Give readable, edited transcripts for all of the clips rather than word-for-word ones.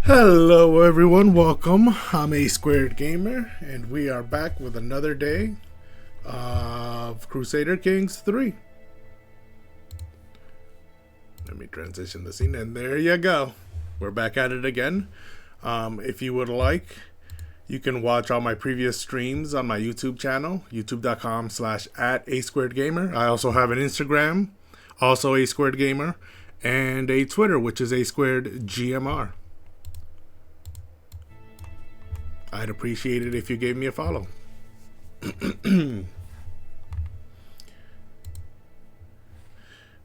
Hello everyone, welcome. I'm A Squared Gamer, and we are back with another day of Crusader Kings 3. Let me transition the scene, and there you go. We're back at it again. If you would like, you can watch all my previous streams on my YouTube channel, youtube.com/@asquaredgamer. I also have an Instagram, also A Squared Gamer, and a Twitter, which is A Squared GMR. I'd appreciate it if you gave me a follow.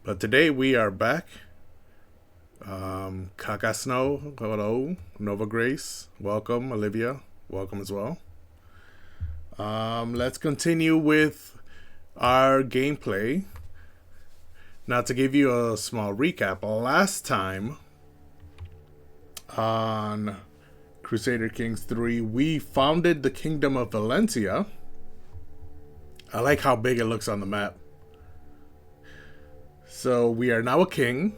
But today we are back. Kaka Snow, hello. Nova Grace, welcome. Olivia, welcome as well. Let's continue with our gameplay. Now, to give you a small recap, last time on Crusader Kings 3, we founded the Kingdom of Valencia. I like how big it looks on the map. So we are now a king.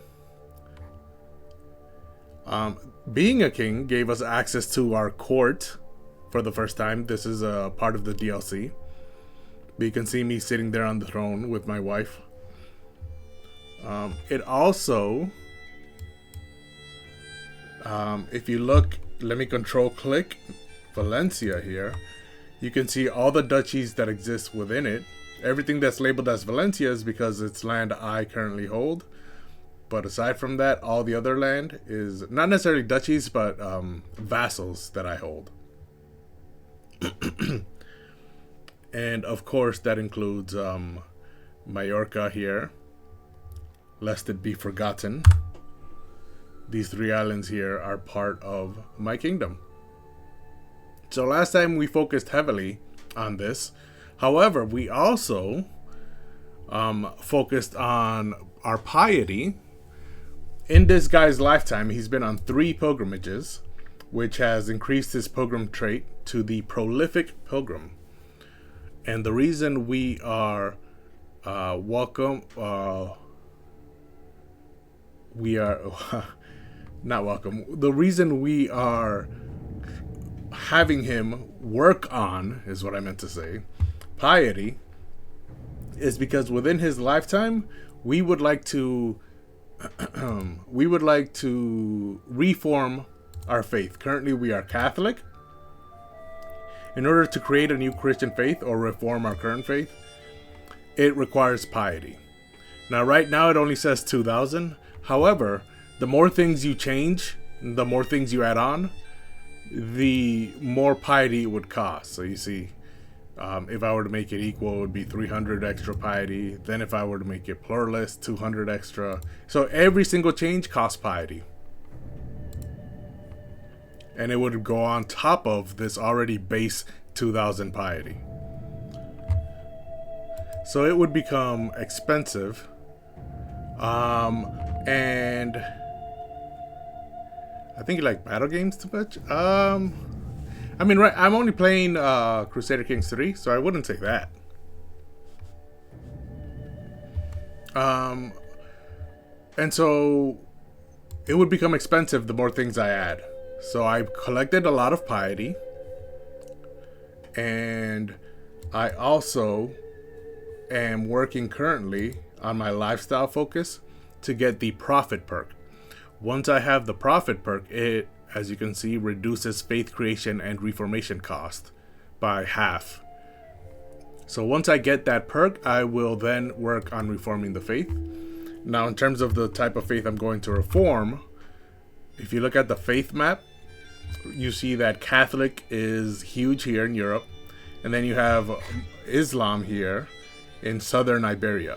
Being a king gave us access to our court for the first time. This is a part of the DLC. But you can see me sitting there on the throne with my wife. It also, if you look, let me control click Valencia here. You can see all the duchies that exist within it. Everything that's labeled as Valencia is because it's land I currently hold. But aside from that, all the other land is not necessarily duchies, but vassals that I hold. And of course, that includes Majorca here, lest it be forgotten. These three islands here are part of my kingdom. So last time we focused heavily on this. However, we also focused on our piety. In this guy's lifetime, he's been on 3 pilgrimages, which has increased his pilgrim trait to the prolific pilgrim. And the reason we are not welcome. The reason we are having him work on, is what I meant to say, piety, is because within his lifetime, we would like to reform our faith. Currently, we are Catholic. In order to create a new Christian faith or reform our current faith, it requires piety. Now, right now, it only says 2,000. However, the more things you change, the more things you add on, the more piety it would cost. So you see, if I were to make it equal, it would be 300 extra piety. Then if I were to make it pluralist, 200 extra. So every single change costs piety. And it would go on top of this already base 2,000 piety. So it would become expensive. And I think you like battle games too much. I mean, right, I'm only playing Crusader Kings 3, so I wouldn't say that. And so it would become expensive the more things I add. So I collected a lot of piety, and I also am working currently on my lifestyle focus to get the prophet perk. Once I have the prophet perk, it, as you can see, reduces faith creation and reformation cost by half. So once I get that perk, I will then work on reforming the faith. Now, in terms of the type of faith I'm going to reform, if you look at the faith map, you see that Catholic is huge here in Europe, and then you have Islam here in southern Iberia.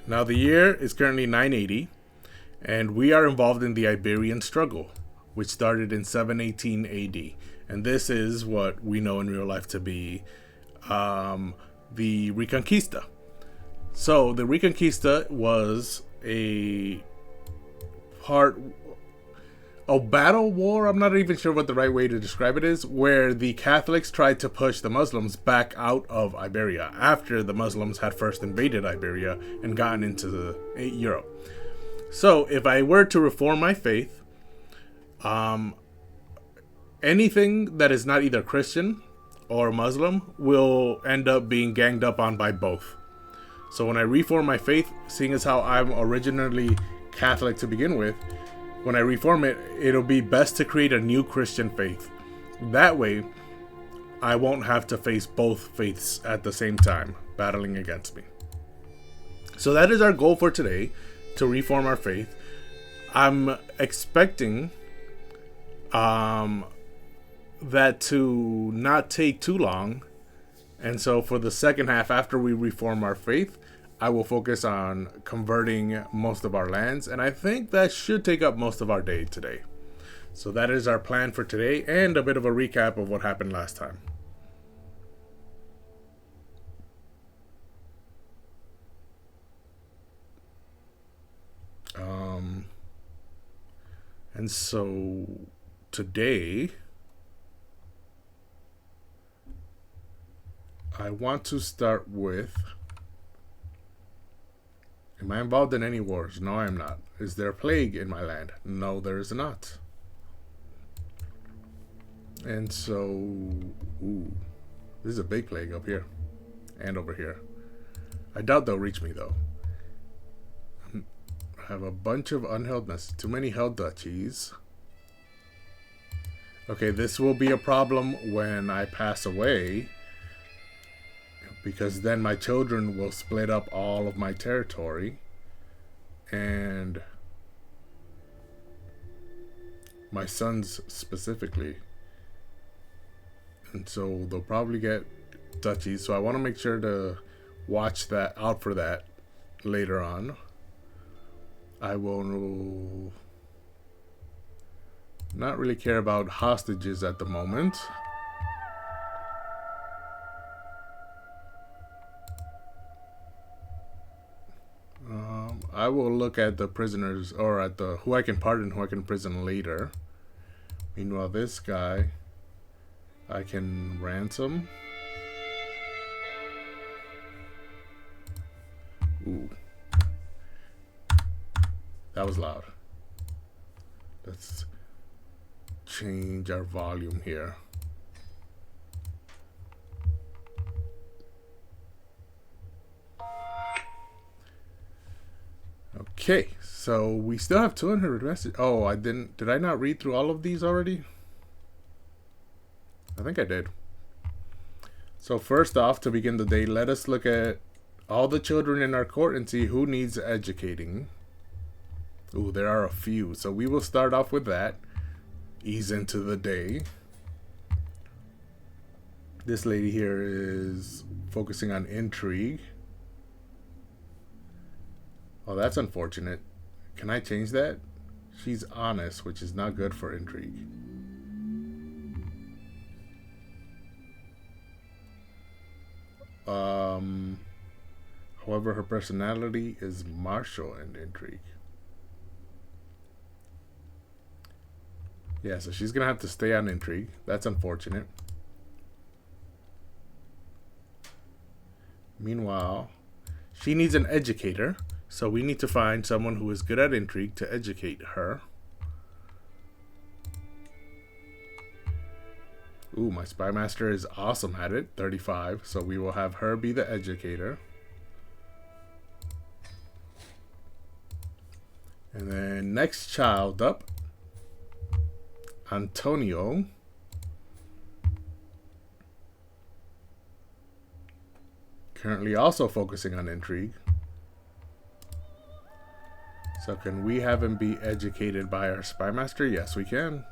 Now, the year is currently 980. And we are involved in the Iberian struggle, which started in 718 AD. And this is what we know in real life to be the Reconquista. So the Reconquista was a battle war, I'm not even sure what the right way to describe it is, where the Catholics tried to push the Muslims back out of Iberia after the Muslims had first invaded Iberia and gotten into Europe. So if I were to reform my faith, Um, anything that is not either Christian or Muslim will end up being ganged up on by both. So when I reform my faith, seeing as how I'm originally Catholic to begin with, when I reform it, it'll be best to create a new Christian faith. That way, I won't have to face both faiths at the same time, battling against me. So that is our goal for today, to reform our faith. I'm expecting that to not take too long. And so for the second half, after we reform our faith, I will focus on converting most of our lands. And I think that should take up most of our day today. So that is our plan for today, and a bit of a recap of what happened last time. And so today, I want to start with, am I involved in any wars? No, I am not. Is there a plague in my land? No, there is not. And so, ooh, this is a big plague up here and over here. I doubt they'll reach me though. I have a bunch of unheld messages. Too many held duchies. Okay, this will be a problem when I pass away, because then my children will split up all of my territory, and my sons specifically, and so they'll probably get duchies. So I want to make sure to watch that out for that later on. I will not really care about hostages at the moment. I will look at the prisoners, or at the who I can pardon, who I can prison later. Meanwhile, this guy I can ransom. Ooh. That was loud. Let's change our volume here. Okay, so we still have 200 messages. Oh, did I not read through all of these already? I think I did. So first off, to begin the day, let us look at all the children in our court and see who needs educating. Ooh, there are a few. So we will start off with that. Ease into the day. This lady here is focusing on intrigue. Oh, that's unfortunate. Can I change that? She's honest, which is not good for intrigue. However, her personality is martial and intrigue. Yeah, so she's gonna have to stay on intrigue. That's unfortunate. Meanwhile, she needs an educator, so we need to find someone who is good at intrigue to educate her. Ooh, my spy master is awesome at it, 35, so we will have her be the educator. And then next child up, Antonio. Currently also focusing on intrigue. So can we have him be educated by our spy master? Yes, we can.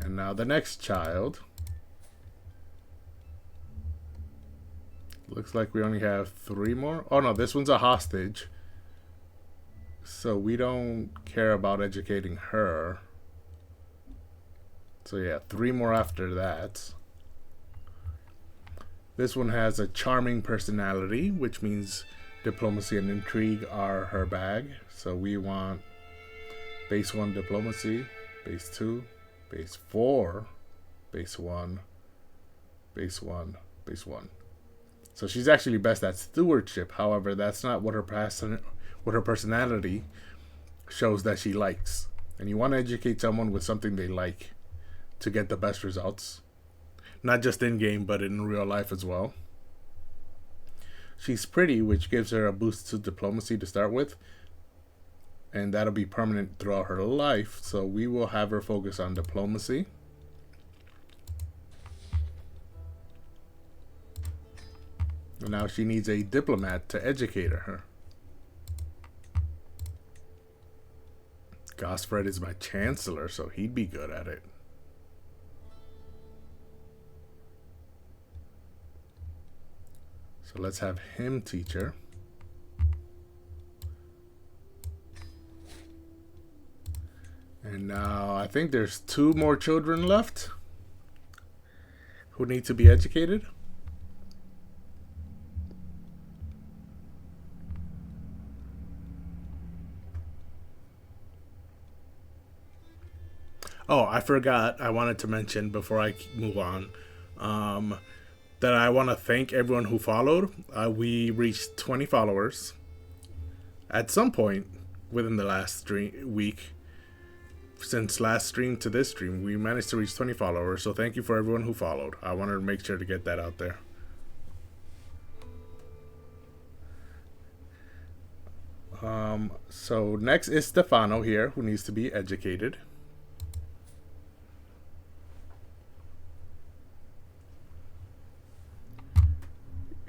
And now the next child. Looks like we only have 3 more. Oh no, this one's a hostage. So we don't care about educating her. So yeah, 3 more after that. This one has a charming personality, which means diplomacy and intrigue are her bag. So we want base 1 diplomacy, base 2, base 4, base 1, base 1, base 1. So she's actually best at stewardship. However, that's not what what her personality shows that she likes. And you want to educate someone with something they like to get the best results. Not just in game, but in real life as well. She's pretty, which gives her a boost to diplomacy to start with. And that'll be permanent throughout her life. So we will have her focus on diplomacy. And now she needs a diplomat to educate her. Gosfred is my chancellor, so he'd be good at it. So let's have him teach her. And now I think there's 2 more children left who need to be educated. Oh, I forgot. I wanted to mention before I move on that I want to thank everyone who followed. We reached 20 followers at some point within the last week. Since last stream to this stream, we managed to reach 20 followers. So thank you for everyone who followed. I wanted to make sure to get that out there. So next is Stefano here, who needs to be educated.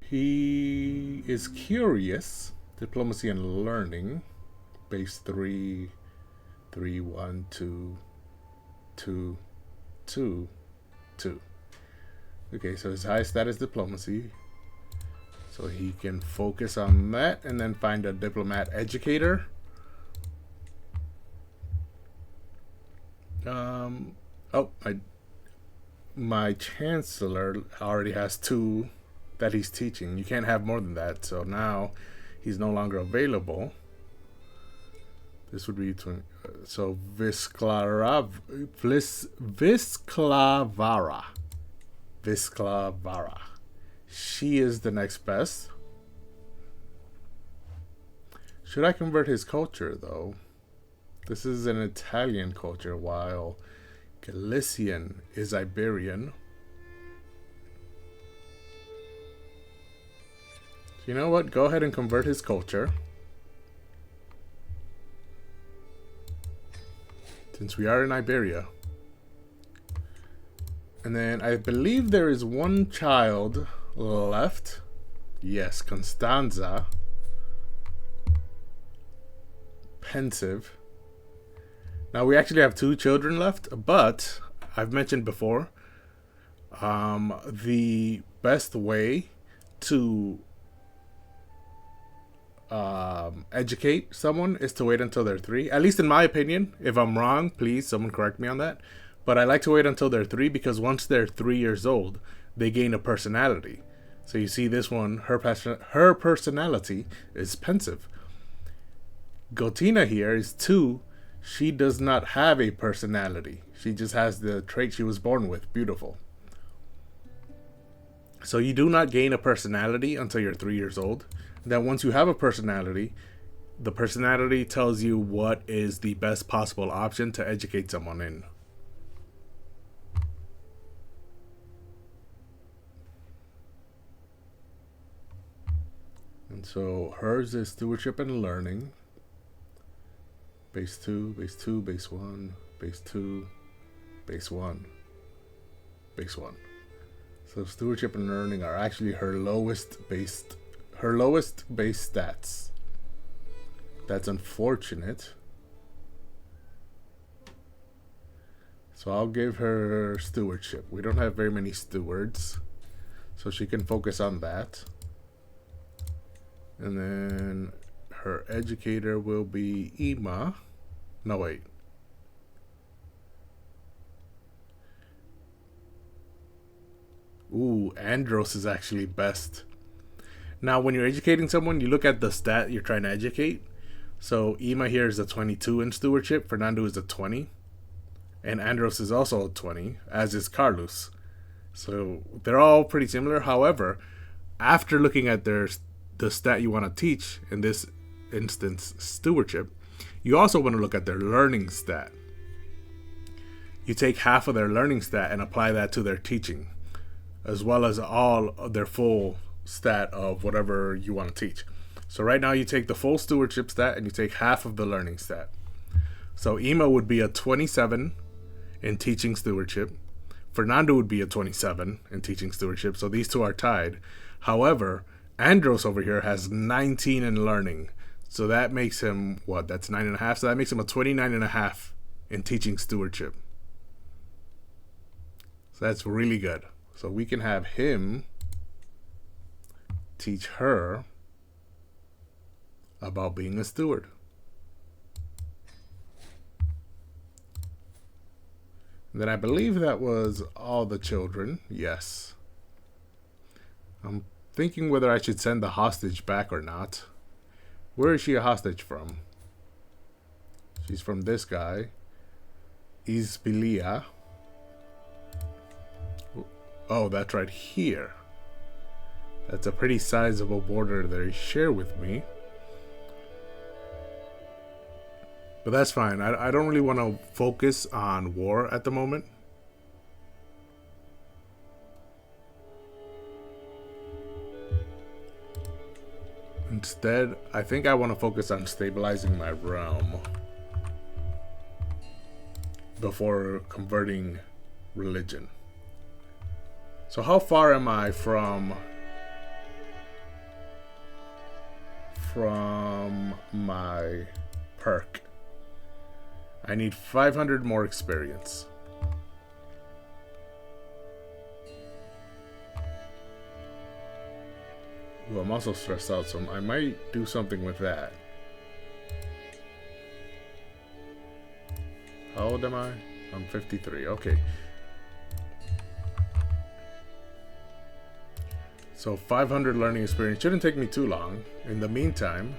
He is curious. Diplomacy and learning. Base 3, 3, 1, 2, 2, 2, 2. Okay, so his highest stat is diplomacy. So he can focus on that and then find a diplomat educator. My chancellor already has 2 that he's teaching. You can't have more than that. So now he's no longer available. This would be so Visclavara. She is the next best. Should I convert his culture though? This is an Italian culture, while Galician is Iberian. You know what? Go ahead and convert his culture. Since we are in Iberia. And then I believe there is 1 child left. Yes, Constanza. Pensive. Now we actually have 2 children left, but I've mentioned before, the best way to educate someone is to wait until they're 3. At least in my opinion. If I'm wrong, please someone correct me on that. But I like to wait until they're 3 because once they're 3 years old, they gain a personality. So you see this one, her personality is pensive. Gotina here is 2. She does not have a personality. She just has the trait she was born with. Beautiful. So you do not gain a personality until you're 3 years old. Then once you have a personality, the personality tells you what is the best possible option to educate someone in. And so hers is stewardship and learning. Base 2, base 2, base 1, base 2, base 1, base 1. So stewardship and learning are actually her lowest base stats. That's unfortunate. So I'll give her stewardship. We don't have very many stewards, so she can focus on that. And then her educator will be Ima. No, wait. Ooh, Andros is actually best. Now, when you're educating someone, you look at the stat you're trying to educate. So Ima here is a 22 in stewardship. Fernando is a 20. And Andros is also a 20, as is Carlos. So they're all pretty similar. However, after looking at the stat you want to teach, in this instance, stewardship, you also want to look at their learning stat. You take half of their learning stat and apply that to their teaching, as well as all of their full stat of whatever you want to teach. So right now you take the full stewardship stat and you take half of the learning stat. So Ema would be a 27 in teaching stewardship. Fernando would be a 27 in teaching stewardship. So these two are tied. However, Andros over here has 19 in learning. So that makes him, what, that's 9.5. So that makes him a 29.5 in teaching stewardship. So that's really good. So we can have him teach her about being a steward. Then I believe that was all the children. Yes. I'm thinking whether I should send the hostage back or not. Where is she a hostage from? She's from this guy. Isbilia. Oh, that's right here. That's a pretty sizable border they share with me. But that's fine. I don't really want to focus on war at the moment. Instead, I think I want to focus on stabilizing my realm before converting religion. So how far am I from my perk? I need 500 more experience. Ooh, I'm also stressed out, so I might do something with that. How old am I? I'm 53. Okay. So 500 learning experience shouldn't take me too long. In the meantime,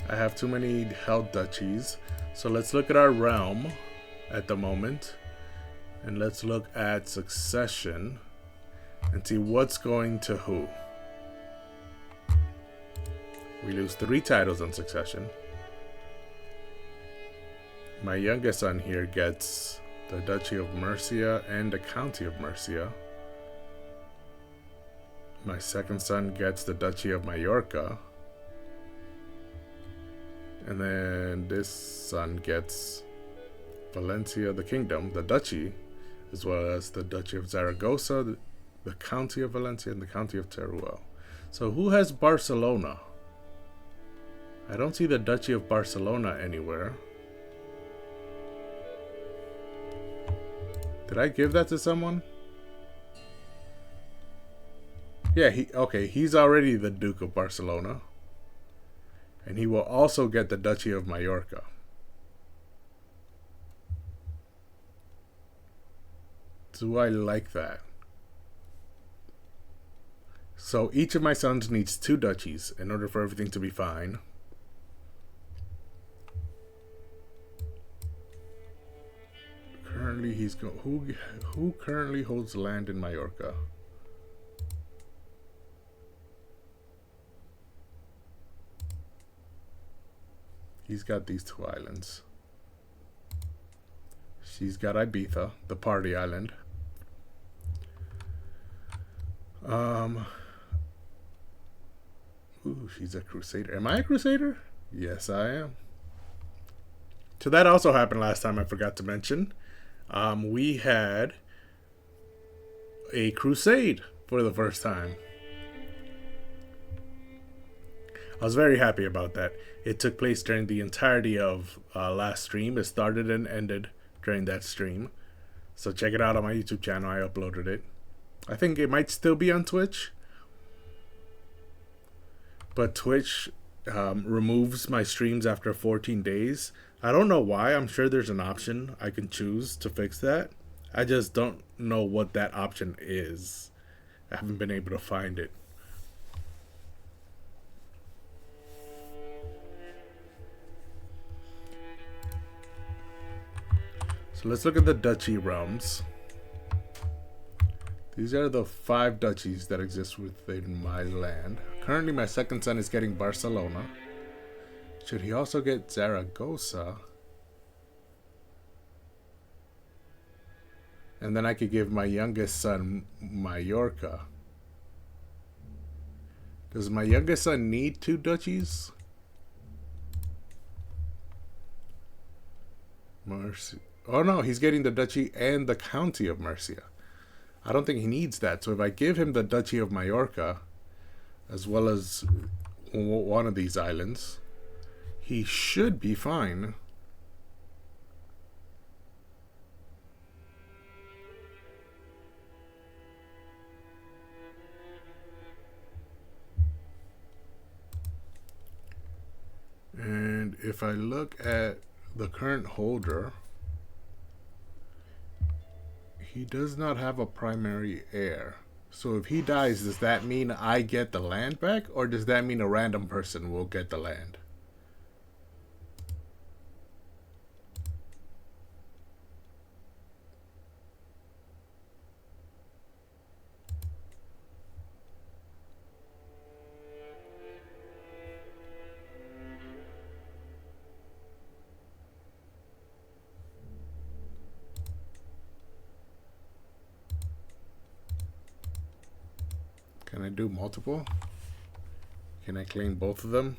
I have too many held duchies. So let's look at our realm at the moment. And let's look at succession and see what's going to who. We lose 3 titles on succession. My youngest son here gets the Duchy of Murcia and the County of Murcia. My second son gets the Duchy of Mallorca. And then this son gets Valencia, the Kingdom, the Duchy, as well as the Duchy of Zaragoza, the County of Valencia, and the County of Teruel. So who has Barcelona? I don't see the Duchy of Barcelona anywhere. Did I give that to someone? Yeah, he's already the Duke of Barcelona. And he will also get the Duchy of Mallorca. Do I like that? So each of my sons needs 2 duchies in order for everything to be fine. Currently he's who currently holds land in Mallorca? He's got these 2 islands. She's got Ibiza, the party island. Ooh, she's a Crusader. Am I a Crusader? Yes, I am. So that also happened last time, I forgot to mention. We had a crusade for the first time. I was very happy about that. It took place during the entirety of last stream. It started and ended during that stream. So check it out on my YouTube channel. I uploaded it. I think it might still be on Twitch. But Twitch removes my streams after 14 days. I don't know why. I'm sure there's an option I can choose to fix that. I just don't know what that option is. I haven't been able to find it. So let's look at the duchy realms. These are the 5 duchies that exist within my land. Currently, my second son is getting Barcelona. Should he also get Zaragoza? And then I could give my youngest son Mallorca. Does my youngest son need 2 duchies? Mercy. Oh no, he's getting the duchy and the county of Murcia. I don't think he needs that. So if I give him the duchy of Mallorca, as well as one of these islands, he should be fine. And if I look at the current holder, he does not have a primary heir. So if he dies, does that mean I get the land back? Or does that mean a random person will get the land? Can I do multiple? Can I claim both of them?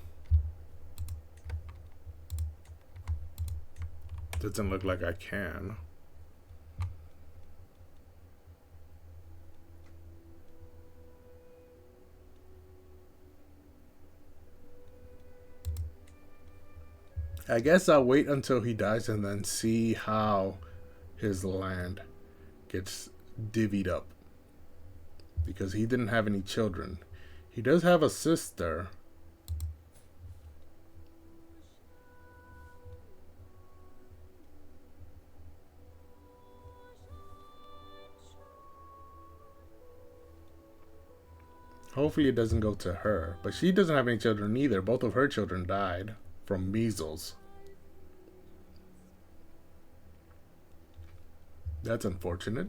Doesn't look like I can. I guess I'll wait until he dies and then see how his land gets divvied up. Because he didn't have any children. He does have a sister. Hopefully it doesn't go to her. But she doesn't have any children either. Both of her children died from measles. That's unfortunate.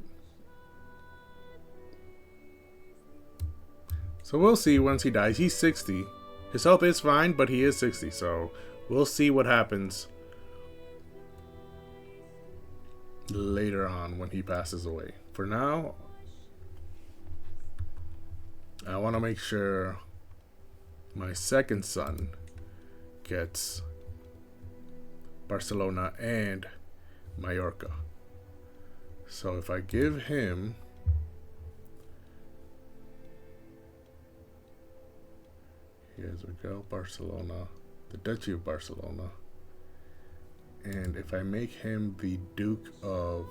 So we'll see once he dies. He's 60. His health is fine, but he is 60. So we'll see what happens later on when he passes away. For now, I want to make sure my second son gets Barcelona and Mallorca. So if I give him here's we go, Barcelona, the Duchy of Barcelona. And if I make him the Duke of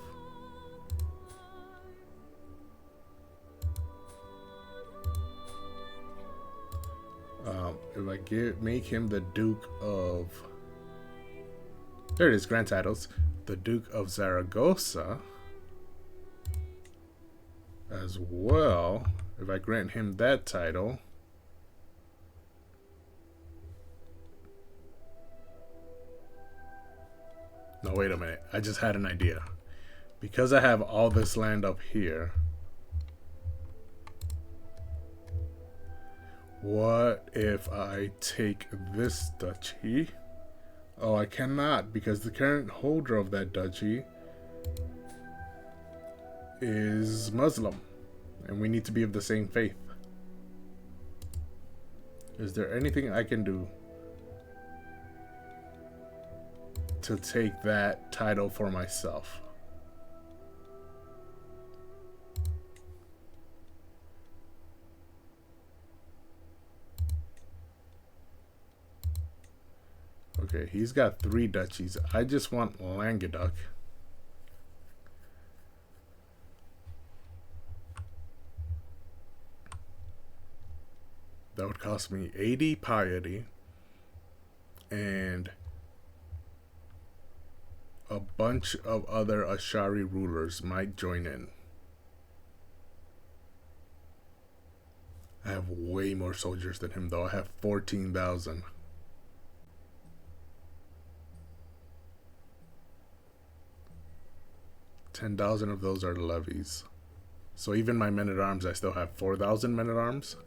if I make him the Duke of, there it is, grand titles, the Duke of Zaragoza as well, if I grant him that title, no, wait a minute. I just had an idea. Because I have all this land up here, what if I take this duchy? Oh, I cannot, because the current holder of that duchy is Muslim, and we need to be of the same faith. Is there anything I can do to take that title for myself? Okay, he's got 3 duchies. I just want Languedoc. That would cost me 80 piety and a bunch of other Ashari rulers might join in. I have way more soldiers than him though. I have 14,000. $10,000 of those are levies. So even my men-at-arms, I still have 4,000 men-at-arms.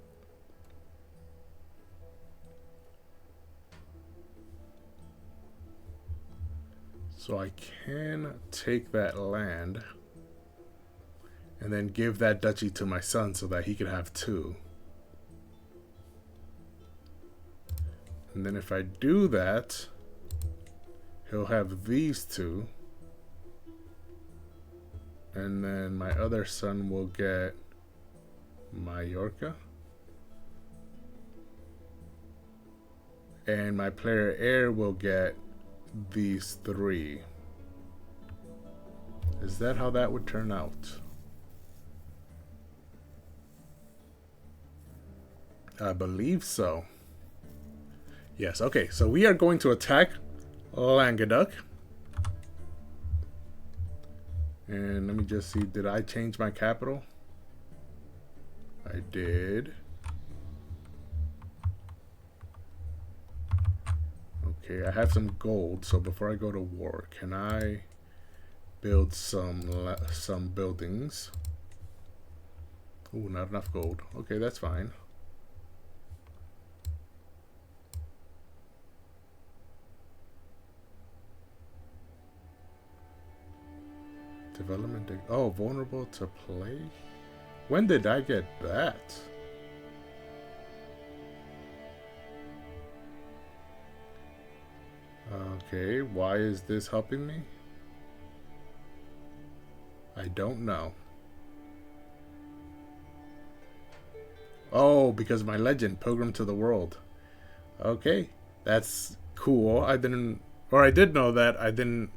So I can take that land and then give that duchy to my son so that he can have 2. And then if I do that, he'll have these 2. And then my other son will get Mallorca. And my player heir will get these 3. Is that how that would turn out? I believe so. Yes, okay, so we are going to attack Languedoc. And let me just see, did I change my capital? I did. Okay, I have some gold, so before I go to war, can I build some buildings? Ooh, not enough gold. Okay, that's fine. Development. Oh, vulnerable to plague? When did I get that? Okay, why is this helping me? I don't know. Oh, because of my legend, Pilgrim to the World. Okay, that's cool. I did know that. I didn't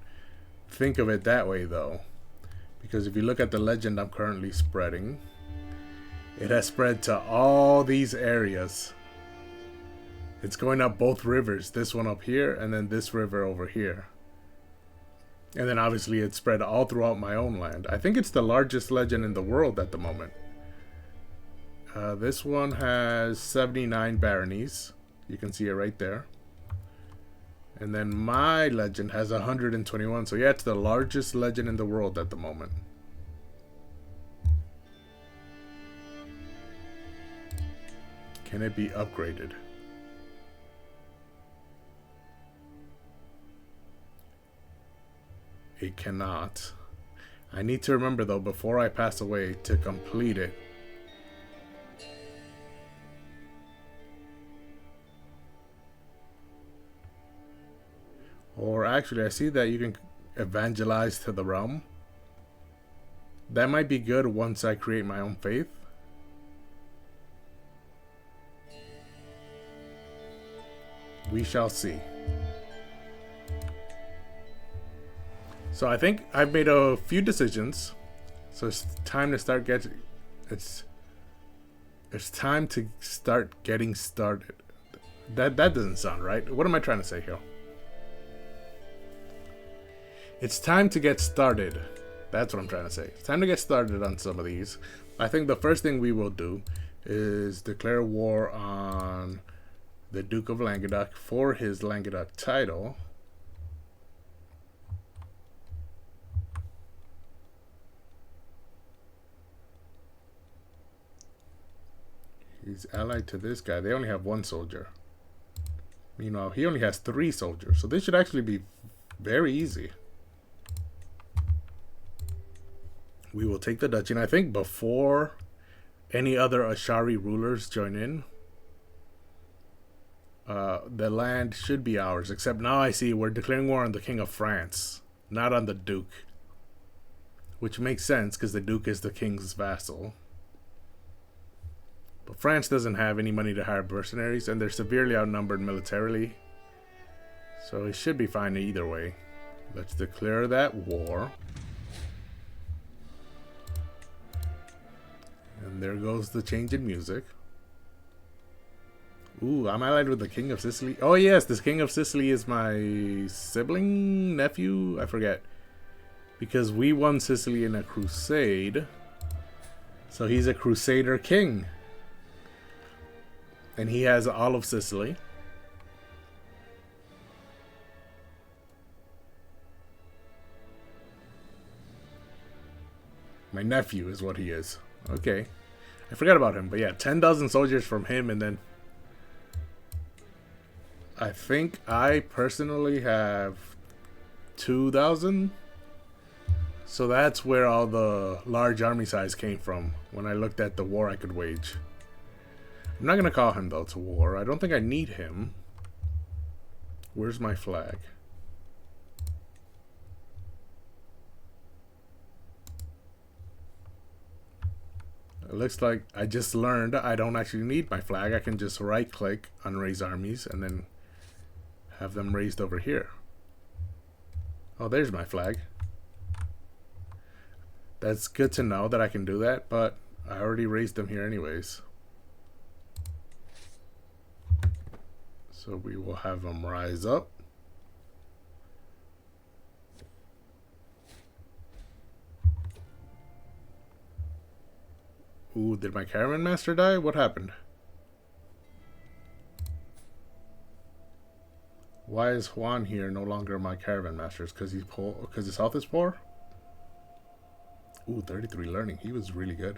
think of it that way though. Because if you look at the legend I'm currently spreading, it has spread to all these areas. It's going up both rivers, this one up here and then this river over here. And then obviously it's spread all throughout my own land. I think it's the largest legend in the world at the moment. This one has 79 baronies. You can see it right there. And then my legend has 121. So yeah, it's the largest legend in the world at the moment. Can it be upgraded? It cannot. I need to remember though, before I pass away, to complete it. Or actually, I see that you can evangelize to the realm. That might be good once I create my own faith. We shall see. So I think I've made a few decisions. So it's time to start getting... It's time to start getting started. That doesn't sound right. What am I trying to say here? It's time to get started. That's what I'm trying to say. It's time to get started on some of these. I think the first thing we will do is declare war on the Duke of Languedoc for his Languedoc title. He's allied to this guy. They only have 1 soldier. Meanwhile, he only has 3 soldiers. So this should actually be very easy. We will take the duchy. And I think before any other Ashari rulers join in, the land should be ours. Except now I see we're declaring war on the King of France, not on the Duke. Which makes sense because the Duke is the King's vassal. But France doesn't have any money to hire mercenaries, and they're severely outnumbered militarily. So it should be fine either way. Let's declare that war. And there goes the change in music. Ooh, I'm allied with the King of Sicily. Oh yes, this King of Sicily is my sibling, nephew? I forget. Because we won Sicily in a crusade. So he's a Crusader King. And he has all of Sicily. My nephew is what he is. Okay. I forgot about him, but yeah, 10,000 soldiers from him, and then I think I personally have 2,000. So that's where all the large army size came from when I looked at the war I could wage. I'm not going to call him, though, to war. I don't think I need him. Where's my flag? It looks like I just learned I don't actually need my flag. I can just right-click on raise armies and then have them raised over here. Oh, there's my flag. That's good to know that I can do that, but I already raised them here anyways. So we will have them rise up. Ooh, did my caravan master die? What happened? Why is Juan here no longer my caravan master? Because he's poor? Because his health is poor? Ooh, 33 learning. He was really good.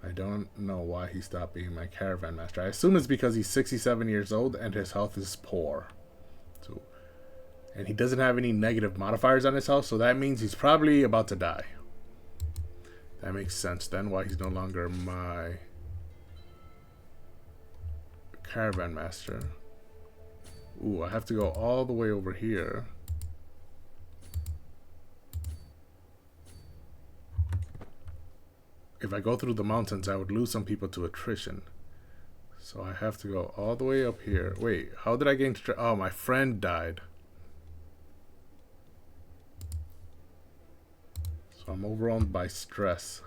I don't know why he stopped being my caravan master. I assume it's because he's 67 years old and his health is poor. So, and he doesn't have any negative modifiers on his health, so that means he's probably about to die. That makes sense then, why he's no longer my caravan master. Ooh, I have to go all the way over here. If I go through the mountains, I would lose some people to attrition. So I have to go all the way up here. Wait, how did I gain stress? Oh, my friend died. So I'm overwhelmed by stress.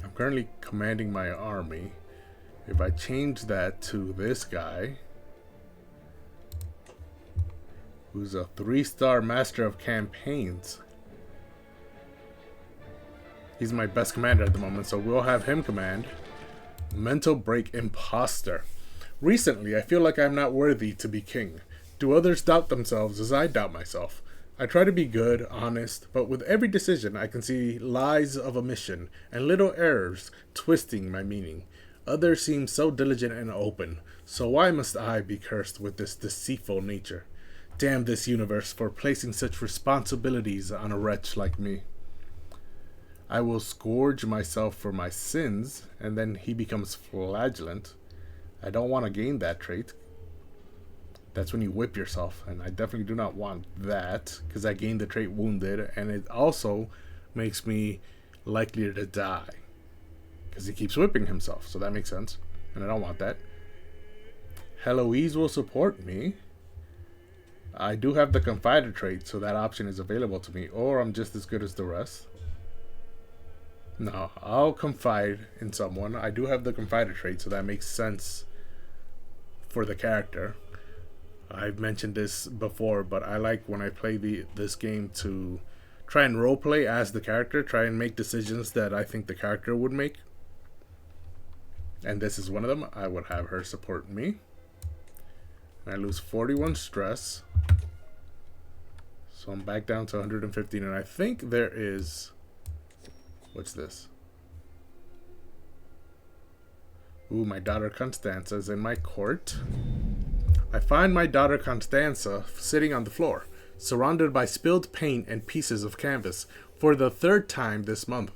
I'm currently commanding my army. If I change that to this guy, who's a 3-star master of campaigns. He's my best commander at the moment, so we'll have him command. Mental break imposter. Recently, I feel like I'm not worthy to be king. Do others doubt themselves as I doubt myself? I try to be good, honest, but with every decision I can see lies of omission and little errors twisting my meaning. Others seem so diligent and open, so why must I be cursed with this deceitful nature? Damn this universe for placing such responsibilities on a wretch like me. I will scourge myself for my sins, and then he becomes flagellant. I don't want to gain that trait. That's when you whip yourself, and I definitely do not want that, because I gained the trait wounded, and it also makes me likelier to die, because he keeps whipping himself, so that makes sense, and I don't want that. Heloise will support me. I do have the Confider trait, so that option is available to me, or I'm just as good as the rest. No, I'll confide in someone. I do have the Confider trait, so that makes sense for the character. I've mentioned this before, but I like when I play this game to try and roleplay as the character, try and make decisions that I think the character would make. And this is one of them. I would have her support me. And I lose 41 stress. So I'm back down to 115, and I think there is... What's this? Ooh, my daughter Constanza is in my court. I find my daughter Constanza sitting on the floor, surrounded by spilled paint and pieces of canvas. For the 3rd time this month,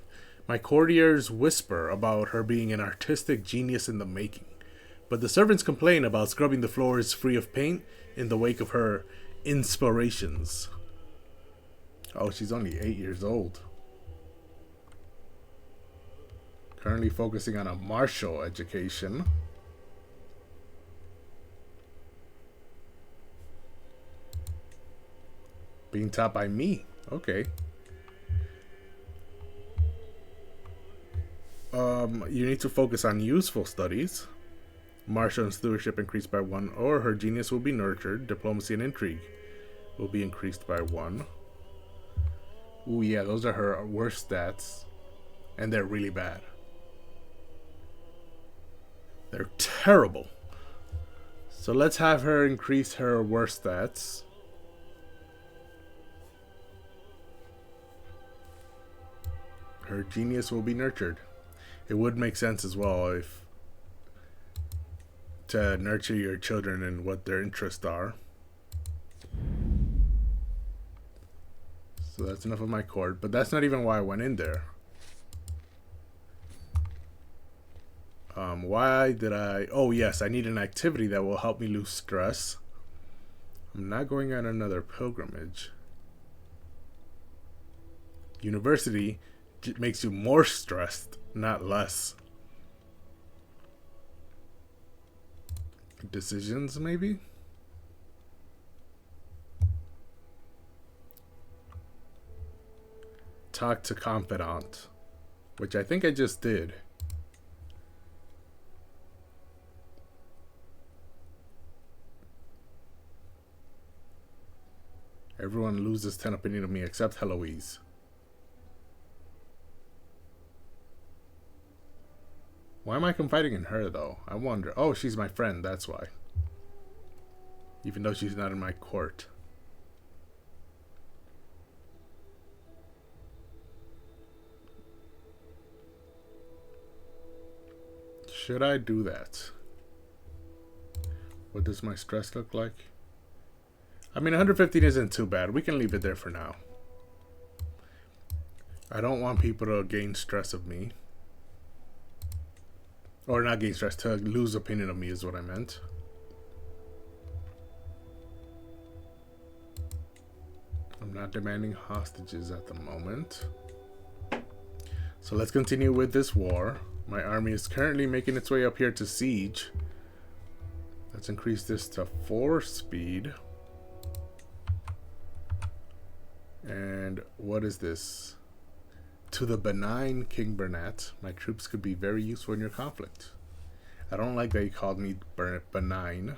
my courtiers whisper about her being an artistic genius in the making. But the servants complain about scrubbing the floors free of paint in the wake of her inspirations. Oh, she's only 8 years old. Currently focusing on a martial education. Being taught by me. Okay. You need to focus on useful studies. Martial and stewardship increased by 1, or her genius will be nurtured. Diplomacy and intrigue will be increased by 1. Ooh, yeah, those are her worst stats. And they're really bad. They're terrible. So let's have her increase her war stats. Her genius will be nurtured. It would make sense as well if to nurture your children and what their interests are. So that's enough of my court, but that's not even why I went in there. Why did I... Oh, yes, I need an activity that will help me lose stress. I'm not going on another pilgrimage. University makes you more stressed, not less. Decisions, maybe? Talk to confidant, which I think I just did. Everyone loses 10 opinion of me except Heloise. Why am I confiding in her, though? I wonder. Oh, she's my friend, that's why. Even though she's not in my court. Should I do that? What does my stress look like? I mean, 115 isn't too bad. We can leave it there for now. I don't want people to gain stress of me. Or not gain stress, to lose opinion of me is what I meant. I'm not demanding hostages at the moment. So let's continue with this war. My army is currently making its way up here to siege. Let's increase this to 4 speed. And what is this? To the benign King Bernat, my troops could be very useful in your conflict. I don't like that he called me benign.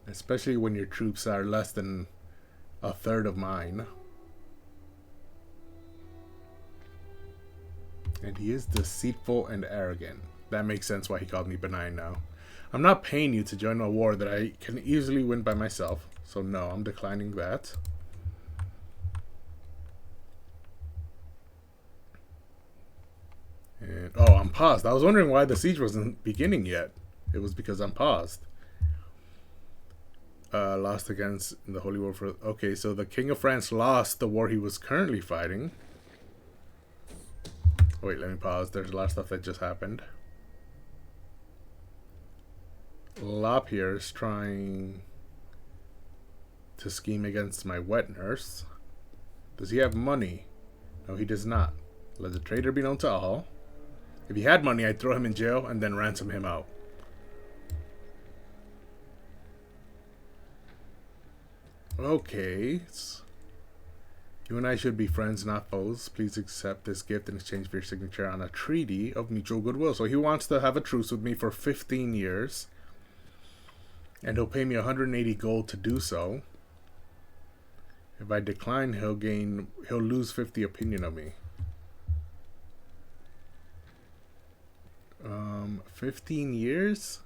Especially when your troops are less than a third of mine. And he is deceitful and arrogant. That makes sense why he called me benign now. I'm not paying you to join a war that I can easily win by myself. So no, I'm declining that. And, oh, I'm paused. I was wondering why the siege wasn't beginning yet. It was because I'm paused. Lost against the Holy War for... Okay, so the King of France lost the war he was currently fighting. Wait, let me pause. There's a lot of stuff that just happened. Lapierre is trying to scheme against my wet nurse. Does he have money? No, he does not. Let the traitor be known to all. If he had money, I'd throw him in jail and then ransom him out. Okay. You and I should be friends, not foes. Please accept this gift in exchange for your signature on a treaty of mutual goodwill. So he wants to have a truce with me for 15 years. And he'll pay me 180 gold to do so. If I decline, he'll lose 50 opinion of me. 15 years?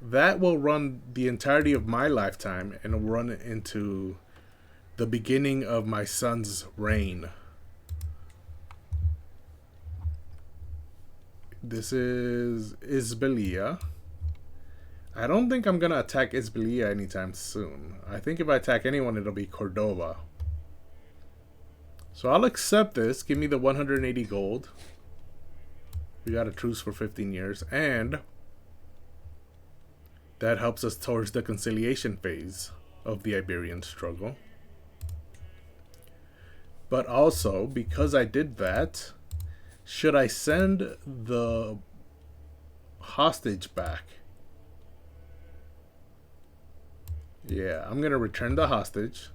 That will run the entirety of my lifetime and will run into the beginning of my son's reign. This is Isbelia. I don't think I'm gonna attack Isbelia anytime soon. I think if I attack anyone, it'll be Cordova. So I'll accept this. Give me the 180 gold. We got a truce for 15 years, and that helps us towards the conciliation phase of the Iberian struggle. But also, because I did that, should I send the hostage back? Yeah, I'm going to return the hostage.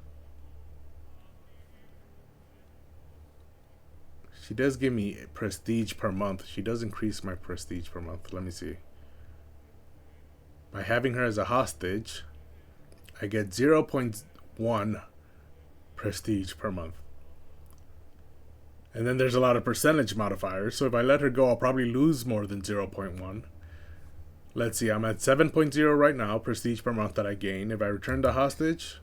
She does give me prestige per month. She does increase my prestige per month. Let me see. By having her as a hostage, I get 0.1 prestige per month. And then there's a lot of percentage modifiers. So if I let her go, I'll probably lose more than 0.1. Let's see, I'm at 7.0 right now, prestige per month that I gain. If I return the hostage,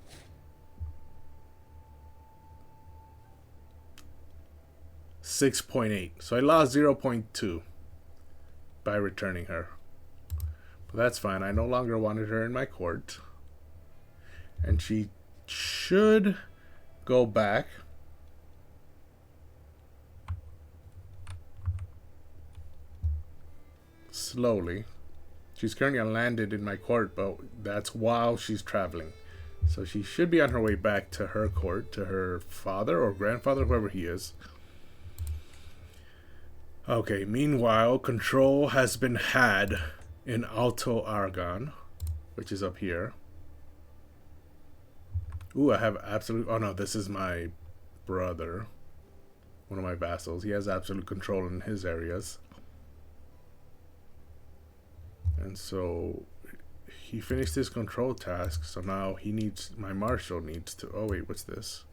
6.8. So I lost 0.2 by returning her. But that's fine. I no longer wanted her in my court. And she should go back. Slowly. She's currently landed in my court, but that's while she's traveling. So she should be on her way back to her court, to her father or grandfather, whoever he is. Okay, meanwhile, control has been had in Alto Aragon, which is up here. Ooh, I have absolute... Oh no, this is my brother. One of my vassals. He has absolute control in his areas. And so he finished his control task, so now he needs... My marshal needs to... Oh wait, what's this?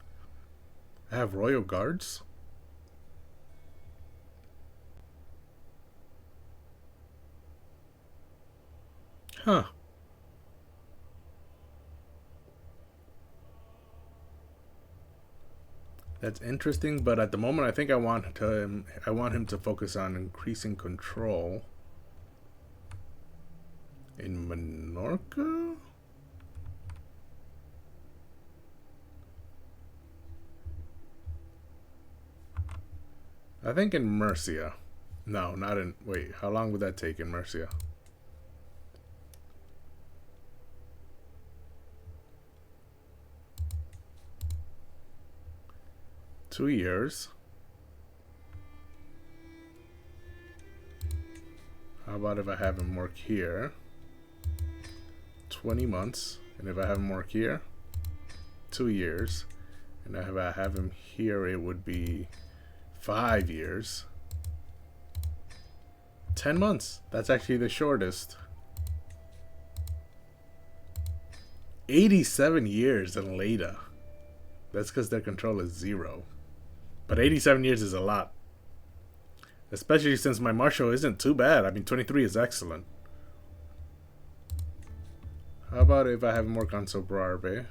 I have royal guards? Huh. That's interesting, but at the moment I think I want him to focus on increasing control in Menorca? I think in Murcia. No, not in... Wait, how long would that take in Murcia? Two years. How about if I have him work here? 20 months. And if I have him work here? 2 years. And if I have him here, it would be 5 years. 10 months. That's actually the shortest. 87 years in Leda. That's because their control is 0. But 87 years is a lot. Especially since my marshal isn't too bad. I mean, 23 is excellent. How about if I have him work on Sobrarbe?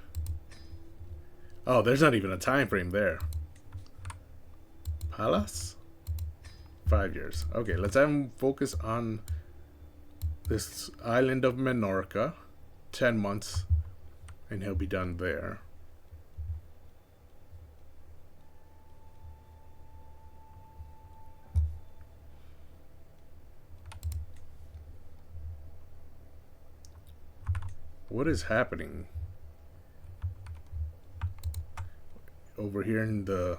Oh, there's not even a time frame there. Palas? 5 years. Okay, let's have him focus on this island of Menorca. 10 months. And he'll be done there. What is happening over here in the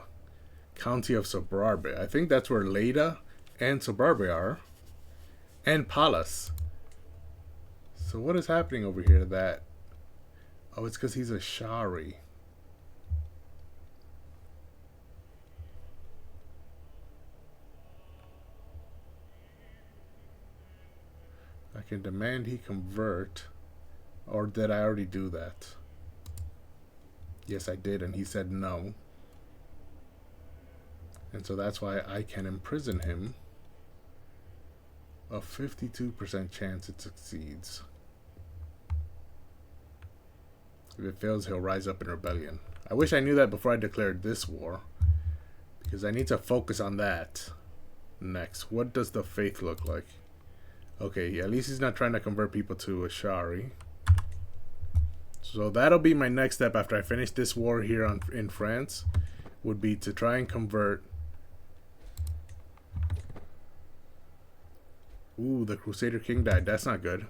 county of Sobrarbe? I think that's where Leda and Sobrarbe are, and Palas. So what is happening over here that... Oh, it's because he's a Shari. I can demand he convert. Or did I already do that? Yes, I did, and he said no. And so that's why I can imprison him. A 52% chance it succeeds. If it fails, he'll rise up in rebellion. I wish I knew that before I declared this war, because I need to focus on that next. What does the faith look like? Okay, at least he's not trying to convert people to Ashari. So that'll be my next step after I finish this war here in France, would be to try and convert... Ooh, the Crusader King died. That's not good.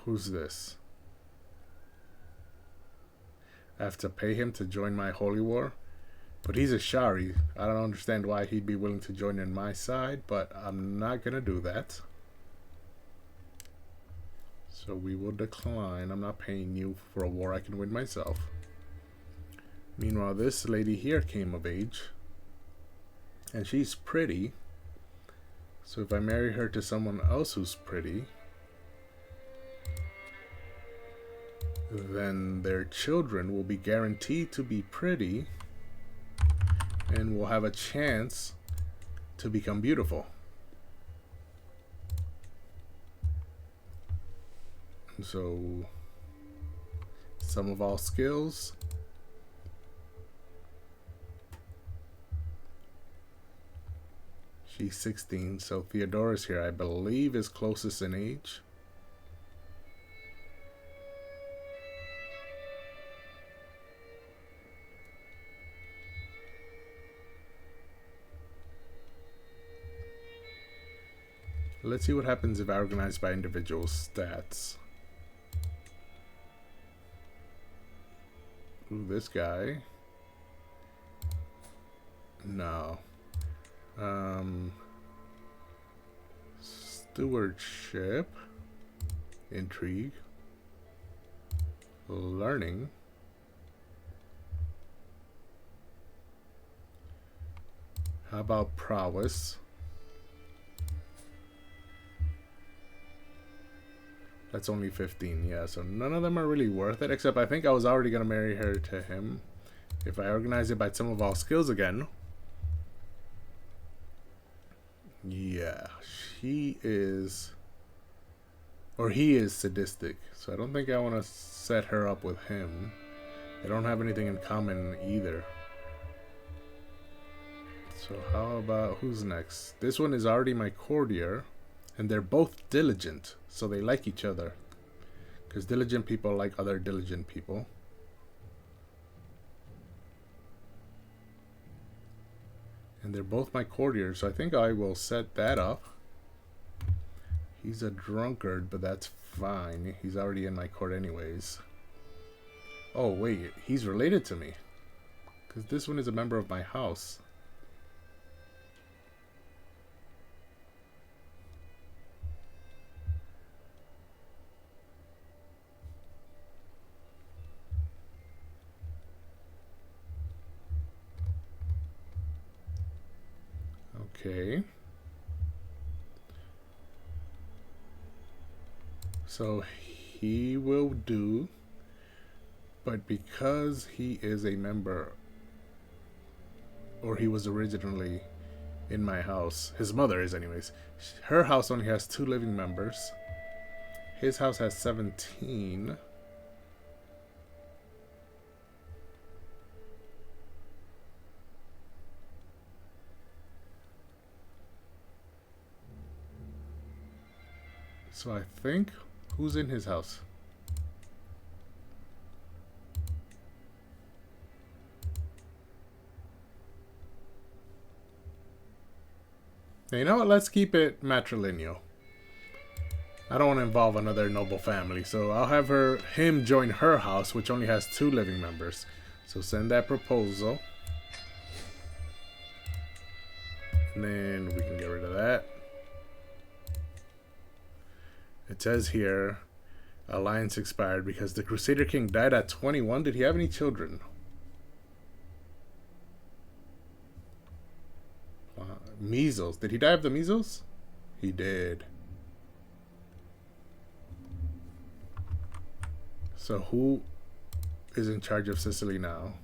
Who's this? I have to pay him to join my holy war? But he's a Shari. I don't understand why he'd be willing to join in my side, but I'm not going to do that. So we will decline. I'm not paying you for a war I can win myself. Meanwhile, this lady here came of age. And she's pretty. So if I marry her to someone else who's pretty, then their children will be guaranteed to be pretty and will have a chance to become beautiful. So, sum of all skills. She's 16, so Theodora's here, I believe, is closest in age. Let's see what happens if I organize by individual stats. Ooh, this guy. No. Stewardship. Intrigue. Learning. How about prowess? That's only 15, yeah, so none of them are really worth it, except I think I was already going to marry her to him. If I organize it by sum of all skills again. Yeah, she is... Or he is sadistic, so I don't think I want to set her up with him. They don't have anything in common either. So how about... Who's next? This one is already my courtier. And they're both diligent, so they like each other. Because diligent people like other diligent people. And they're both my courtiers, so I think I will set that up. He's a drunkard, but that's fine. He's already in my court anyways. Oh, wait, he's related to me. Because this one is a member of my house. Okay. So he will do, but because he is a member, or he was originally in my house, his mother is anyways, her house only has 2 living members. His house has 17. So I think, who's in his house? Now, you know what? Let's keep it matrilineal. I don't want to involve another noble family, so I'll have him join her house, which only has 2 living members. So send that proposal. And then we can get rid of that. It says here, alliance expired because the Crusader King died at 21. Did he have any children? Measles. Did he die of the measles? He did. So who is in charge of Sicily now?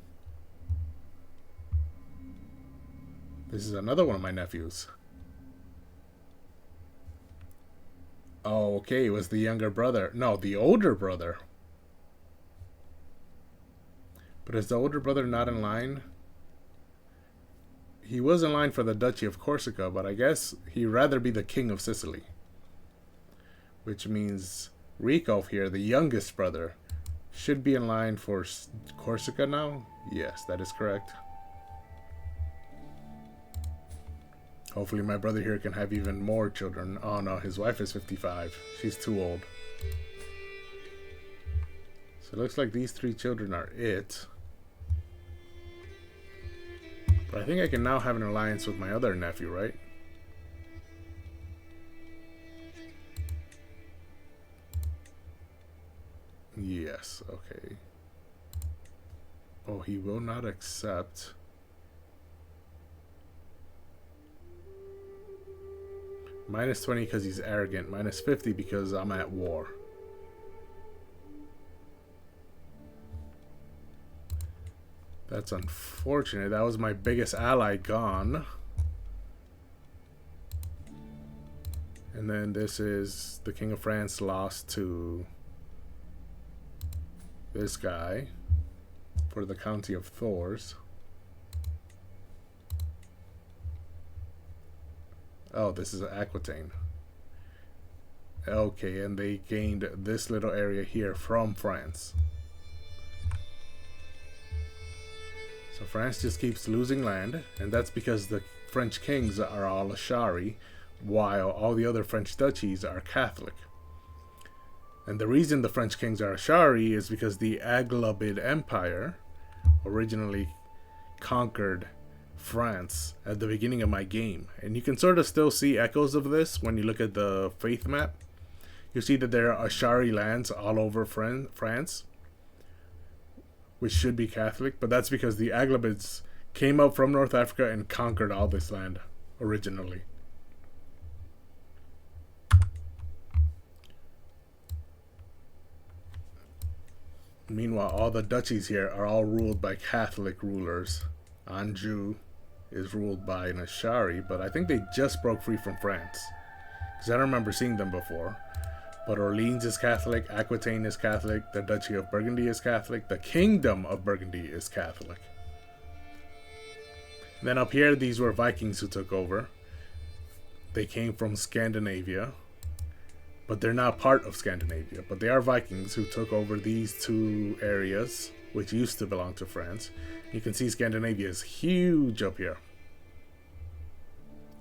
This is another one of my nephews. Oh, okay, it was the younger brother. No, the older brother. But is the older brother not in line? He was in line for the Duchy of Corsica, but I guess he'd rather be the King of Sicily. Which means Rico here, the youngest brother, should be in line for Corsica now? Yes, that is correct. Hopefully my brother here can have even more children. Oh no, his wife is 55. She's too old. So it looks like these 3 children are it. But I think I can now have an alliance with my other nephew, right? Yes, okay. Oh, he will not accept. Minus 20 because he's arrogant. Minus 50 because I'm at war. That's unfortunate. That was my biggest ally gone. And then this is the King of France lost to this guy for the County of Thors. Oh, this is Aquitaine. Okay, and they gained this little area here from France. So France just keeps losing land, and that's because the French kings are all Ashari, while all the other French duchies are Catholic. And the reason the French kings are Ashari is because the Aghlabid Empire originally conquered France at the beginning of my game. And you can sort of still see echoes of this when you look at the faith map. You see that there are Ashari lands all over France, which should be Catholic, but that's because the Aghlabids came up from North Africa and conquered all this land originally. Meanwhile, all the duchies here are all ruled by Catholic rulers. Anjou is ruled by an Ashari, but I think they just broke free from France, because I don't remember seeing them before. But Orleans is Catholic, Aquitaine is Catholic, the Duchy of Burgundy is Catholic, the Kingdom of Burgundy is Catholic. And then up here, these were Vikings who took over. They came from Scandinavia, but they're not part of Scandinavia. But they are Vikings who took over these two areas, which used to belong to France. You can see Scandinavia is huge up here.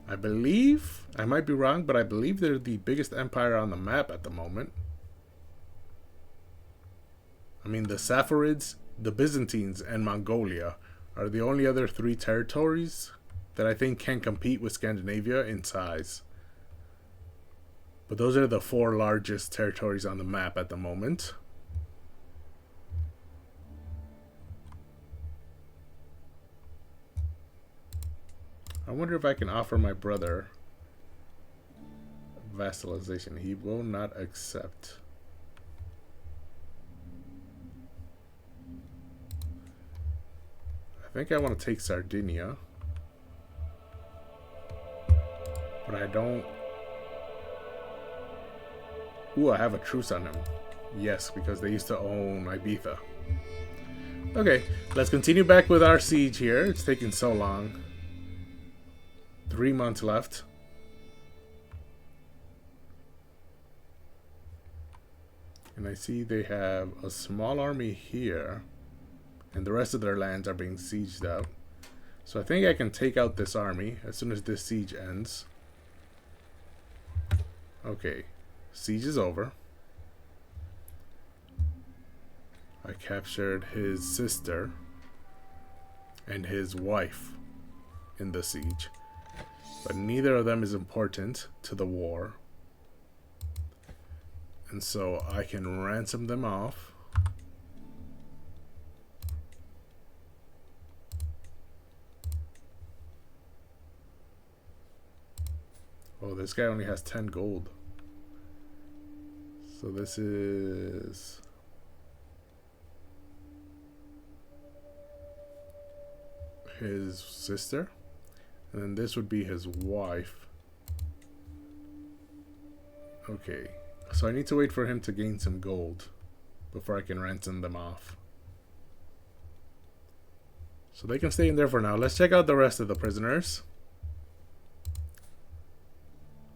I believe, I might be wrong, but I believe they're the biggest empire on the map at the moment. I mean, the Saffarids, the Byzantines, and Mongolia are the only other three territories that I think can compete with Scandinavia in size. But those are the four largest territories on the map at the moment. I wonder if I can offer my brother vassalization. He will not accept. I think I want to take Sardinia. But I don't. Ooh, I have a truce on him. Yes, because they used to own Ibiza. Okay, let's continue back with our siege here. It's taking so long. 3 months left. And I see they have a small army here. And the rest of their lands are being sieged out. So I think I can take out this army as soon as this siege ends. Okay. Siege is over. I captured his sister and his wife in the siege. But neither of them is important to the war. And so I can ransom them off. Oh, this guy only has 10 gold. So this is his sister. And then this would be his wife. Okay. So I need to wait for him to gain some gold before I can ransom them off. So they can stay in there for now. Let's check out the rest of the prisoners.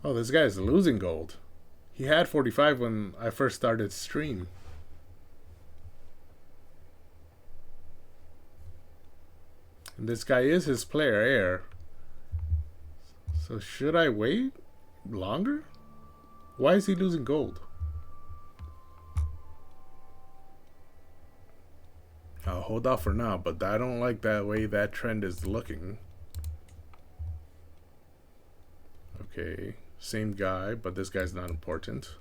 Oh, this guy is losing gold. He had 45 when I first started stream. And this guy is his player heir. So should I wait longer? Why is he losing gold? I'll hold off for now, but I don't like that way that trend is looking. Okay, same guy, but this guy's not important.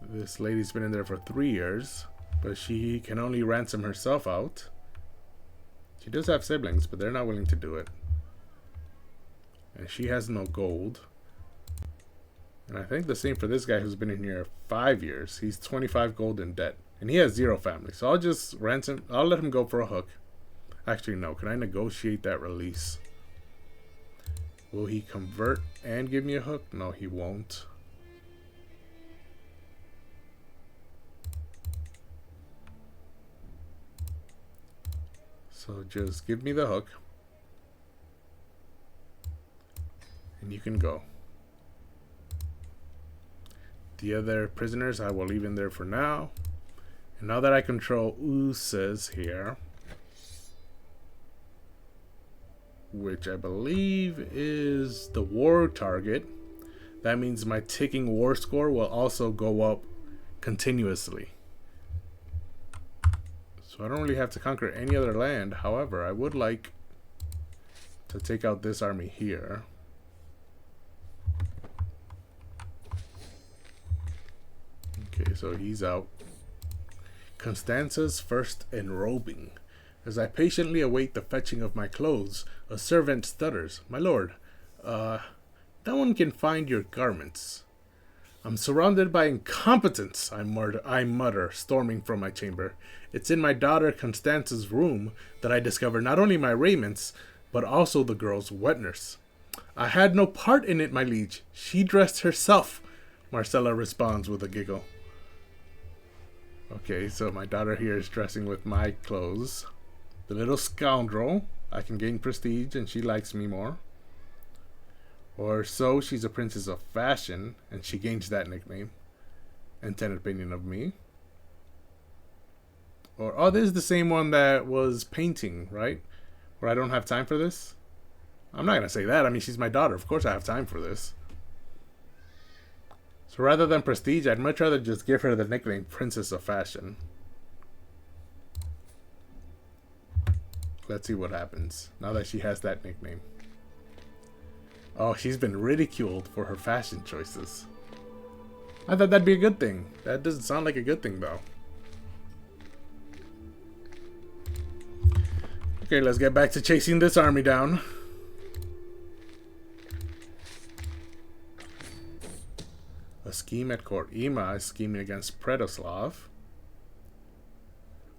This lady's been in there for 3 years, but she can only ransom herself out. She does have siblings, but they're not willing to do it. And she has no gold. And I think the same for this guy who's been in here 5 years. He's 25 gold in debt. And he has 0 family. So I'll just ransom. I'll let him go for a hook. Actually, no. Can I negotiate that release? Will he convert and give me a hook? No, he won't. So just give me the hook. And you can go. The other prisoners I will leave in there for now. And now that I control Uses here, which I believe is the war target, that means my ticking war score will also go up continuously. So I don't really have to conquer any other land. However, I would like to take out this army here. Okay, so he's out. Constanza's first enrobing. As I patiently await the fetching of my clothes, a servant stutters. My lord, no one can find your garments. I'm surrounded by incompetence, I mutter, storming from my chamber. It's in my daughter Constanza's room that I discover not only my raiments, but also the girl's wet nurse. I had no part in it, my liege. She dressed herself, Marcella responds with a giggle. Okay, so my daughter here is dressing with my clothes. The little scoundrel. I can gain prestige and she likes me more. Or so she's a princess of fashion and she gains that nickname. Intended opinion of me. Or, oh, this is the same one that was painting, right? Where I don't have time for this? I'm not going to say that. I mean, she's my daughter. Of course I have time for this. So rather than prestige, I'd much rather just give her the nickname Princess of Fashion. Let's see what happens now that she has that nickname. Oh, she's been ridiculed for her fashion choices. I thought that'd be a good thing. That doesn't sound like a good thing, though. Okay, let's get back to chasing this army down. A scheme at court. Ima is scheming against Predoslav.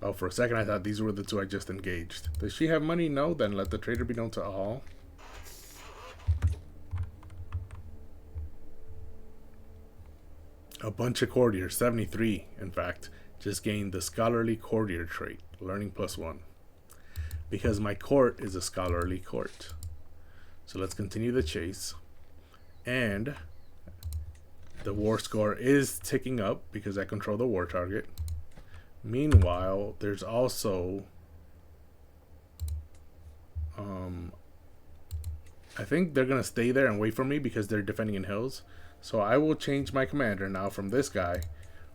Oh, for a second I thought these were the two I just engaged. Does she have money? No, then let the traitor be known to all. A bunch of courtiers, 73 in fact, just gained the scholarly courtier trait, learning +1. Because my court is a scholarly court. So let's continue the chase. And the war score is ticking up because I control the war target. Meanwhile, there's also I think they're gonna stay there and wait for me because they're defending in hills. So I will change my commander now from this guy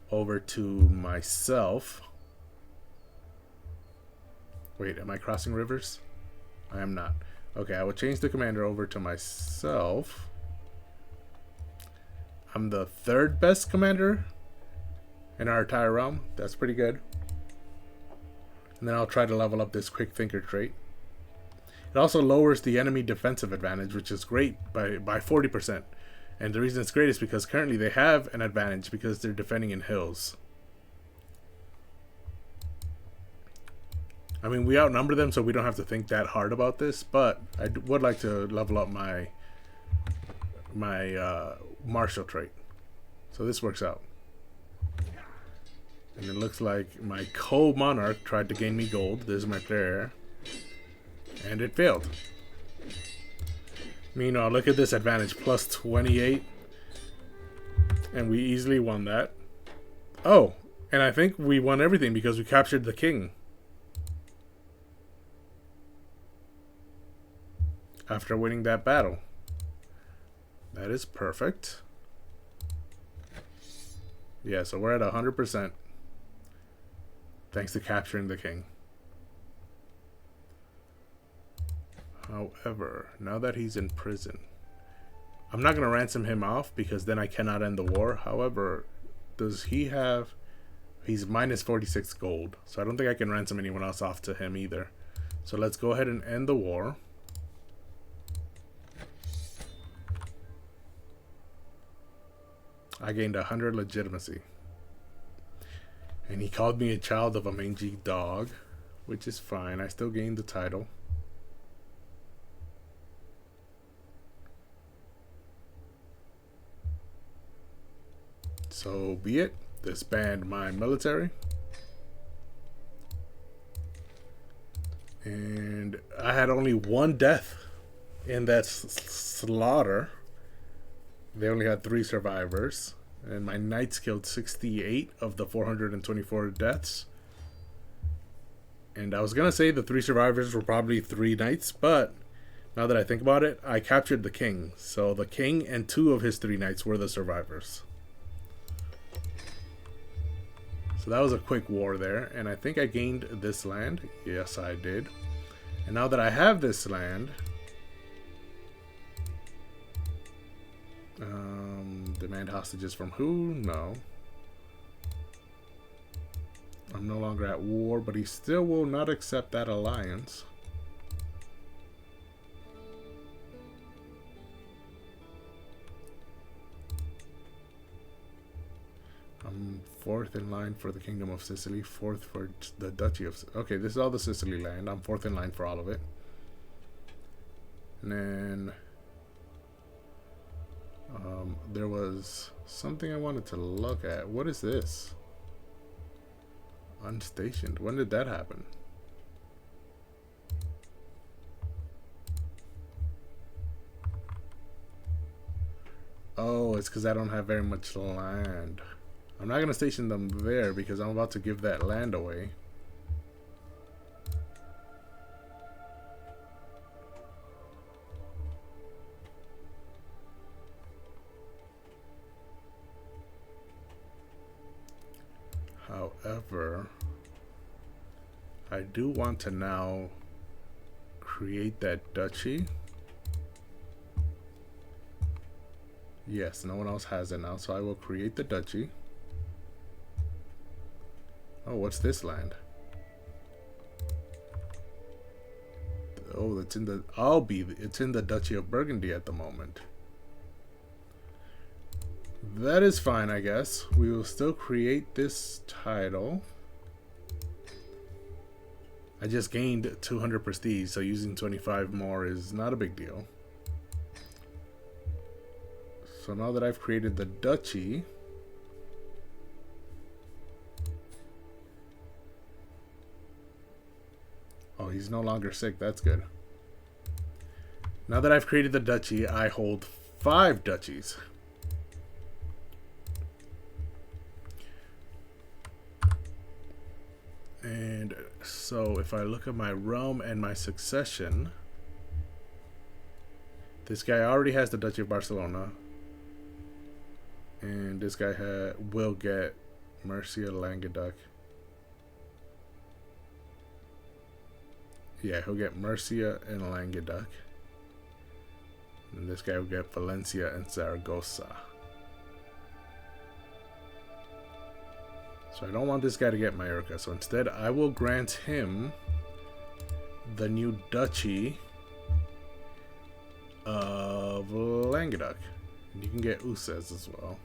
over to myself. Wait, am I crossing rivers? I am not. Okay, I will change the commander over to myself. I'm the third best commander in our entire realm. That's pretty good. And then I'll try to level up this quick thinker trait. It also lowers the enemy defensive advantage, which is great by 40%. And the reason it's great is because currently they have an advantage because they're defending in hills. I mean, we outnumber them, so we don't have to think that hard about this. But I would like to level up my martial trait. So this works out. And it looks like my co-monarch tried to gain me gold. There's my prayer. And it failed. Meanwhile, look at this advantage. +28. And we easily won that. Oh, and I think we won everything because we captured the king. After winning that battle. That is perfect. Yeah, so we're at 100%. Thanks to capturing the king. However, now that he's in prison, I'm not going to ransom him off because then I cannot end the war. However, does he have... He's -46 gold. So I don't think I can ransom anyone else off to him either. So let's go ahead and end the war. I gained 100 legitimacy. And he called me a child of a mangy dog, which is fine. I still gained the title. So be it. Disband my military. And I had only one death in that slaughter. They only had 3 survivors. And my knights killed 68 of the 424 deaths. And I was going to say the 3 survivors were probably 3 knights, but now that I think about it, I captured the king. So the king and 2 of his 3 knights were the survivors. So that was a quick war there. And I think I gained this land. Yes, I did. And now that I have this land... demand hostages from who? No. I'm no longer at war, but he still will not accept that alliance. I'm 4th in line for the Kingdom of Sicily, 4th for the Duchy of... Okay, this is all the Sicily land. I'm 4th in line for all of it. And then... there was something I wanted to look at. What is this? Unstationed. When did that happen? Oh, it's because I don't have very much land. I'm not going to station them there because I'm about to give that land away. However, I do want to now create that duchy. Yes, no one else has it now, so I will create the duchy. Oh, what's this land? Oh, it's in the... it's in the Duchy of Burgundy at the moment. That is fine, I guess. We will still create this title. I just gained 200 prestige, so using 25 more is not a big deal. So now that I've created the duchy, oh, he's no longer sick. That's good. Now that I've created the duchy, I hold 5 duchies. And so if I look at my realm and my succession, this guy already has the Duchy of Barcelona. And this guy will get Murcia, Languedoc. Yeah, he'll get Murcia and Languedoc. And this guy will get Valencia and Zaragoza. So I don't want this guy to get Majorca. So instead, I will grant him the new Duchy of Languedoc. And you can get Uzes as well.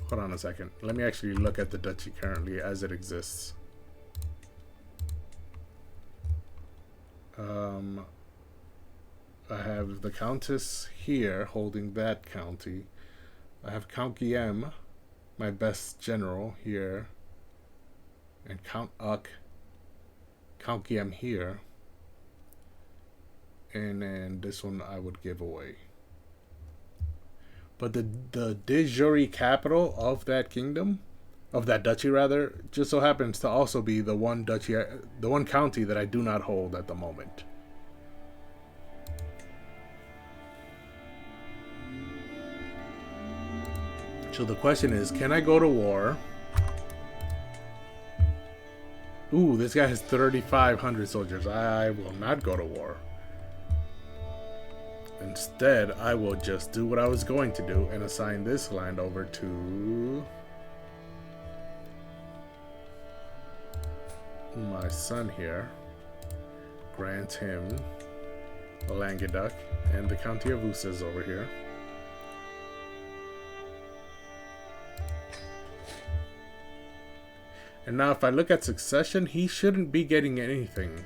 Hold on a second. Let me actually look at the duchy currently as it exists. I have the Countess here holding that county. I have Count Guillaume, my best general, here. And Count Uck, Count Guillaume here. And then this one I would give away. But the de jure capital of that kingdom, of that duchy rather, just so happens to also be the one duchy, the one county that I do not hold at the moment. So the question is, can I go to war? Ooh, this guy has 3,500 soldiers. I will not go to war. Instead, I will just do what I was going to do and assign this land over to my son here. Grant him Languedoc and the county of Uzes over here. And now if I look at succession, he shouldn't be getting anything,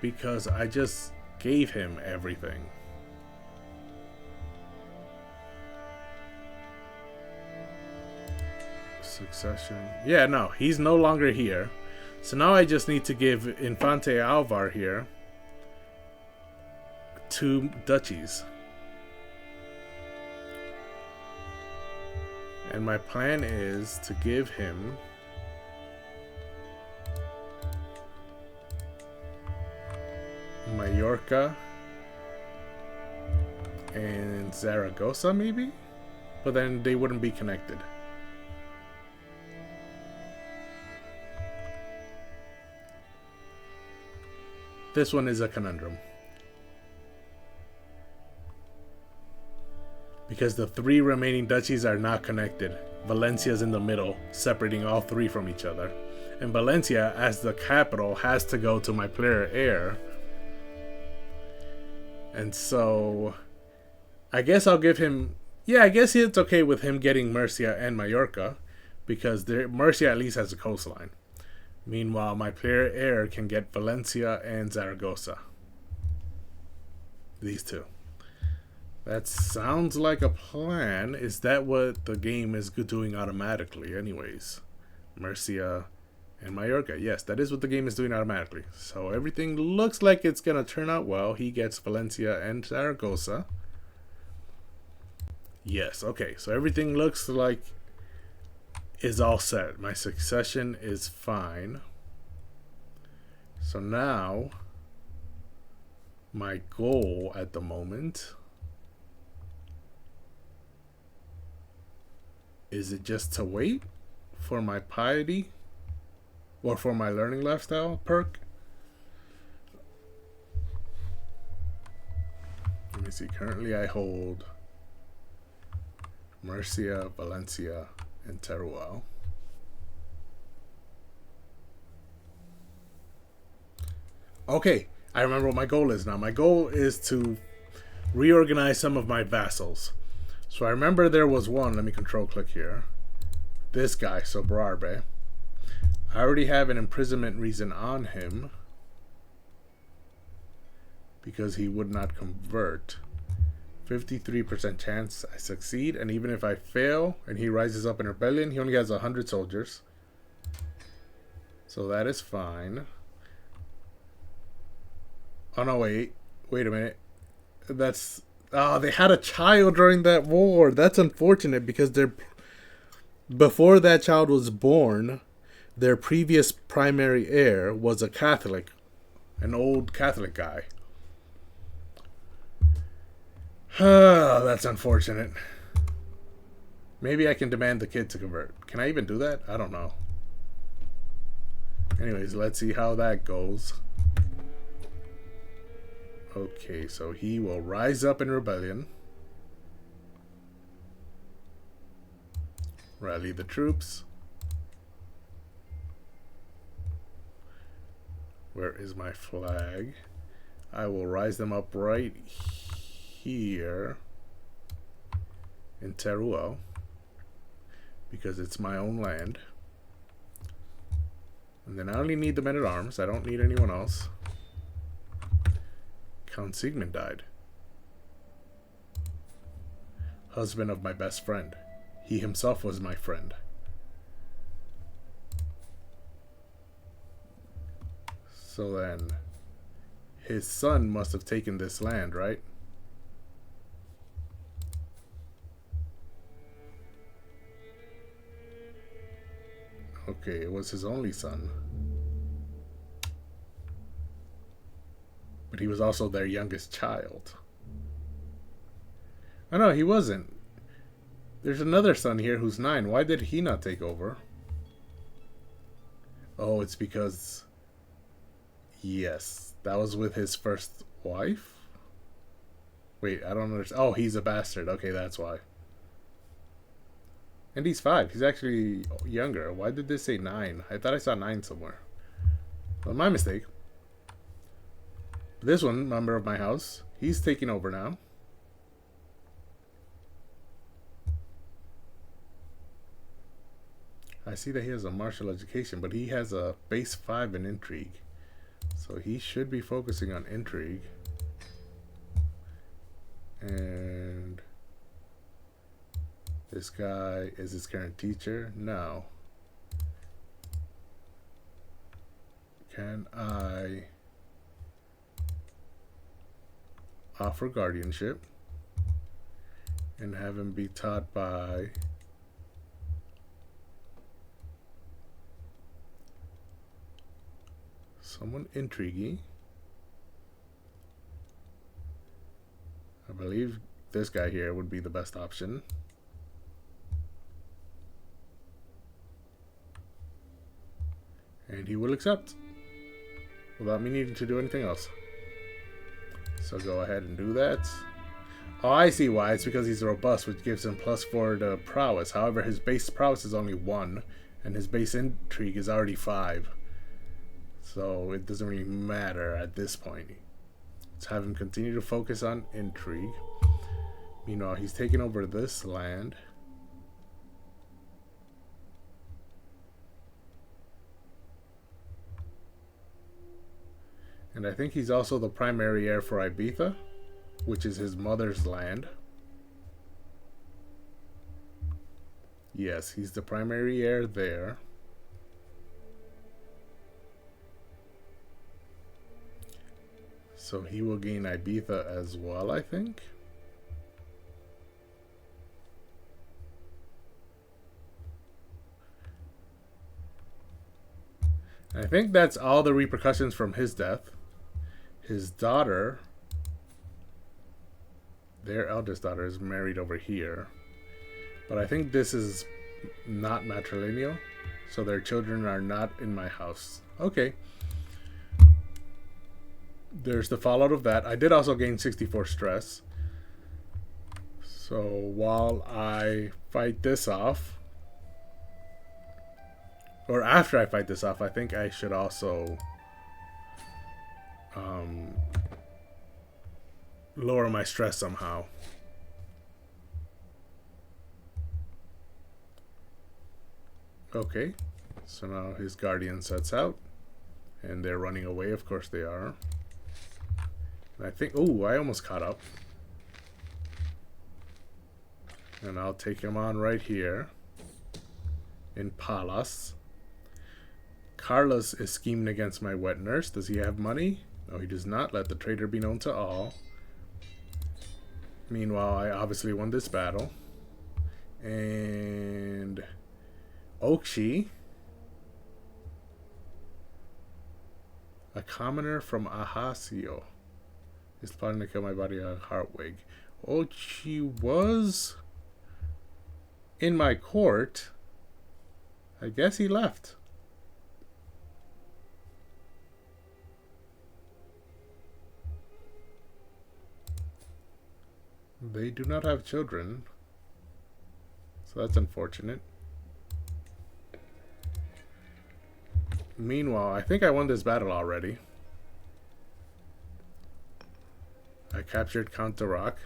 because I just gave him everything. Succession. Yeah, no, he's no longer here. So now I just need to give Infante Alvar here 2 duchies. And my plan is to give him Mallorca and Zaragoza, maybe? But then they wouldn't be connected. This one is a conundrum. Because the 3 remaining duchies are not connected. Valencia's in the middle, separating all 3 from each other. And Valencia, as the capital, has to go to my player heir. And so, I guess I'll give him... Yeah, I guess it's okay with him getting Murcia and Mallorca, because Murcia at least has a coastline. Meanwhile, my player heir can get Valencia and Zaragoza. These 2. That sounds like a plan. Is that what the game is doing automatically anyways? Murcia and Mallorca. Yes, that is what the game is doing automatically. So everything looks like it's going to turn out well. He gets Valencia and Zaragoza. Yes, okay. So everything looks like is all set. My succession is fine. So now, my goal at the moment... Is it just to wait for my piety or for my learning lifestyle perk? Let me see. Currently I hold Murcia, Valencia, and Teruel. Okay, I remember what my goal is now. My goal is to reorganize some of my vassals. So I remember there was one. Let me control click here. This guy, Sobrarbe. I already have an imprisonment reason on him because he would not convert. 53% chance I succeed, and even if I fail and he rises up in rebellion, he only has 100 soldiers. So that is fine. Oh no, wait a minute. That's... Oh, they had a child during that war. That's unfortunate because before that child was born, their previous primary heir was a Catholic, an old Catholic guy. Oh, that's unfortunate. Maybe I can demand the kid to convert. Can I even do that? I don't know. Anyways, let's see how that goes. Okay, so he will rise up in rebellion. Rally the troops. Where is my flag? I will rise them up right here in Teruel because it's my own land. And then I only need the men-at-arms. I don't need anyone else. Count Sigmund died. Husband of my best friend. He himself was my friend. So then, his son must have taken this land, right? Okay, it was his only son. But he was also their youngest child. Oh no, he wasn't. There's another son here who's 9. Why did he not take over? Oh, it's because... Yes, that was with his first wife? Wait, I don't understand. Oh, he's a bastard. Okay, that's why. And he's 5. He's actually younger. Why did this say 9? I thought I saw 9 somewhere. Well, my mistake. This one, member of my house, he's taking over now. I see that he has a martial education, but he has a base 5 in intrigue. So he should be focusing on intrigue. And This guy is his current teacher? No. Can I offer guardianship and have him be taught by someone intriguing? I believe this guy here would be the best option. And he will accept without me needing to do anything else. So go ahead and do that. Oh, I see why. It's because he's robust, which gives him +4 to prowess. However, his base prowess is only 1, and his base intrigue is already 5. So it doesn't really matter at this point. Let's have him continue to focus on intrigue. Meanwhile, he's taking over this land. And I think he's also the primary heir for Ibiza, which is his mother's land. Yes, he's the primary heir there. So he will gain Ibiza as well, I think. I think that's all the repercussions from his death. His daughter, their eldest daughter, is married over here. But I think this is not matrilineal, so their children are not in my house. Okay. There's the fallout of that. I did also gain 64 stress. So while I fight this off, or after I fight this off, I think I should also lower my stress somehow. Okay, so now his guardian sets out, and they're running away. Of course they are. And I think, oh, I almost caught up. And I'll take him on right here in Palas. Carlos is scheming against my wet nurse. Does he have money? No, he does not. Let the traitor be known to all. Meanwhile, I obviously won this battle. And Okshi, a commoner from Ahasio, is plotting to kill my body on Hartwig. Okshi was in my court. I guess he left. They do not have children, so that's unfortunate. Meanwhile, I think I won this battle already. I captured Count Darak.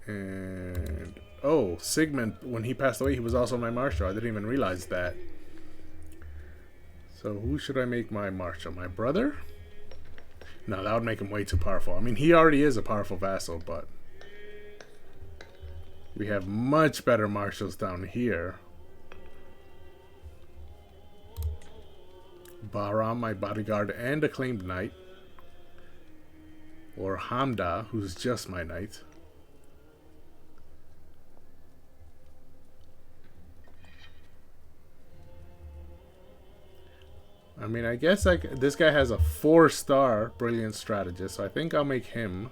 And oh, Sigmund, when he passed away, he was also my marshal. I didn't even realize that. So who should I make my marshal? My brother? No, that would make him way too powerful. I mean, he already is a powerful vassal, but we have much better marshals down here. Bahram, my bodyguard and acclaimed knight. Or Hamda, who's just my knight. I mean, I guess this guy has a 4-star brilliant strategist, so I think I'll make him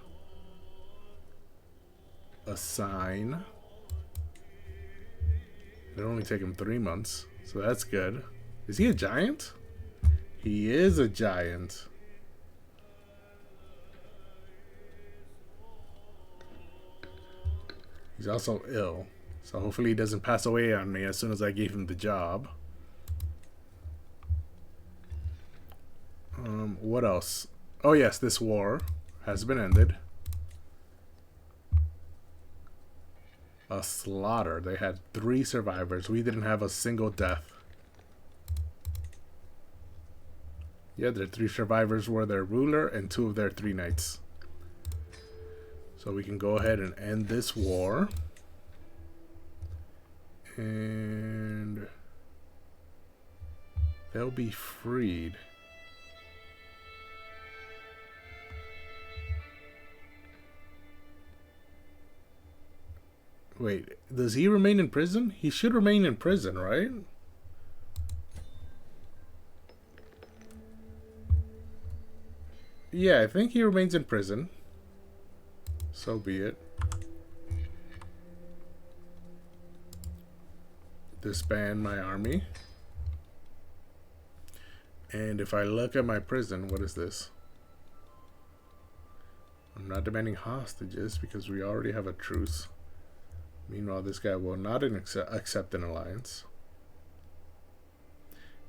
a sign. It'll only take him 3 months, so that's good. Is he a giant? He is a giant. He's also ill, so hopefully he doesn't pass away on me as soon as I gave him the job. What else? Oh yes, this war has been ended. A slaughter. They had 3 survivors. We didn't have a single death. Yeah, their 3 survivors were their ruler and 2 of their 3 knights. So we can go ahead and end this war. And they'll be freed. Wait, does he remain in prison? He should remain in prison, right? Yeah, I think he remains in prison. So be it. Disband my army. And if I look at my prison, what is this? I'm not demanding hostages because we already have a truce. Meanwhile, this guy will not accept an alliance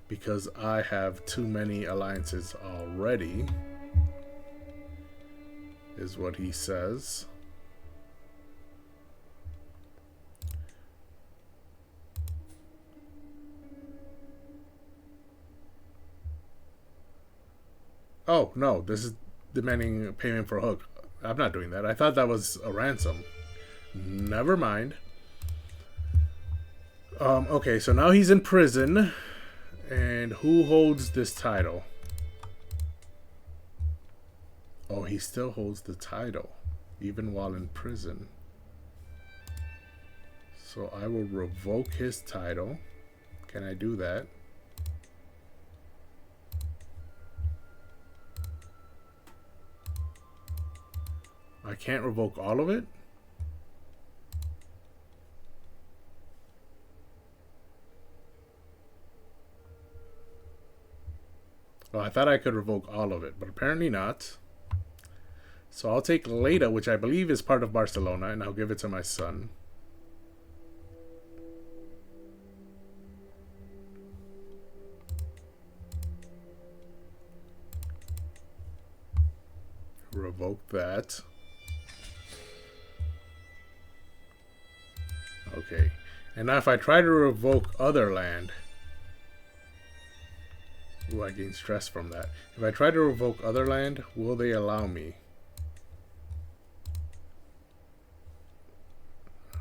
because I have too many alliances already, is what he says. Oh, no, this is demanding payment for a hook. I'm not doing that. I thought that was a ransom. Never mind. Okay, so now he's in prison. And who holds this title? Oh, he still holds the title, even while in prison. So I will revoke his title. Can I do that? I can't revoke all of it? Well, I thought I could revoke all of it, but apparently not. So I'll take Leda, which I believe is part of Barcelona, and I'll give it to my son. Revoke that. Okay. And now if I try to revoke other land... Ooh, I gain stress from that. If I try to revoke other land, will they allow me?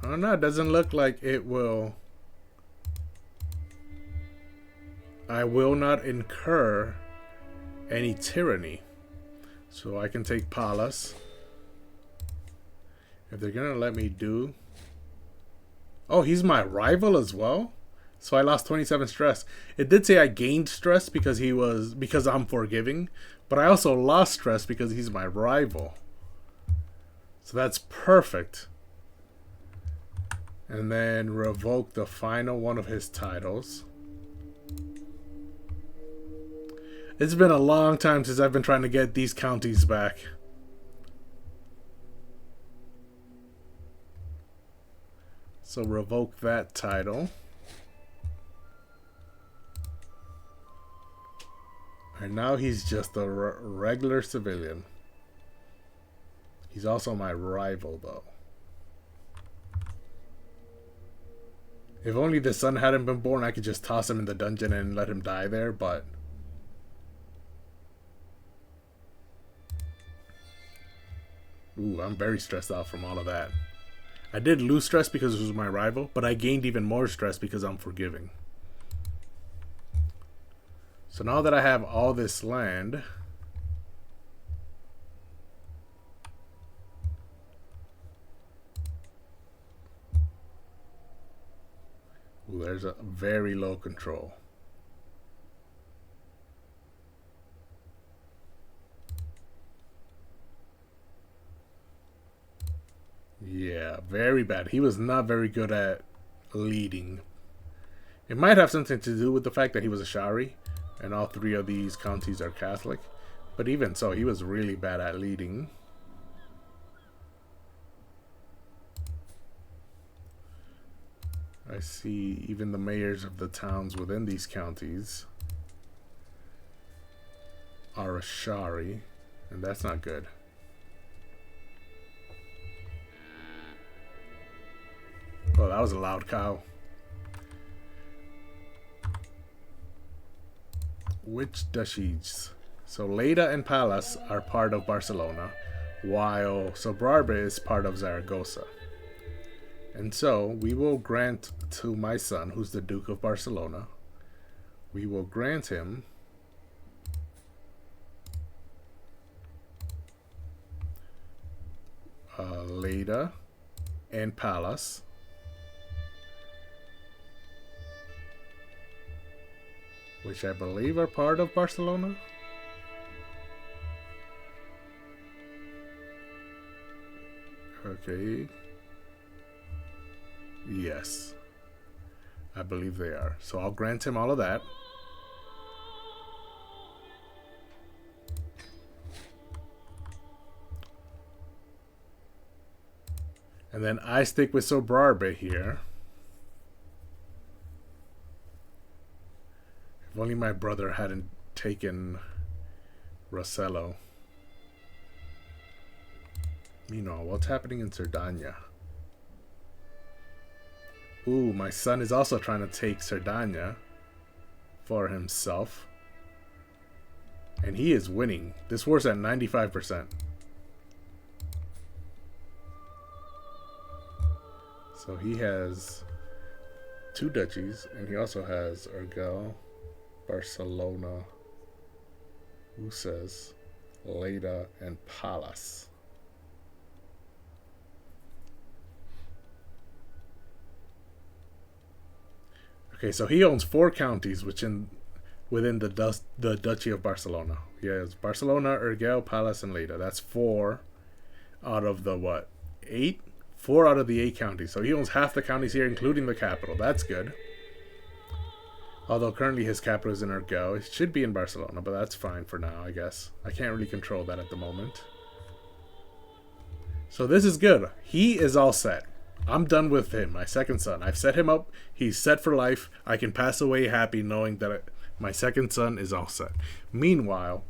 Oh no, it doesn't look like it will. I will not incur any tyranny. So I can take Palas. If they're gonna let me do... Oh, he's my rival as well? So I lost 27 stress. It did say I gained stress because I'm forgiving, but I also lost stress because he's my rival. So that's perfect. And then revoke the final one of his titles. It's been a long time since I've been trying to get these counties back. So revoke that title. And now he's just a regular civilian. He's also my rival, though. If only the son hadn't been born, I could just toss him in the dungeon and let him die there, but... Ooh, I'm very stressed out from all of that. I did lose stress because it was my rival, but I gained even more stress because I'm forgiving. So now that I have all this land... Ooh, there's a very low control. Yeah, very bad. He was not very good at leading. It might have something to do with the fact that he was a Shari, and all three of these counties are Catholic. But even so, he was really bad at leading. I see even the mayors of the towns within these counties are a Shari, and that's not good. Oh, that was a loud cow. Which duchies? So Leda and Palas are part of Barcelona, while Sobrarbe is part of Zaragoza. And so we will grant to my son, who's the Duke of Barcelona, we will grant him Lleida and Palas. Which I believe are part of Barcelona. Okay. Yes. I believe they are. So I'll grant him all of that. And then I stick with Sobrarbe here. If only my brother hadn't taken Rossello. Meanwhile, what's happening in Cerdanya? Ooh, my son is also trying to take Cerdanya for himself. And he is winning. This war's at 95%. So he has 2 duchies, and he also has Urgell, Barcelona, Uzes, Lleida, and Palas. Okay, so he owns 4 counties within the Duchy of Barcelona. He has Barcelona, Urgell, Palas, and Lleida. That's 4 out of the what? 8? 4 out of the 8 counties. So he owns half the counties here, including the capital. That's good. Although currently his capital is in Urgell. It should be in Barcelona, but that's fine for now, I guess. I can't really control that at the moment. So this is good. He is all set. I'm done with him, my second son. I've set him up. He's set for life. I can pass away happy knowing that my second son is all set. Meanwhile,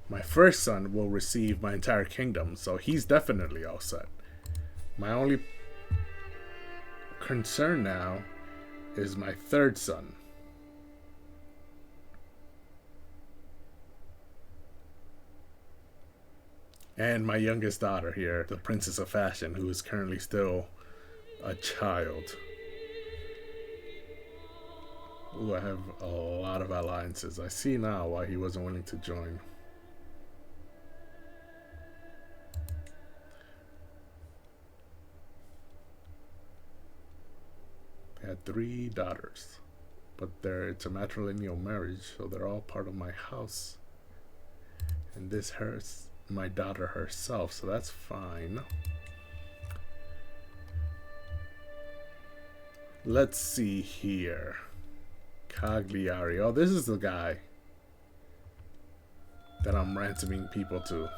my first son will receive my entire kingdom, so he's definitely all set. My only concern now is my third son. And my youngest daughter here, the Princess of Fashion, who is currently still a child. Ooh, I have a lot of alliances. I see now why he wasn't willing to join. They had 3 daughters, but it's a matrilineal marriage, so they're all part of my house. And this hurts my daughter herself, so that's fine. Let's see here. Cagliari. Oh, this is the guy that I'm ransoming people to.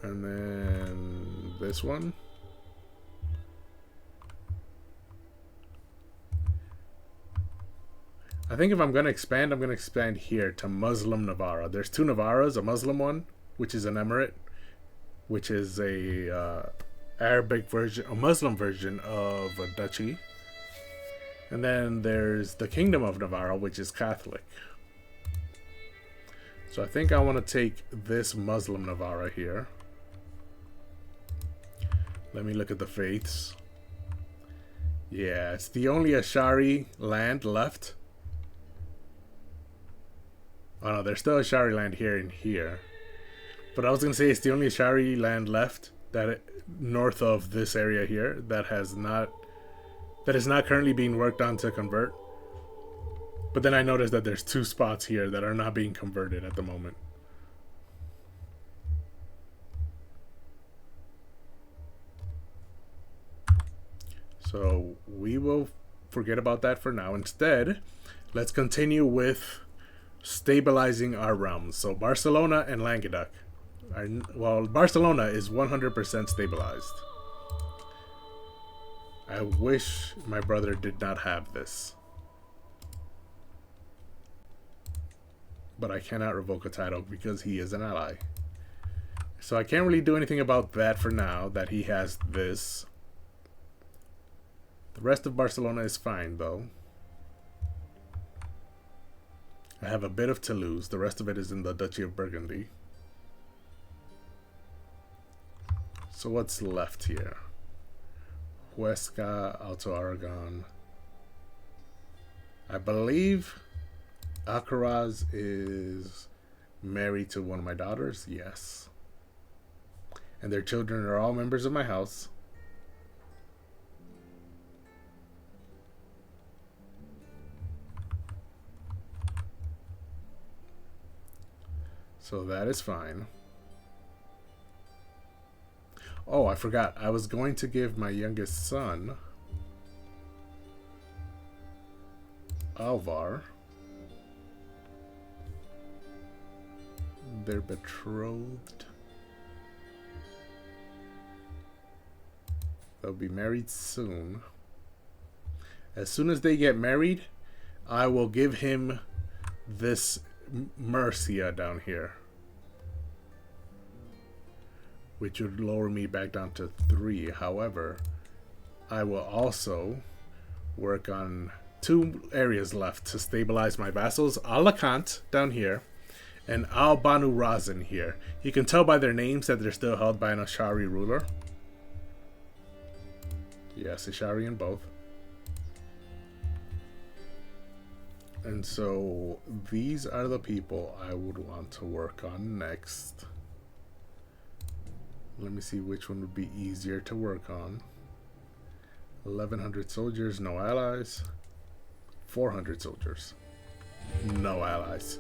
And then this one. I think if I'm going to expand here to Muslim Navarra. There's 2 Navarras, a Muslim one, which is an emirate, which is a Arabic version, a Muslim version of a duchy. And then there's the Kingdom of Navarra, which is Catholic. So I think I want to take this Muslim Navarra here. Let me look at the faiths. Yeah, it's the only Ashari land left. Oh no, there's still Ashari land here and here. But I was going to say it's the only Ashari land left north of this area here that is not currently being worked on to convert. But then I noticed that there's 2 spots here that are not being converted at the moment. So we will forget about that for now. Instead, let's continue with stabilizing our realms. So Barcelona and Languedoc. Well, Barcelona is 100% stabilized. I wish my brother did not have this. But I cannot revoke a title because he is an ally. So I can't really do anything about that for now, that he has this. The rest of Barcelona is fine, though. I have a bit of Toulouse. The rest of it is in the Duchy of Burgundy. So what's left here? Huesca, Alto Aragon. I believe Alcaraz is married to one of my daughters. Yes. And their children are all members of my house. So that is fine. Oh, I forgot. I was going to give my youngest son, Alvar, their betrothed. They'll be married soon. As soon as they get married, I will give him this Murcia down here, which would lower me back down to 3. However, I will also work on 2 areas left to stabilize my vassals. Alicante down here and Al Banu Razin here. You can tell by their names that they're still held by an Ashari ruler. Yes, Ashari in both. And so these are the people I would want to work on next. Let me see which one would be easier to work on. 1,100 soldiers, no allies. 400 soldiers, no allies.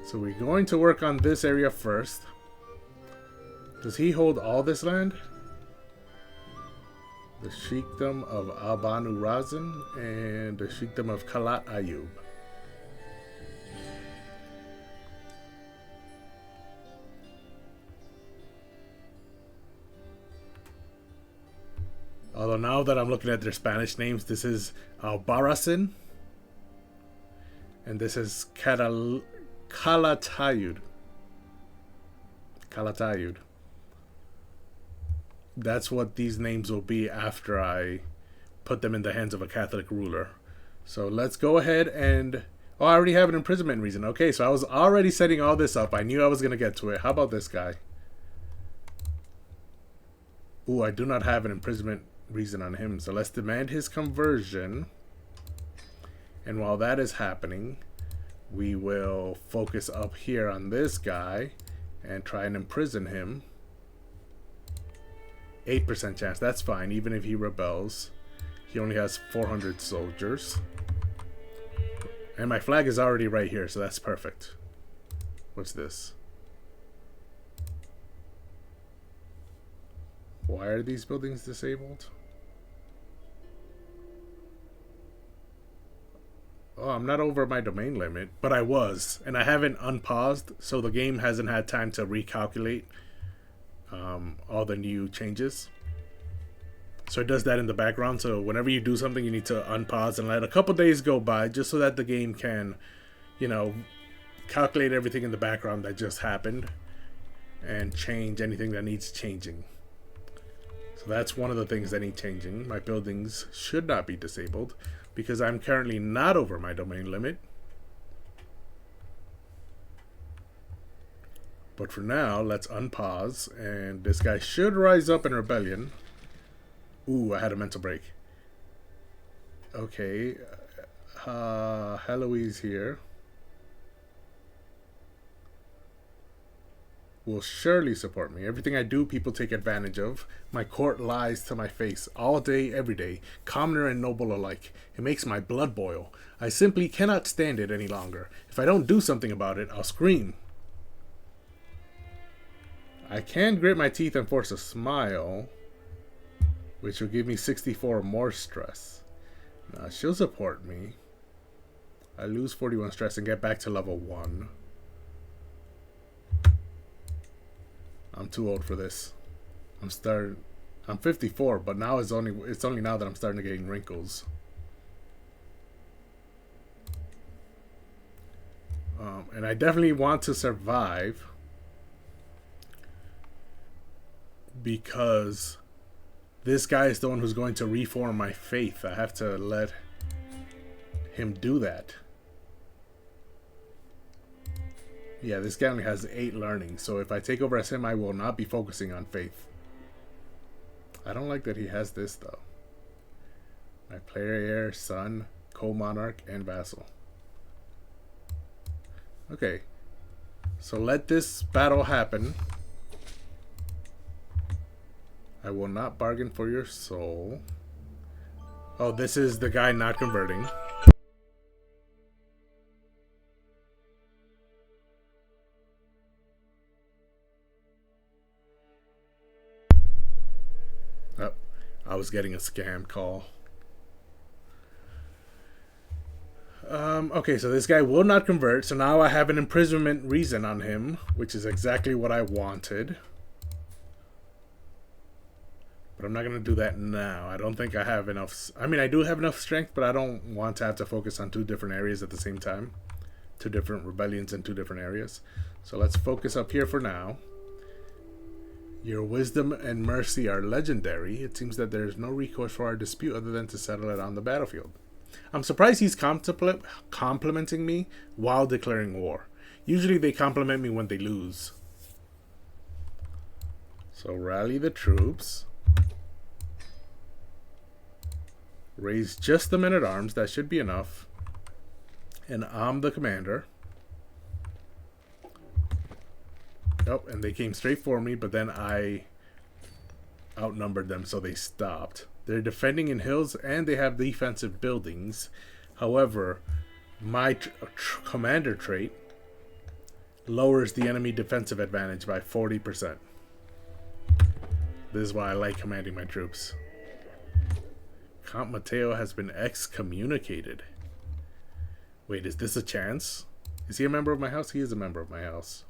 So we're going to work on this area first. Does he hold all this land? The Sheikdom of Al Banu Razin and the Sheikdom of Khalat Ayub. Although now that I'm looking at their Spanish names, this is Albarracin. And this is Calatayud. Calatayud. That's what these names will be after I put them in the hands of a Catholic ruler. So let's go ahead and... Oh, I already have an imprisonment reason. Okay, so I was already setting all this up. I knew I was going to get to it. How about this guy? Ooh, I do not have an imprisonment reason on him. So let's demand his conversion. And while that is happening, we will focus up here on this guy and try and imprison him. 8% chance. That's fine, even if he rebels. He only has 400 soldiers. And my flag is already right here, so that's perfect. What's this? Why are these buildings disabled? Oh, I'm not over my domain limit, but I was. And I haven't unpaused, so the game hasn't had time to recalculate all the new changes. So it does that in the background. So whenever you do something, you need to unpause and let a couple days go by just so that the game can, you know, calculate everything in the background that just happened and change anything that needs changing. So that's one of the things that need changing. My buildings should not be disabled because I'm currently not over my domain limit. But for now, let's unpause, and this guy should rise up in rebellion. Ooh, I had a mental break. Okay, Heloise here will surely support me. Everything I do, people take advantage of. My court lies to my face all day, every day, commoner and noble alike. It makes my blood boil. I simply cannot stand it any longer. If I don't do something about it, I'll scream. I can grit my teeth and force a smile, which will give me 64 more stress. Now, she'll support me. I lose 41 stress and get back to level 1. I'm too old for this. I'm 54, but now it's only now that I'm starting to gain wrinkles. And I definitely want to survive because this guy is the one who's going to reform my faith. I have to let him do that. Yeah, this guy only has 8 learning, so if I take over as him, I will not be focusing on faith. I don't like that he has this, though. My player heir, son, co-monarch, and vassal. Okay. So let this battle happen. I will not bargain for your soul. Oh, this is the guy not converting. Oh, I was getting a scam call. Okay, so this guy will not convert, so now I have an imprisonment reason on him, which is exactly what I wanted. But I'm not going to do that now. I don't think I have enough. I mean, I do have enough strength, but I don't want to have to focus on 2 different areas at the same time. 2 different rebellions in 2 different areas. So let's focus up here for now. Your wisdom and mercy are legendary. It seems that there is no recourse for our dispute other than to settle it on the battlefield. I'm surprised he's complimenting me while declaring war. Usually they compliment me when they lose. So rally the troops. Raise just the men-at-arms. That should be enough. And I'm the commander. Oh, and they came straight for me, but then I outnumbered them, so they stopped. They're defending in hills, and they have defensive buildings. However, my commander trait lowers the enemy defensive advantage by 40%. This is why I like commanding my troops. Count Mateo has been excommunicated. Wait, is this a chance? Is he a member of my house? He is a member of my house.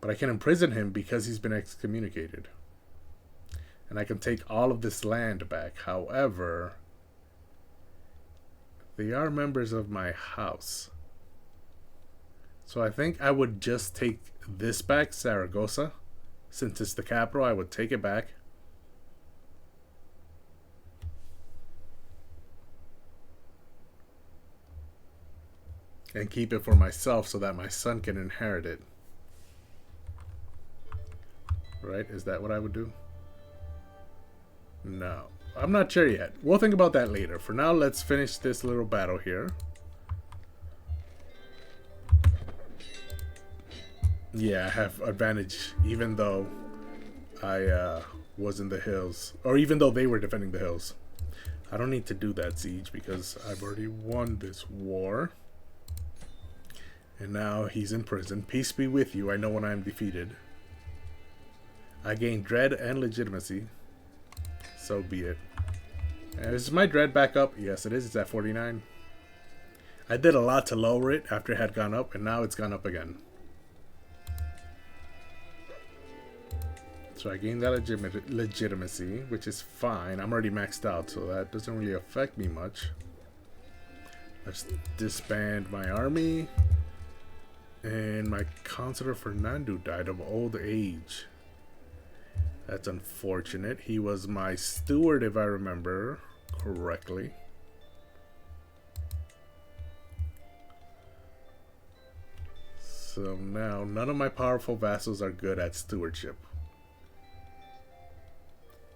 But I can imprison him because he's been excommunicated. And I can take all of this land back. However, they are members of my house. So I think I would just take this back, Saragossa. Since it's the capital, I would take it back. And keep it for myself so that my son can inherit it. Right? Is that what I would do? No. I'm not sure yet. We'll think about that later. For now, let's finish this little battle here. Yeah, I have advantage even though I was in the hills. Or even though they were defending the hills. I don't need to do that siege because I've already won this war. And now he's in prison. Peace be with you. I know when I am defeated. I gain dread and legitimacy. So be it. Is my dread back up? Yes, it is. It's at 49. I did a lot to lower it after it had gone up, and now it's gone up again. So I gained that legitimacy, which is fine. I'm already maxed out, so that doesn't really affect me much. Let's disband my army. And my Consular Fernando died of old age. That's unfortunate. He was my steward, if I remember correctly. So now, none of my powerful vassals are good at stewardship.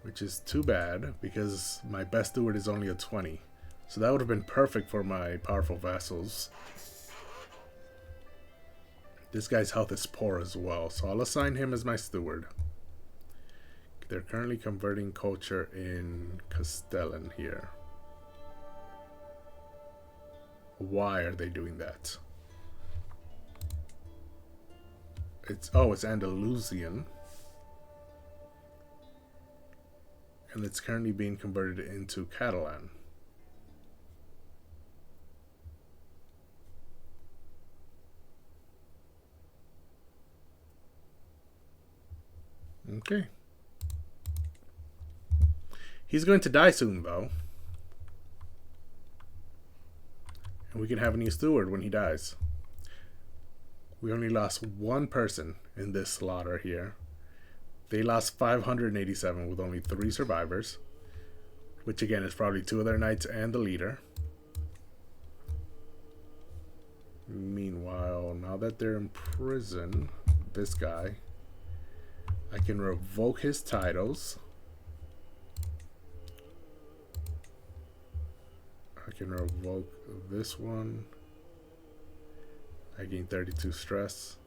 Which is too bad, because my best steward is only a 20. So that would have been perfect for my powerful vassals. This guy's health is poor as well, so I'll assign him as my steward. They're currently converting culture in Castellan here. Why are they doing that? It's Andalusian. And it's currently being converted into Catalan. Okay. He's going to die soon, though. And we can have a new steward when he dies. We only lost one person in this slaughter here. They lost 587 with only 3 survivors. Which again is probably 2 of their knights and the leader. Meanwhile, now that they're in prison, this guy, I can revoke his titles. I can revoke this one. I gain 32 stress.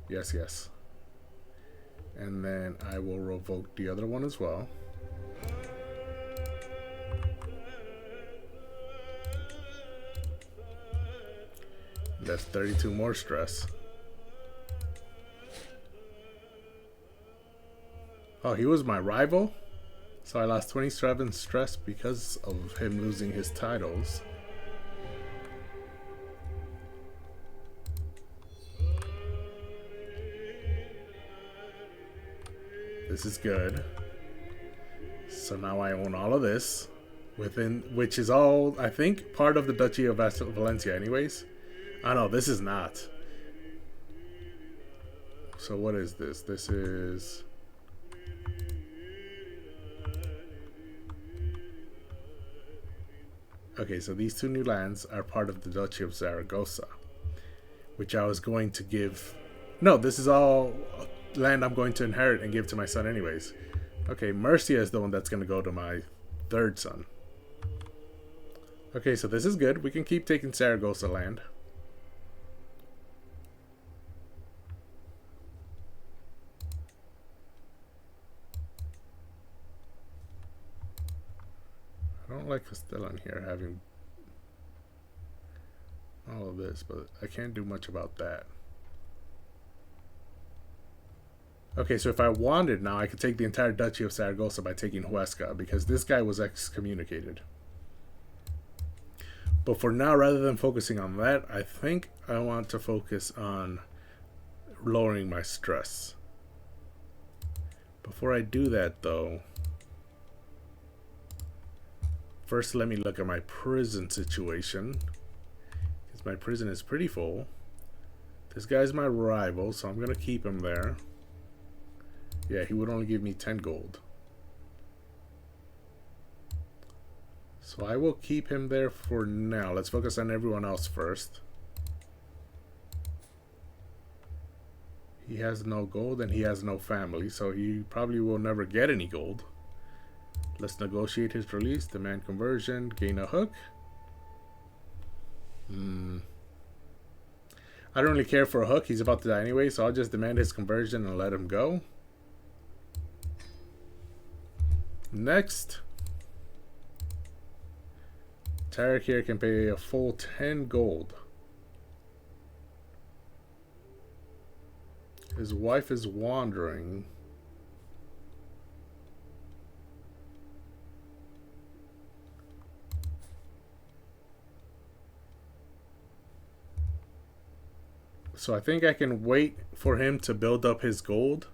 Yes, yes. And then I will revoke the other one as well. That's 32 more stress. Oh, he was my rival? So I lost 27 stress because of him losing his titles. This is good. So now I own all of this, within which is all, I think, part of the Duchy of Valencia anyways. Oh no, this is not. So what is this? This is... Okay, so these two new lands are part of the Duchy of Zaragoza, which I was going to give... No, this is all land I'm going to inherit and give to my son anyways. Okay, Murcia is the one that's going to go to my third son. Okay, so this is good. We can keep taking Zaragoza land. I don't like Castellan here having all of this, but I can't do much about that. Okay, so if I wanted now, I could take the entire Duchy of Saragossa by taking Huesca, because this guy was excommunicated. But for now, rather than focusing on that, I think I want to focus on lowering my stress. Before I do that, though, first let me look at my prison situation, because my prison is pretty full. This guy's my rival, so I'm going to keep him there. Yeah, he would only give me 10 gold. So I will keep him there for now. Let's focus on everyone else first. He has no gold and he has no family, so he probably will never get any gold. Let's negotiate his release, demand conversion, gain a hook. I don't really care for a hook. He's about to die anyway, so I'll just demand his conversion and let him go. Next, Tarek here can pay a full 10 gold. His wife is wandering. So I think I can wait for him to build up his gold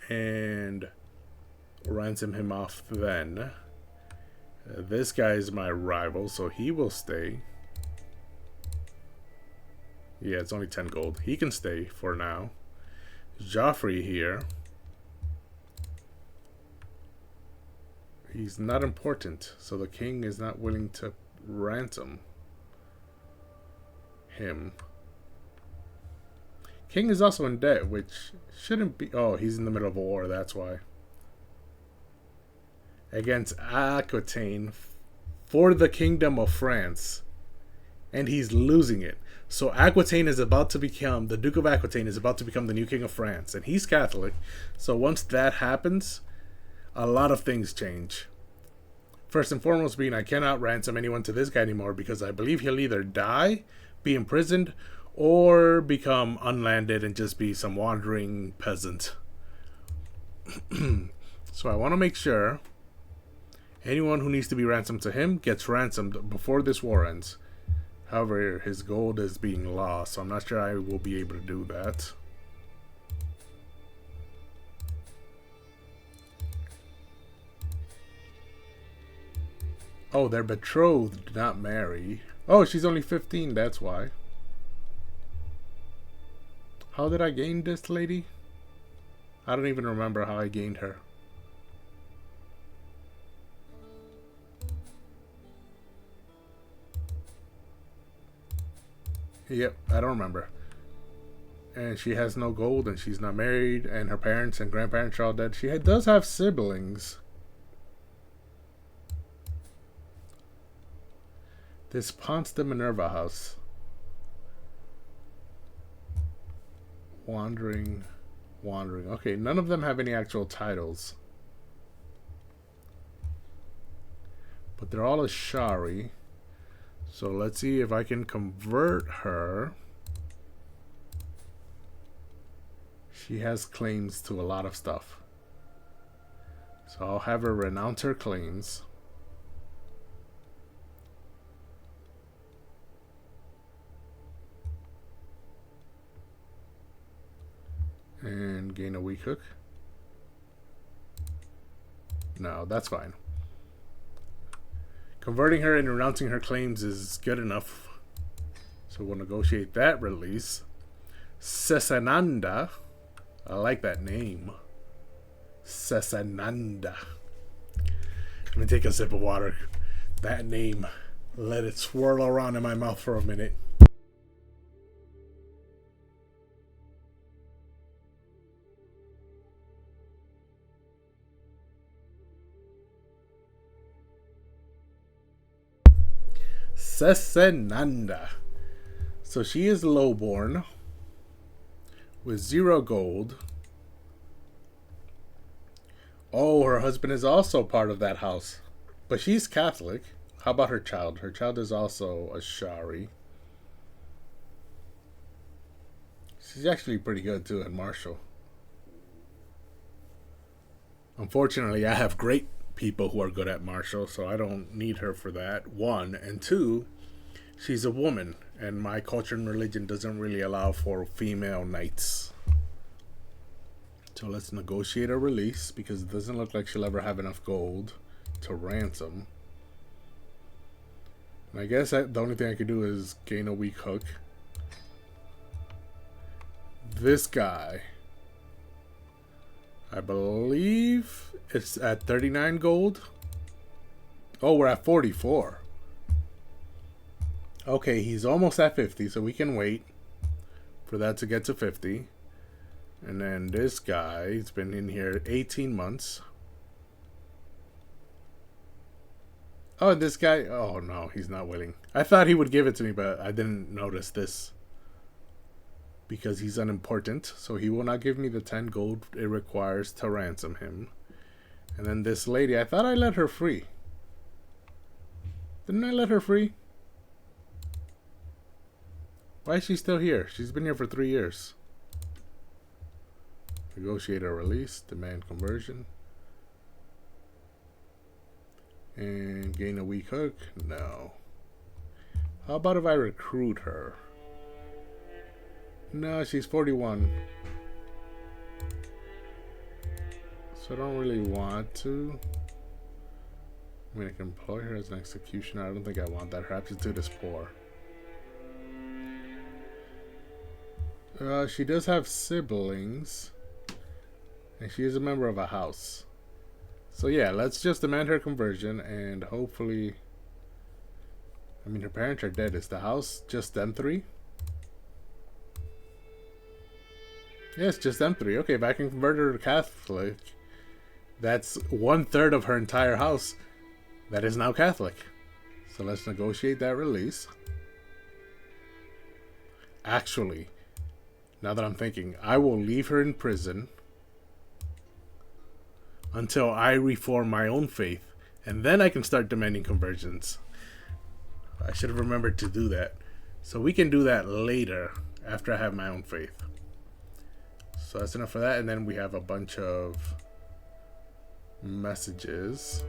and ransom him off then. This guy is my rival, so he will stay. Yeah, it's only 10 gold. He can stay for now. Joffrey here. He's not important, so the king is not willing to ransom him. King is also in debt, which shouldn't be... Oh, he's in the middle of a war, that's why. Against Aquitaine for the Kingdom of France. And he's losing it. So Aquitaine is about to become... The Duke of Aquitaine is about to become the new King of France. And he's Catholic. So once that happens, a lot of things change. First and foremost being I cannot ransom anyone to this guy anymore, because I believe he'll either die, be imprisoned, or become unlanded and just be some wandering peasant. So I want to make sure anyone who needs to be ransomed to him gets ransomed before this war ends. However, his gold is being lost, so I'm not sure I will be able to do that. Oh, they're betrothed, not marry. Oh, she's only 15, that's why. How did I gain this lady? I don't even remember how I gained her. Yep, I don't remember. And she has no gold, and she's not married, and her parents and grandparents are all dead. She does have siblings. This Ponce de Minerva house. Wandering. Okay, none of them have any actual titles. But they're all Ashari. So let's see if I can convert her. She has claims to a lot of stuff. So I'll have her renounce her claims. And gain a weak hook. No, that's fine. Converting her and renouncing her claims is good enough. So we'll negotiate that release. Sesananda. I like that name. Sesananda. Let me take a sip of water. That name, let it swirl around in my mouth for a minute. Sesananda. So she is lowborn with 0 gold. Oh, her husband is also part of that house. But she's Catholic. How about her child? Her child is also a Shari. She's actually pretty good too at martial. Unfortunately, I have great people who are good at martial, so I don't need her for that. 1. And 2, she's a woman, and my culture and religion doesn't really allow for female knights. So let's negotiate a release, because it doesn't look like she'll ever have enough gold to ransom. And I guess the only thing I could do is gain a weak hook. This guy, I believe it's at 39 gold. Oh, we're at 44. Okay, he's almost at 50, so we can wait for that to get to 50. And then this guy, he's been in here 18 months. Oh, this guy, oh no, he's not willing. I thought he would give it to me, but I didn't notice this. Because he's unimportant, so he will not give me the 10 gold it requires to ransom him. And then this lady, I thought I let her free. Didn't I let her free? Why is she still here? She's been here for 3 years. Negotiate a release, demand conversion. And gain a weak hook? No. How about if I recruit her? No, she's 41. So I don't really want to. I mean, I can employ her as an executioner. I don't think I want that. Her aptitude is poor. She does have siblings. And she is a member of a house. So yeah, let's just demand her conversion and hopefully... I mean, her parents are dead. Is the house just them 3? Yes, just them 3. Okay, if I can convert her to Catholic, that's 1/3 of her entire house that is now Catholic. So let's negotiate that release. Actually, now that I'm thinking, I will leave her in prison until I reform my own faith, and then I can start demanding conversions. I should have remembered to do that. So we can do that later, after I have my own faith. So that's enough for that, and then we have a bunch of messages.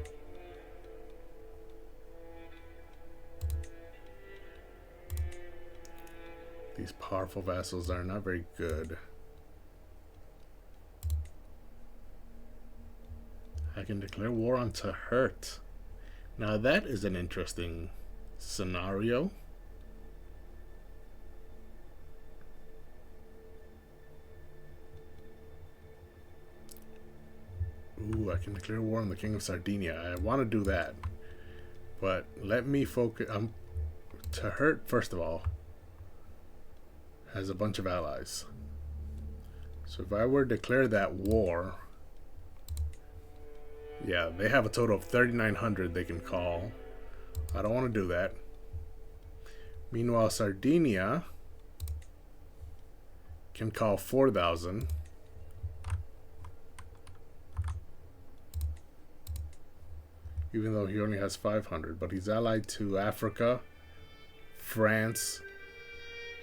These powerful vassals are not very good. I can declare war on Tahert. Now that is an interesting scenario. Ooh, I can declare war on the King of Sardinia. I want to do that. But let me focus. Tahert, first of all, has a bunch of allies. So if I were to declare that war, yeah, they have a total of 3,900 they can call. I don't want to do that. Meanwhile, Sardinia can call 4,000. Even though he only has 500, but he's allied to Africa, France,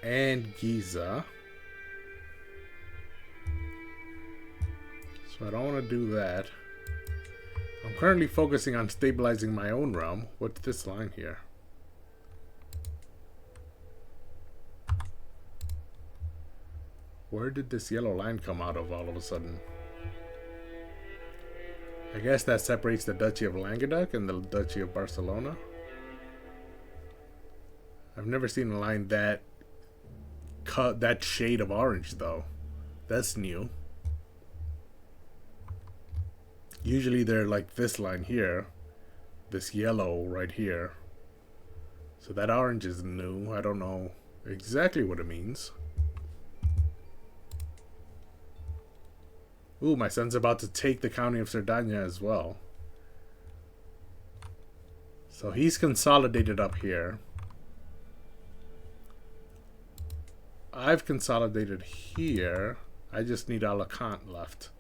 and Giza. So I don't want to do that. I'm currently focusing on stabilizing my own realm. What's this line here? Where did this yellow line come out of all of a sudden? I guess that separates the Duchy of Languedoc and the Duchy of Barcelona. I've never seen a line that cut that shade of orange though. That's new. Usually they're like this line here, this yellow right here. So that orange is new. I don't know exactly what it means. Ooh, my son's about to take the county of Sardinia as well. So he's consolidated up here. I've consolidated here. I just need Alicante left.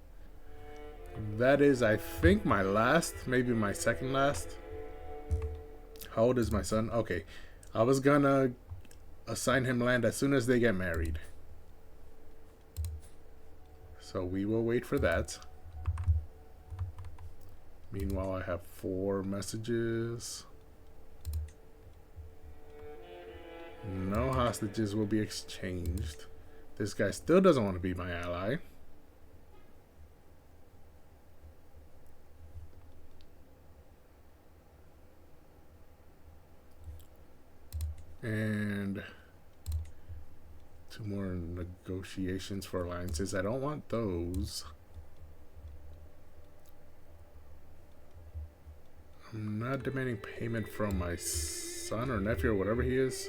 That is, I think, my last, maybe my second last. How old is my son? Okay. I was gonna assign him land as soon as they get married. So we will wait for that. Meanwhile, I have 4 messages. No hostages will be exchanged. This guy still doesn't want to be my ally. And 2 more negotiations for alliances. I don't want those. I'm not demanding payment from my son or nephew or whatever he is.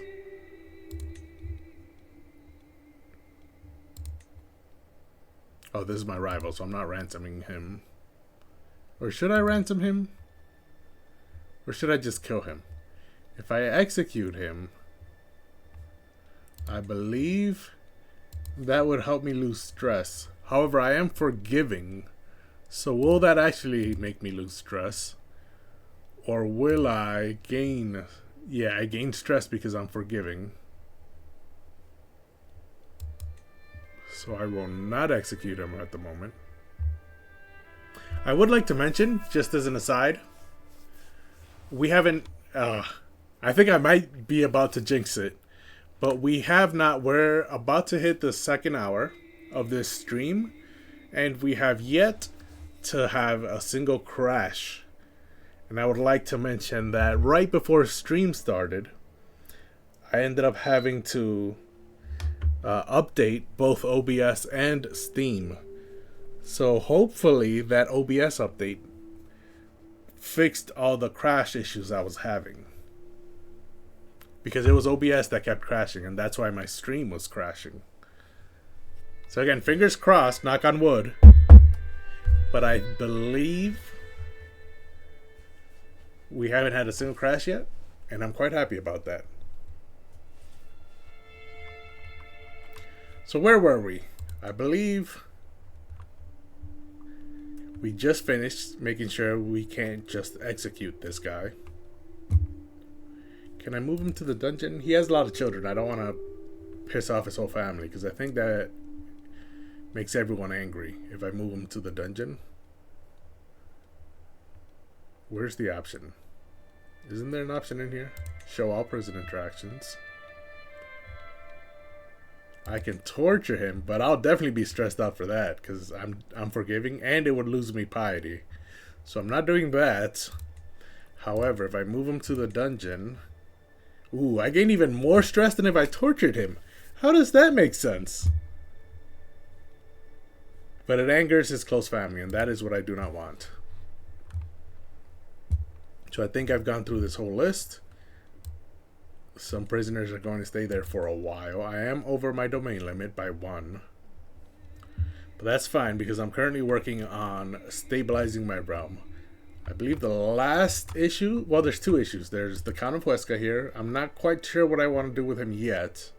Oh, this is my rival, so I'm not ransoming him. Or should I ransom him? Or should I just kill him? If I execute him, I believe that would help me lose stress. However, I am forgiving. So will that actually make me lose stress? Or will I gain... Yeah, I gain stress because I'm forgiving. So I will not execute him at the moment. I would like to mention, just as an aside, we haven't... I think I might be about to jinx it. But we have not, we're about to hit the 2nd hour of this stream, and we have yet to have a single crash. And I would like to mention that right before stream started, I ended up having to update both OBS and Steam. So hopefully that OBS update fixed all the crash issues I was having. Because it was OBS that kept crashing, and that's why my stream was crashing. So again, fingers crossed, knock on wood. But I believe we haven't had a single crash yet, and I'm quite happy about that. So where were we? I believe we just finished making sure we can't just execute this guy. Can I move him to the dungeon? He has a lot of children. I don't want to piss off his whole family, because I think that makes everyone angry if I move him to the dungeon. Where's the option? Isn't there an option in here? Show all prison interactions. I can torture him, but I'll definitely be stressed out for that, because I'm forgiving, and it would lose me piety. So I'm not doing that. However, if I move him to the dungeon... Ooh, I gain even more stress than if I tortured him. How does that make sense? But it angers his close family, and that is what I do not want. So I think I've gone through this whole list. Some prisoners are going to stay there for a while. I am over my domain limit by 1. But that's fine because I'm currently working on stabilizing my realm. I believe the last issue... Well, there's 2 issues. There's the Count of Huesca here. I'm not quite sure what I want to do with him yet.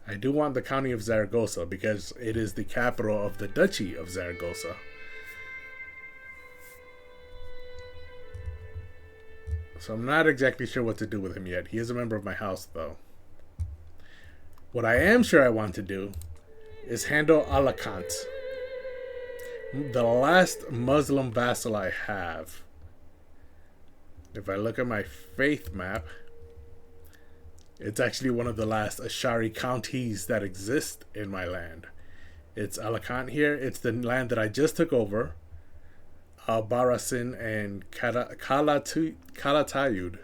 I do want the County of Zaragoza because it is the capital of the Duchy of Zaragoza. So I'm not exactly sure what to do with him yet. He is a member of my house, though. What I am sure I want to do is handle Alicante, the last Muslim vassal I have. If I look at my faith map, it's actually one of the last Ashari counties that exist in my land. It's Alicante here. It's the land that I just took over. Barasin and Calatayud.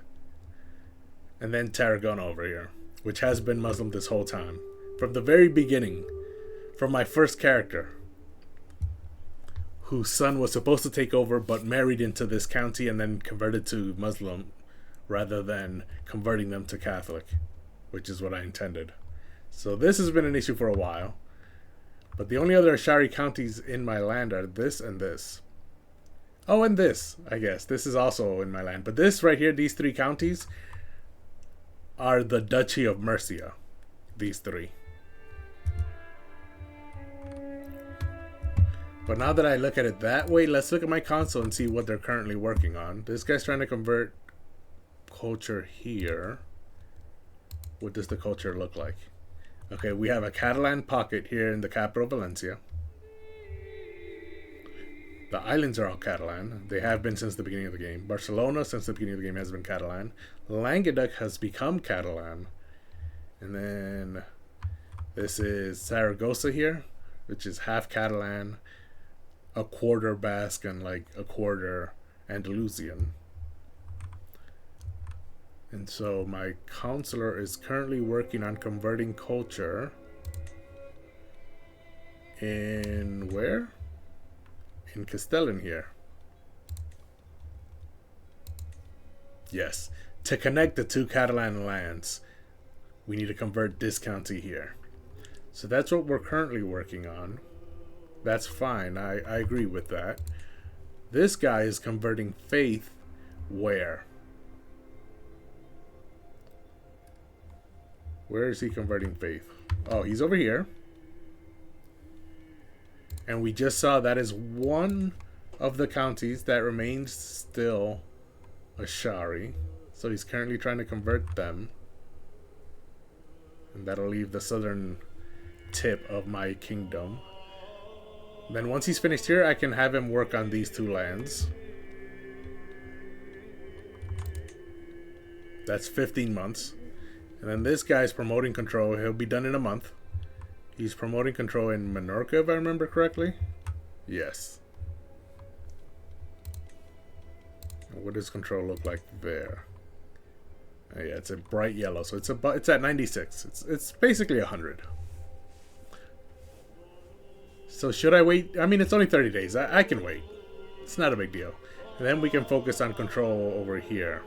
And then Tarragona over here, which has been Muslim this whole time. From the very beginning. From my first character, whose son was supposed to take over but married into this county and then converted to Muslim rather than converting them to Catholic, which is what I intended. So this has been an issue for a while. But the only other Ashari counties in my land are this and this. Oh, and this, I guess. This is also in my land. But this right here, these 3 counties, are the Duchy of Murcia. These 3. But now that I look at it that way, let's look at my console and see what they're currently working on. This guy's trying to convert culture here. What does the culture look like? Okay, we have a Catalan pocket here in the capital, Valencia. The islands are all Catalan. They have been since the beginning of the game. Barcelona, since the beginning of the game, has been Catalan. Languedoc has become Catalan. And then this is Zaragoza here, which is half Catalan, a quarter Basque, and like a quarter Andalusian. And so my counselor is currently working on converting culture in where? In Castellan here. Yes. To connect the 2 Catalan lands, we need to convert this county here. So that's what we're currently working on. That's fine. I agree with that. This guy is converting faith where? Where is he converting faith? Oh, he's over here. And we just saw that is one of the counties that remains still Ashari. So he's currently trying to convert them. And that'll leave the southern tip of my kingdom. Then once he's finished here, I can have him work on these 2 lands. That's 15 months. And then this guy's promoting control. He'll be done in a month. He's promoting control in Menorca, if I remember correctly. Yes. What does control look like there? Oh, yeah, it's a bright yellow, so it's at 96. It's basically 100. So should I wait? I mean, it's only 30 days. I can wait. It's not a big deal. And then we can focus on control over here.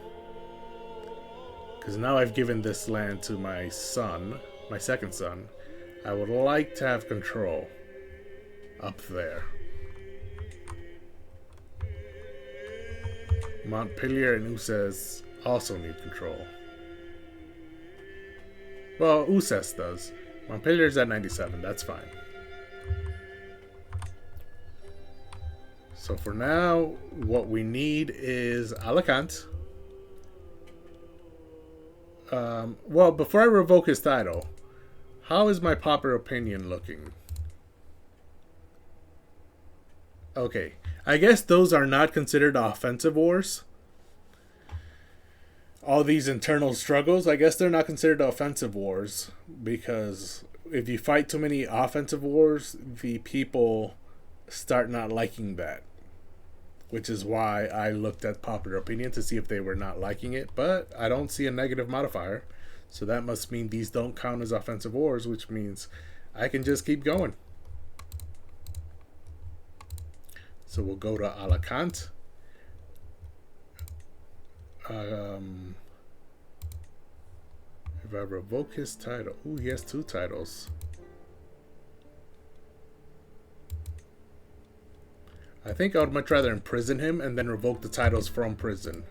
Because now I've given this land to my son, my second son. I would like to have control up there. Montpellier and Uzes also need control. Well, Uzes does. Montpellier's at 97. That's fine. So for now, what we need is Alicante. Well, before I revoke his title, how is my popular opinion looking? Okay, I guess those are not considered offensive wars. All these internal struggles, I guess they're not considered offensive wars, because if you fight too many offensive wars, the people start not liking that. Which is why I looked at popular opinion to see if they were not liking it, but I don't see a negative modifier. So that must mean these don't count as offensive wars, which means I can just keep going. So we'll go to Alicante. If I revoke his title, ooh, he has 2 titles. I think I would much rather imprison him and then revoke the titles from prison,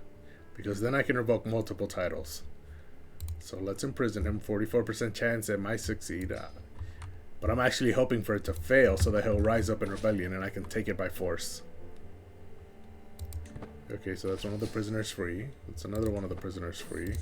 because then I can revoke multiple titles. So let's imprison him. 44% chance it might succeed. But I'm actually hoping for it to fail so that he'll rise up in rebellion and I can take it by force. Okay, so that's one of the prisoners free. That's another one of the prisoners free.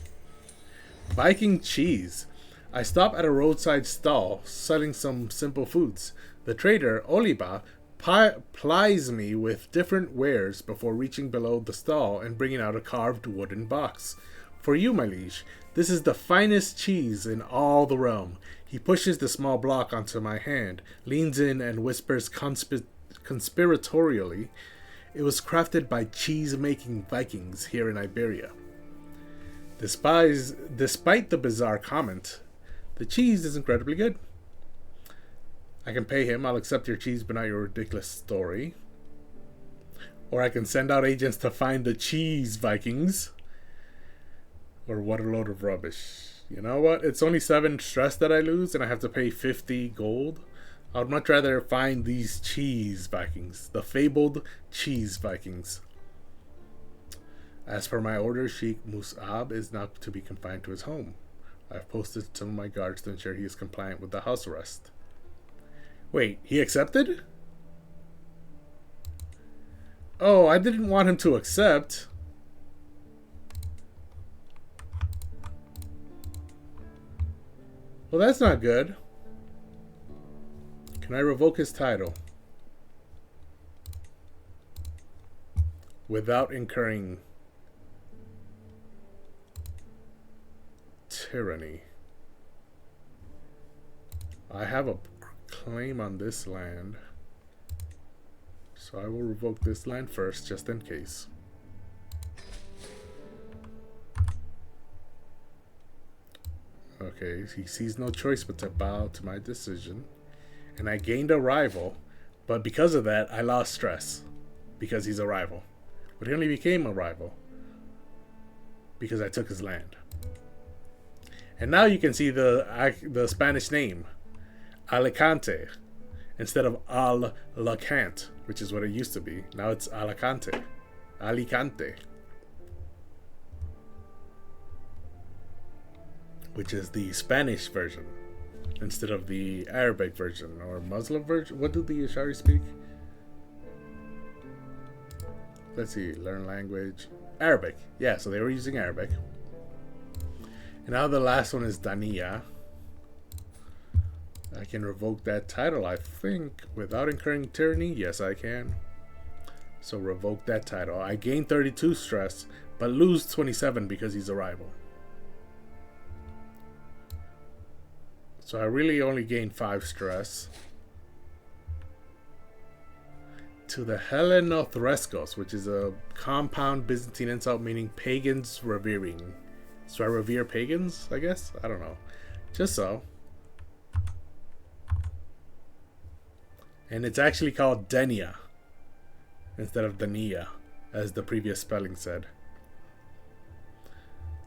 Viking cheese. I stop at a roadside stall selling some simple foods. The trader, Oliba, plies me with different wares before reaching below the stall and bringing out a carved wooden box. For you, my liege, this is the finest cheese in all the realm. He pushes the small block onto my hand, leans in and whispers conspiratorially, "It was crafted by cheese-making Vikings here in Iberia." Despite the bizarre comment, the cheese is incredibly good. I can pay him. I'll accept your cheese, but not your ridiculous story. Or I can send out agents to find the cheese Vikings. Or what a load of rubbish. You know what? It's only 7 stress that I lose, and I have to pay 50 gold. I would much rather find these cheese Vikings. The fabled cheese Vikings. As for my order, Sheikh Musab is not to be confined to his home. I've posted some of my guards to ensure he is compliant with the house arrest. Wait, he accepted? Oh, I didn't want him to accept. Well, that's not good. Can I revoke his title? Without incurring tyranny. I have a claim on this land, so I will revoke this land first, just in case. Okay, he sees no choice but to bow to my decision, and I gained a rival, but because of that, I lost stress, because he's a rival. But he only became a rival because I took his land. And now you can see the Spanish name, Alicante, instead of Alicante, which is what it used to be. Now it's Alicante. Alicante. Which is the Spanish version instead of the Arabic version or Muslim version. What do the Ashari speak? Let's see, learn language. Arabic. Yeah, so they were using Arabic. And now the last one is Dania. I can revoke that title, I think, without incurring tyranny. Yes, I can. So revoke that title. I gain 32 stress, but lose 27 because he's a rival. So I really only gain 5 stress. To the Helenothrescos, which is a compound Byzantine insult meaning pagans revering. So I revere pagans, I guess? I don't know. Just so. And it's actually called Denia instead of Dania, as the previous spelling said.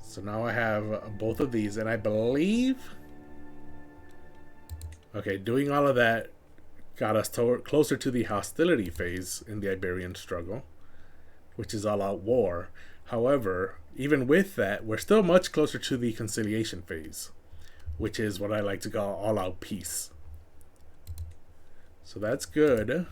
So now I have both of these, and I believe... Okay, doing all of that got us closer to the hostility phase in the Iberian struggle, which is all out war. However, even with that, we're still much closer to the conciliation phase, which is what I like to call all out peace. So that's good.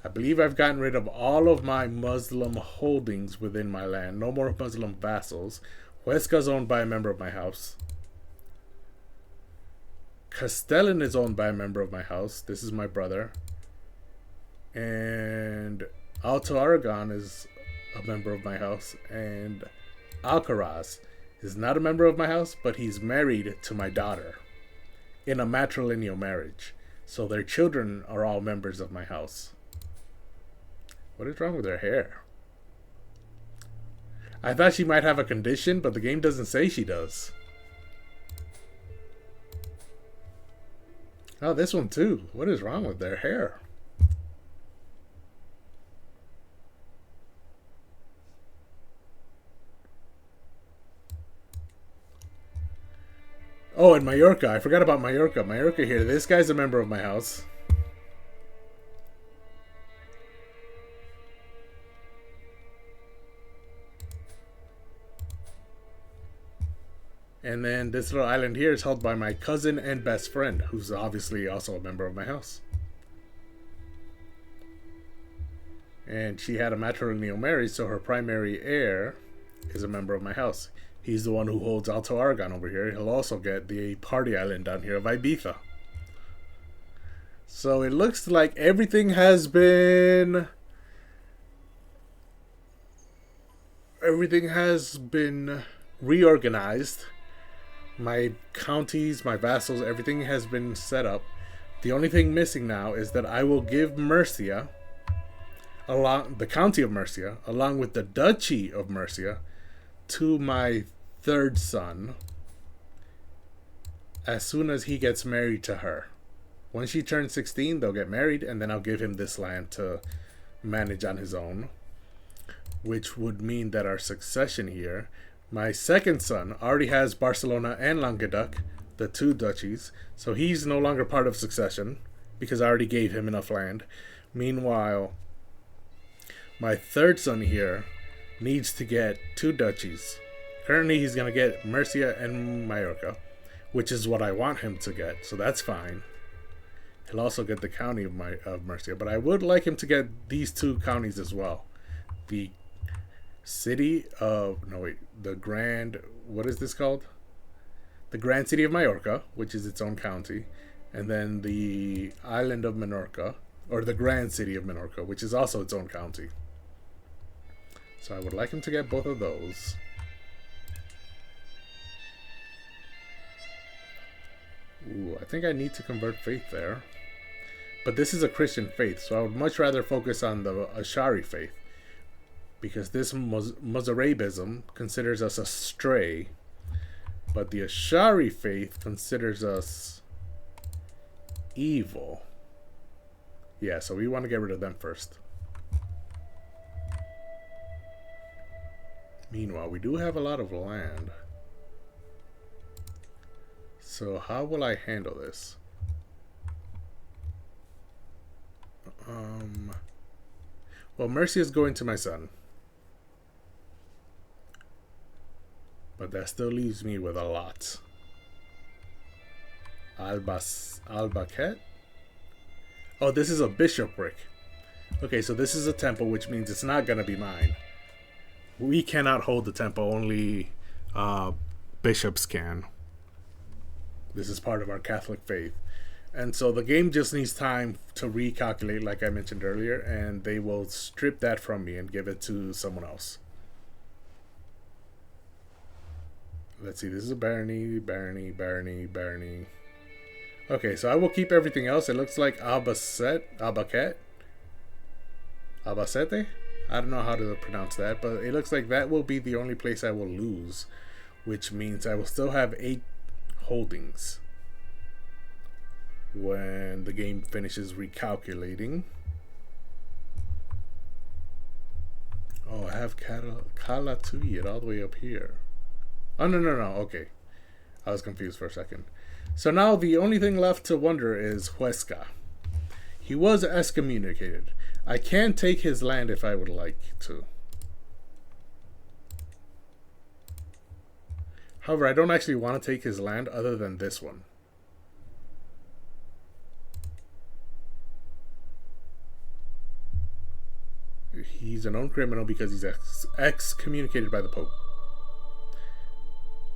I believe I've gotten rid of all of my Muslim holdings within my land. No more Muslim vassals. Huesca's owned by a member of my house. Castellan is owned by a member of my house. This is my brother. And Alto Aragon is a member of my house. And Alcaraz is not a member of my house, but he's married to my daughter in a matrilineal marriage. So their children are all members of my house. What is wrong with their hair? I thought she might have a condition, but the game doesn't say she does. Oh, this one too. What is wrong with their hair? Oh, and Mallorca. I forgot about Mallorca. Mallorca here. This guy's a member of my house. And then this little island here is held by my cousin and best friend, who's obviously also a member of my house. And she had a matrilineal marriage, so her primary heir is a member of my house. He's the one who holds Alto Aragon over here. He'll also get the party island down here of Ibiza. So it looks like everything has been reorganized. My counties, my vassals, everything has been set up. The only thing missing now is that I will give Murcia, along the county of Murcia, along with the duchy of Murcia, to my third son as soon as he gets married to her. Once she turns 16, they'll get married, and then I'll give him this land to manage on his own, which would mean that our succession here, my second son already has Barcelona and Languedoc, the two duchies, so he's no longer part of succession because I already gave him enough land. Meanwhile, my third son here needs to get two duchies. Currently, he's going to get Murcia and Mallorca, which is what I want him to get, so that's fine. He'll also get the county of Murcia, but I would like him to get these two counties as well. The city of, the Grand, what is this called? The Grand City of Mallorca, which is its own county, and then the island of Menorca, or the Grand City of Menorca, which is also its own county. So I would like him to get both of those. Ooh, I think I need to convert faith there. But this is a Christian faith, so I would much rather focus on the Ashari faith. Because this Mozarabism considers us astray, but the Ashari faith considers us evil. Yeah, so we want to get rid of them first. Meanwhile, we do have a lot of land. So how will I handle this? Well, Mercy is going to my son. But that still leaves me with a lot. Albaquet? Oh, this is a bishopric. Okay, so this is a temple, which means it's not going to be mine. We cannot hold the temple. Only bishops can. This is part of our Catholic faith. And so the game just needs time to recalculate, like I mentioned earlier, and they will strip that from me and give it to someone else. Let's see, this is a barony. Okay, so I will keep everything else. It looks like Albacete. I don't know how to pronounce that, but it looks like that will be the only place I will lose, which means I will still have 8 holdings when the game finishes recalculating. Oh, I have Calatuyid all the way up here. Oh, no. Okay. I was confused for a second. So now the only thing left to wonder is Huesca. He was excommunicated. I can take his land if I would like to. However, I don't actually want to take his land other than this one. He's a known criminal because he's excommunicated by the Pope.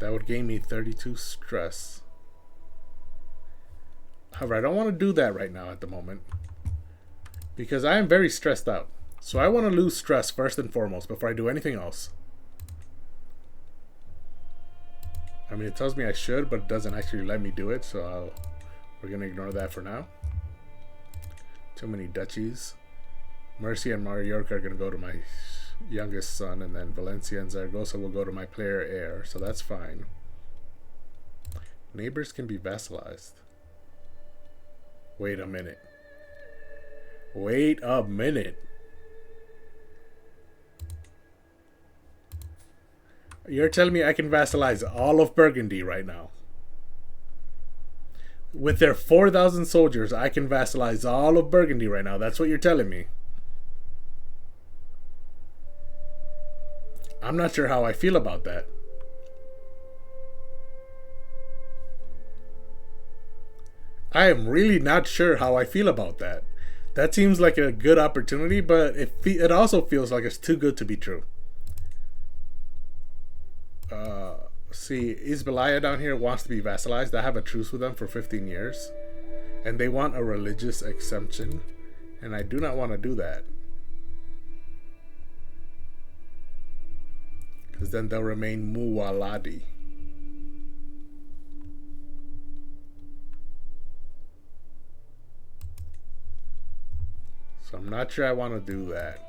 That would gain me 32 stress. However, I don't want to do that right now at the moment, because I am very stressed out. So I want to lose stress first and foremost before I do anything else. I mean, it tells me I should, but it doesn't actually let me do it, so we're going to ignore that for now. Too many duchies. Mercy and Mallorca are going to go to my youngest son, and then Valencia and Zaragoza will go to my player heir, so that's fine. Neighbors can be vassalized. Wait a minute. Wait a minute. You're telling me I can vassalize all of Burgundy right now? With their 4,000 soldiers, I can vassalize all of Burgundy right now. That's what you're telling me. I'm not sure how I feel about that. I am really not sure how I feel about that. That seems like a good opportunity, but it also feels like it's too good to be true. See, Isbelaya down here wants to be vassalized. I have a truce with them for 15 years. And they want a religious exemption. And I do not want to do that. Because then they'll remain Muwaladi. So I'm not sure I want to do that.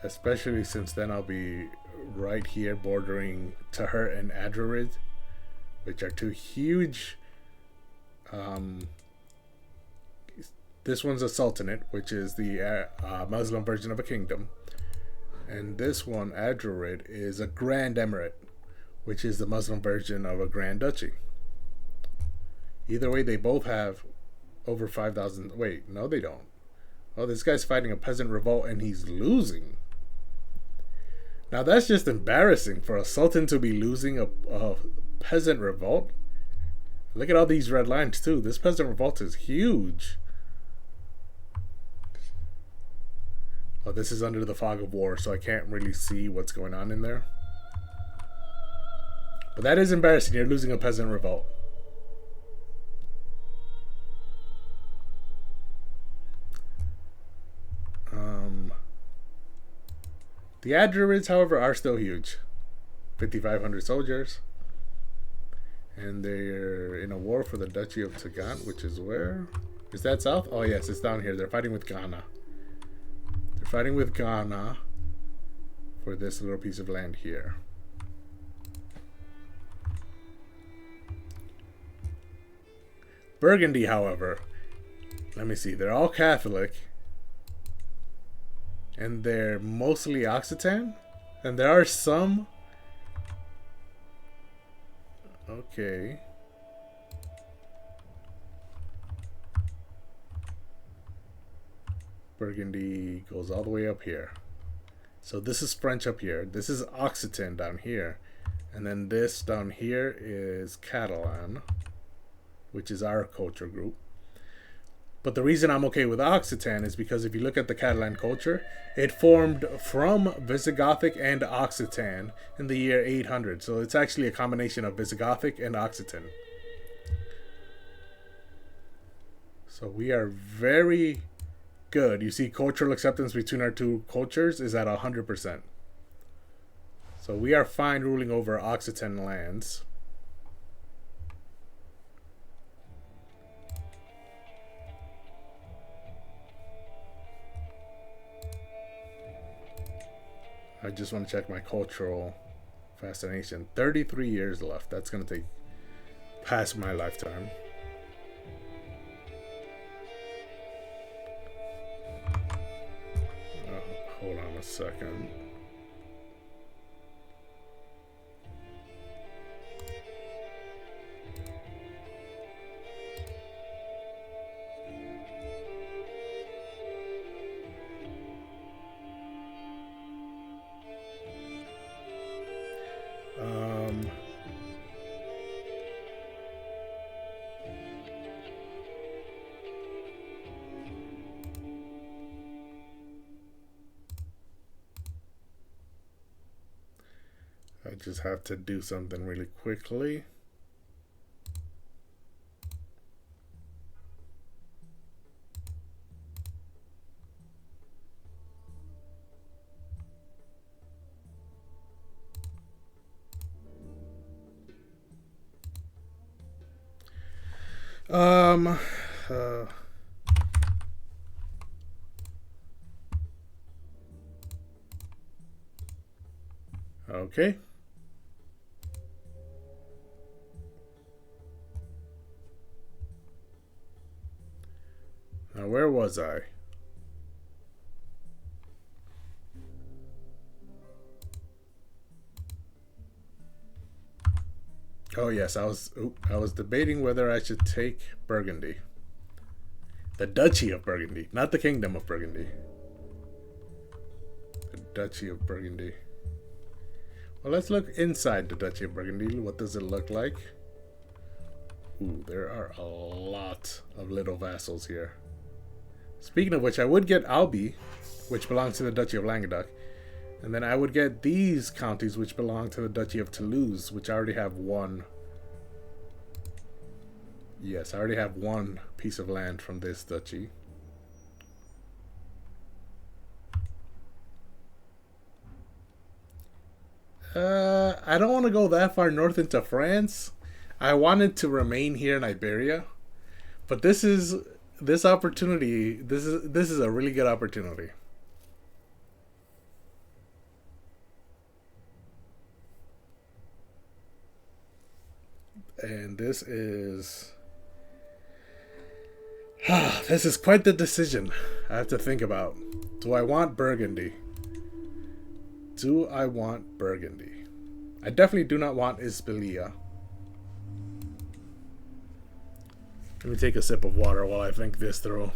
Especially since then I'll be right here bordering Tahir and Adrorid, which are two huge. This one's a sultanate, which is the Muslim version of a kingdom. And this one, Adrorid, is a grand emirate, which is the Muslim version of a grand duchy. Either way, they both have over 5,000. Wait, no, they don't. Oh, this guy's fighting a peasant revolt and he's losing. Now that's just embarrassing for a sultan to be losing a peasant revolt. Look at all these red lines too. This peasant revolt is huge. Oh, this is under the fog of war, so I can't really see what's going on in there. But that is embarrassing. You're losing a peasant revolt. The Adrurids, however, are still huge. 5,500 soldiers. And they're in a war for the Duchy of Tagant, which is where? Is that south? Oh, yes, it's down here. They're fighting with Ghana. They're fighting with Ghana for this little piece of land here. Burgundy, however, let me see. They're all Catholic. And they're mostly Occitan. And there are some. Okay. Burgundy goes all the way up here. So this is French up here. This is Occitan down here. And then this down here is Catalan, which is our culture group. But the reason I'm okay with Occitan is because if you look at the Catalan culture, it formed from Visigothic and Occitan in the year 800. So it's actually a combination of Visigothic and Occitan. So we are very good. You see, cultural acceptance between our two cultures is at 100%. So we are fine ruling over Occitan lands. I just want to check my cultural fascination. 33 years left. That's going to take past my lifetime. Hold on a second. I just have to do something really quickly. Okay. Now, where was I? Oh yes, I was debating whether I should take Burgundy. The Duchy of Burgundy, not the Kingdom of Burgundy. The Duchy of Burgundy. Well, let's look inside the Duchy of Burgundy. What does it look like? Ooh, there are a lot of little vassals here. Speaking of which, I would get Albi, which belongs to the Duchy of Languedoc. And then I would get these counties, which belong to the Duchy of Toulouse, which I already have one. Yes, I already have one piece of land from this duchy. I don't want to go that far north into France. I wanted to remain here in Iberia, but this opportunity. This is a really good opportunity. And this is this is quite the decision I have to think about. Do I want Burgundy? Do I want Burgundy? I definitely do not want Isbilia. Let me take a sip of water while I think this through.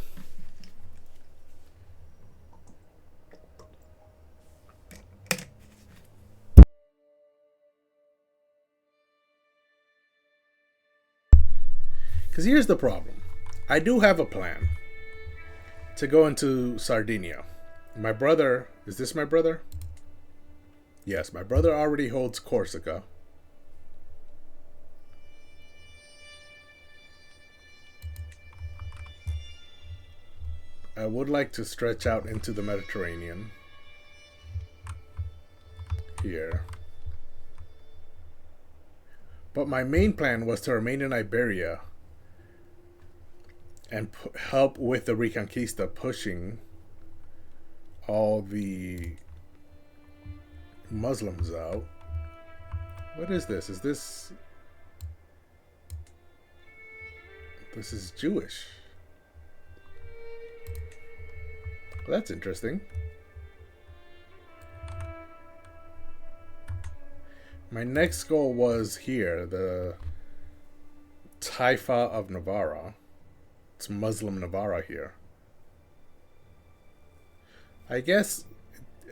Because here's the problem. I do have a plan to go into Sardinia. My brother, is this my brother? Yes, my brother already holds Corsica. I would like to stretch out into the Mediterranean. Here. But my main plan was to remain in Iberia and help with the Reconquista, pushing all the Muslims out. What is this? Is this... This is Jewish. Well, that's interesting. My next goal was here, the Taifa of Navarra. It's Muslim Navarra here. I guess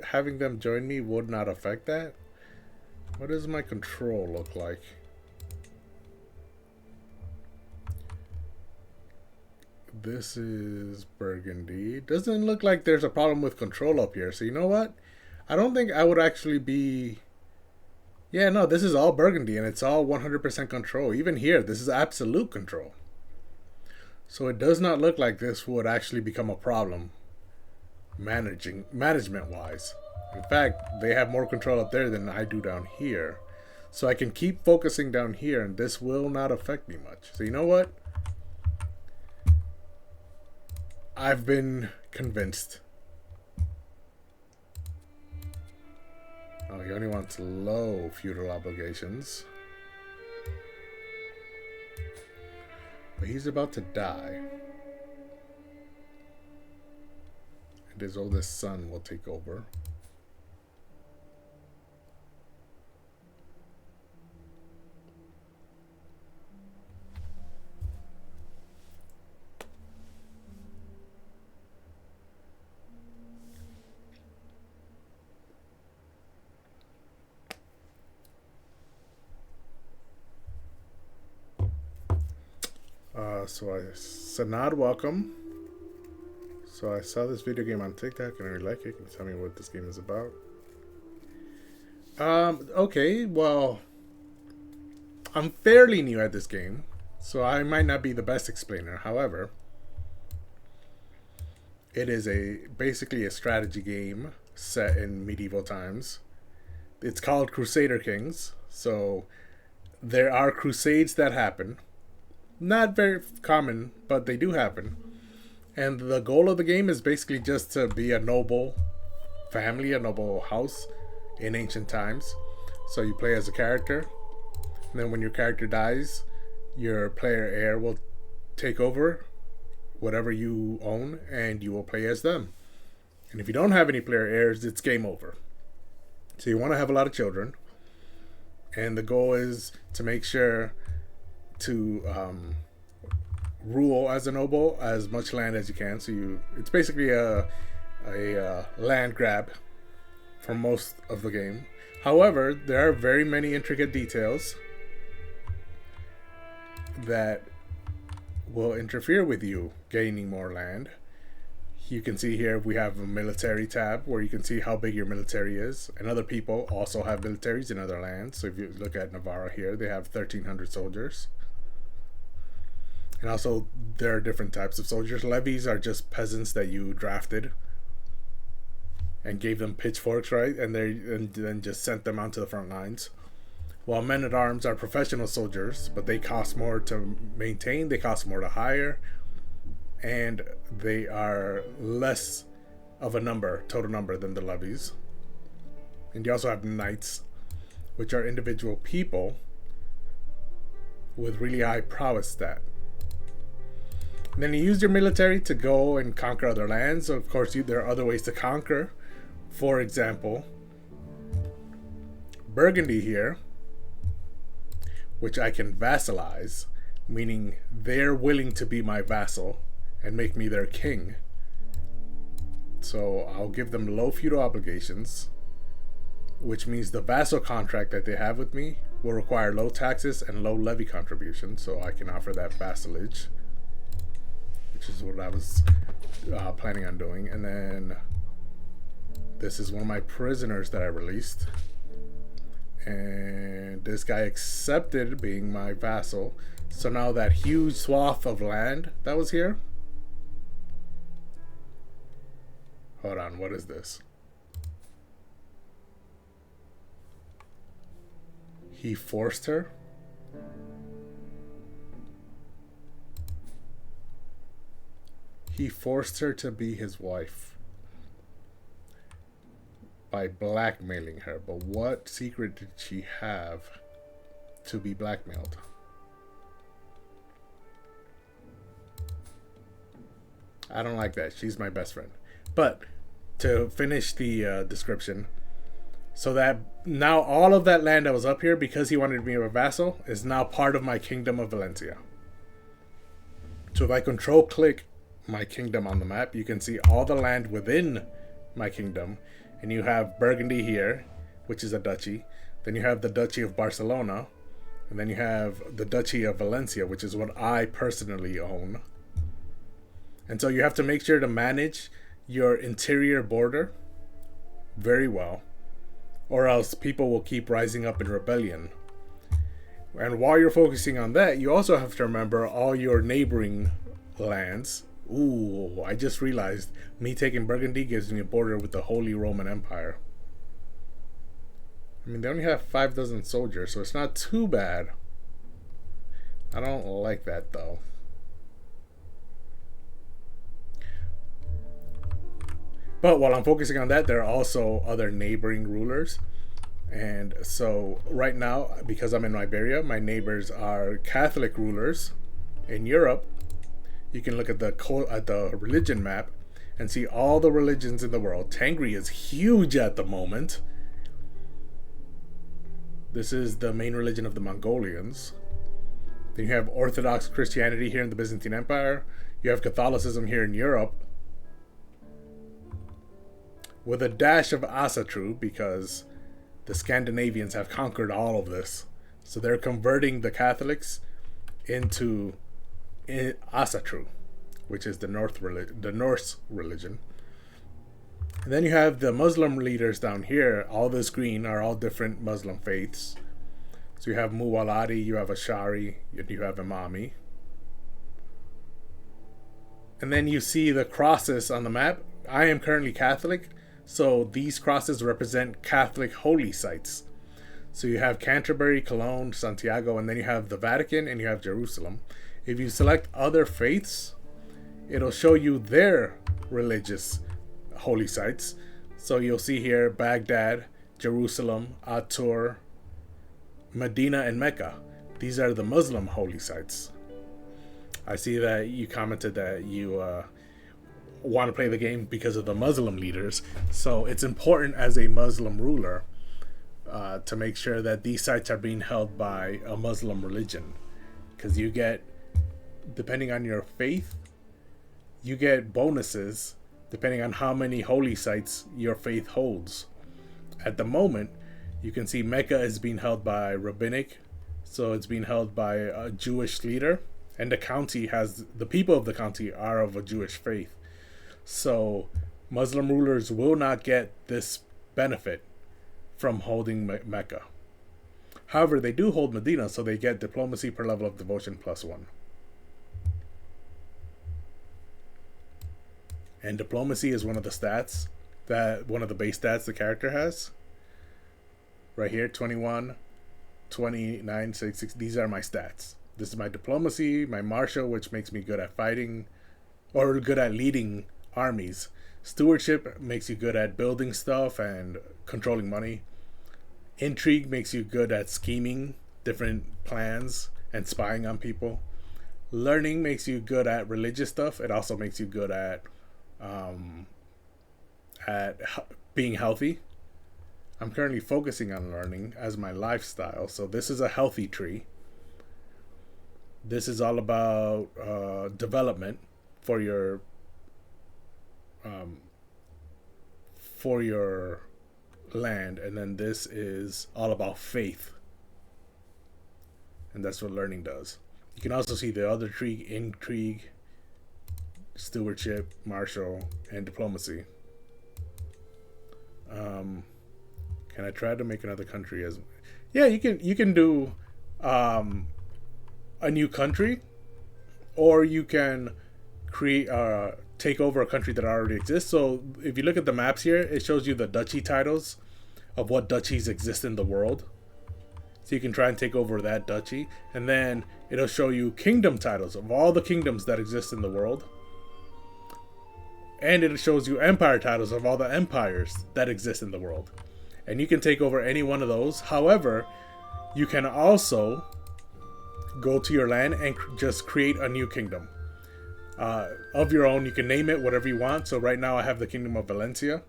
having them join me would not affect that. What does my control look like? This is Burgundy. Doesn't look like there's a problem with control up here. So you know what? I don't think I would actually be... Yeah, no, this is all Burgundy and it's all 100% control. Even here, this is absolute control. So it does not look like this would actually become a problem management-wise. In fact, they have more control up there than I do down here. So I can keep focusing down here and this will not affect me much. So you know what? I've been convinced. Oh, he only wants low feudal obligations. But he's about to die. And his oldest son will take over. Sanad, welcome. So I saw this video game on TikTok and I really like it. Can you tell me what this game is about? Okay, well, I'm fairly new at this game, so I might not be the best explainer. However, it is basically a strategy game set in medieval times. It's called Crusader Kings, so there are crusades that happen. Not very common, but they do happen. And the goal of the game is basically just to be a noble family, a noble house in ancient times. So you play as a character, and then when your character dies, your player heir will take over whatever you own, and you will play as them. And if you don't have any player heirs, it's game over. So you want to have a lot of children, and the goal is to make sure to rule as a noble as much land as you can. So it's basically a land grab for most of the game. However, there are very many intricate details that will interfere with you gaining more land. You can see here we have a military tab where you can see how big your military is, and other people also have militaries in other lands. So if you look at Navarra here, they have 1,300 soldiers. And also there are different types of soldiers. Levies are just peasants that you drafted and gave them pitchforks, right? And then just sent them onto the front lines. While men-at-arms are professional soldiers, but they cost more to maintain, they cost more to hire, and they are less of a total number than the levies. And you also have knights, which are individual people with really high prowess stat. And then you use your military to go and conquer other lands. So of course, there are other ways to conquer. For example, Burgundy here, which I can vassalize, meaning they're willing to be my vassal and make me their king. So I'll give them low feudal obligations, which means the vassal contract that they have with me will require low taxes and low levy contributions, so I can offer that vassalage, which is what I was planning on doing. And then this is one of my prisoners that I released, and this guy accepted being my vassal. So now that huge swath of land that was here, hold on, what is this? He forced her? He forced her to be his wife by blackmailing her. But what secret did she have to be blackmailed? I don't like that. She's my best friend. But to finish the description, so that now all of that land that was up here, because he wanted to be a vassal, is now part of my kingdom of Valencia. So if I control click my kingdom on the map, you can see all the land within my kingdom. And you have Burgundy here, which is a duchy. Then you have the Duchy of Barcelona. And then you have the Duchy of Valencia, which is what I personally own. And so you have to make sure to manage your interior border very well, or else people will keep rising up in rebellion. And while you're focusing on that, you also have to remember all your neighboring lands. Ooh, I just realized me taking Burgundy gives me a border with the Holy Roman Empire. I mean, they only have 5,000 soldiers, so it's not too bad. I don't like that though. But while I'm focusing on that, there are also other neighboring rulers. And so right now, because I'm in Iberia, my neighbors are Catholic rulers. In Europe, you can look at the religion map and see all the religions in the world. Tangri is huge at the moment. This is the main religion of the Mongolians. Then you have Orthodox Christianity here in the Byzantine Empire. You have Catholicism here in Europe, with a dash of Asatru, because the Scandinavians have conquered all of this. So they're converting the Catholics into Asatru, which is the Norse religion. And then you have the Muslim leaders down here. All this green are all different Muslim faiths. So you have Muwaladi, you have Ashari, and you have Imami. And then you see the crosses on the map. I am currently Catholic, so these crosses represent Catholic holy sites. So you have Canterbury, Cologne, Santiago, and then you have the Vatican, and you have Jerusalem. If you select other faiths, it'll show you their religious holy sites. So you'll see here Baghdad, Jerusalem, Atur, Medina and Mecca. These are the Muslim holy sites. I see that you commented that you want to play the game because of the Muslim leaders. So it's important as a Muslim ruler to make sure that these sites are being held by a Muslim religion. Because you get, depending on your faith, you get bonuses depending on how many holy sites your faith holds. At the moment, you can see Mecca is being held by rabbinic, so it's being held by a Jewish leader, and the people of the county are of a Jewish faith. So Muslim rulers will not get this benefit from holding Mecca. However, they do hold Medina, so they get diplomacy per level of devotion +1. And diplomacy is one of the base stats the character has. Right here, 21, 29, 66. These are my stats. This is my diplomacy, my martial, which makes me good at fighting or good at leading armies. Stewardship makes you good at building stuff and controlling money. Intrigue makes you good at scheming different plans and spying on people. Learning makes you good at religious stuff. It also makes you good at being healthy. I'm currently focusing on learning as my lifestyle, so this is a healthy tree. This is all about development for your land, and then this is all about faith, and that's what learning does. You can also see the other tree: intrigue, stewardship, martial, and diplomacy. Can I try to make another country as? Yeah, you can do a new country, or you can create take over a country that already exists. So if you look at the maps here, it shows you the duchy titles of what duchies exist in the world. So you can try and take over that duchy, and then it'll show you kingdom titles of all the kingdoms that exist in the world. And it shows you empire titles of all the empires that exist in the world. And you can take over any one of those. However, you can also go to your land and just create a new kingdom of your own. You can name it whatever you want. So right now I have the Kingdom of Valencia.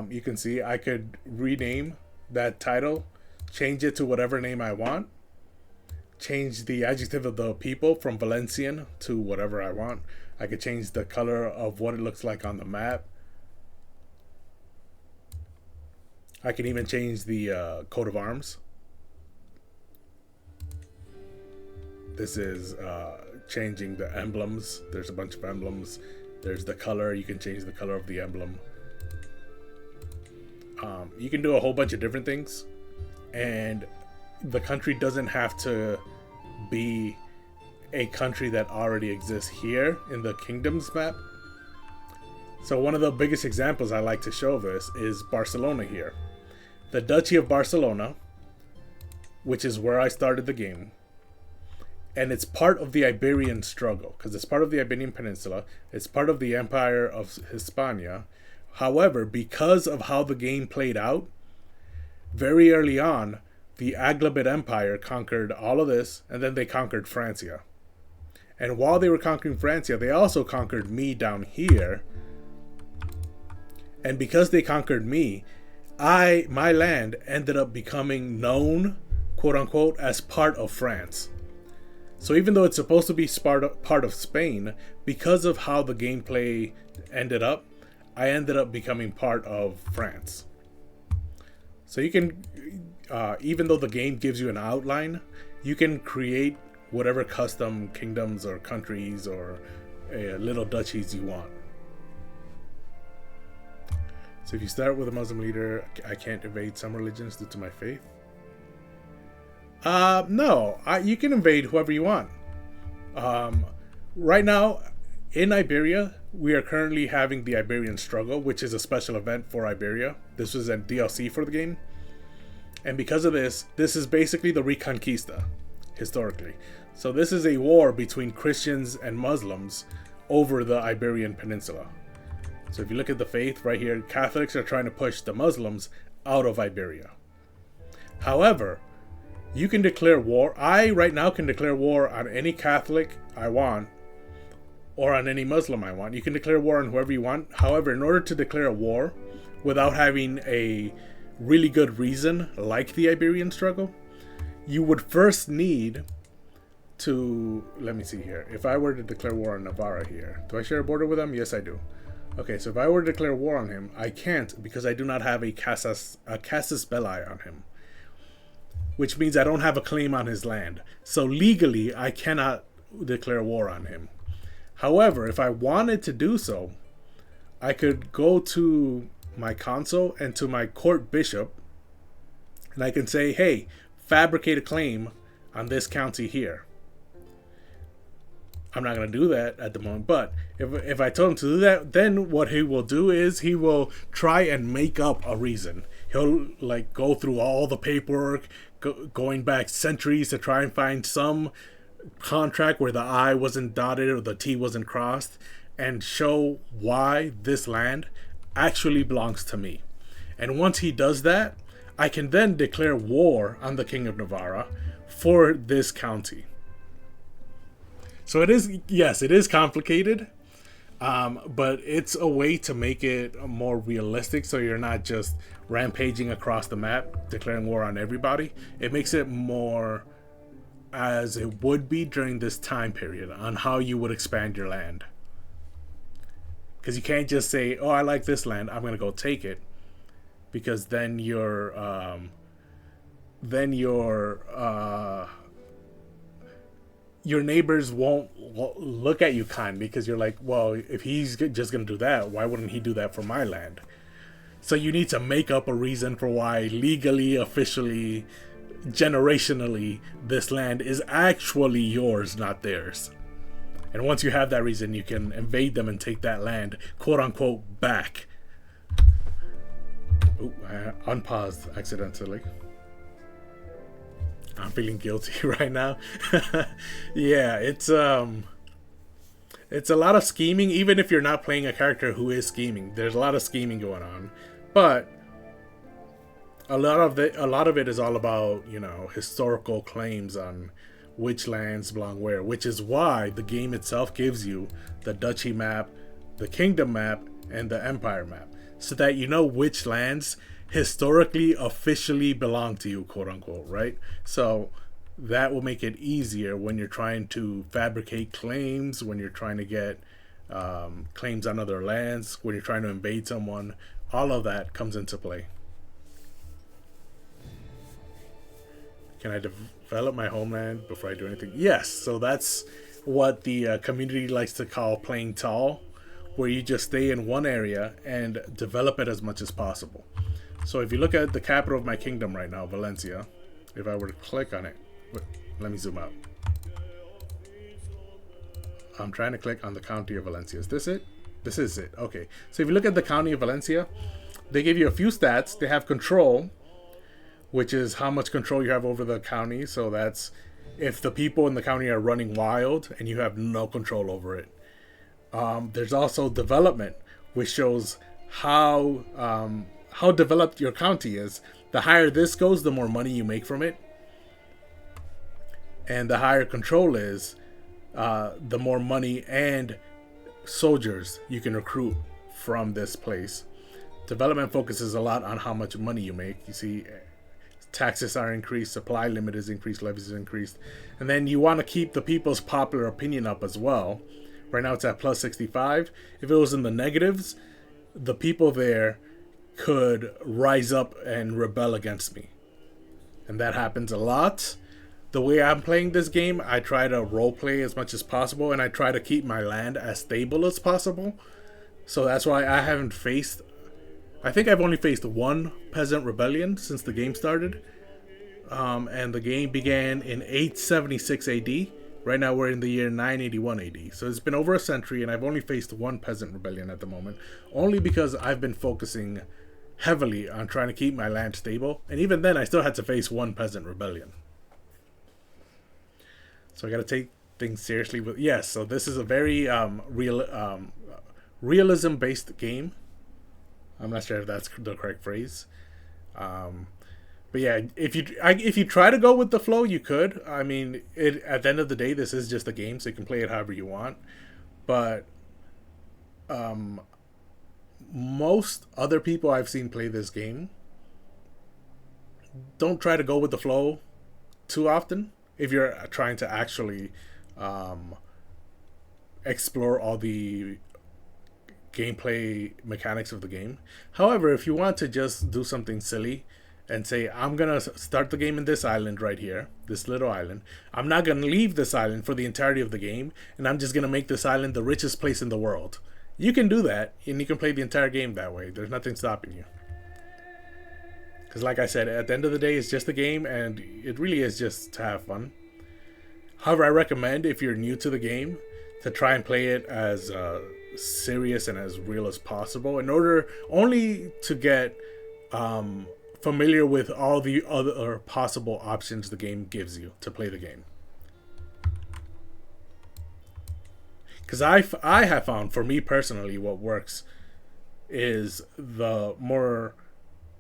You can see I could rename that title, change it to whatever name I want, change the adjective of the people from Valencian to whatever I want. I could change the color of what it looks like on the map. I can even change the coat of arms. This is changing the emblems. There's a bunch of emblems. There's the color. You can change the color of the emblem. You can do a whole bunch of different things. And the country doesn't have to be a country that already exists here in the kingdoms map. So one of the biggest examples I like to show this is Barcelona here. The Duchy of Barcelona, which is where I started the game, and it's part of the Iberian struggle because it's part of the Iberian Peninsula. It's part of the Empire of Hispania. However, because of how the game played out, very early on, the Aghlabid Empire conquered all of this, and then they conquered Francia. And while they were conquering Francia, they also conquered me down here. And because they conquered me, my land ended up becoming known, quote unquote, as part of France. So even though it's supposed to be part of Spain, because of how the gameplay ended up, I ended up becoming part of France. So you can, even though the game gives you an outline, you can create whatever custom kingdoms or countries or little duchies you want. So if you start with a Muslim leader, I can't invade some religions due to my faith. No, you can invade whoever you want. Right now, in Iberia, we are currently having the Iberian Struggle, which is a special event for Iberia. This was a DLC for the game. And because of this is basically the Reconquista, historically. So this is a war between Christians and Muslims over the Iberian Peninsula. So if you look at the faith right here, Catholics are trying to push the Muslims out of Iberia. However, you can declare war. I right now can declare war on any Catholic I want or on any Muslim I want. You can declare war on whoever you want. However, in order to declare a war without having a really good reason, like the Iberian struggle, you would first need to, let me see here. If I were to declare war on Navarra here, do I share a border with them? Yes, I do. Okay, so if I were to declare war on him, I can't because I do not have a casus belli on him, which means I don't have a claim on his land. So legally, I cannot declare war on him. However, if I wanted to do so, I could go to my consul and to my court bishop, and I can say, hey, fabricate a claim on this county here. I'm not going to do that at the moment, but if I told him to do that, then what he will do is he will try and make up a reason. He'll like go through all the paperwork, going back centuries to try and find some contract where the I wasn't dotted or the T wasn't crossed, and show why this land actually belongs to me. And once he does that, I can then declare war on the King of Navarra for this county. So it is, yes, it is complicated, but it's a way to make it more realistic so you're not just rampaging across the map, declaring war on everybody. It makes it more as it would be during this time period on how you would expand your land. Because you can't just say, oh, I like this land, I'm going to go take it. Because then your neighbors won't look at you kind, because you're like, well, if he's just going to do that, why wouldn't he do that for my land? So you need to make up a reason for why legally, officially, generationally, this land is actually yours, not theirs. And once you have that reason, you can invade them and take that land, quote unquote, back. Ooh, I unpaused accidentally. I'm feeling guilty right now. Yeah, it's a lot of scheming. Even if you're not playing a character who is scheming, there's a lot of scheming going on. But a lot of it is all about, historical claims on which lands belong where, which is why the game itself gives you the duchy map, the kingdom map, and the empire map, so that you know which lands historically officially belong to you, quote unquote, right? So that will make it easier when you're trying to fabricate claims, when you're trying to get claims on other lands, when you're trying to invade someone. All of that comes into play. Can I develop my homeland before I do anything? Yes. So that's what the community likes to call playing tall, where you just stay in one area and develop it as much as possible. So if you look at the capital of my kingdom right now, Valencia, if I were to click on it, let me zoom out. I'm trying to click on the county of Valencia. Is this it? This is it. Okay. So if you look at the county of Valencia, they give you a few stats. They have control, which is how much control you have over the county. So that's if the people in the county are running wild and you have no control over it. There's also development, which shows how developed your county is. The higher this goes, the more money you make from it. And the higher control is, the more money and soldiers you can recruit from this place. Development focuses a lot on how much money you make. You see, taxes are increased, supply limit is increased, levies is increased. And then you want to keep the people's popular opinion up as well. Right now it's at plus 65. If it was in the negatives, the people there could rise up and rebel against me. And that happens a lot. The way I'm playing this game, I try to roleplay as much as possible, and I try to keep my land as stable as possible. So that's why I haven't faced... I think I've only faced one peasant rebellion since the game started. And the game began in 876 AD. Right now we're in the year 981 AD. So it's been over a century, and I've only faced one peasant rebellion at the moment. Only because I've been focusing heavily on trying to keep my land stable. And even then, I still had to face one peasant rebellion. So I got to take things seriously. But yes, so this is a very realism-based game. I'm not sure if that's the correct phrase. But yeah, if you try to go with the flow, you could. I mean, it at the end of the day, this is just a game, so you can play it however you want. But most other people I've seen play this game don't try to go with the flow too often. If you're trying to actually um, explore all the gameplay mechanics of the game. However, if you want to just do something silly and say, I'm gonna start the game in this island right here, this little island. I'm not gonna leave this island for the entirety of the game, and I'm just gonna make this island the richest place in the world. You can do that, and you can play the entire game that way. There's nothing stopping you. Because, like I said, at the end of the day, it's just a game, and it really is just to have fun. However, I recommend if you're new to the game to try and play it as serious and as real as possible, in order only to get familiar with all the other possible options the game gives you to play the game. Because I have found, for me personally, what works is the more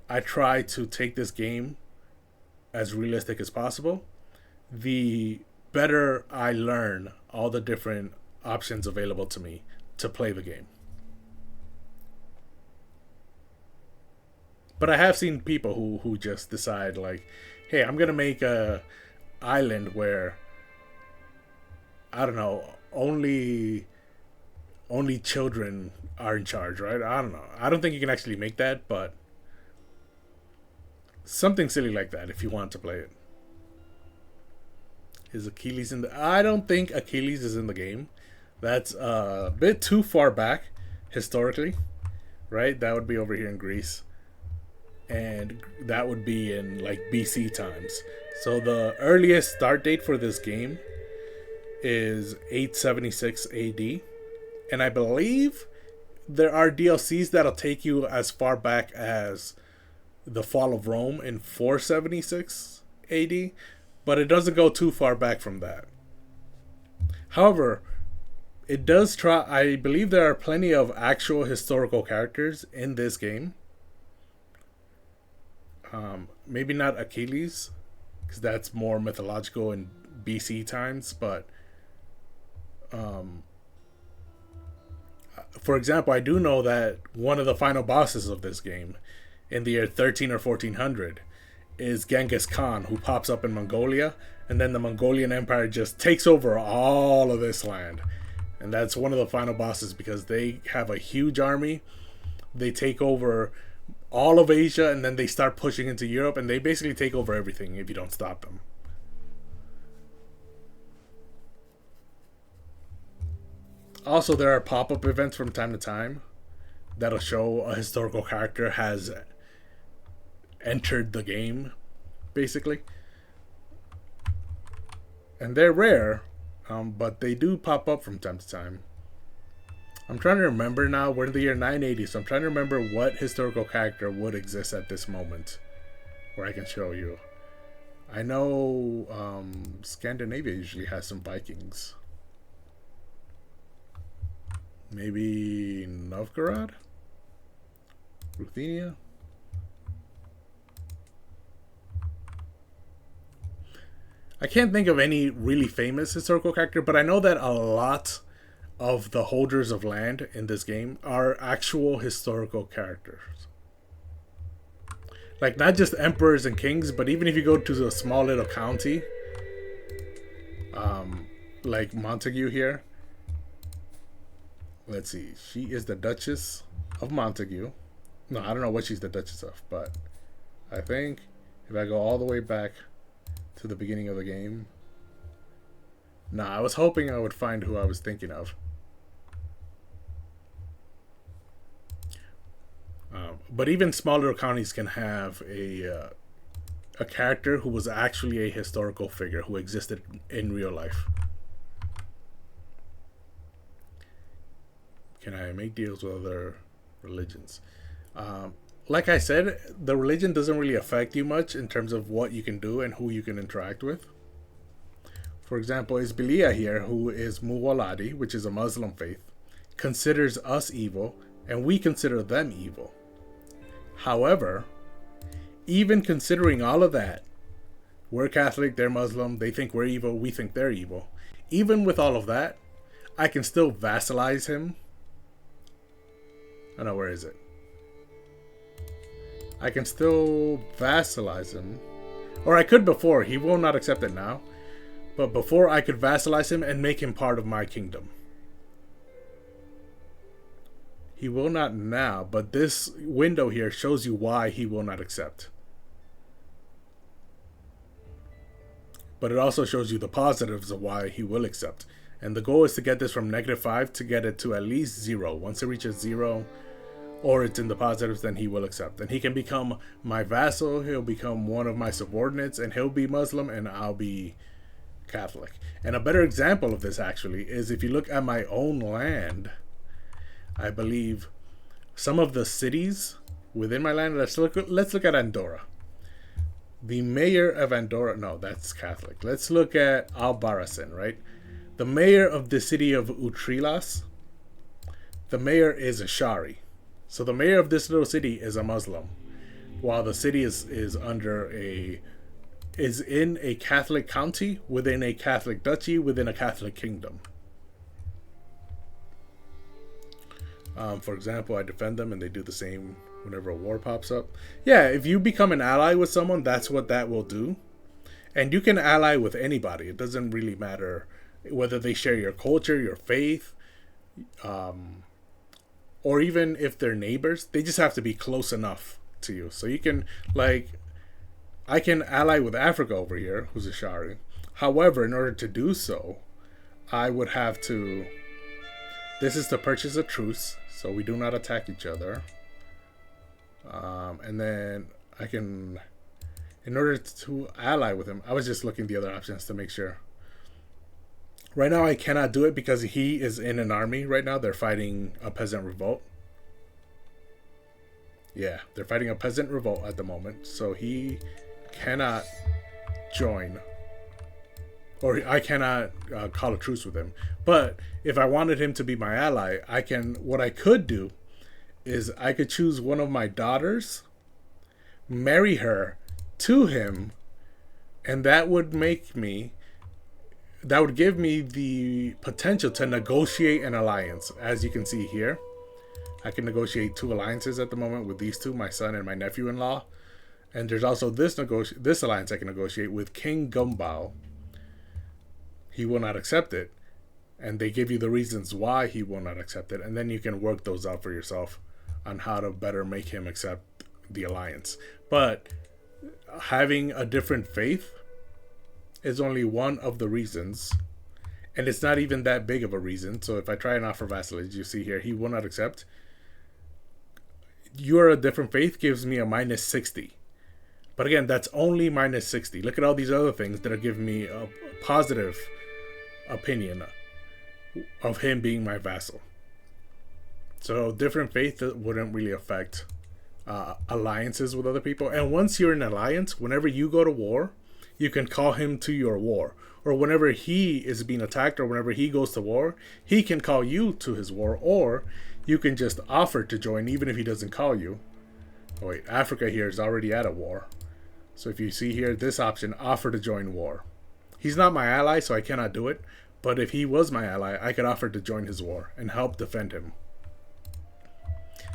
I try to take this game as realistic as possible, the better I learn all the different options available to me to play the game. But I have seen people who just decide like, hey, I'm gonna make a island where I don't know, only children are in charge, right? I don't know. I don't think you can actually make that, but something silly like that if you want to play it. Is Achilles in the? I don't think Achilles is in the game. That's a bit too far back historically, right? That would be over here in Greece, and that would be in like BC times. So the earliest start date for this game is 876 AD, and I believe there are DLCs that'll take you as far back as the fall of Rome in 476 AD, but it doesn't go too far back from that. However, it does try. I believe there are plenty of actual historical characters in this game. Maybe not Achilles, because that's more mythological in BC times, but for example, I do know that one of the final bosses of this game in the year 13 or 1400 is Genghis Khan, who pops up in Mongolia, and then the Mongolian Empire just takes over all of this land. And that's one of the final bosses because they have a huge army. They take over all of Asia, and then they start pushing into Europe, and they basically take over everything if you don't stop them. Also, there are pop-up events from time to time that'll show a historical character has entered the game, basically. And they're rare, but they do pop up from time to time. I'm trying to remember now. We're in the year 980, so I'm trying to remember what historical character would exist at this moment where I can show you. I know Scandinavia usually has some Vikings. Maybe Novgorod? Ruthenia? I can't think of any really famous historical character, but I know that a lot of the holders of land in this game are actual historical characters. Like, not just emperors and kings, but even if you go to a small little county, like Montague here. Let's see. She is the Duchess of Montague. No, I don't know what she's the Duchess of, but I think if I go all the way back to the beginning of the game. Nah, I was hoping I would find who I was thinking of. But even smaller counties can have a character who was actually a historical figure who existed in real life. Can I make deals with other religions? Like I said, the religion doesn't really affect you much in terms of what you can do and who you can interact with. For example, Isbilia here, who is Muwaladi, which is a Muslim faith, considers us evil, and we consider them evil. However, Even considering all of that, we're Catholic, they're Muslim, they think we're evil, we think they're evil. Even with all of that, I can still vassalize him. Oh no, where is it? I can still vassalize him. Or I could before. He will not accept it now. But before, I could vassalize him and make him part of my kingdom. He will not now, but this window here shows you why he will not accept. But it also shows you the positives of why he will accept. And the goal is to get this from -5 to get it to at least 0. Once it reaches 0, or it's in the positives, then he will accept. And he can become my vassal, he'll become one of my subordinates, and he'll be Muslim, and I'll be Catholic. And a better example of this, actually, is if you look at my own land, I believe some of the cities within my land, let's look at Andorra. The mayor of Andorra, no, that's Catholic. Let's look at Albarracin, right? The mayor of the city of Utrilas, the mayor is a Shari. So the mayor of this little city is a Muslim, while the city is in a Catholic county, within a Catholic duchy, within a Catholic kingdom. For example, I defend them and they do the same whenever a war pops up. Yeah, if you become an ally with someone, that's what that will do. And you can ally with anybody. It doesn't really matter whether they share your culture, your faith, or even if they're neighbors. They just have to be close enough to you. So you can, like, I can ally with Africa over here, who's a Shari. However, in order to do so, I would have to... This is to purchase a truce, so we do not attack each other. And then I can... In order to ally with him, I was just looking the other options to make sure. Right now, I cannot do it because he is in an army right now. They're fighting a peasant revolt. Yeah, they're fighting a peasant revolt at the moment. So he cannot join. Or I cannot call a truce with him. But if I wanted him to be my ally, I can... What I could do is I could choose one of my daughters, marry her to him, and that would make me... That would give me the potential to negotiate an alliance. As you can see here, I can negotiate 2 alliances at the moment with these two, my son and my nephew-in-law. And there's also this alliance I can negotiate with King Gumbao. He will not accept it. And they give you the reasons why he will not accept it. And then you can work those out for yourself on how to better make him accept the alliance. But having a different faith is only one of the reasons, and it's not even that big of a reason. So if I try and offer vassalage, you see here, he will not accept. You're a different faith gives me a -60. But again, that's only -60. Look at all these other things that are giving me a positive opinion of him being my vassal. So different faith wouldn't really affect alliances with other people. And once you're in an alliance, whenever you go to war, you can call him to your war. Or whenever he is being attacked, or whenever he goes to war, he can call you to his war. Or you can just offer to join even if he doesn't call you. Oh wait, Africa here is already at a war. So if you see here, this option, offer to join war. He's not my ally, so I cannot do it. But if he was my ally, I could offer to join his war and help defend him.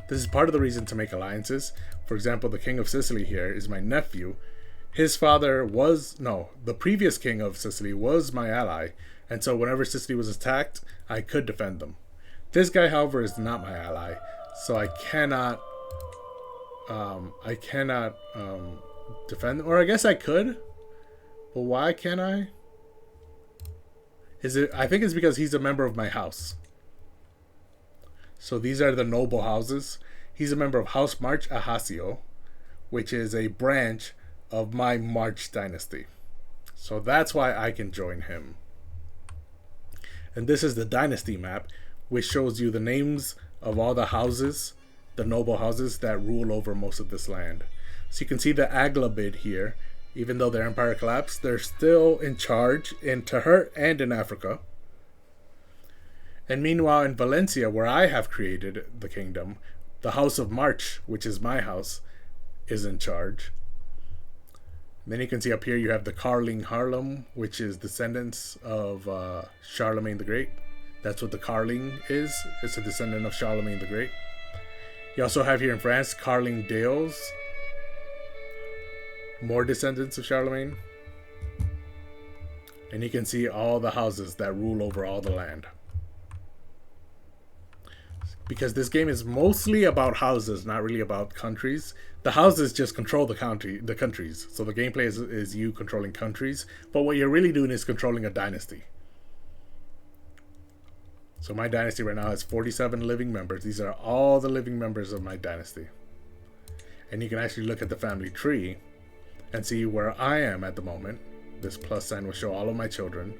This is part of the reason to make alliances. For example, the King of Sicily here is my nephew. His father was... No, the previous King of Sicily was my ally. And so whenever Sicily was attacked, I could defend them. This guy, however, is not my ally. So I cannot... defend them. Or I guess I could. But why can't I? I think it's because he's a member of my house. So these are the noble houses. He's a member of House March Ahasio, which is a branch of my March dynasty. So that's why I can join him. And this is the dynasty map, which shows you the names of all the houses, the noble houses that rule over most of this land. So you can see the Aglabid here. Even though their empire collapsed, they're still in charge in Tahert and in Africa. And meanwhile, in Valencia, where I have created the kingdom, the House of March, which is my house, is in charge. Then you can see up here you have the Carling Harlem, which is descendants of Charlemagne the Great. That's what the Carling is. It's a descendant of Charlemagne the Great. You also have here in France Carling Dales, more descendants of Charlemagne. And you can see all the houses that rule over all the land. Because this game is mostly about houses, not really about countries. The houses just control the countries. So the gameplay is you controlling countries. But what you're really doing is controlling a dynasty. So my dynasty right now has 47 living members. These are all the living members of my dynasty. And you can actually look at the family tree and see where I am at the moment. This plus sign will show all of my children.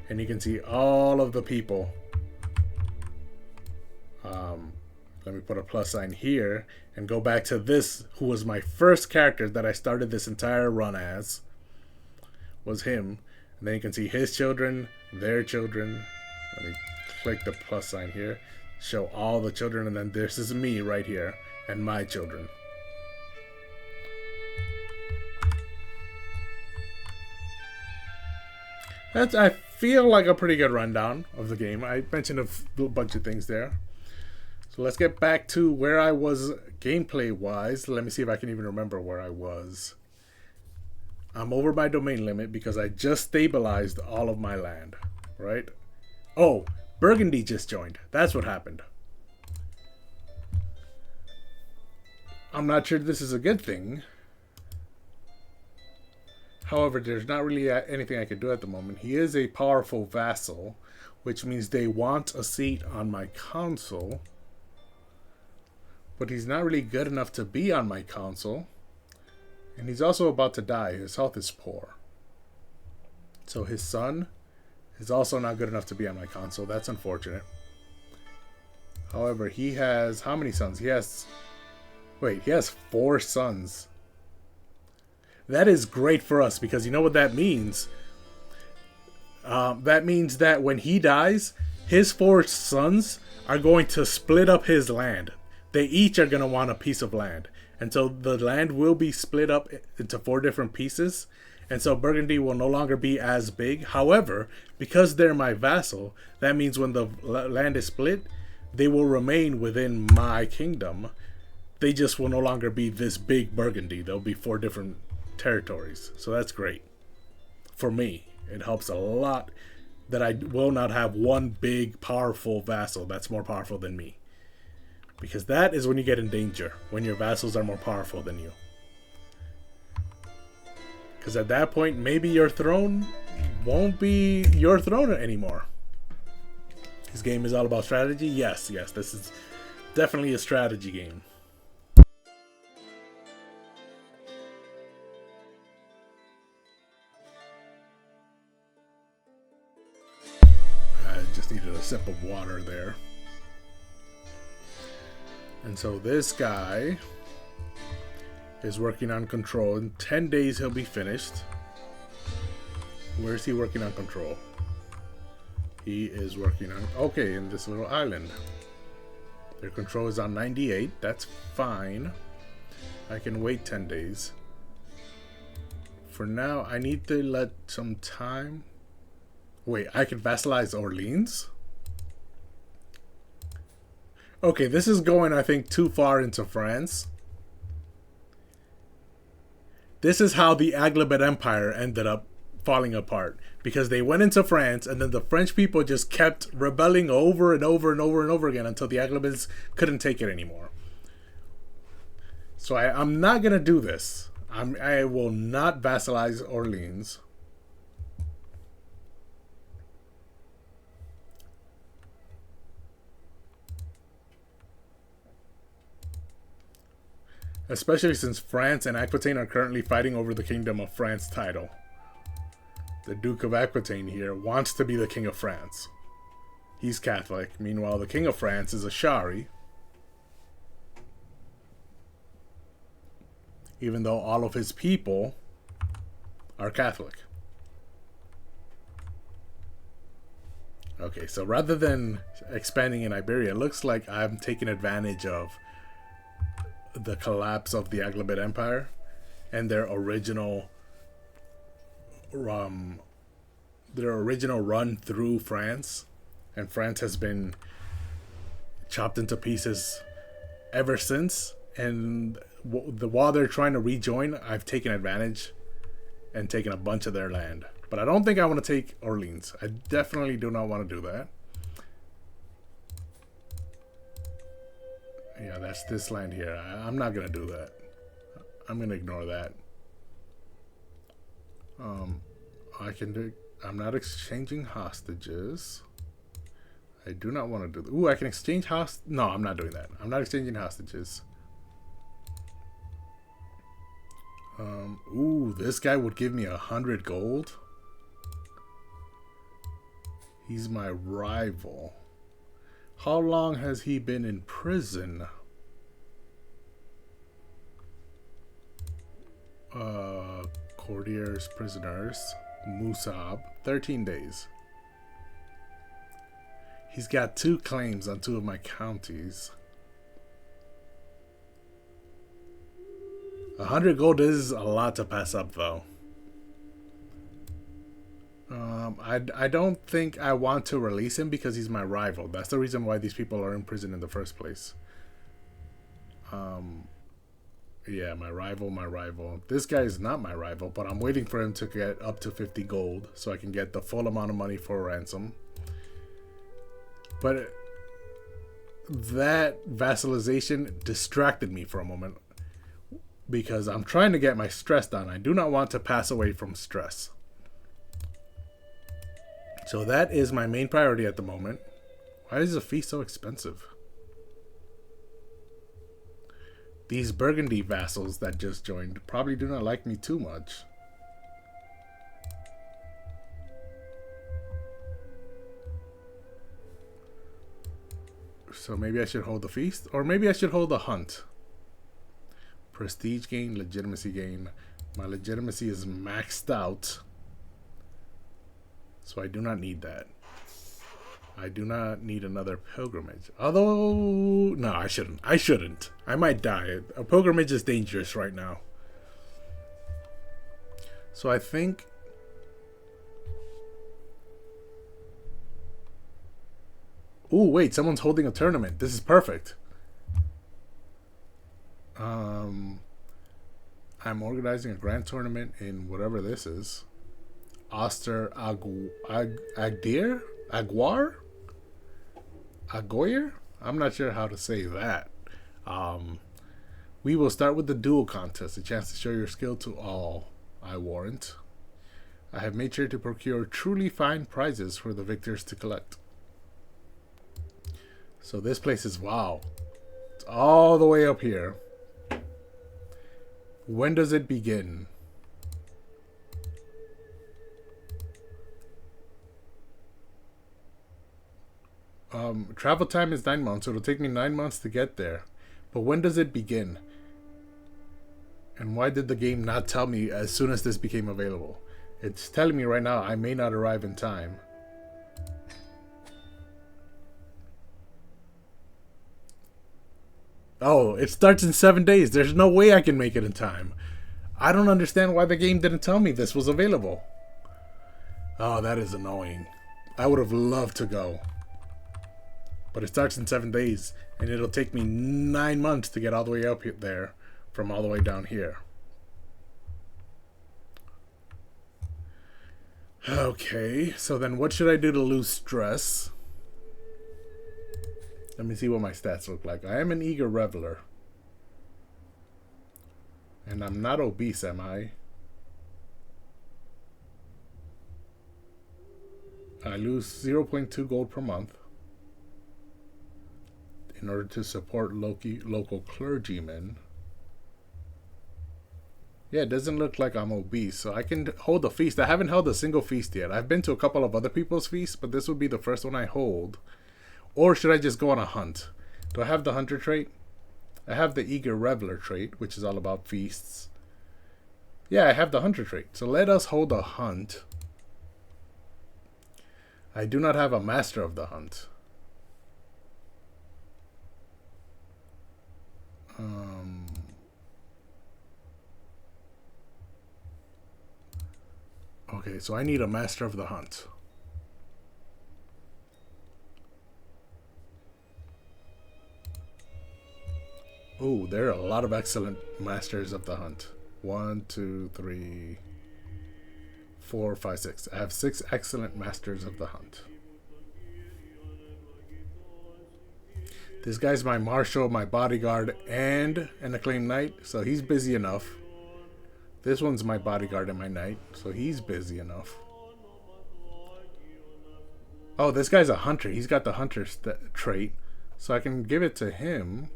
And you can see all of the people. Let me put a plus sign here and go back to this, who was my first character that I started this entire run as. Was him. And then you can see his children, their children. Let me click the plus sign here. Show all the children, and then this is me right here and my children. That's, I feel like, a pretty good rundown of the game. I mentioned a bunch of things there. So let's get back to where I was gameplay-wise. Let me see if I can even remember where I was. I'm over my domain limit because I just stabilized all of my land, right? Oh, Burgundy just joined. That's what happened. I'm not sure this is a good thing. However, there's not really anything I can do at the moment. He is a powerful vassal, which means they want a seat on my console. But he's not really good enough to be on my console. And he's also about to die. His health is poor. So his son is also not good enough to be on my console. That's unfortunate. However, he has... how many sons? He has 4 sons. That is great for us because you know what that means? That means that when he dies, his 4 sons are going to split up his land. They each are going to want a piece of land. And so the land will be split up into 4 different pieces. And so Burgundy will no longer be as big. However, because they're my vassal, that means when the land is split, they will remain within my kingdom. They just will no longer be this big Burgundy. There'll be 4 different territories. So that's great. For me, it helps a lot that I will not have one big, powerful vassal that's more powerful than me. Because that is when you get in danger, when your vassals are more powerful than you. Because at that point, maybe your throne won't be your throne anymore. This game is all about strategy. Yes, this is definitely a strategy game. I just needed a sip of water there. And so this guy is working on control. In 10 days he'll be finished. Where is he working on control? He is working on... okay, in this little island. Their control is on 98. That's fine. I can wait 10 days. For now, I need to let some time... wait, I can vassalize Orleans? Okay, this is going, I think, too far into France. This is how the Aghlabid Empire ended up falling apart. Because they went into France, and then the French people just kept rebelling over and over and over and over again until the Aghlabids couldn't take it anymore. So I'm not going to do this. I will not vassalize Orleans. Especially since France and Aquitaine are currently fighting over the Kingdom of France title. The Duke of Aquitaine here wants to be the King of France. He's Catholic. Meanwhile, the King of France is a Shari. Even though all of his people are Catholic. Okay, so rather than expanding in Iberia, it looks like I'm taking advantage of the collapse of the Aghlabid Empire and their original um, their original run through France, and France has been chopped into pieces ever since. And while they're trying to rejoin, I've taken advantage and taken a bunch of their land. But I don't think I want to take Orleans. I definitely do not want to do that. Yeah, that's this land here. I'm not going to do that. I'm going to ignore that. I can do... I'm not exchanging hostages. I do not want to do that. Ooh, I can exchange No, I'm not doing that. I'm not exchanging hostages. Ooh, this guy would give me 100 gold. He's my rival. How long has he been in prison? Courtiers, prisoners. Musab, 13 days. He's got 2 claims on 2 of my counties. 100 gold is a lot to pass up, though. I don't think I want to release him because he's my rival. That's the reason why these people are in prison in the first place. Yeah, my rival. This guy is not my rival, but I'm waiting for him to get up to 50 gold so I can get the full amount of money for ransom. But that vassalization distracted me for a moment because I'm trying to get my stress down. I do not want to pass away from stress. So that is my main priority at the moment. Why is the fee so expensive? These Burgundy vassals that just joined probably do not like me too much. So maybe I should hold the feast, or maybe I should hold the hunt. Prestige gain, legitimacy gain. My legitimacy is maxed out, so I do not need that. I do not need another pilgrimage. Although, no, I shouldn't. I might die. A pilgrimage is dangerous right now. So I think... Ooh, wait, someone's holding a tournament. This is perfect. I'm organizing a grand tournament in whatever this is. Oster Agdir? Aguar? Agoyer? I'm not sure how to say that. We will start with the duel contest, a chance to show your skill to all, I warrant. I have made sure to procure truly fine prizes for the victors to collect. So this place is, wow. It's all the way up here. When does it begin? Travel time is 9 months, so it'll take me 9 months to get there. But when does it begin? And why did the game not tell me as soon as this became available? It's telling me right now I may not arrive in time. Oh, it starts in 7 days. There's no way I can make it in time. I don't understand why the game didn't tell me this was available. Oh, that is annoying. I would have loved to go. But it starts in 7 days, and it'll take me 9 months to get all the way up there from all the way down here. Okay, so then what should I do to lose stress? Let me see what my stats look like. I am an eager reveler. And I'm not obese, am I? I lose 0.2 gold per month in order to support local clergymen. Yeah, it doesn't look like I'm obese, so I can hold a feast. I haven't held a single feast yet. I've been to a couple of other people's feasts, but this would be the first one I hold. Or should I just go on a hunt? Do I have the hunter trait? I have the eager reveler trait, which is all about feasts. Yeah, I have the hunter trait. So let us hold a hunt. I do not have a master of the hunt. Okay, so I need a master of the hunt. Oh, there are a lot of excellent masters of the hunt. 1, 2, 3, 4, 5, 6. I have 6 excellent masters of the hunt. This guy's my marshal, my bodyguard, and an acclaimed knight, so he's busy enough. This one's my bodyguard and my knight, so he's busy enough. Oh, this guy's a hunter. He's got the hunter trait, so I can give it to him.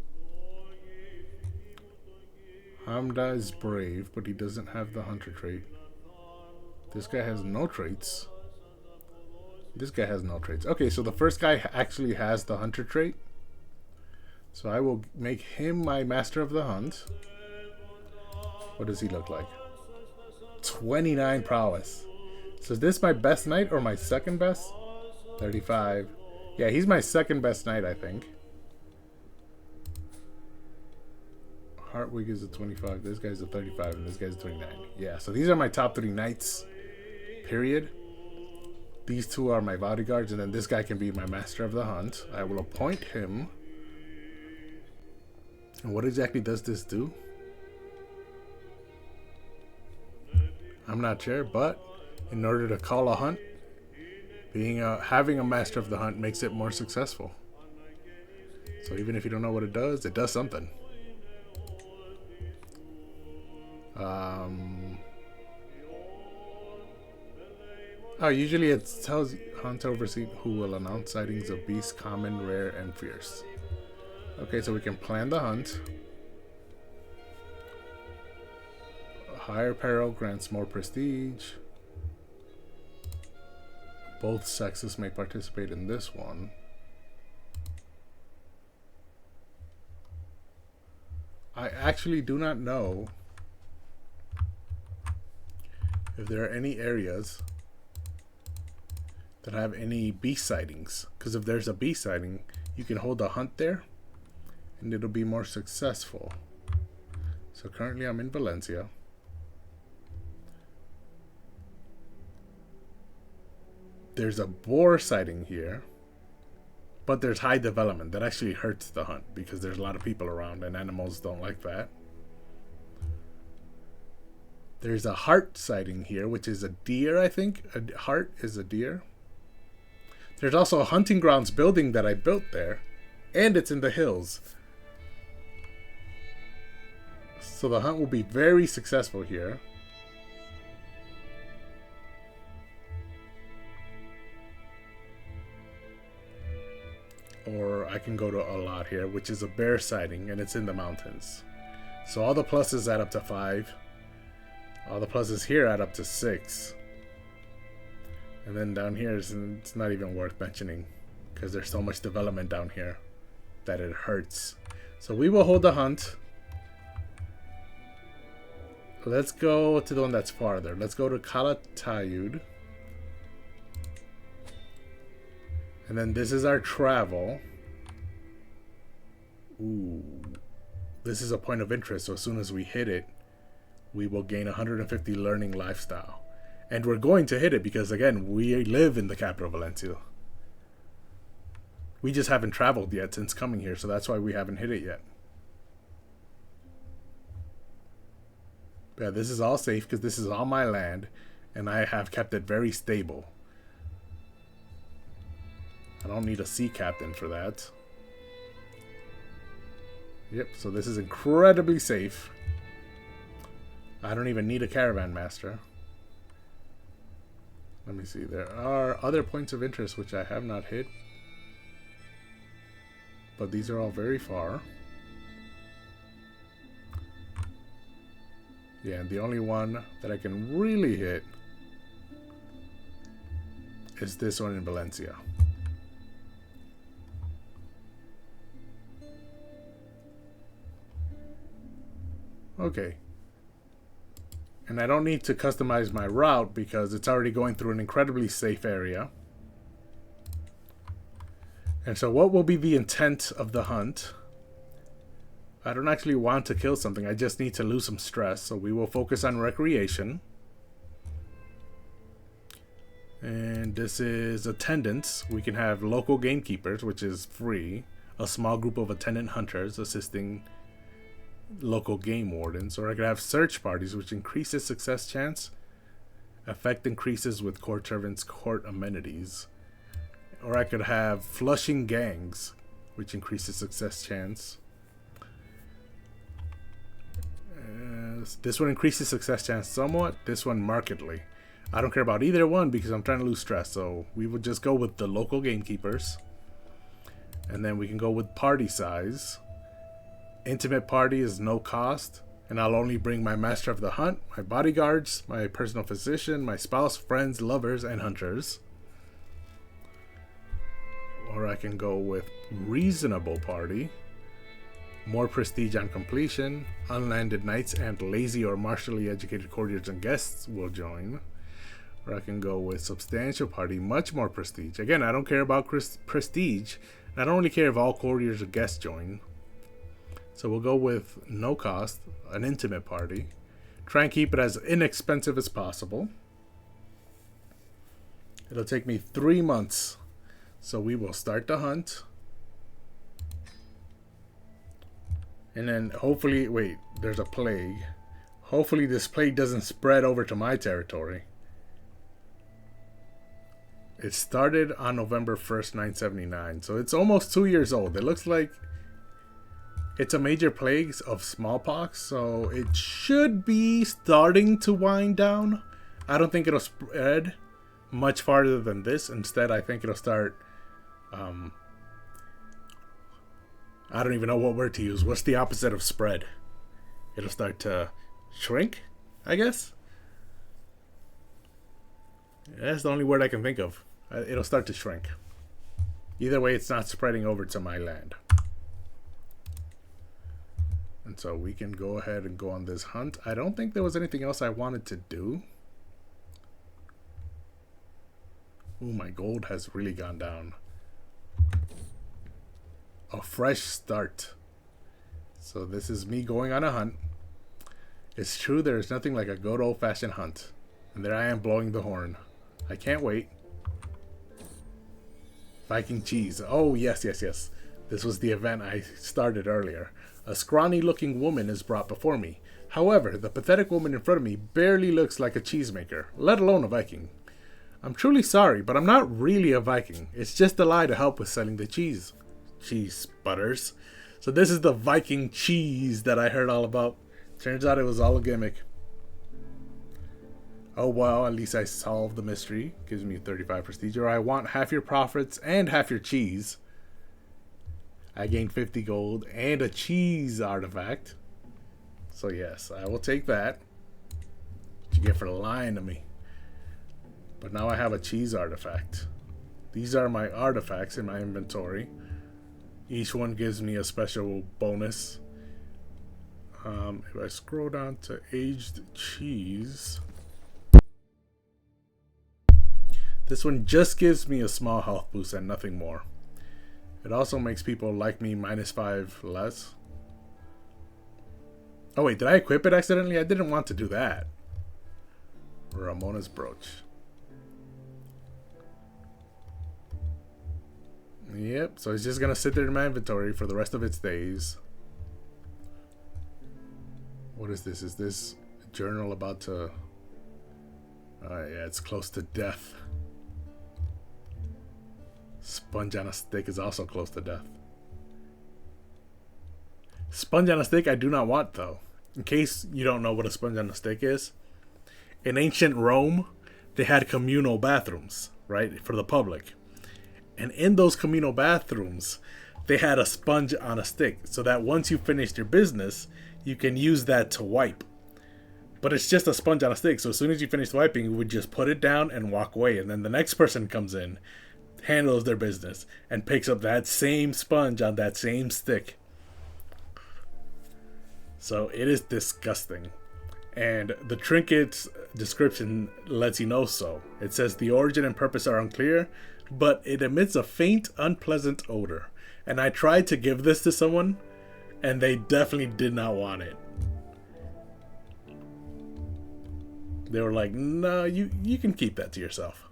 Hamda is brave, but he doesn't have the hunter trait. This guy has no traits. This guy has no traits. Okay, so the first guy actually has the hunter trait. So I will make him my master of the hunt. What does he look like? 29 prowess. So is this my best knight or my second best? 35. Yeah, he's my second best knight, I think. Hartwig is a 25. This guy's a 35, and this guy's a 29. Yeah, so these are my top 3 knights. Period. These 2 are my bodyguards, and then this guy can be my master of the hunt. I will appoint him. And what exactly does this do? I'm not sure, but in order to call a hunt, having a master of the hunt makes it more successful. So even if you don't know what it does something. Oh, usually it tells hunt overseer who will announce sightings of beasts common, rare, and fierce. Okay, so we can plan the hunt. Higher peril grants more prestige. Both sexes may participate in this one. I actually do not know if there are any areas that have any beast sightings. Because if there's a beast sighting, you can hold a hunt there and it'll be more successful. So currently I'm in Valencia. There's a boar sighting here, but there's high development. That actually hurts the hunt because there's a lot of people around and animals don't like that. There's a hart sighting here, which is a deer, I think. A hart is a deer. There's also a hunting grounds building that I built there, and it's in the hills. So the hunt will be very successful here. Or I can go to a lot here, which is a bear sighting, and it's in the mountains. So all the pluses add up to 5. All the pluses here add up to 6. And then down here, it's not even worth mentioning because there's so much development down here that it hurts. So we will hold the hunt. Let's go to the one that's farther. Let's go to Calatayud. And then this is our travel. Ooh. This is a point of interest, so as soon as we hit it, we will gain 150 learning lifestyle. And we're going to hit it because, again, we live in the capital, Valencia. We just haven't traveled yet since coming here, so that's why we haven't hit it yet. Yeah, this is all safe because this is all my land, and I have kept it very stable. I don't need a sea captain for that. Yep, so this is incredibly safe. I don't even need a caravan master. Let me see. There are other points of interest which I have not hit. But these are all very far. Yeah, and the only one that I can really hit is this one in Valencia. Okay. And I don't need to customize my route because it's already going through an incredibly safe area. And so what will be the intent of the hunt? I don't actually want to kill something. I just need to lose some stress. So we will focus on recreation. And this is attendance. We can have local gamekeepers, which is free. A small group of attendant hunters assisting local game wardens. Or I could have search parties, which increases success chance. Effect increases with court servants' court amenities. Or I could have flushing gangs, which increases success chance. This one increases success chance somewhat. This one markedly. I don't care about either one because I'm trying to lose stress. So we would just go with the local gamekeepers. And then we can go with party size. Intimate party is no cost. And I'll only bring my master of the hunt, my bodyguards, my personal physician, my spouse, friends, lovers, and hunters. Or I can go with reasonable party. More prestige on completion. Unlanded knights and lazy or martially educated courtiers and guests will join. Or I can go with substantial party, much more prestige. Again, I don't care about prestige. And I don't really care if all courtiers or guests join. So we'll go with no cost, an intimate party. Try and keep it as inexpensive as possible. It'll take me 3 months. So we will start the hunt. And then hopefully, wait, there's a plague. Hopefully this plague doesn't spread over to my territory. It started on November 1st, 979. So it's almost 2 years old. It looks like it's a major plague of smallpox. So it should be starting to wind down. I don't think it'll spread much farther than this. Instead, I think it'll start... I don't even know what word to use. What's the opposite of spread? It'll start to shrink, I guess. That's the only word I can think of. It'll start to shrink. Either way, it's not spreading over to my land. And so we can go ahead and go on this hunt. I don't think there was anything else I wanted to do. Ooh, my gold has really gone down. A fresh start. So this is me going on a hunt. It's true there is nothing like a good old-fashioned hunt. And there I am blowing the horn. I can't wait. Viking cheese. Oh, yes, yes, yes. This was the event I started earlier. A scrawny-looking woman is brought before me. However, the pathetic woman in front of me barely looks like a cheesemaker, let alone a Viking. I'm truly sorry, but I'm not really a Viking. It's just a lie to help with selling the cheese. Cheese butters. So this is the Viking cheese that I heard all about. Turns out it was all a gimmick. Oh well, at least I solved the mystery. Gives me 35 prestige. Or I want half your profits and half your cheese. I gained 50 gold and a cheese artifact. So yes, I will take that. What you get for lying to me. But now I have a cheese artifact. These are my artifacts in my inventory. Each one gives me a special bonus. If I scroll down to aged cheese, this one just gives me a small health boost and nothing more. It also makes people like me -5 less. Oh wait, did I equip it accidentally? I didn't want to do that. Ramona's brooch. Yep, so it's just gonna sit there in my inventory for the rest of its days. What is this? Is this a journal about to... yeah, it's close to death. Sponge on a stick is also close to death. Sponge on a stick I do not want, though. In case you don't know what a sponge on a stick is. In ancient Rome, they had communal bathrooms, right? For the public. And in those communal bathrooms, they had a sponge on a stick. So that once you finished your business, you can use that to wipe. But it's just a sponge on a stick. So as soon as you finish wiping, you would just put it down and walk away. And then the next person comes in, handles their business, and picks up that same sponge on that same stick. So it is disgusting. And the trinket's description lets you know so. It says the origin and purpose are unclear, but it emits a faint, unpleasant odor. And I tried to give this to someone, and they definitely did not want it. They were like, no, you can keep that to yourself.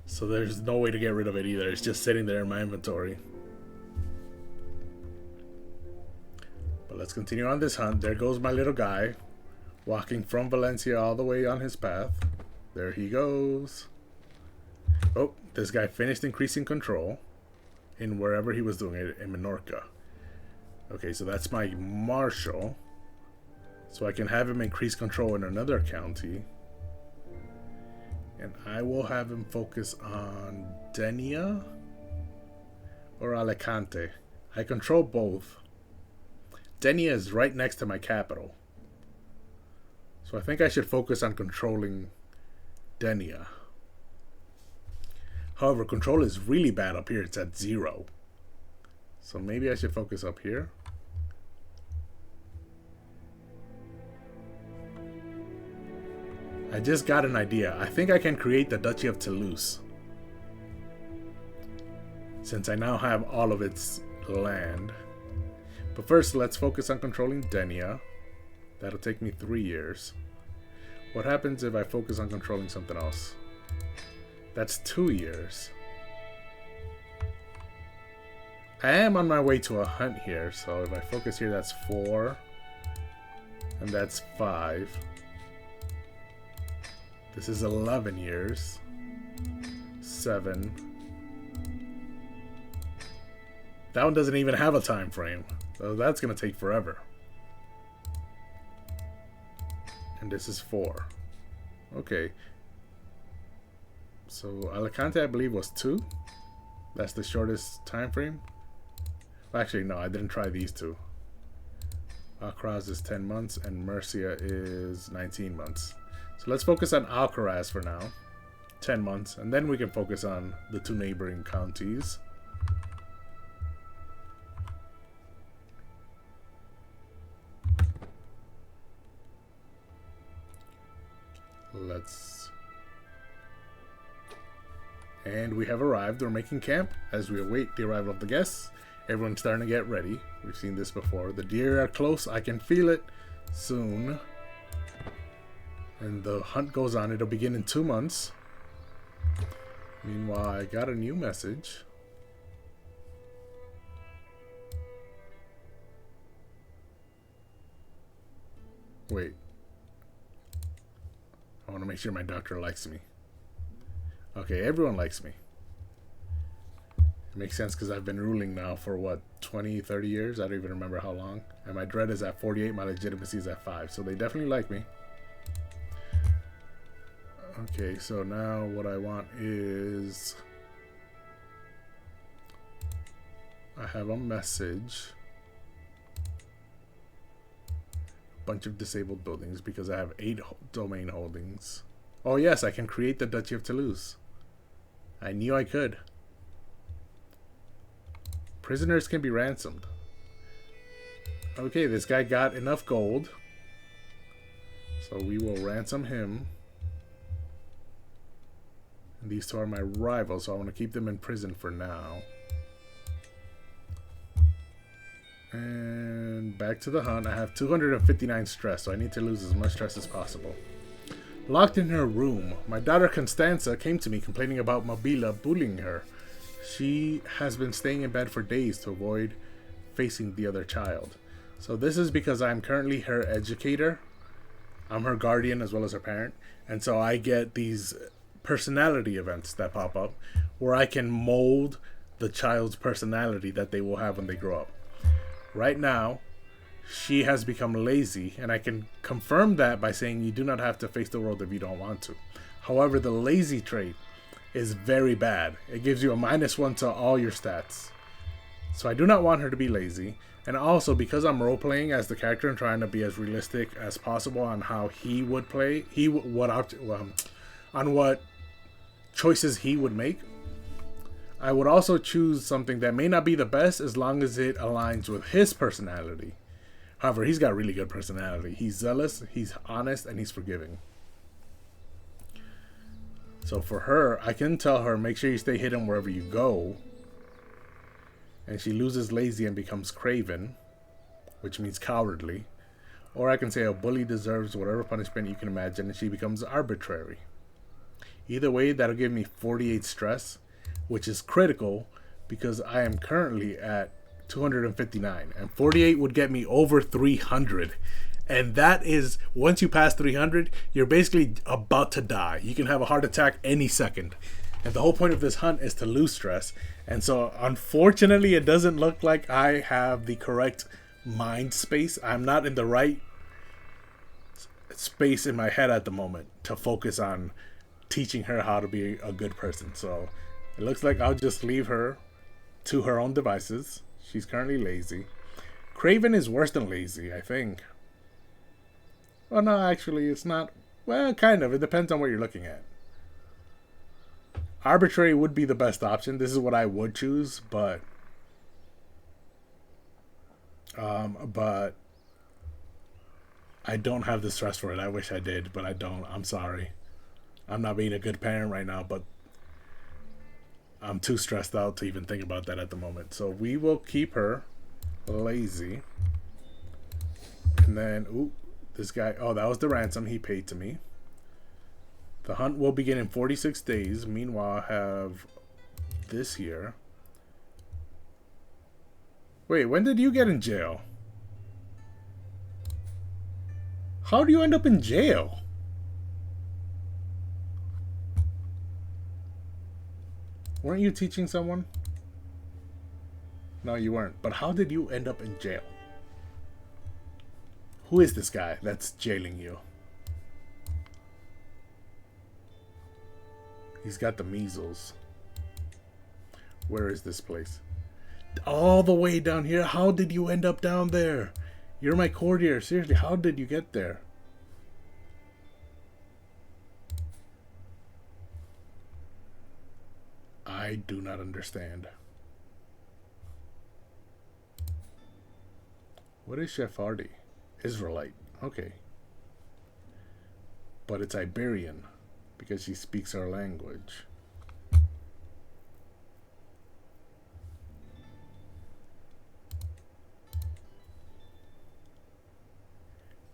So there's no way to get rid of it either. It's just sitting there in my inventory. But let's continue on this hunt. There goes my little guy, walking from Valencia all the way on his path. There he goes. Oh, this guy finished increasing control in wherever he was doing it in Menorca. Okay, so that's my marshal. So I can have him increase control in another county. And I will have him focus on Denia or Alicante. I control both. Denia is right next to my capital. So I think I should focus on controlling Denia. However, control is really bad up here. It's at 0. So maybe I should focus up here. I just got an idea. I think I can create the Duchy of Toulouse, since I now have all of its land. But first, let's focus on controlling Denia. That'll take me 3 years. What happens if I focus on controlling something else? That's 2 years. I am on my way to a hunt here, so if I focus here, that's 4. And that's 5. This is 11 years. 7. That one doesn't even have a time frame, so that's going to take forever. And this is 4. Okay. So Alicante, I believe, was 2. That's the shortest time frame. Actually, no, I didn't try these two. Alcaraz is 10 months and Murcia is 19 months. So let's focus on Alcaraz for now. 10 months. And then we can focus on the 2 neighboring counties. And we have arrived. We're making camp as we await the arrival of the guests. Everyone's starting to get ready. We've seen this before. The deer are close. I can feel it soon. And the hunt goes on. It'll begin in 2 months. Meanwhile, I got a new message. Wait. I want to make sure my doctor likes me. Okay, everyone likes me. It makes sense because I've been ruling now for what, 20, 30 years? I don't even remember how long. And my dread is at 48, my legitimacy is at 5. So they definitely like me. Okay, so now what I want is... I have a message. Bunch of disabled buildings because I have 8 domain holdings. Oh yes, I can create the Duchy of Toulouse. I knew I could. Prisoners can be ransomed. Okay, this guy got enough gold. So we will ransom him. And these 2 are my rivals, so I want to keep them in prison for now. And back to the hunt. I have 259 stress, so I need to lose as much stress as possible. Locked in her room, my daughter Constanza came to me complaining about Mobila bullying her. She has been staying in bed for days to avoid facing the other child. So this is because I'm currently her educator. I'm her guardian as well as her parent. And so I get these personality events that pop up where I can mold the child's personality that they will have when they grow up. Right now, she has become lazy, and I can confirm that by saying you do not have to face the world if you don't want to. However, the lazy trait is very bad. It gives you a -1 to all your stats. So I do not want her to be lazy. And also, because I'm role-playing as the character and trying to be as realistic as possible on how he would play, on what choices he would make, I would also choose something that may not be the best as long as it aligns with his personality. However, he's got really good personality. He's zealous, he's honest, and he's forgiving. So for her, I can tell her, make sure you stay hidden wherever you go. And she loses lazy and becomes craven, which means cowardly. Or I can say a bully deserves whatever punishment you can imagine, and she becomes arbitrary. Either way, that'll give me 48 stress, which is critical because I am currently at 259, and 48 would get me over 300. And that is, once you pass 300, you're basically about to die. You can have a heart attack any second. And the whole point of this hunt is to lose stress. And so, unfortunately, it doesn't look like I have the correct mind space. I'm not in the right space in my head at the moment to focus on teaching her how to be a good person. So, it looks like I'll just leave her to her own devices. She's currently lazy. Craven is worse than lazy, I think. Well, no, actually, it's not. Well, kind of. It depends on what you're looking at. Arbitrary would be the best option. This is what I would choose, but I don't have the stress for it. I wish I did, but I don't. I'm sorry. I'm not being a good parent right now, but I'm too stressed out to even think about that at the moment. So we will keep her lazy. And then, ooh, this guy, oh, that was the ransom he paid to me. The hunt will begin in 46 days. Meanwhile, I have this here. Wait, when did you get in jail? How do you end up in jail? Weren't you teaching someone? No, you weren't. But how did you end up in jail? Who is this guy that's jailing you? He's got the measles. Where is this place? All the way down here? How did you end up down there? You're my courtier. Seriously, how did you get there? I do not understand. What is Sephardi? Israelite. Okay. But it's Iberian because she speaks our language.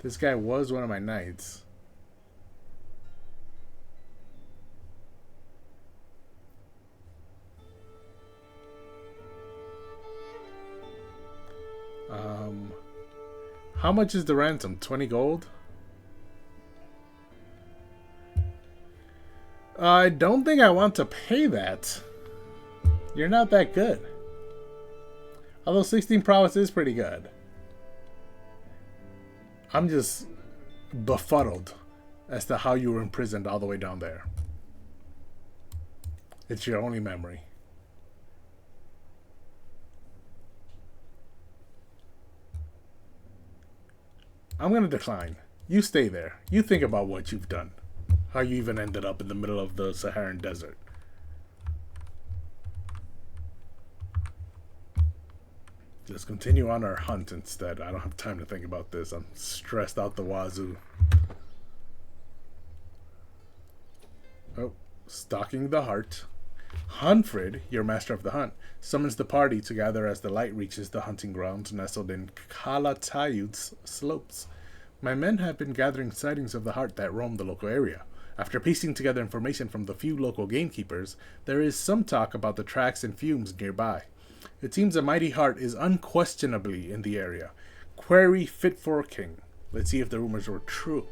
This guy was one of my knights. How much is the ransom? 20 gold? I don't think I want to pay that. You're not that good. Although 16 prowess is pretty good. I'm just befuddled as to how you were imprisoned all the way down there. It's your only memory. I'm going to decline. You stay there. You think about what you've done. How you even ended up in the middle of the Saharan desert. Let's continue on our hunt instead. I don't have time to think about this. I'm stressed out the wazoo. Oh, stalking the heart. Hunfrid, your master of the hunt, summons the party to gather as the light reaches the hunting grounds nestled in Calatayud's slopes. My men have been gathering sightings of the heart that roam the local area. After piecing together information from the few local gamekeepers, there is some talk about the tracks and fumes nearby. It seems a mighty heart is unquestionably in the area. Query fit for a king. Let's see if the rumors were true.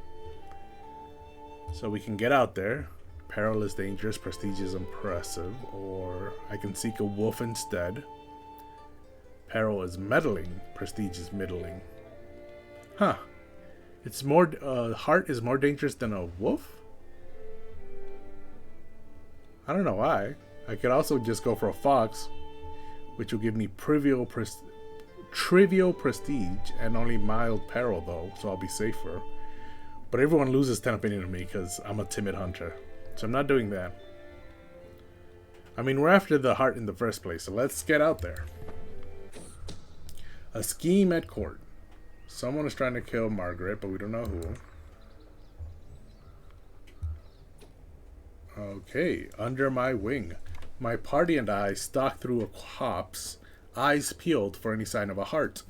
So we can get out there. Peril is dangerous, prestige is impressive, or I can seek a wolf instead. Peril is meddling, prestige is middling. Huh. It's more, heart is more dangerous than a wolf? I don't know why. I could also just go for a fox, which will give me trivial prestige and only mild peril though, so I'll be safer. But everyone loses 10 opinion of me because I'm a timid hunter. So I'm not doing that. I mean, we're after the heart in the first place, so let's get out there. A scheme at court. Someone is trying to kill Margaret, but we don't know who. Okay, under my wing. My party and I stalk through a copse, eyes peeled for any sign of a heart.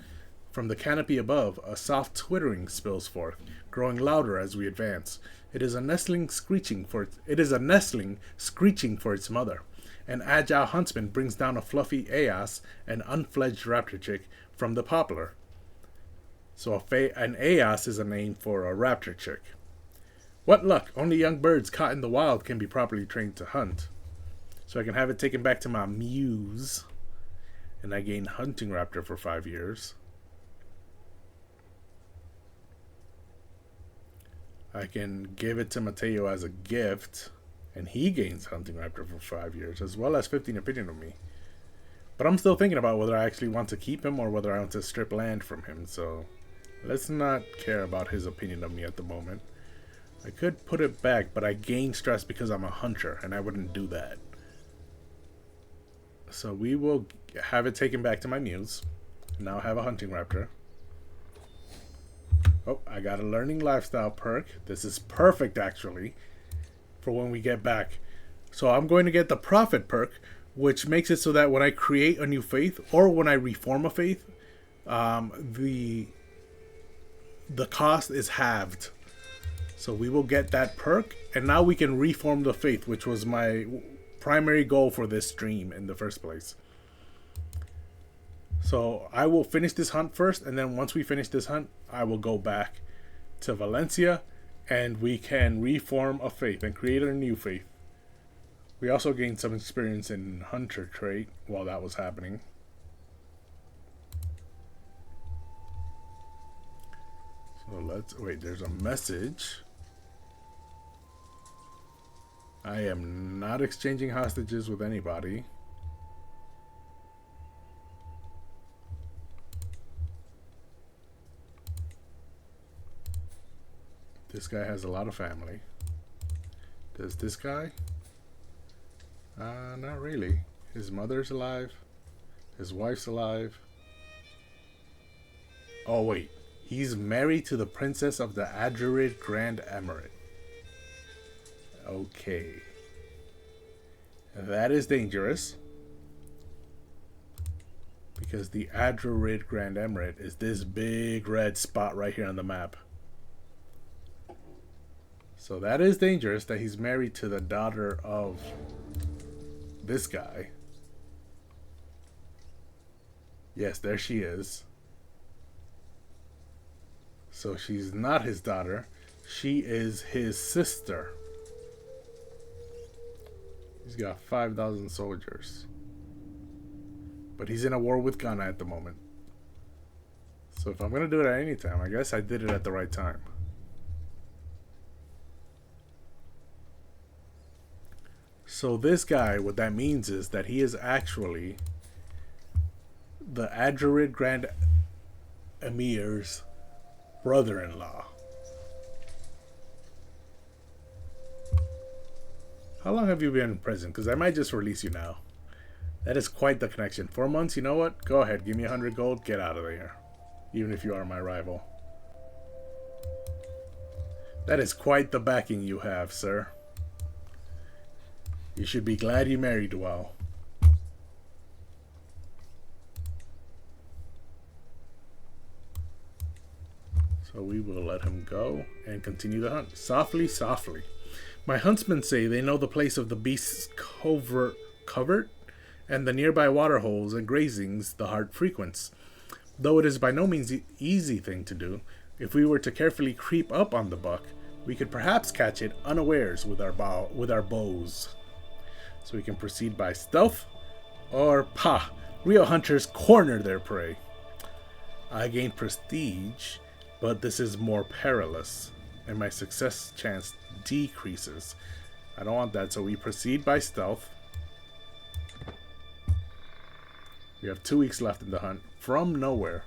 From the canopy above, a soft twittering spills forth, growing louder as we advance. It is a nestling screeching for its mother. An agile huntsman brings down a fluffy Aas, an unfledged raptor chick, from the poplar. So an Aas is a name for a raptor chick. What luck! Only young birds caught in the wild can be properly trained to hunt. So I can have it taken back to my muse. And I gain hunting raptor for 5 years. I can give it to Mateo as a gift, and he gains hunting raptor for 5 years, as well as 15 opinion of me. But I'm still thinking about whether I actually want to keep him or whether I want to strip land from him, so let's not care about his opinion of me at the moment. I could put it back, but I gain stress because I'm a hunter, and I wouldn't do that. So we will have it taken back to my muse. Now I have a hunting raptor. Oh, I got a learning lifestyle perk. This is perfect, actually, for when we get back. So I'm going to get the prophet perk, which makes it so that when I create a new faith, or when I reform a faith, the cost is halved. So we will get that perk, and now we can reform the faith, which was my primary goal for this stream in the first place. So I will finish this hunt first, and then once we finish this hunt, I will go back to Valencia, and we can reform a faith and create a new faith. We also gained some experience in hunter trait while that was happening. So let's wait, there's a message. I am not exchanging hostages with anybody. This guy has a lot of family. Does this guy? Not really. His mother's alive. His wife's alive. Oh wait, he's married to the princess of the Adjurid Grand Emirate. Okay. That is dangerous. Because the Adjurid Grand Emirate is this big red spot right here on the map. So that is dangerous that he's married to the daughter of this guy. Yes, there she is. So she's not his daughter. She is his sister. He's got 5,000 soldiers. But he's in a war with Ghana at the moment. So if I'm going to do it at any time, I guess I did it at the right time. So this guy, what that means is that he is actually the Adjurid Grand Emir's brother-in-law. How long have you been in prison? Because I might just release you now. That is quite the connection. 4 months, you know what? Go ahead, give me 100 gold, get out of there. Even if you are my rival. That is quite the backing you have, sir. You should be glad you married well. So we will let him go and continue the hunt. Softly, softly. My huntsmen say they know the place of the beast's covert and the nearby water holes and grazings the hart frequents. Though it is by no means an easy thing to do, if we were to carefully creep up on the buck, we could perhaps catch it unawares with our bows. So we can proceed by stealth, or real hunters corner their prey. I gain prestige, but this is more perilous, and my success chance decreases. I don't want that, so we proceed by stealth. We have 2 weeks left in the hunt. From nowhere,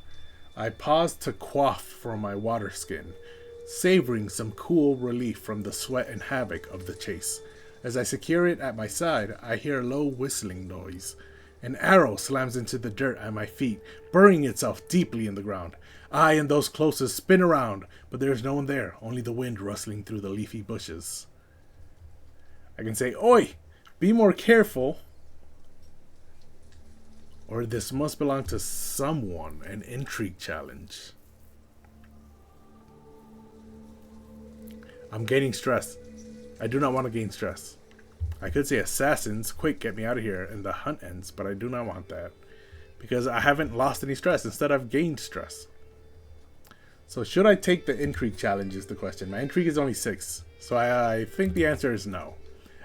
I pause to quaff from my water skin, savoring some cool relief from the sweat and havoc of the chase. As I secure it at my side, I hear a low whistling noise. An arrow slams into the dirt at my feet, burying itself deeply in the ground. I and those closest spin around, but there is no one there, only the wind rustling through the leafy bushes. I can say, "Oi! Be more careful!" Or this must belong to someone. An intrigue challenge. I'm gaining stress. I do not want to gain stress. I could say assassins, quick, get me out of here, and the hunt ends, but I do not want that. Because I haven't lost any stress. Instead, I've gained stress. So should I take the intrigue challenge is the question. My intrigue is only 6. So I think the answer is no.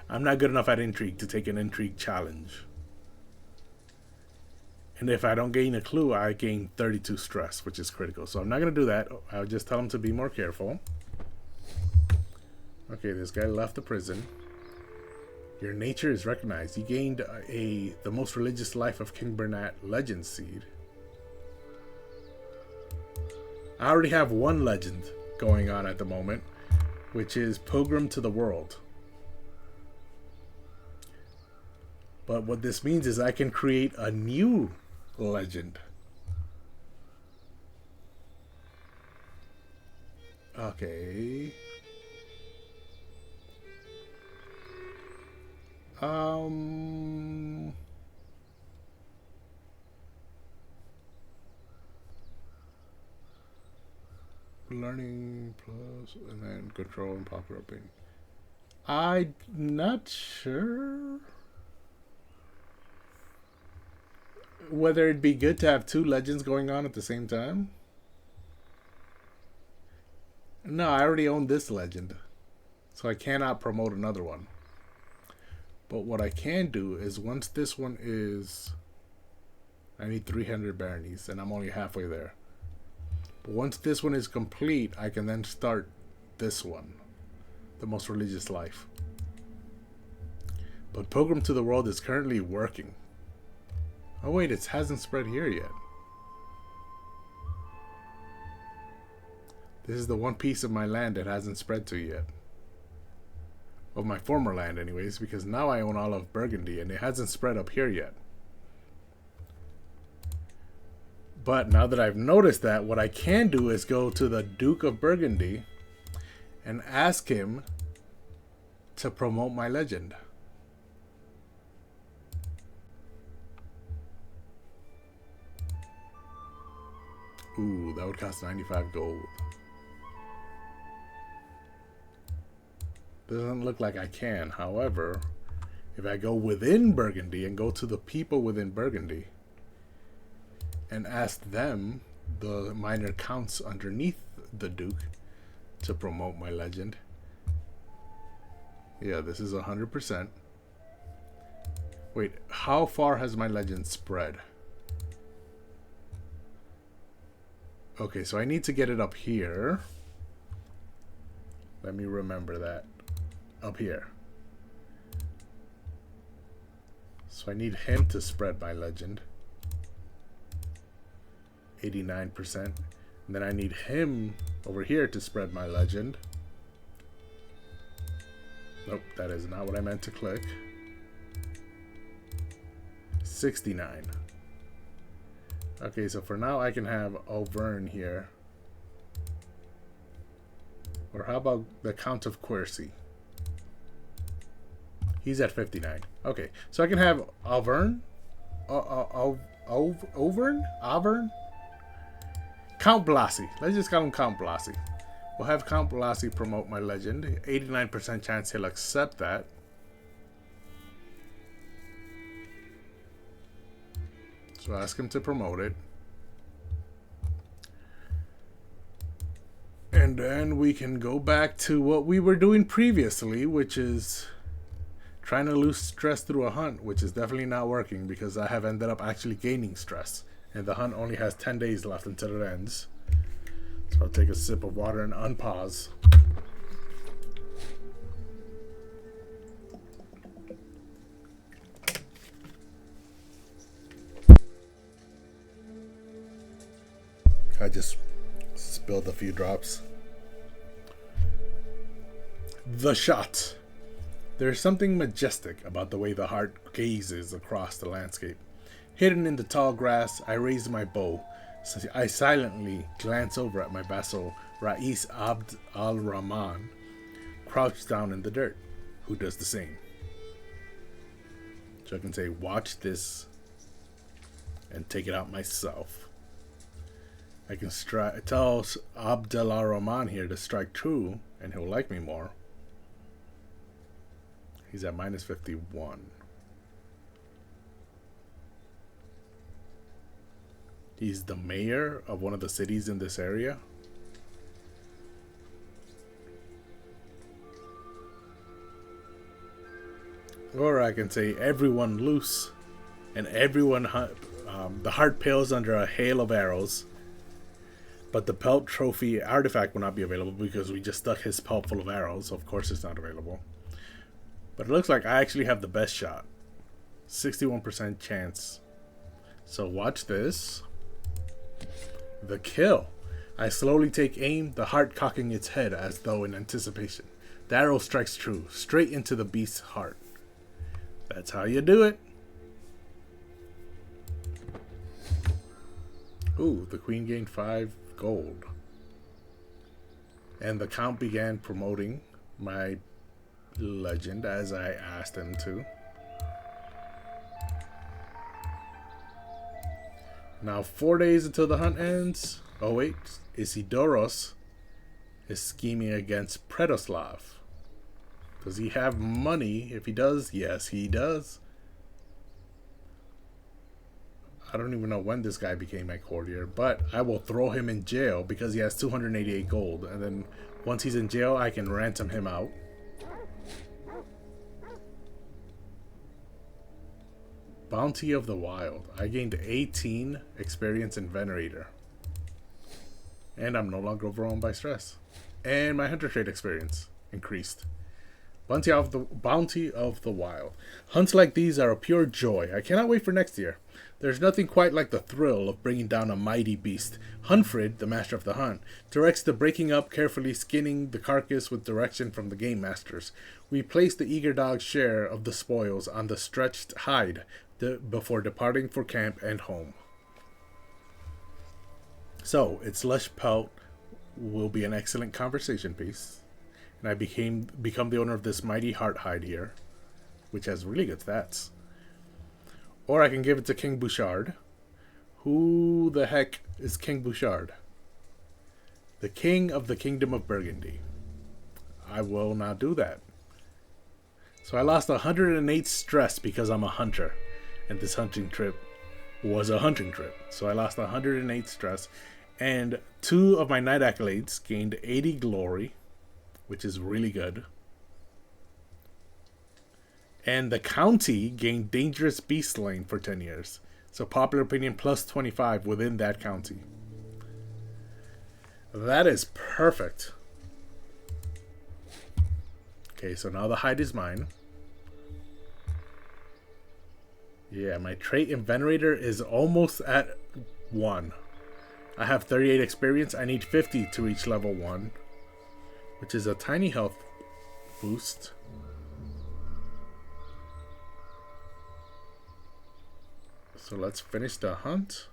I'm not good enough at intrigue to take an intrigue challenge. And if I don't gain a clue, I gain 32 stress, which is critical. So I'm not going to do that. I'll just tell him to be more careful. Okay, this guy left the prison. Your nature is recognized. You gained the most religious life of King Bernat legend seed. I already have one legend going on at the moment, which is Pilgrim to the World. But what this means is I can create a new legend. Okay. Learning plus and then control and popular opinion. I'm not sure whether it'd be good to have 2 legends going on at the same time. No, I already own this legend, so I cannot promote another one. But what I can do is once this one is... I need 300 baronies, and I'm only halfway there. But once this one is complete, I can then start this one. The most religious life. But Pilgrim to the World is currently working. Oh wait, it hasn't spread here yet. This is the one piece of my land that hasn't spread to yet. Of my former land anyways, because now I own all of Burgundy and it hasn't spread up here yet. But now that I've noticed that, what I can do is go to the Duke of Burgundy and ask him to promote my legend. Ooh, that would cost 95 gold. Doesn't look like I can. However, if I go within Burgundy and go to the people within Burgundy and ask them, the minor counts underneath the Duke, to promote my legend. Yeah, this is 100%. Wait, how far has my legend spread? Okay, so I need to get it up here. Let me remember that. Up here. So I need him to spread my legend. 89%. And then I need him over here to spread my legend. Nope, that is not what I meant to click. 69. Okay, so for now I can have Auvergne here. Or how about the Count of Quercy? He's at 59. Okay, so I can have Auvergne? Auvergne? Count Blasi. Let's just call him Count Blasi. We'll have Count Blasi promote my legend. 89% chance he'll accept that. So ask him to promote it. And then we can go back to what we were doing previously, which is trying to lose stress through a hunt, which is definitely not working because I have ended up actually gaining stress. And the hunt only has 10 days left until it ends. So I'll take a sip of water and unpause. I just spilled a few drops. The shot. There is something majestic about the way the heart gazes across the landscape. Hidden in the tall grass, I raise my bow. So I silently glance over at my vassal, Rais Abd al-Rahman, crouched down in the dirt, who does the same. So I can say, watch this and take it out myself. I can tell Abdullah Rahman here to strike true, and he'll like me more. He's at minus 51. He's the mayor of one of the cities in this area. Or I can say everyone loose, and everyone the heart pales under a hail of arrows. But the pelt trophy artifact will not be available because we just stuck his pelt full of arrows. So of course it's not available. But it looks like I actually have the best shot. 61% chance. So watch this. The kill. I slowly take aim, the heart cocking its head as though in anticipation. The arrow strikes true, straight into the beast's heart. That's how you do it. Ooh, the queen gained 5 gold. And the count began promoting my legend as I asked him to. Now 4 days until the hunt ends. Oh wait, Isidoros is scheming against Predoslav. Does he have money? If he does, yes he does. I don't even know when this guy became my courtier, but I will throw him in jail because he has 288 gold. And then once he's in jail, I can ransom him out. Bounty of the Wild. I gained 18 experience in Venerator. And I'm no longer overwhelmed by stress. And my hunter trait experience increased. Bounty of the Wild. Hunts like these are a pure joy. I cannot wait for next year. There's nothing quite like the thrill of bringing down a mighty beast. Hunfrid, the master of the hunt, directs the breaking up, carefully skinning the carcass with direction from the game masters. We place the eager dog's share of the spoils on the stretched hide before departing for camp and home. So, its lush pelt will be an excellent conversation piece. And I become the owner of this mighty heart hide here, which has really good stats. Or I can give it to King Bouchard. Who the heck is King Bouchard? The king of the kingdom of Burgundy. I will not do that. So I lost 108 stress because I'm a hunter. And this hunting trip was a hunting trip. So I lost 108 stress. And 2 of my knight accolades gained 80 glory, which is really good. And the county gained Dangerous Beast Lane for 10 years. So popular opinion plus 25 within that county. That is perfect. Okay, so now the hide is mine. Yeah, my trait in Venerator is almost at 1. I have 38 experience. I need 50 to reach level 1. Which is a tiny health boost. So let's finish the hunt.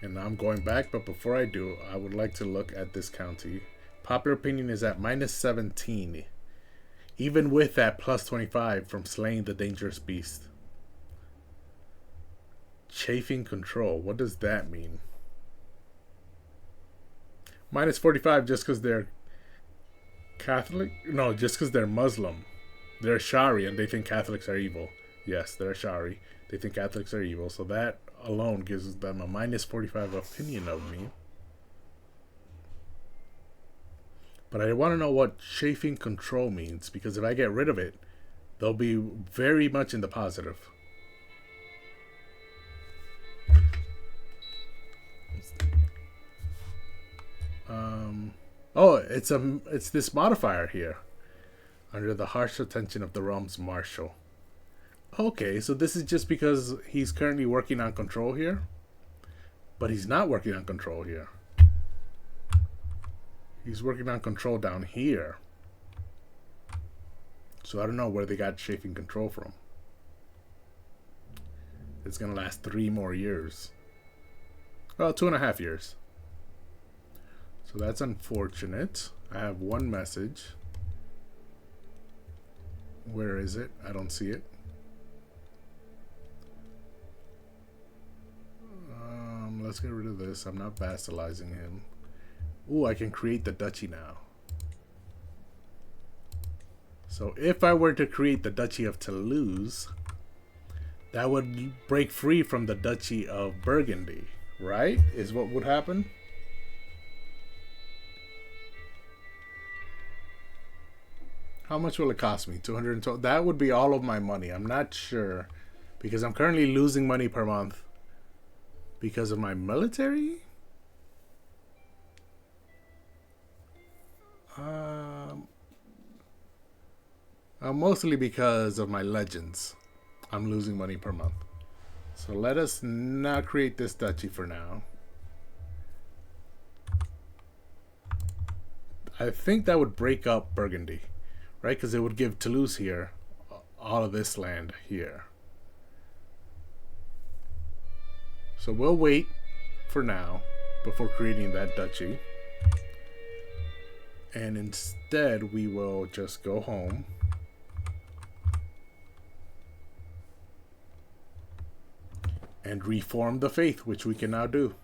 And now I'm going back, but before I do, I would like to look at this county. Popular opinion is at minus 17. Even with that plus 25 from slaying the dangerous beast. Chafing control. What does that mean? Minus 45 just because they're Catholic? No, just because they're Muslim. They're Shari and they think Catholics are evil. Yes, they're Shari. They think Catholics are evil. So that alone gives them a minus 45 opinion of me. But I want to know what chafing control means, because if I get rid of it, they'll be very much in the positive. Oh, it's this modifier here. Under the harsh attention of the realm's marshal. Okay, so this is just because he's currently working on control here. But he's not working on control here. He's working on control down here. So I don't know where they got chafing control from. It's going to last 3 more years. Well, 2.5 years. So that's unfortunate. I have one message. Where is it? I don't see it. Let's get rid of this. I'm not vassalizing him. Ooh, I can create the duchy now. So if I were to create the Duchy of Toulouse, that would break free from the Duchy of Burgundy, right? Is what would happen? How much will it cost me? 212. That would be all of my money. I'm not sure because I'm currently losing money per month because of my military. Mostly because of my legends. I'm losing money per month. So let us not create this duchy for now. I think that would break up Burgundy, right? Because it would give Toulouse here all of this land here. So we'll wait for now before creating that duchy. And instead we will just go home. And reform the faith, which we can now do.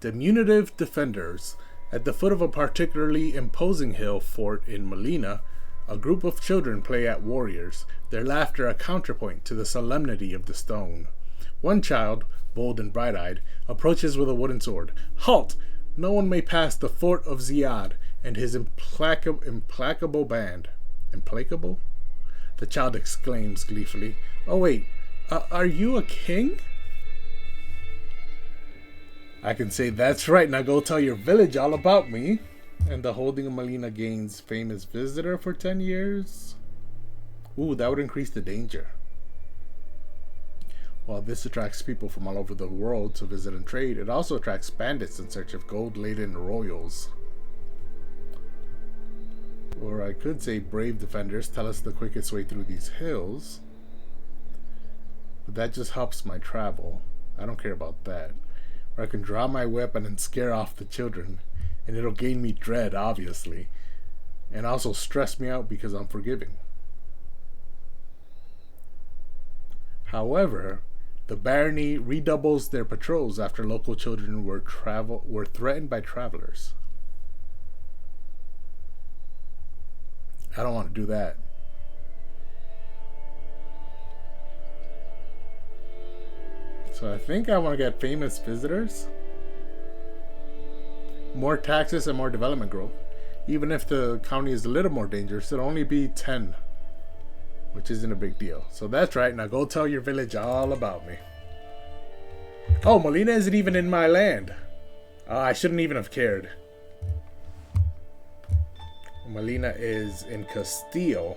Diminutive defenders. At the foot of a particularly imposing hill fort in Molina, a group of children play at warriors, their laughter a counterpoint to the solemnity of the stone. One child, bold and bright-eyed, approaches with a wooden sword. Halt! No one may pass the fort of Ziad and his implacable band. Implacable? The child exclaims gleefully. Oh wait, are you a king? I can say, that's right, now go tell your village all about me. And the holding of Molina gains famous visitor for 10 years. Ooh, that would increase the danger. While this attracts people from all over the world to visit and trade, it also attracts bandits in search of gold-laden royals. Or I could say brave defenders tell us the quickest way through these hills. But that just helps my travel. I don't care about that. Or I can draw my weapon and scare off the children. And it'll gain me dread, obviously. And also stress me out because I'm forgiving. However, the barony redoubles their patrols after local children were threatened by travelers. I don't want to do that. So I think I want to get famous visitors. More taxes and more development growth. Even if the county is a little more dangerous, it'll only be 10. Which isn't a big deal. So that's right, now go tell your village all about me. Oh, Molina isn't even in my land. I shouldn't even have cared. Molina is in Castile.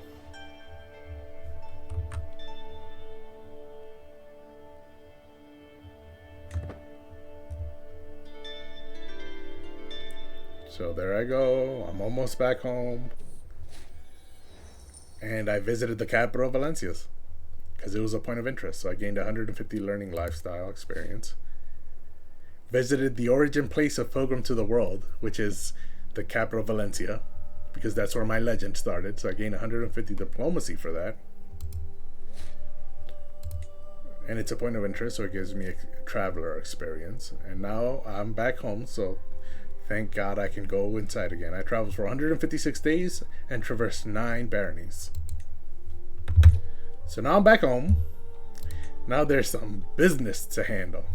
So there I go. I'm almost back home. And I visited the capital of Valencias because it was a point of interest. So I gained 150 learning lifestyle experience. Visited the origin place of Pilgrim to the World, which is the capital of Valencia, because that's where my legend started. So I gained 150 diplomacy for that. And it's a point of interest, so it gives me a traveler experience. And now I'm back home, so thank God I can go inside again. I traveled for 156 days and traversed 9 baronies. So now I'm back home. Now there's some business to handle.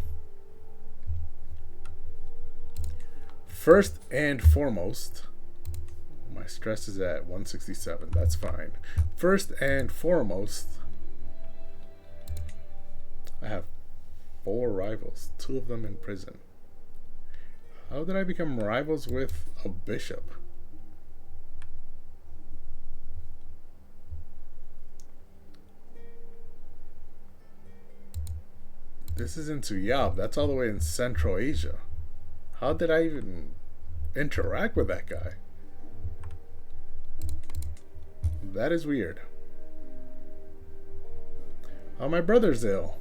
First and foremost, my stress is at 167. That's fine. First and foremost, I have 4 rivals, 2 of them in prison. How did I become rivals with a bishop? This is in Suyab. That's all the way in Central Asia. How did I even interact with that guy? That is weird. Oh, my brother's ill.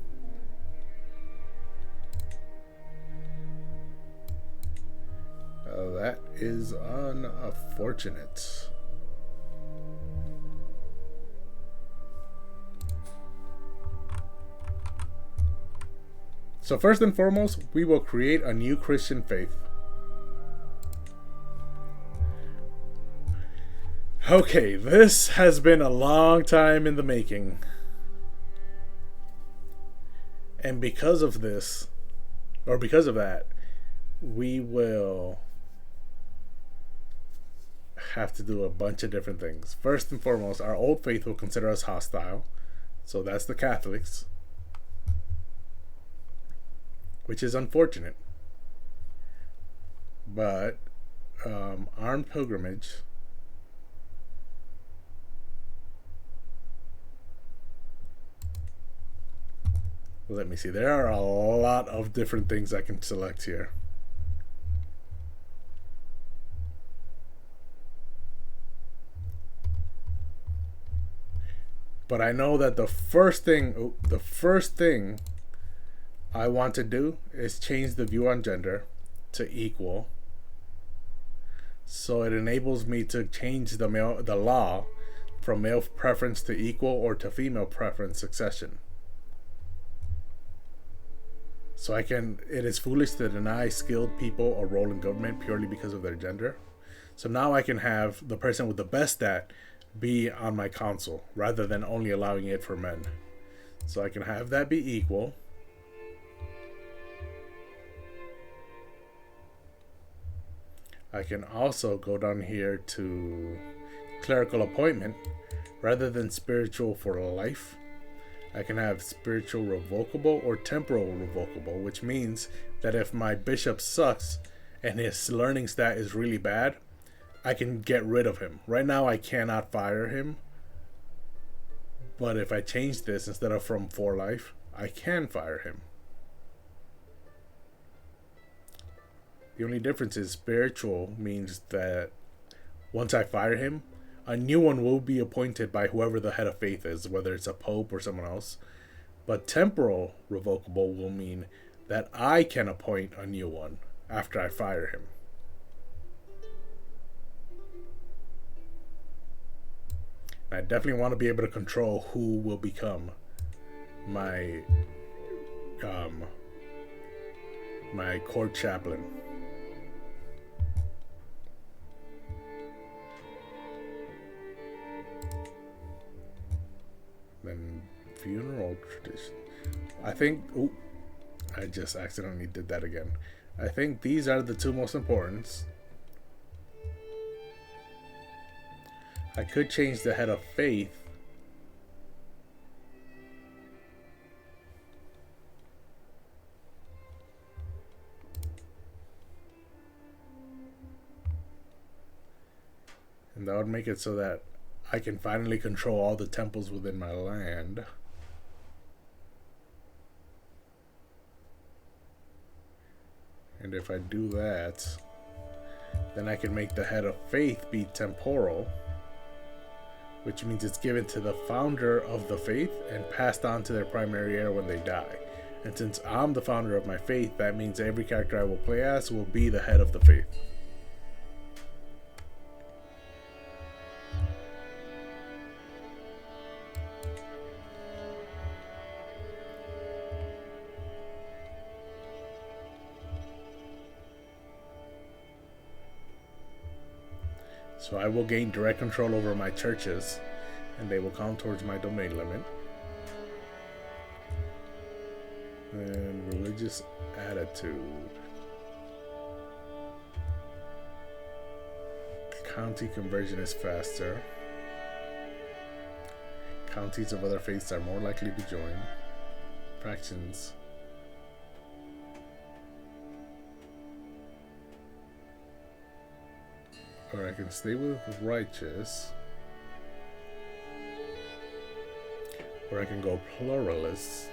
That is unfortunate. So first and foremost, we will create a new Christian faith. Okay, this has been a long time in the making. And because of this, or because of that, we will have to do a bunch of different things. First and foremost, our old faith will consider us hostile. So that's the Catholics, which is unfortunate. But armed pilgrimage let me see. There are a lot of different things I can select here. But I know that the first thing I want to do is change the view on gender to equal. So it enables me to change the law from male preference to equal or to female preference succession. So it is foolish to deny skilled people a role in government purely because of their gender. So now I can have the person with the best stat be on my council rather than only allowing it for men. So I can have that be equal. I can also go down here to clerical appointment rather than spiritual for life. I can have spiritual revocable or temporal revocable, which means that if my bishop sucks and his learning stat is really bad, I can get rid of him. Right now I cannot fire him, but if I change this, instead of from for life, I can fire him. The only difference is spiritual means that once I fire him, a new one will be appointed by whoever the head of faith is, whether it's a pope or someone else. But temporal revocable will mean that I can appoint a new one after I fire him. I definitely want to be able to control who will become my my court chaplain. Then funeral tradition. I think I just accidentally did that again. I think these are the two most important. I could change the head of faith. And that would make it so that I can finally control all the temples within my land. And if I do that, then I can make the head of faith be temporal, which means it's given to the founder of the faith and passed on to their primary heir when they die. And since I'm the founder of my faith, that means every character I will play as will be the head of the faith. So I will gain direct control over my churches, and they will count towards my domain limit. And religious attitude. County conversion is faster. Counties of other faiths are more likely to join. Fractions. Or I can stay with righteous. Or I can go pluralist.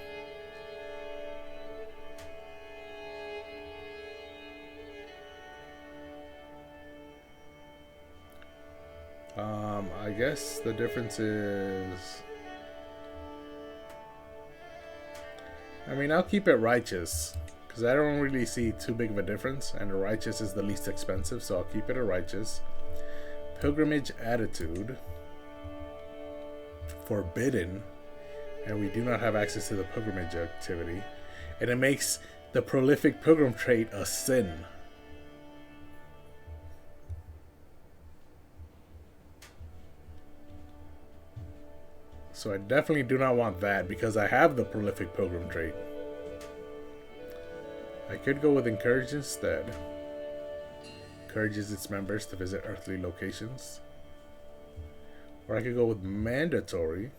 I guess the difference is, I mean, I'll keep it righteous because I don't really see too big of a difference, and the righteous is the least expensive, so I'll keep it a righteous. Pilgrimage attitude, forbidden, and we do not have access to the pilgrimage activity. And it makes the prolific pilgrim trait a sin. So I definitely do not want that because I have the prolific pilgrim trait. I could go with encourage instead. Encourages its members to visit earthly locations. Or I could go with mandatory.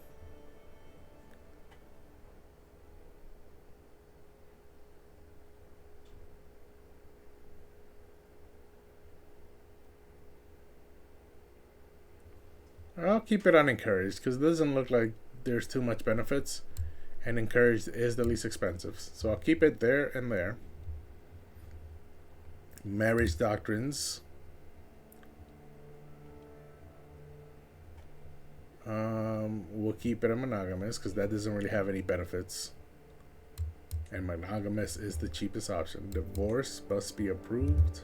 I'll keep it on encouraged because it doesn't look like there's too much benefits, and encouraged is the least expensive. So I'll keep it there and there. Marriage doctrines. We'll keep it a monogamous because that doesn't really have any benefits. And monogamous is the cheapest option. Divorce must be approved.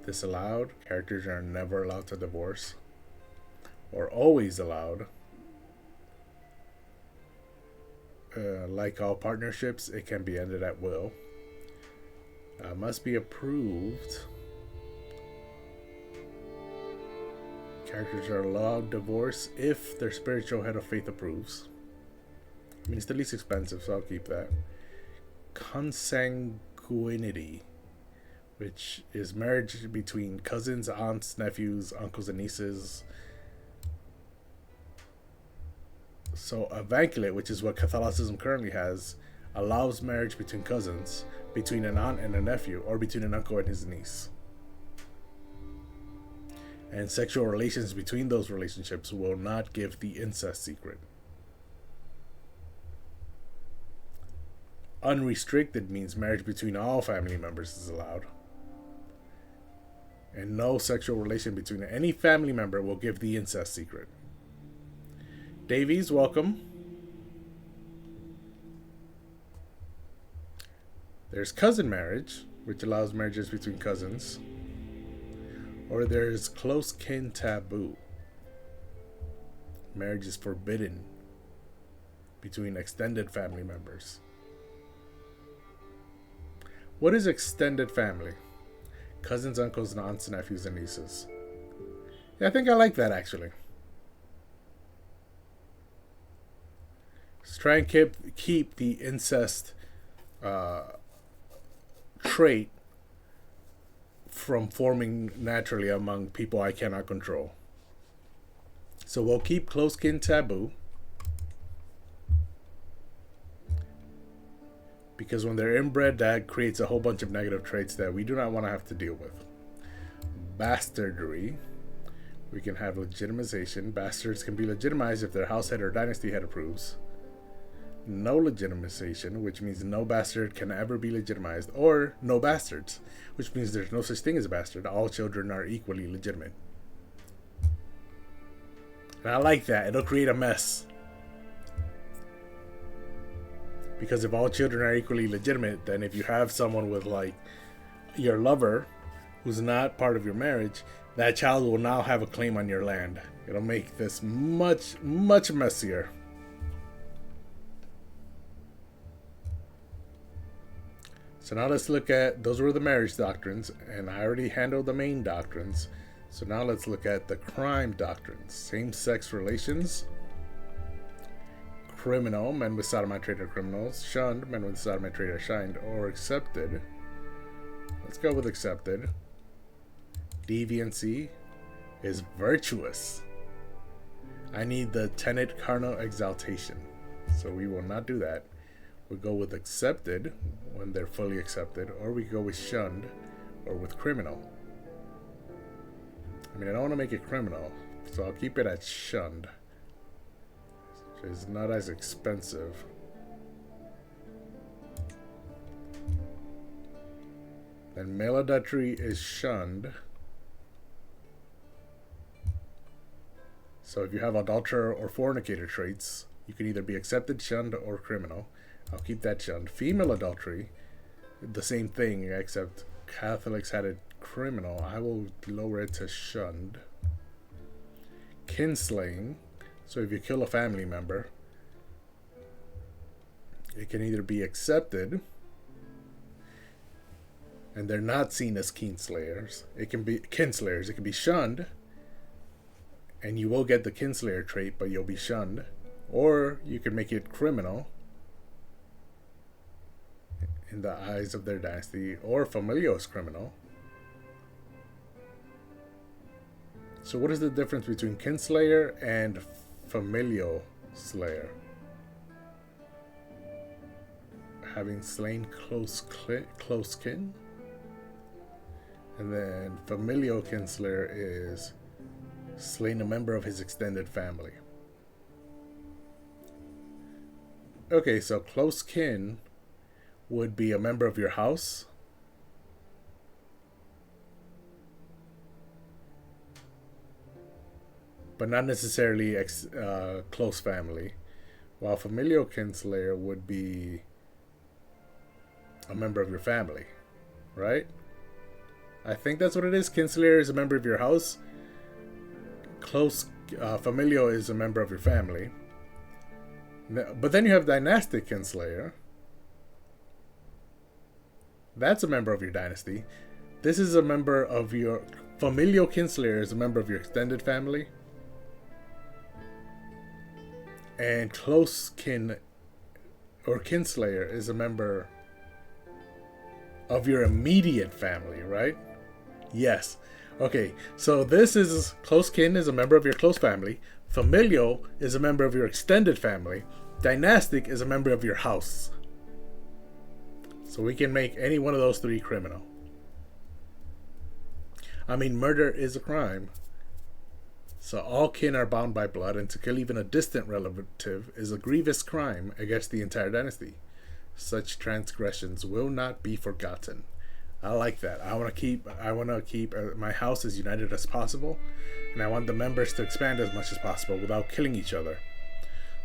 Disallowed. Characters are never allowed to divorce. Or always allowed. Like all partnerships, it can be ended at will. Must be approved. Characters are allowed divorce if their spiritual head of faith approves. I mean, it's the least expensive, so I'll keep that. Consanguinity, which is marriage between cousins, aunts, nephews, uncles, and nieces. So avunculate, which is what Catholicism currently has, allows marriage between cousins, between an aunt and a nephew, or between an uncle and his niece. And sexual relations between those relationships will not give the incest secret. Unrestricted means marriage between all family members is allowed. And no sexual relation between any family member will give the incest secret. Davies, welcome. There's cousin marriage, which allows marriages between cousins. Or there's close kin taboo. Marriage is forbidden between extended family members. What is extended family? Cousins, uncles, aunts, nephews, and nieces. Yeah, I think I like that actually. Let's try and keep the incest trait from forming naturally among people I cannot control. So we'll keep close kin taboo. Because when they're inbred, that creates a whole bunch of negative traits that we do not want to have to deal with. Bastardry. We can have legitimization. Bastards can be legitimized if their house head or dynasty head approves. No legitimization, which means no bastard can ever be legitimized, or no bastards, which means there's no such thing as a bastard. All children are equally legitimate. And I like that. It'll create a mess. Because if all children are equally legitimate, then if you have someone with like your lover who's not part of your marriage, that child will now have a claim on your land. It'll make this much, much messier. So now let's look at, those were the marriage doctrines, and I already handled the main doctrines. So now let's look at the crime doctrines. Same-sex relations. Criminal, men with sodomite trait are criminals. Shunned, men with sodomite trait are shunned. Or accepted. Let's go with accepted. Deviancy is virtuous. I need the tenet carnal exaltation. So we will not do that. We go with accepted when they're fully accepted, or we go with shunned or with criminal. I mean, I don't want to make it criminal, so I'll keep it at shunned. It's not as expensive. Then male adultery is shunned. So if you have adulterer or fornicator traits, you can either be accepted, shunned, or criminal. I'll keep that shunned. Female adultery, the same thing, except Catholics had it criminal. I will lower it to shunned. Kinslaying, so if you kill a family member, It can either be accepted, and they're not seen as kinslayers. It can be kinslayers. It can be shunned, and you will get the kinslayer trait, but you'll be shunned. Or you can make it criminal in the eyes of their dynasty, or familial is criminal. So what is the difference between kinslayer and familial slayer? Having slain close kin. And then familial kinslayer is slain a member of his extended family. Okay, so close kin would be a member of your house. But not necessarily close family. While familial kinslayer would be a member of your family, right? I think that's what it is. Kinslayer is a member of your house. Close familial is a member of your family. But then you have dynastic kinslayer. That's a member of your dynasty. This is a member of your familial kinslayer is a member of your extended family. And close kin or kinslayer is a member of your immediate family, right? Yes. Okay, so this is close kin is a member of your close family. Familial is a member of your extended family. Dynastic is a member of your house. So we can make any one of those three criminal. I mean, murder is a crime. So all kin are bound by blood, and to kill even a distant relative is a grievous crime against the entire dynasty. Such transgressions will not be forgotten. I like that. I want to keep my house as united as possible, and I want the members to expand as much as possible without killing each other.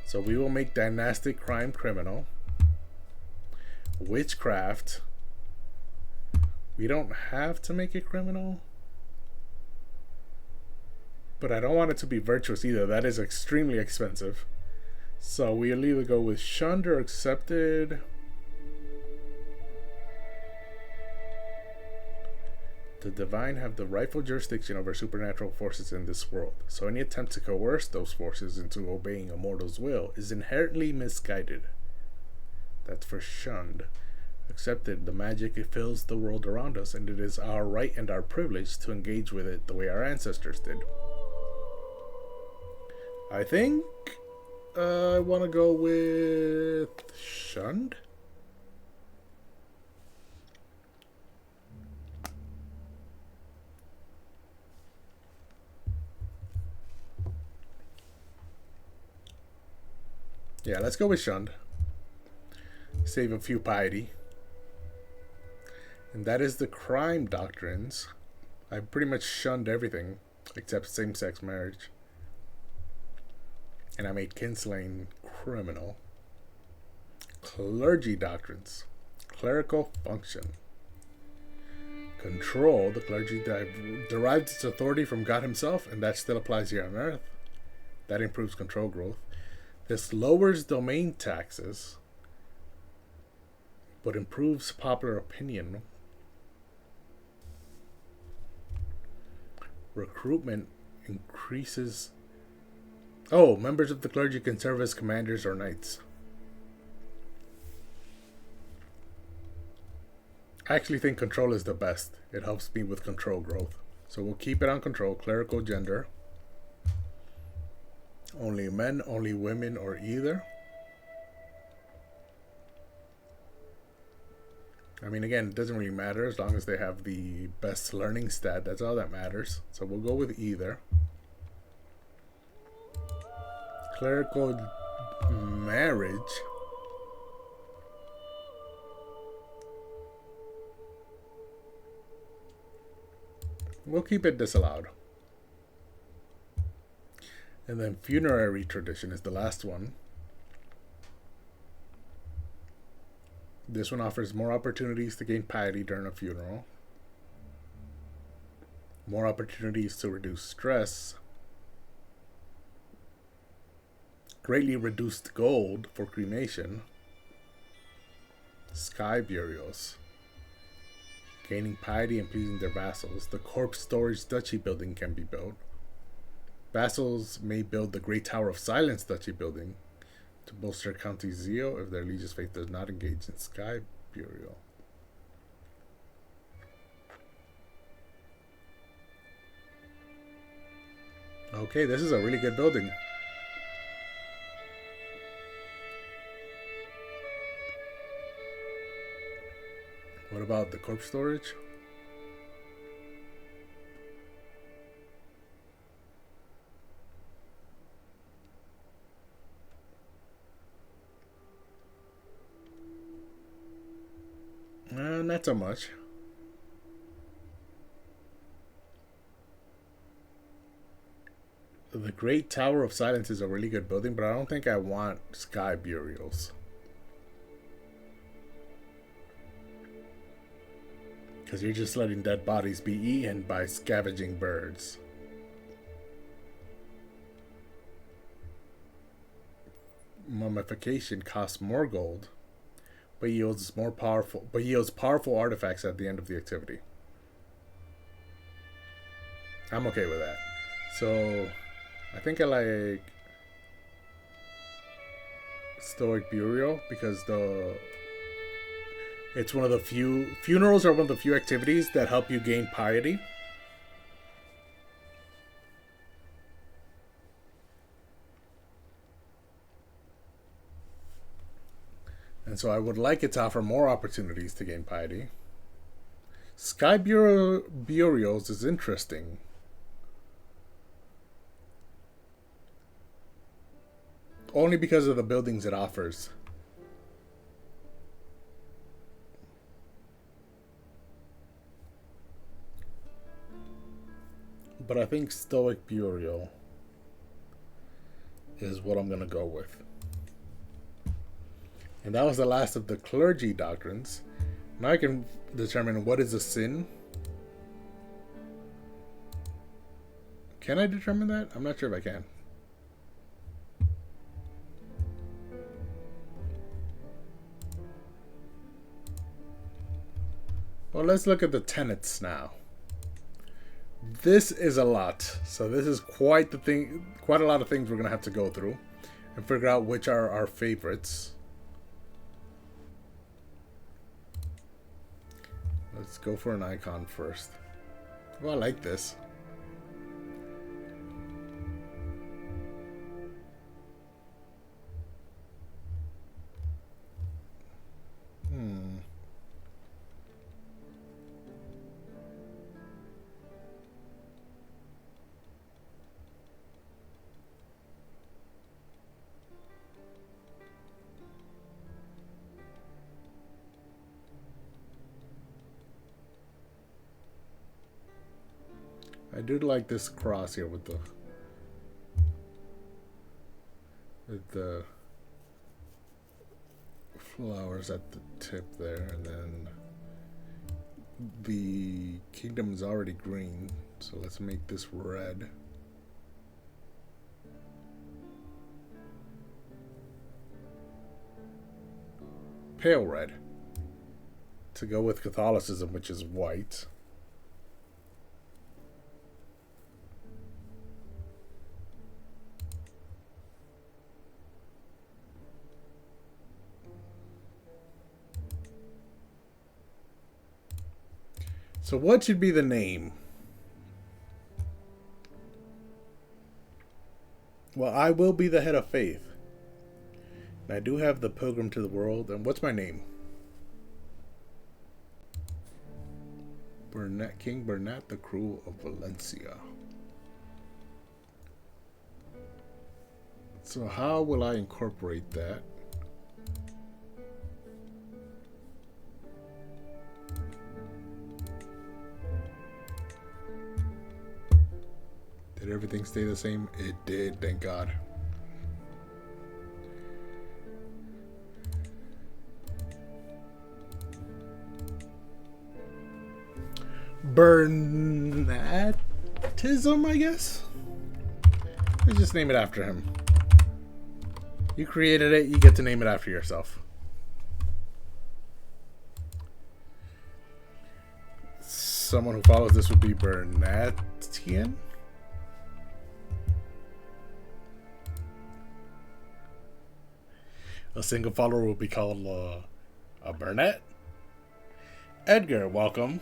So we will make dynastic crime criminal. Witchcraft, we don't have to make it criminal, but I don't want it to be virtuous either. That is extremely expensive. So we'll either go with shunned or accepted. The divine have the rightful jurisdiction over supernatural forces in this world, so any attempt to coerce those forces into obeying a mortal's will is inherently misguided. That's for shunned. Accepted, the magic it fills the world around us, and it is our right and our privilege to engage with it the way our ancestors did. I think I want to go with shunned. Yeah, let's go with shunned. Save a few piety. And that is the crime doctrines. I pretty much shunned everything except same-sex marriage. And I made kinslaying criminal. Clergy doctrines. Clerical function. Control. The clergy derived its authority from God himself, and that still applies here on earth. That improves control growth. This lowers domain taxes, but improves popular opinion. Recruitment increases. Oh, members of the clergy can serve as commanders or knights. I actually think control is the best. It helps me with control growth. So we'll keep it on control. Clerical gender. Only men, only women, or either. I mean, again, it doesn't really matter as long as they have the best learning stat. That's all that matters. So we'll go with either. Clerical marriage. We'll keep it disallowed. And then funerary tradition is the last one. This one offers more opportunities to gain piety during a funeral. More opportunities to reduce stress. Greatly reduced gold for cremation. Sky burials. Gaining piety and pleasing their vassals. The corpse storage duchy building can be built. Vassals may build the Great Tower of Silence duchy building to bolster county zeal if their liege's faith does not engage in sky burial. Okay, this is a really good building. What about the corpse storage? Not so much. The Great Tower of Silence is a really good building, but I don't think I want sky burials. Because you're just letting dead bodies be eaten by scavenging birds. Mummification costs more gold, but yields powerful artifacts at the end of the activity. I'm okay with that. So I think I like Stoic Burial because it's one of the few funerals are one of the few activities that help you gain piety. And so I would like it to offer more opportunities to gain piety. Sky Burials is interesting. Only because of the buildings it offers. But I think Stoic Burial is what I'm going to go with. And that was the last of the clergy doctrines. Now I can determine what is a sin. Can I determine that? I'm not sure if I can. Well, let's look at the tenets now. This is a lot. So this is quite a lot of things we're going to have to go through and figure out which are our favorites. Let's go for an icon first. Oh, I like this. I do like this cross here with the flowers at the tip there, and then the kingdom is already green, so let's make this red. Pale red to go with Catholicism, which is white. So what should be the name? Well, I will be the head of faith. And I do have the pilgrim to the world. And what's my name? Bernat, King Bernat the Cruel of Valencia. So how will I incorporate that? Did everything stay the same? It did, thank God. Bernatism, I guess? Let's just name it after him. You created it, you get to name it after yourself. someone who follows this would be Bernatian. A single follower will be called a Burnett. Edgar, welcome.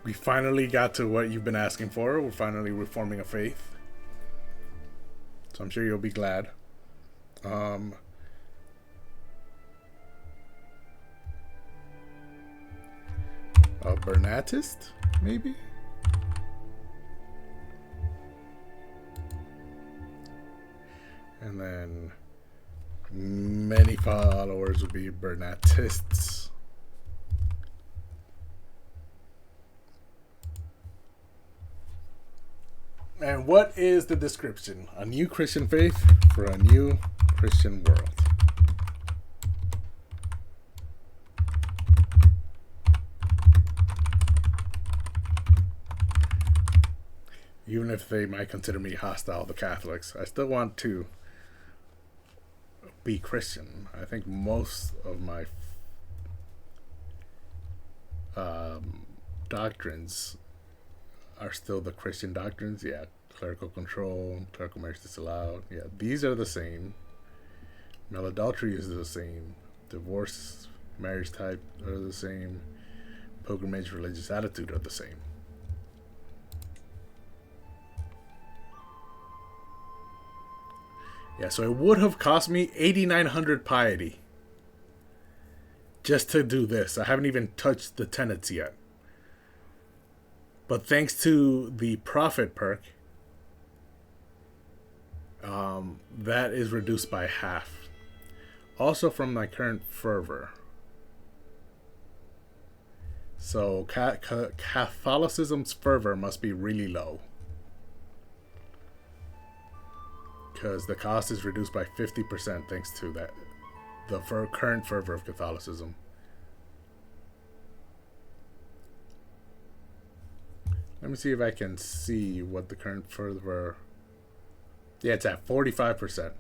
We finally got to what you've been asking for. We're finally reforming a faith. So I'm sure you'll be glad. A Bernatist, maybe? And then many followers would be Bernatists. And what is the description? A new Christian faith for a new Christian world. Even if they might consider me hostile to Catholics, I still want to be Christian. I think most of my doctrines are still the Christian doctrines. Yeah, clerical control, clerical marriage disallowed. Yeah, these are the same. Male adultery is the same. Divorce, marriage type are the same. Pilgrimage, religious attitude are the same. Yeah, so it would have cost me 8,900 piety just to do this. I haven't even touched the tenets yet. But thanks to the profit perk, that is reduced by half. Also from my current fervor. So Catholicism's fervor must be really low. Because the cost is reduced by 50% thanks to that, the current fervor of Catholicism. Let me see if I can see what the current fervor. Yeah, it's at 45%.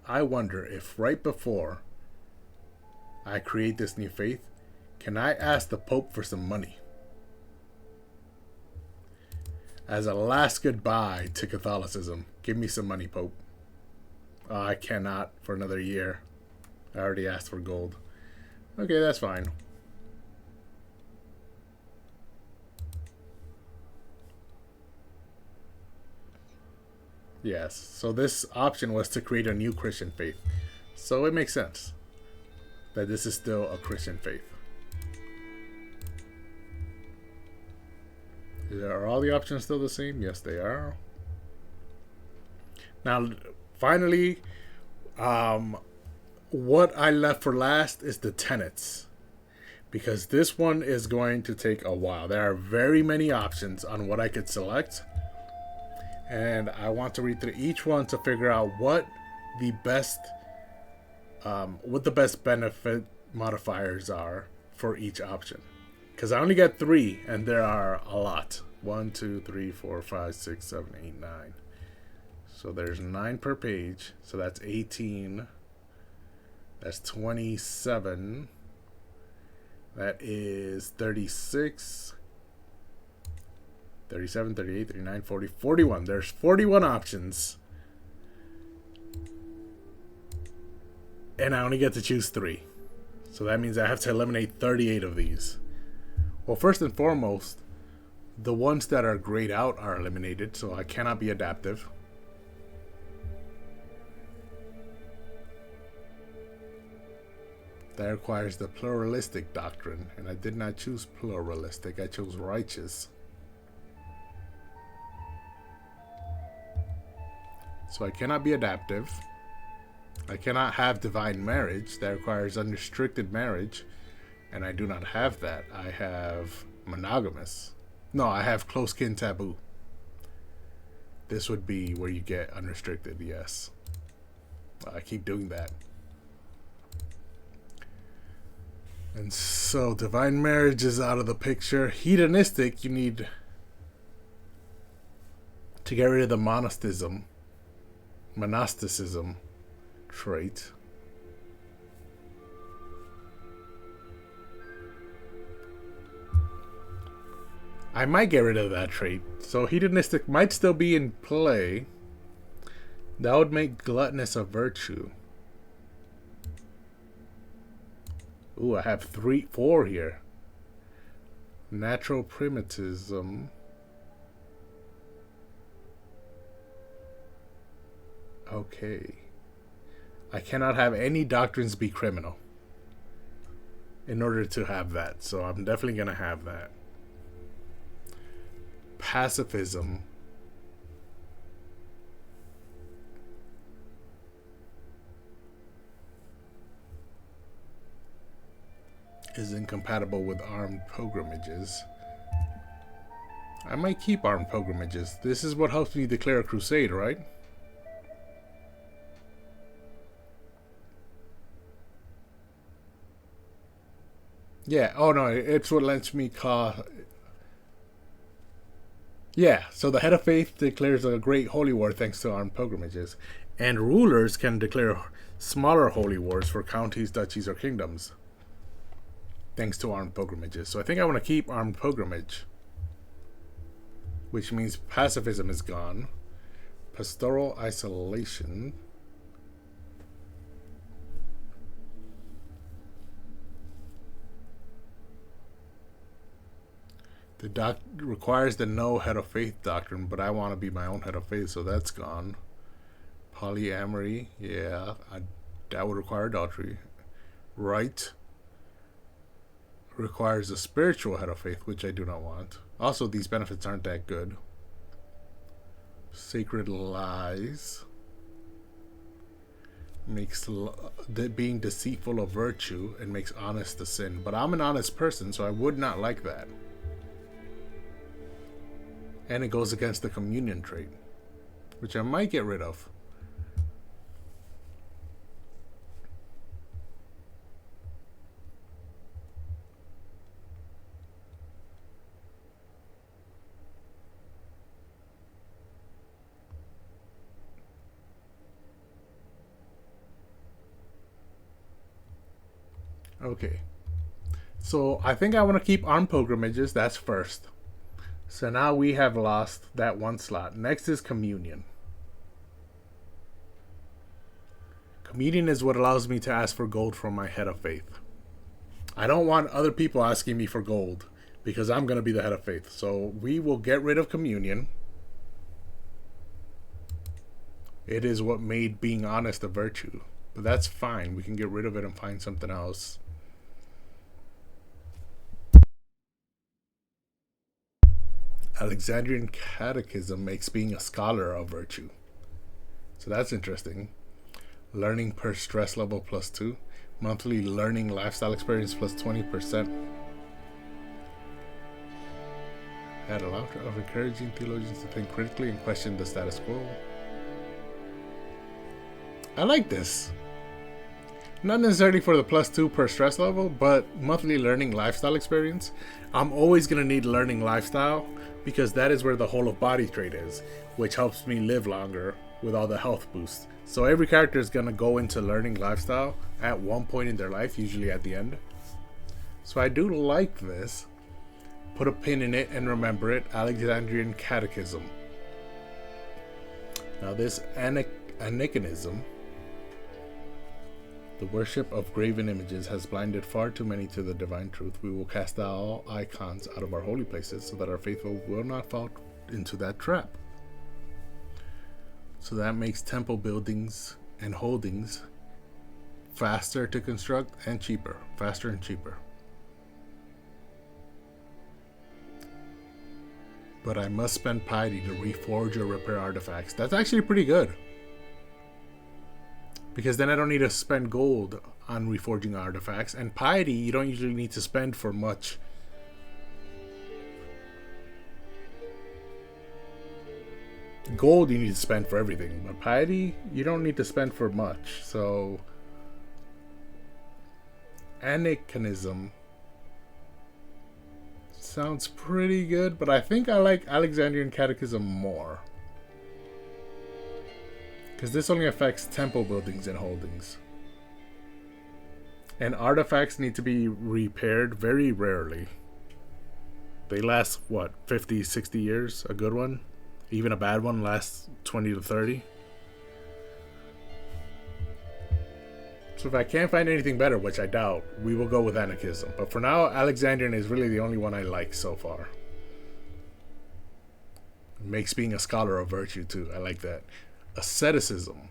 I wonder if right before I create this new faith, can I ask the Pope for some money? As a last goodbye to Catholicism, give me some money, Pope. I cannot for another year. I already asked for gold. Okay, that's fine. Yes, so this option was to create a new Christian faith. So it makes sense that this is still a Christian faith. Are all the options still the same? Yes, they are. Now, finally, what I left for last is the tenets. Because this one is going to take a while. There are very many options on what I could select. And I want to read through each one to figure out what the best benefit modifiers are for each option. Because I only got 3, and there are a lot. 1, 2, 3, 4, 5, 6, 7, 8, 9. So there's 9 per page. So that's 18. That's 27. That is 36. 37, 38, 39, 40, 41. There's 41 options. And I only get to choose 3. So that means I have to eliminate 38 of these. Well, first and foremost, the ones that are grayed out are eliminated, so I cannot be adaptive. That requires the pluralistic doctrine, and I did not choose pluralistic, I chose righteous. So I cannot be adaptive. I cannot have divine marriage. That requires unrestricted marriage. And I do not have that. I have monogamous. No, I have close kin taboo. This would be where you get unrestricted, yes. I keep doing that. And so divine marriage is out of the picture. Hedonistic, you need to get rid of the monasticism trait. I might get rid of that trait. So hedonistic might still be in play. That would make gluttonous a virtue. Ooh, I have 4 here. Natural primitivism. Okay. I cannot have any doctrines be criminal in order to have that. So I'm definitely going to have that. Pacifism. Is incompatible with armed pilgrimages. I might keep armed pilgrimages. This is what helps me declare a crusade, right? Yeah, oh no, it's what lets me call. Yeah, so the head of faith declares a great holy war thanks to armed pilgrimages. And rulers can declare smaller holy wars for counties, duchies, or kingdoms thanks to armed pilgrimages. So I think I want to keep armed pilgrimage, which means pacifism is gone. Pastoral isolation. The requires the no head of faith doctrine, but I want to be my own head of faith, so that's gone. Polyamory, yeah, that would require adultery. Right requires a spiritual head of faith, which I do not want. Also, these benefits aren't that good. Sacred lies makes being deceitful a virtue and makes honest a sin. But I'm an honest person, so I would not like that. And it goes against the communion trait, which I might get rid of. Okay. So I think I want to keep armed pilgrimages. That's first. So now we have lost that one slot. Next is communion. Communion is what allows me to ask for gold from my head of faith. I don't want other people asking me for gold because I'm going to be the head of faith. So we will get rid of communion. It is what made being honest a virtue. But that's fine. We can get rid of it and find something else. Alexandrian Catechism makes being a scholar a virtue. So that's interesting. Learning per stress level +2. Monthly learning lifestyle experience +20%. Had a lot of encouraging theologians to think critically and question the status quo. I like this. Not necessarily for the +2 per stress level, but monthly learning lifestyle experience. I'm always going to need learning lifestyle because that is where the whole of body trait is, which helps me live longer with all the health boosts. So every character is going to go into learning lifestyle at one point in their life, usually at the end. So I do like this. Put a pin in it and remember it. Alexandrian Catechism. Now this Anicanism, the worship of graven images, has blinded far too many to the divine truth. We will cast out all icons out of our holy places so that our faithful will not fall into that trap. So that makes temple buildings and holdings faster to construct and cheaper. Faster and cheaper. But I must spend piety to reforge or repair artifacts. That's actually pretty good. Because then I don't need to spend gold on reforging artifacts. And piety, you don't usually need to spend for much. Gold you need to spend for everything. But piety, you don't need to spend for much. So, Anicanism sounds pretty good. But I think I like Alexandrian Catechism more. Because this only affects temple buildings and holdings. And artifacts need to be repaired very rarely. They last, what, 50, 60 years? A good one? Even a bad one lasts 20 to 30. So if I can't find anything better, which I doubt, we will go with anarchism. But for now, Alexandrian is really the only one I like so far. It makes being a scholar a virtue too. I like that. Asceticism.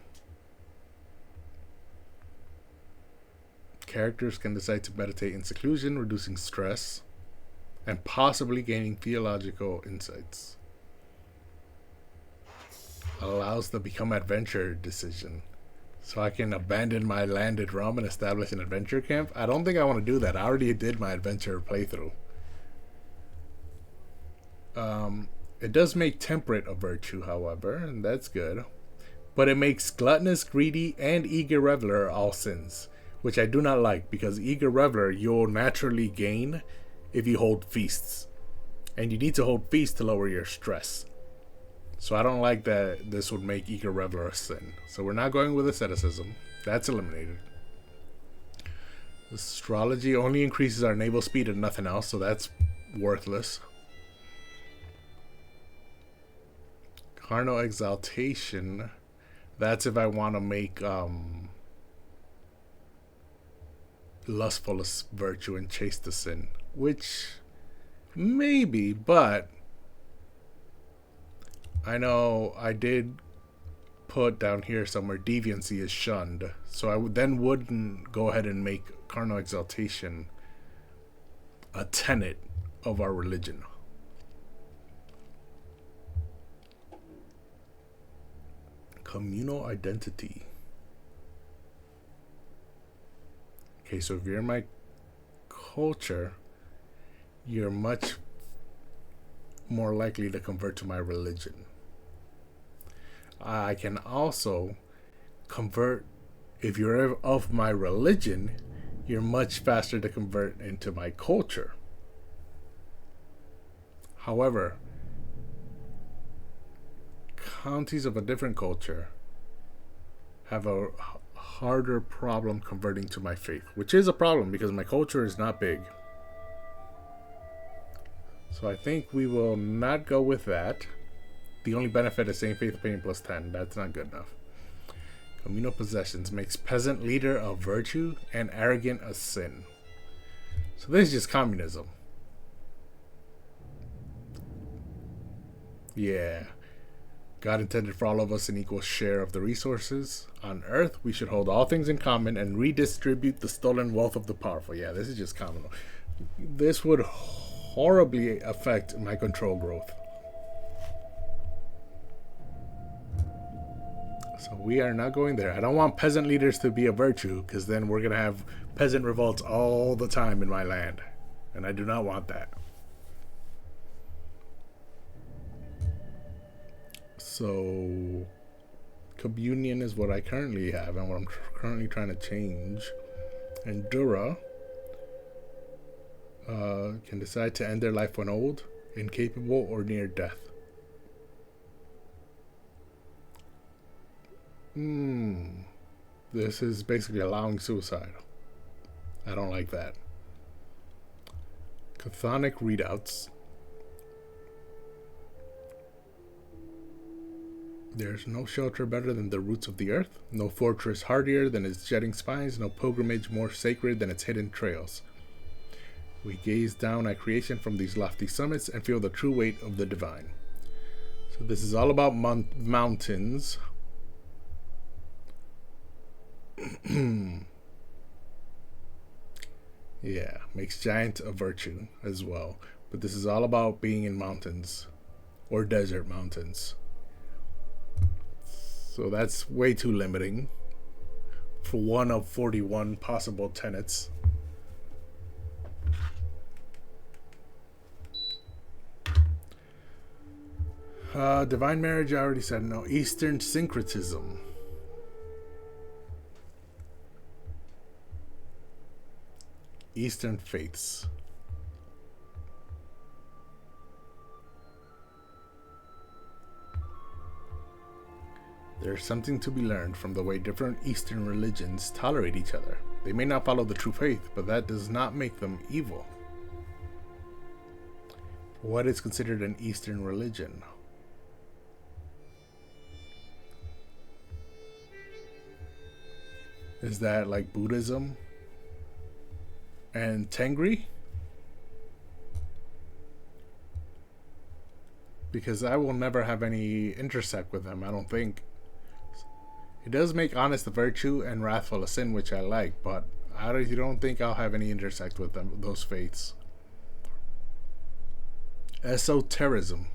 Characters can decide to meditate in seclusion, reducing stress, and possibly gaining theological insights. Allows the become adventurer decision. So I can abandon my landed realm and establish an adventure camp? I don't think I want to do that. I already did my adventure playthrough. It does make temperate a virtue, however, and that's good. But it makes gluttonous, greedy, and eager reveler all sins, which I do not like, because eager reveler you'll naturally gain if you hold feasts. And you need to hold feasts to lower your stress. So I don't like that this would make eager reveler a sin. So we're not going with asceticism. That's eliminated. Astrology only increases our naval speed and nothing else, so that's worthless. Carnal exaltation. That's if I want to make lustful virtue and chase the sin. Which, maybe, but I know I did put down here somewhere deviancy is shunned. So I wouldn't go ahead and make carnal exaltation a tenet of our religion. Communal identity. Okay, so if you're in my culture, you're much more likely to convert to my religion. I can also convert, if you're of my religion, you're much faster to convert into my culture. However, counties of a different culture have a harder problem converting to my faith, which is a problem because my culture is not big. So I think we will not go with that. The only benefit is same faith opinion plus 10. That's not good enough. Communal possessions makes peasant leader a virtue and arrogant a sin. So this is just communism. Yeah. God intended for all of us an equal share of the resources. On earth, we should hold all things in common and redistribute the stolen wealth of the powerful. Yeah, this is just communal. This would horribly affect my control growth. So we are not going there. I don't want peasant leaders to be a virtue, because then we're going to have peasant revolts all the time in my land. And I do not want that. So communion is what I currently have and what I'm currently trying to change. Endura can decide to end their life when old, incapable, or near death. This is basically allowing suicide. I don't like that. Chthonic readouts. There's no shelter better than the roots of the earth, no fortress hardier than its jetting spines, no pilgrimage more sacred than its hidden trails. We gaze down at creation from these lofty summits and feel the true weight of the divine. So this is all about mountains. Yeah, makes giant a virtue as well. But this is all about being in mountains or desert mountains. So that's way too limiting for one of 41 possible tenets. Divine marriage, I already said no. Eastern syncretism. Eastern faiths. There's something to be learned from the way different Eastern religions tolerate each other. They may not follow the true faith, but that does not make them evil. What is considered an Eastern religion? Is that like Buddhism and Tengri? Because I will never have any intersect with them, I don't think. It does make honest a virtue and wrathful a sin, which I like, but I don't think I'll have any intersect with them, those faiths. Esotericism.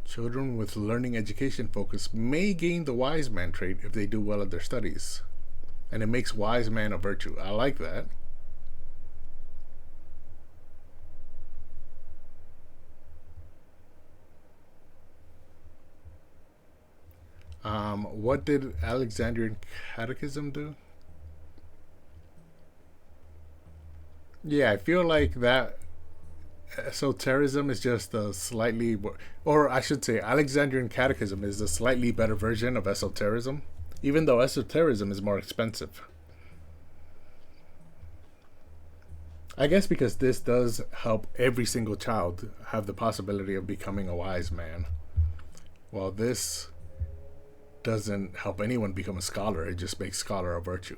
Children with learning education focus may gain the wise man trait if they do well at their studies. And it makes wise man a virtue. I like that. What did Alexandrian Catechism do? Yeah, I feel like that esotericism is just a slightly, or I should say, Alexandrian Catechism is a slightly better version of esotericism, even though esotericism is more expensive. I guess because this does help every single child have the possibility of becoming a wise man, while this doesn't help anyone become a scholar. It just makes scholar a virtue.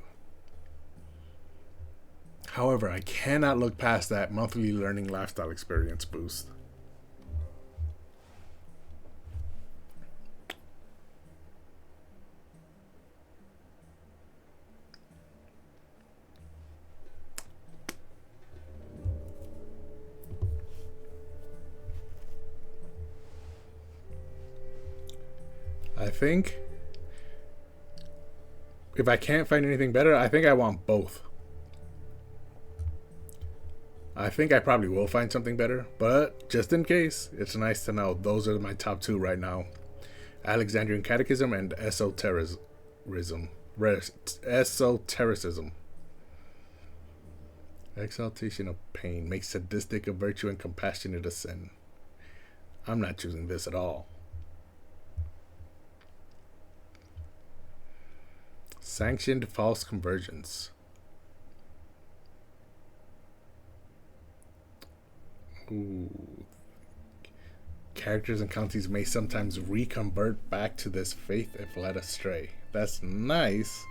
However, I cannot look past that monthly learning lifestyle experience boost. I think if I can't find anything better, I think I want both. I think I probably will find something better, but just in case, it's nice to know those are my top two right now. Alexandrian Catechism and Esotericism. Esotericism. Exaltation of pain makes sadistic a virtue and compassionate a sin. I'm not choosing this at all. Sanctioned false conversions. Ooh. Characters and counties may sometimes reconvert back to this faith if led astray. That's nice.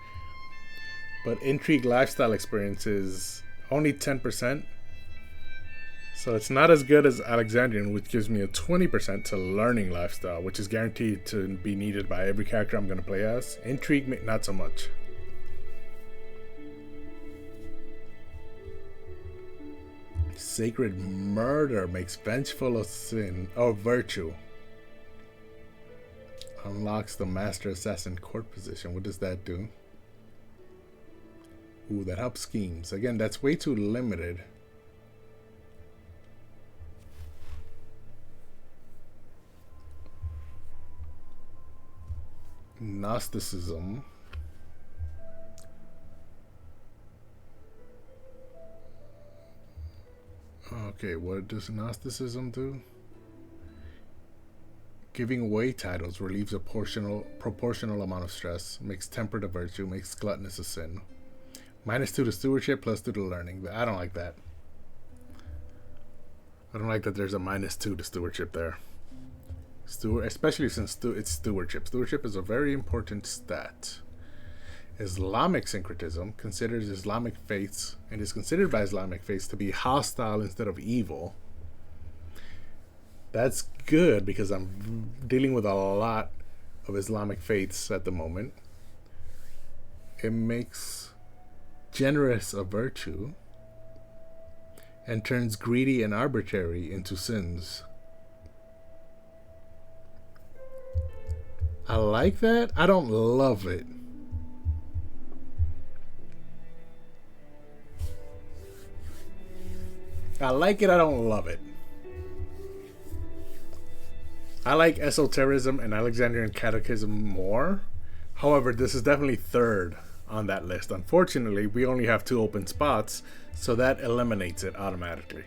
But intrigue lifestyle experience is only 10%. So it's not as good as Alexandrian, which gives me a 20% to learning lifestyle, which is guaranteed to be needed by every character I'm going to play as. Intrigue, not so much. Sacred murder makes vengeful a sin or virtue. Unlocks the master assassin court position. What does that do? Ooh, that helps schemes. Again, that's way too limited. Gnosticism. Okay, what does Gnosticism do? Giving away titles relieves a proportional amount of stress, makes temperate a virtue, makes gluttonous a sin. -2 to stewardship, +2 to learning. I don't like that. I don't like that there's a -2 to stewardship there. Especially since it's stewardship. Stewardship is a very important stat. Islamic syncretism considers Islamic faiths and is considered by Islamic faiths to be hostile instead of evil. That's good because I'm dealing with a lot of Islamic faiths at the moment. It makes generous a virtue and turns greedy and arbitrary into sins. I like that. I don't love it. I like it. I don't love it. I like esotericism and Alexandrian Catechism more. However, this is definitely third on that list. Unfortunately, we only have 2 open spots, so that eliminates it automatically.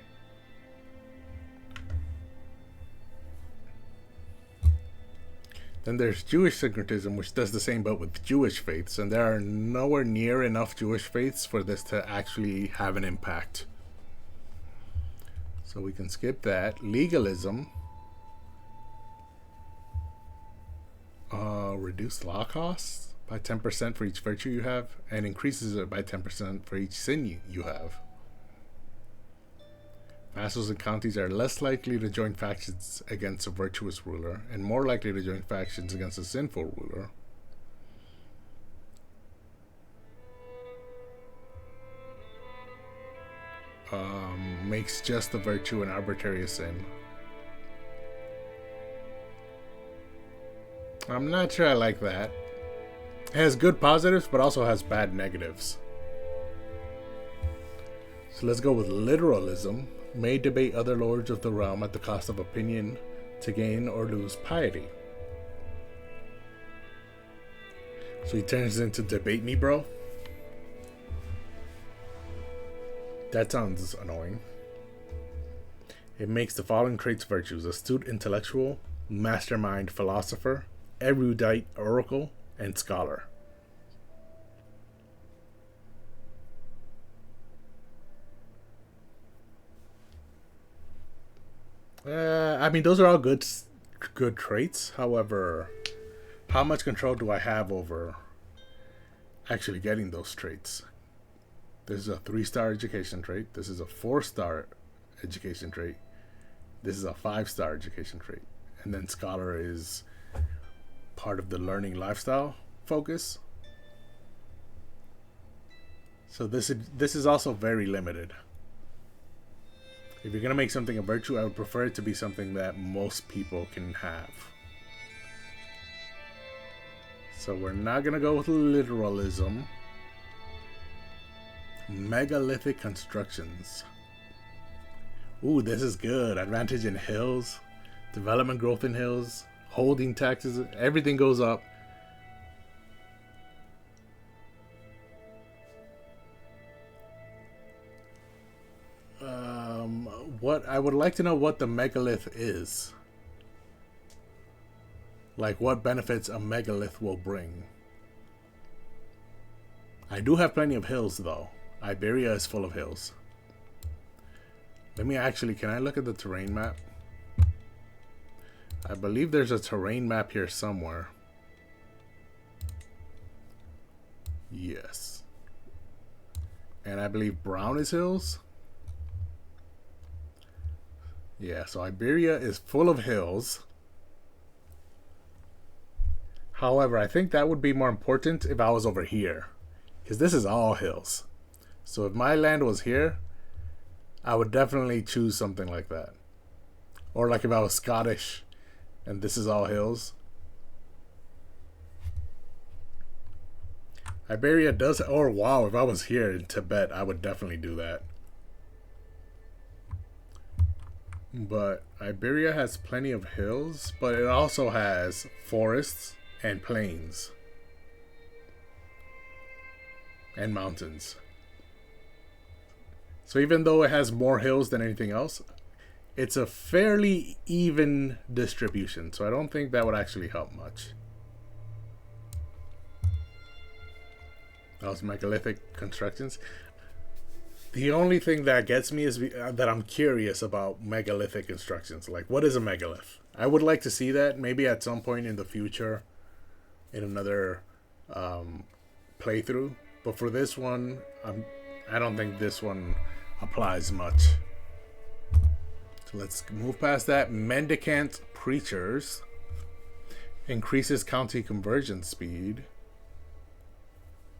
Then there's Jewish syncretism, which does the same but with Jewish faiths, and there are nowhere near enough Jewish faiths for this to actually have an impact. So we can skip that. Legalism. Reduce law costs by 10% for each virtue you have, and increases it by 10% for each sin you have. Vassals and counties are less likely to join factions against a virtuous ruler, and more likely to join factions against a sinful ruler. Makes just a virtue an arbitrary sin. I'm not sure I like that. It has good positives, but also has bad negatives. So let's go with literalism. May debate other lords of the realm at the cost of opinion to gain or lose piety. So he turns into debate me, bro. That sounds annoying. It makes the following traits virtues: astute intellectual, mastermind philosopher, erudite oracle, and scholar. I mean, those are all good traits. However, how much control do I have over actually getting those traits? This is a 3-star education trait. This is a 4-star education trait. This is a 5-star education trait. And then scholar is part of the learning lifestyle focus. So this is also very limited. If you're going to make something a virtue, I would prefer it to be something that most people can have. So we're not going to go with literalism. Megalithic constructions. Ooh, this is good. Advantage in hills. Development growth in hills. Holding taxes. Everything goes up. What I would like to know what the megalith is. Like what benefits a megalith will bring. I do have plenty of hills though. Iberia is full of hills. Let me actually, can I look at the terrain map? I believe there's a terrain map here somewhere. Yes. And I believe brown is hills. Yeah, so Iberia is full of hills. However, I think that would be more important if I was over here. Because this is all hills. So if my land was here, I would definitely choose something like that. Or like if I was Scottish and this is all hills. Iberia does, or wow, if I was here in Tibet, I would definitely do that. But Iberia has plenty of hills, but it also has forests and plains and mountains. So even though it has more hills than anything else, it's a fairly even distribution. So I don't think that would actually help much. Those megalithic constructions. The only thing that gets me is that I'm curious about megalithic constructions. Like, what is a megalith? I would like to see that maybe at some point in the future in another playthrough. But for this one, I don't think this one applies much. So let's move past that. Mendicant preachers. Increases county conversion speed.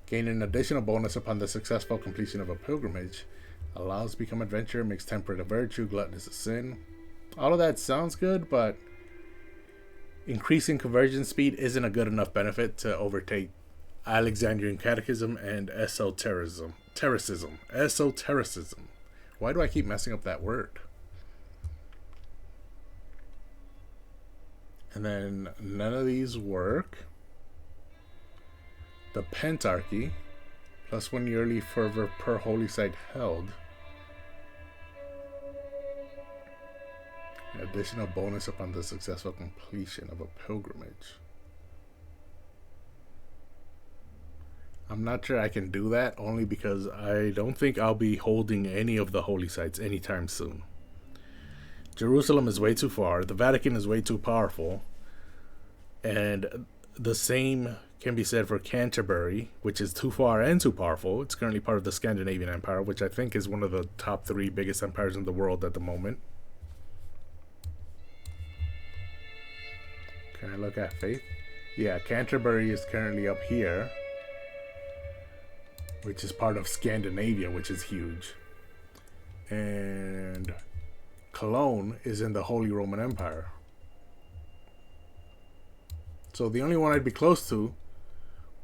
Gain an additional bonus upon the successful completion of a pilgrimage. Allows to become adventure. Makes temperate a virtue. Gluttonous a sin. All of that sounds good, but increasing conversion speed isn't a good enough benefit to overtake Alexandrian Catechism and esotericism. Esotericism. Why do I keep messing up that word? And then none of these work. The Pentarchy, +1 yearly fervor per holy site held. An additional bonus upon the successful completion of a pilgrimage. I'm not sure I can do that, only because I don't think I'll be holding any of the holy sites anytime soon. Jerusalem is way too far. The Vatican is way too powerful. And the same can be said for Canterbury, which is too far and too powerful. It's currently part of the Scandinavian Empire, which I think is one of the top 3 biggest empires in the world at the moment. Can I look at faith? Yeah, Canterbury is currently up here, which is part of Scandinavia, which is huge. And Cologne is in the Holy Roman Empire. So the only one I'd be close to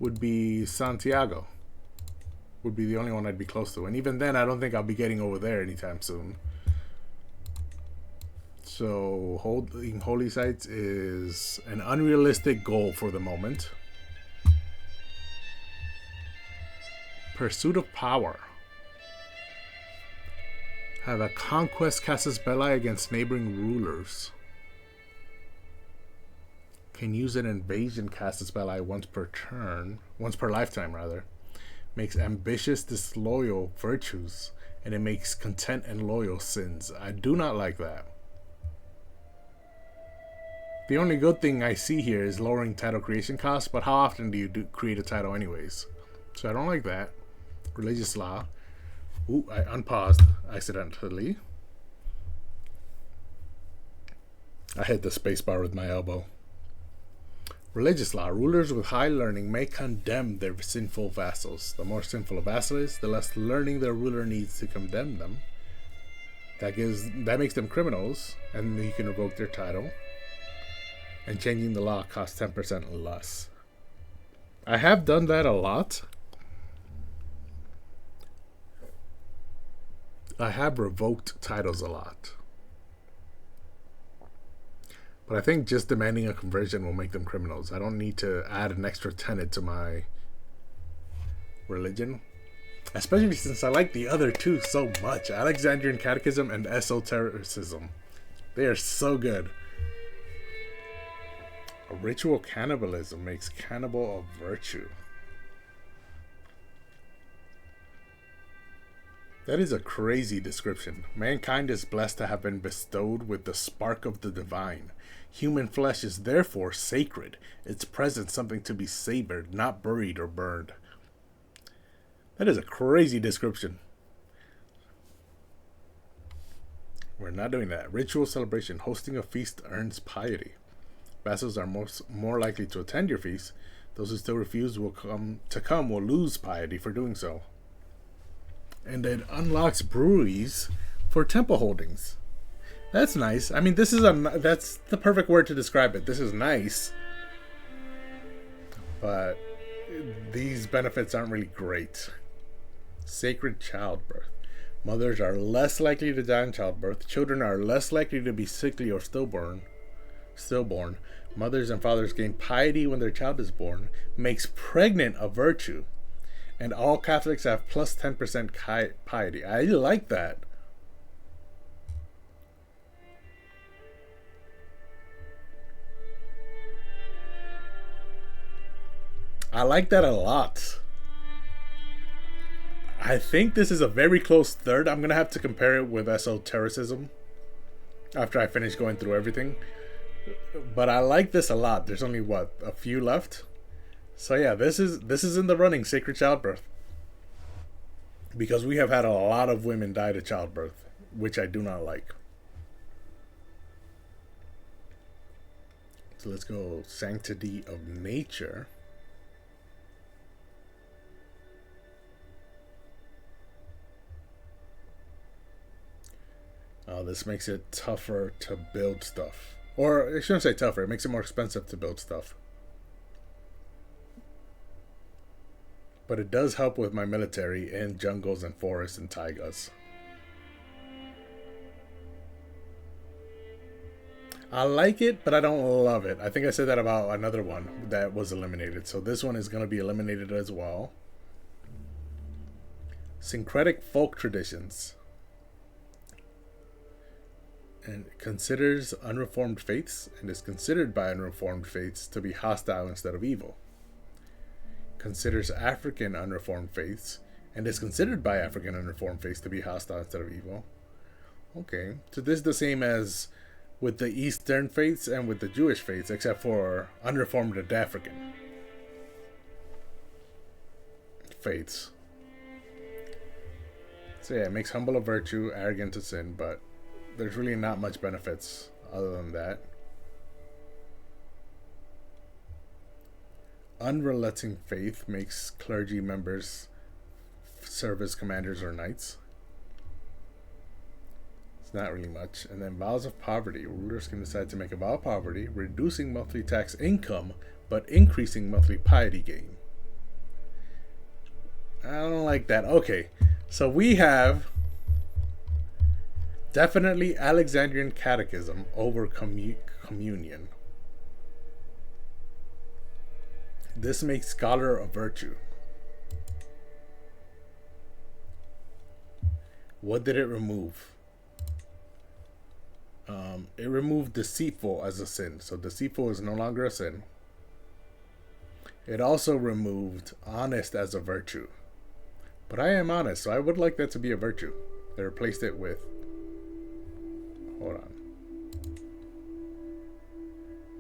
would be Santiago. Would be the only one I'd be close to. And even then, I don't think I'll be getting over there anytime soon. So holding holy sites is an unrealistic goal for the moment. Pursuit of power. Have a conquest casus belli against neighboring rulers. Can use an invasion casus belli once per lifetime rather. Makes ambitious disloyal virtues, and it makes content and loyal sins. I do not like that. The only good thing I see here is lowering title creation costs, but how often do you create a title anyways? So I don't like that. Religious law. Ooh, I unpaused accidentally. I hit the spacebar with my elbow. Religious law. Rulers with high learning may condemn their sinful vassals. The more sinful a vassal is, the less learning their ruler needs to condemn them. That makes them criminals, and you can revoke their title. And changing the law costs 10% less. I have done that a lot. I have revoked titles a lot. But I think just demanding a conversion will make them criminals. I don't need to add an extra tenet to my religion. Especially since I like the other two so much. Alexandrian Catechism and Esotericism. They are so good. A ritual cannibalism makes cannibal a virtue. That is a crazy description. Mankind is blessed to have been bestowed with the spark of the divine. Human flesh is therefore sacred, its presence something to be savored, not buried or burned. That is a crazy description. We're not doing that. Ritual celebration. Hosting a feast earns piety. Vassals are more likely to attend your feast. Those who still refuse will lose piety for doing so. And it unlocks breweries for temple holdings. That's nice. I mean, that's the perfect word to describe it. This is nice. But these benefits aren't really great. Sacred childbirth. Mothers are less likely to die in childbirth. Children are less likely to be sickly or stillborn. Mothers and fathers gain piety when their child is born. Makes pregnant a virtue. And all Catholics have plus 10% piety. I like that. I like that a lot. I think this is a very close third. I'm going to have to compare it with esotericism after I finish going through everything. But I like this a lot. There's only, a few left? So yeah, this is in the running, sacred childbirth. Because we have had a lot of women die to childbirth, which I do not like. So let's go sanctity of nature. This makes it tougher to build stuff. Or, I shouldn't say tougher, it makes it more expensive to build stuff. But it does help with my military in jungles and forests and taigas. I like it, but I don't love it. I think I said that about another one that was eliminated. So this one is going to be eliminated as well. Syncretic folk traditions. And considers unreformed faiths and is considered by unreformed faiths to be hostile instead of evil. Considers African unreformed faiths and is considered by African unreformed faiths to be hostile instead of evil. Okay. So this is the same as with the Eastern faiths and with the Jewish faiths, except for unreformed and African faiths. So yeah, it makes humble a virtue, arrogant a sin, but there's really not much benefits other than that. Unrelenting faith makes clergy members serve as commanders or knights. It's not really much. And then vows of poverty. Rulers can decide to make a vow of poverty, reducing monthly tax income, but increasing monthly piety gain. I don't like that. Okay, so we have definitely Alexandrian Catechism over communion. This makes scholar a virtue. What did it remove? It removed deceitful as a sin. So deceitful is no longer a sin. It also removed honest as a virtue. But I am honest, so I would like that to be a virtue. They replaced it with... Hold on.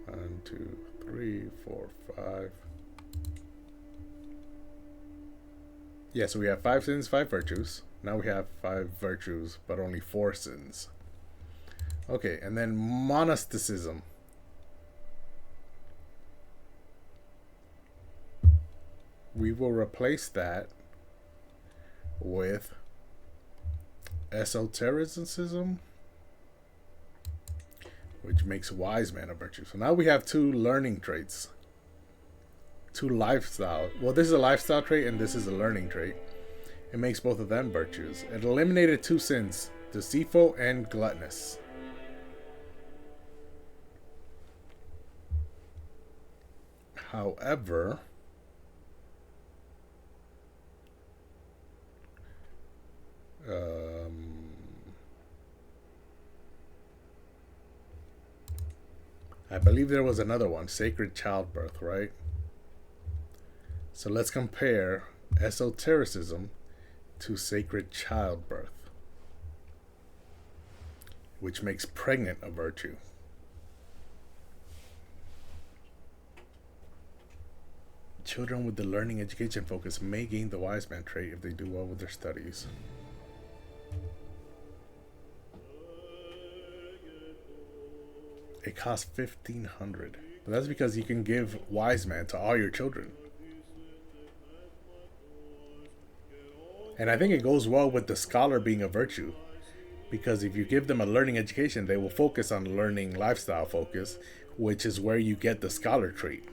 1, 2, 3, 4, 5. Yeah, so we have 5 sins, 5 virtues. Now we have 5 virtues, but only 4 sins. Okay, and then monasticism. We will replace that with esotericism, which makes wise man a virtue. So now we have 2 learning traits. 2 lifestyle. Well, this is a lifestyle trait and this is a learning trait. It makes both of them virtues. It eliminated 2 sins, deceitful and gluttonous. However, I believe there was another one, sacred childbirth, right? So let's compare esotericism to sacred childbirth, which makes pregnant a virtue. Children with the learning education focus may gain the wise man trait if they do well with their studies. It costs $1,500, but that's because you can give wise man to all your children. And I think it goes well with the scholar being a virtue, because if you give them a learning education, they will focus on learning lifestyle focus, which is where you get the scholar trait.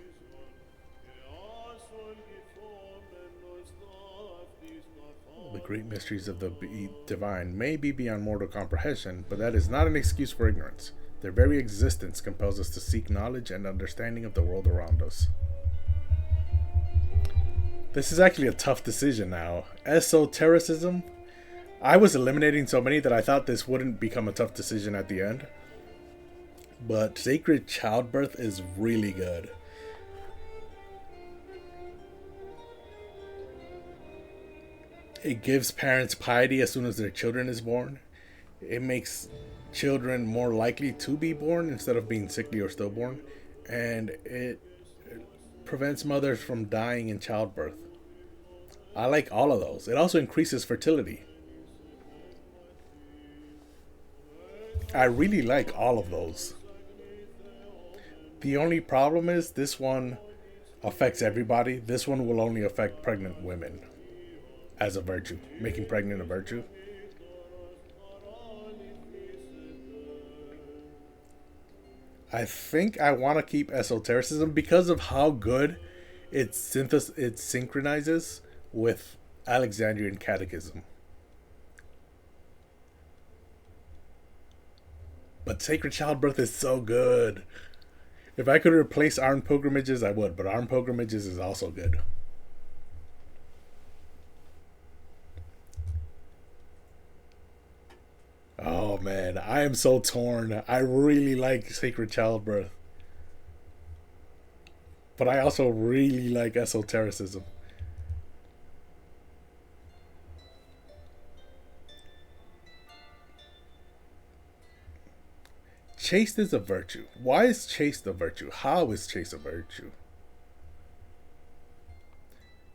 The great mysteries of the divine may be beyond mortal comprehension, but that is not an excuse for ignorance. Their very existence compels us to seek knowledge and understanding of the world around us. This is actually a tough decision now. Esotericism. I was eliminating so many that I thought this wouldn't become a tough decision at the end. But sacred childbirth is really good. It gives parents piety as soon as their children is born. It makes children more likely to be born instead of being sickly or stillborn. And it prevents mothers from dying in childbirth. I like all of those. It also increases fertility. I really like all of those. The only problem is this one affects everybody. This one will only affect pregnant women as a virtue, making pregnant a virtue. I think I want to keep esotericism because of how good it synchronizes with Alexandrian Catechism. But sacred childbirth is so good. If I could replace armed pilgrimages, I would, but armed pilgrimages is also good. Oh man, I am so torn. I really like sacred childbirth. But I also really like esotericism. Chaste is a virtue. Why is chaste a virtue? How is chaste a virtue?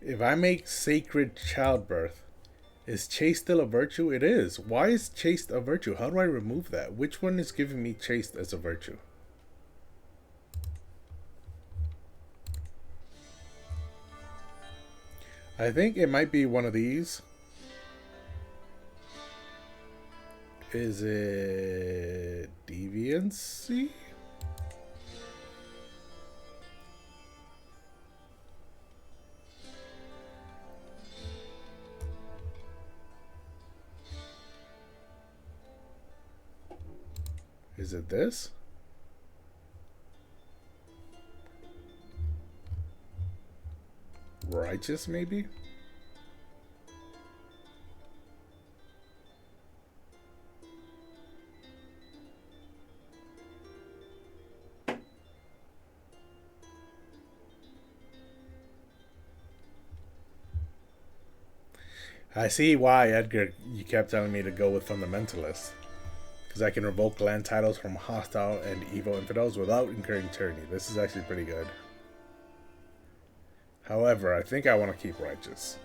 If I make sacred childbirth, is chaste still a virtue? It is. Why is chaste a virtue? How do I remove that? Which one is giving me chaste as a virtue? I think it might be one of these. Is it deviancy? Is it this? Righteous, maybe? I see why, Edgar, you kept telling me to go with fundamentalist. Because I can revoke land titles from hostile and evil infidels without incurring tyranny. This is actually pretty good. However, I think I want to keep righteous.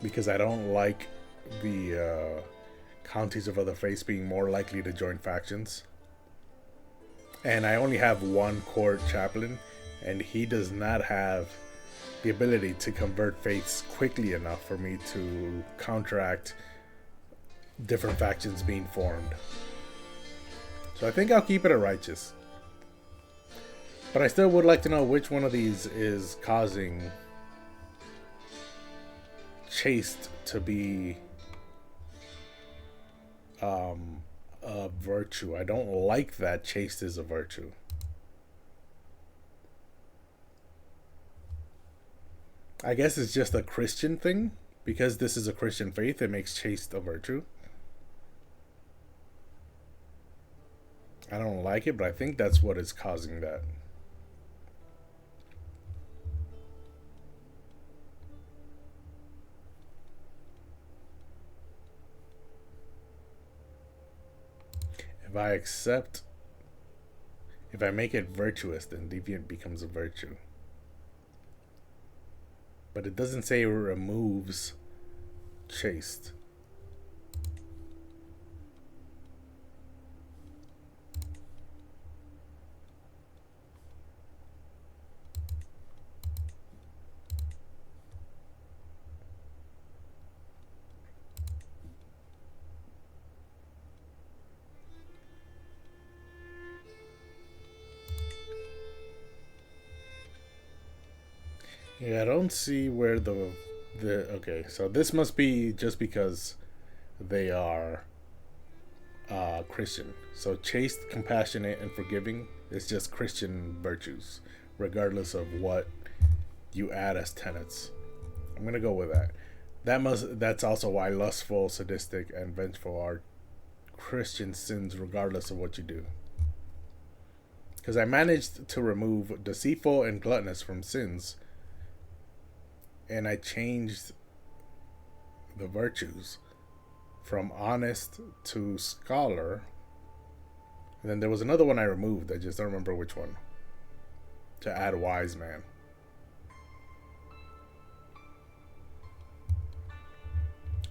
Because I don't like the counties of other faiths being more likely to join factions. And I only have one court chaplain, and he does not have the ability to convert faiths quickly enough for me to counteract different factions being formed. So I think I'll keep it a righteous. But I still would like to know which one of these is causing chaste to be a virtue. I don't like that chaste is a virtue. I guess it's just a Christian thing. Because this is a Christian faith, it makes chaste a virtue. I don't like it, but I think that's what is causing that. If I make it virtuous, then deviant becomes a virtue. But it doesn't say it removes chaste. Yeah, I don't see where the okay. So this must be just because they are Christian. So chaste, compassionate, and forgiving is just Christian virtues, regardless of what you add as tenets. I'm gonna go with that. That's also why lustful, sadistic, and vengeful are Christian sins, regardless of what you do. Because I managed to remove deceitful and gluttonous from sins, and I changed the virtues from honest to scholar. And then there was another one I removed. I just don't remember which one. To add wise man.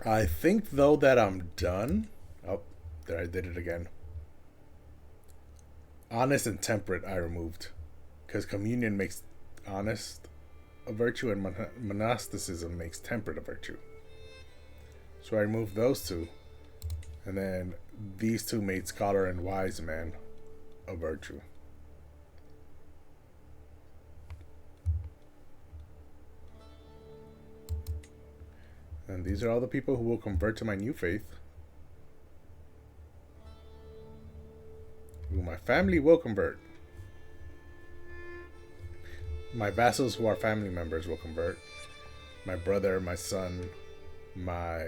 I think though that I'm done. Oh, there, I did it again. Honest and temperate I removed. Because communion makes honest a virtue and monasticism makes temperate a virtue. So I removed those two. And then these two made scholar and wise man a virtue. And these are all the people who will convert to my new faith. Who my family will convert. My vassals who are family members will convert. My brother, my son, my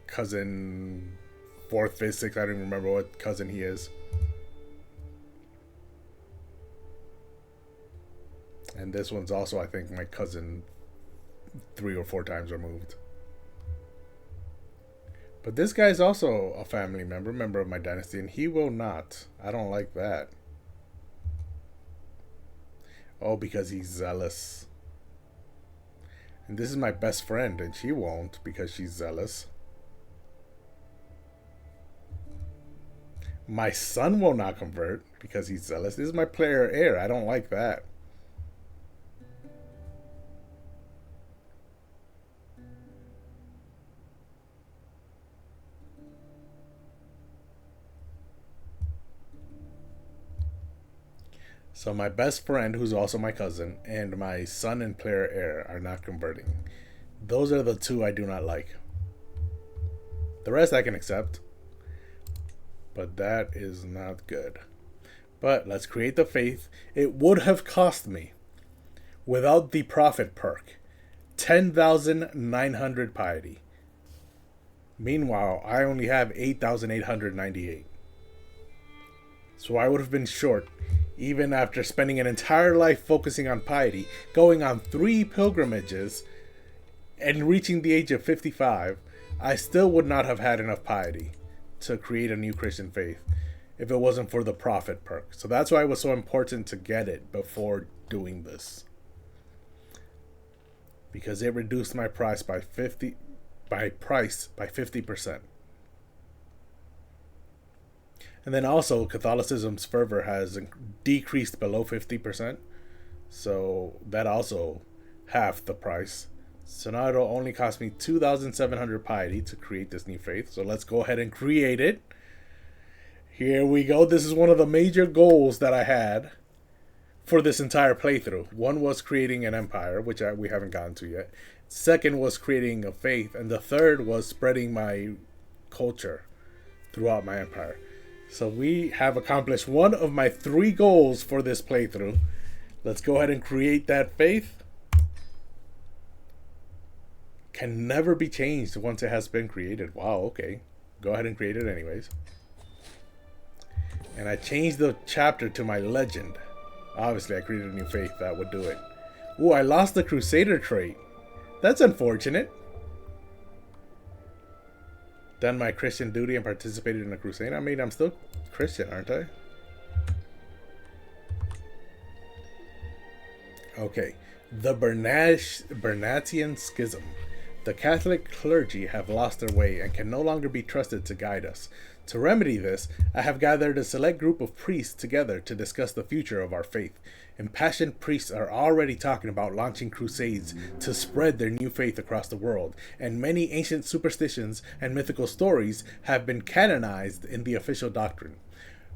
cousin, fourth, fifth, sixth, I don't even remember what cousin he is. And this one's also, I think, my cousin 3 or 4 times removed. But this guy's also a family member of my dynasty, and he will not. I don't like that. Oh, because he's zealous. And this is my best friend, and she won't because she's zealous. My son will not convert because he's zealous. This is my player heir. I don't like that. So my best friend, who's also my cousin, and my son and player heir are not converting. Those are the two I do not like. The rest I can accept. But that is not good. But let's create the faith. It would have cost me, without the prophet perk, 10,900 piety. Meanwhile, I only have 8,898. So I would have been short, even after spending an entire life focusing on piety, going on 3 pilgrimages, and reaching the age of 55. I still would not have had enough piety to create a new Christian faith if it wasn't for the prophet perk. So that's why it was so important to get it before doing this, because it reduced my price by 50%. And then also Catholicism's fervor has decreased below 50%, so that also half the price. So now it'll only cost me 2,700 piety to create this new faith. So let's go ahead and create it. Here we go. This is one of the major goals that I had for this entire playthrough. One was creating an empire, which we haven't gotten to yet. Second was creating a faith. And the third was spreading my culture throughout my empire. So we have accomplished one of my 3 goals for this playthrough. Let's go ahead and create that faith. Can never be changed once it has been created. Wow, okay. Go ahead and create it anyways. And I changed the chapter to my legend. Obviously, I created a new faith. That would do it. Ooh, I lost the Crusader trait. That's unfortunate. Done my Christian duty and participated in a crusade. I mean, I'm still Christian, aren't I? Okay. The Bernatian Schism. The Catholic clergy have lost their way and can no longer be trusted to guide us. To remedy this, I have gathered a select group of priests together to discuss the future of our faith. Impassioned priests are already talking about launching crusades to spread their new faith across the world, and many ancient superstitions and mythical stories have been canonized in the official doctrine.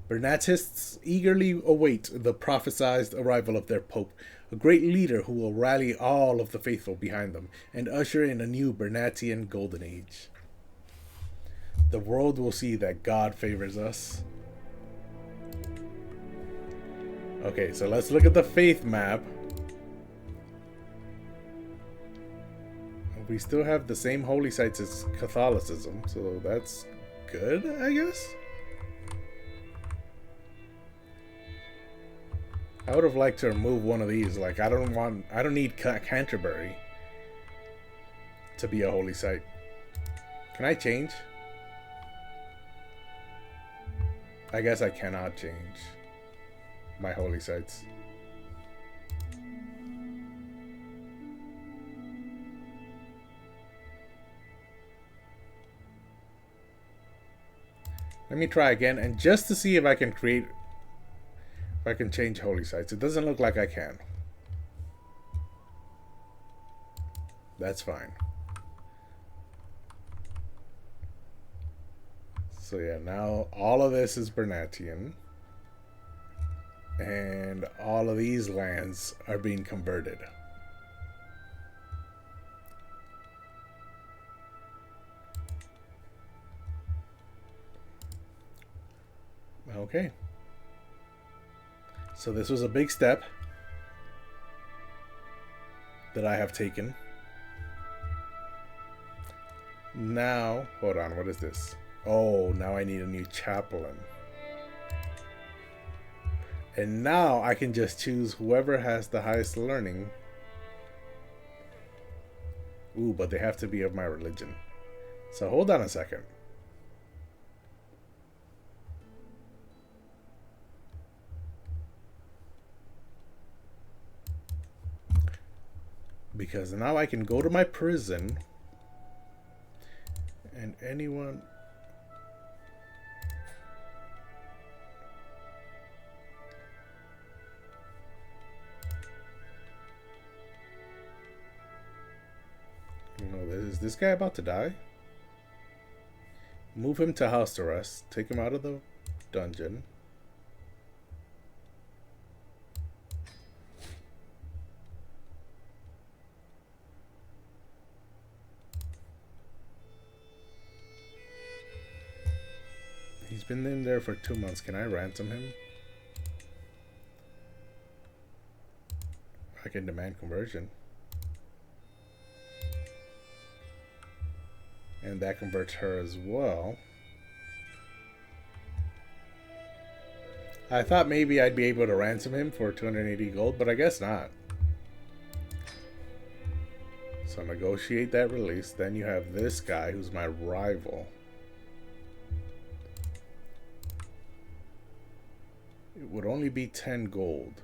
Bernatists eagerly await the prophesied arrival of their pope, a great leader who will rally all of the faithful behind them and usher in a new Bernatian golden age. The world will see that God favors us. Okay, so let's look at the faith map. We still have the same holy sites as Catholicism, so that's good, I guess. I would have liked to remove one of these. Like, I don't need Canterbury to be a holy site. Can I change? I guess I cannot change my holy sites. Let me try again, and just to see if I can change holy sites. It doesn't look like I can. That's fine. So yeah, now all of this is Bernatian. And all of these lands are being converted. Okay. So this was a big step that I have taken. Now, hold on, what is this? Oh, now I need a new chaplain. And now I can just choose whoever has the highest learning. Ooh, but they have to be of my religion. So hold on a second. Because now I can go to my prison and anyone... You know, is this guy about to die? Move him to house arrest. Take him out of the dungeon. He's been in there for 2 months. Can I ransom him? I can demand conversion. And that converts her as well. I thought maybe I'd be able to ransom him for 280 gold, but I guess not. So negotiate that release. Then you have this guy who's my rival. It would only be 10 gold.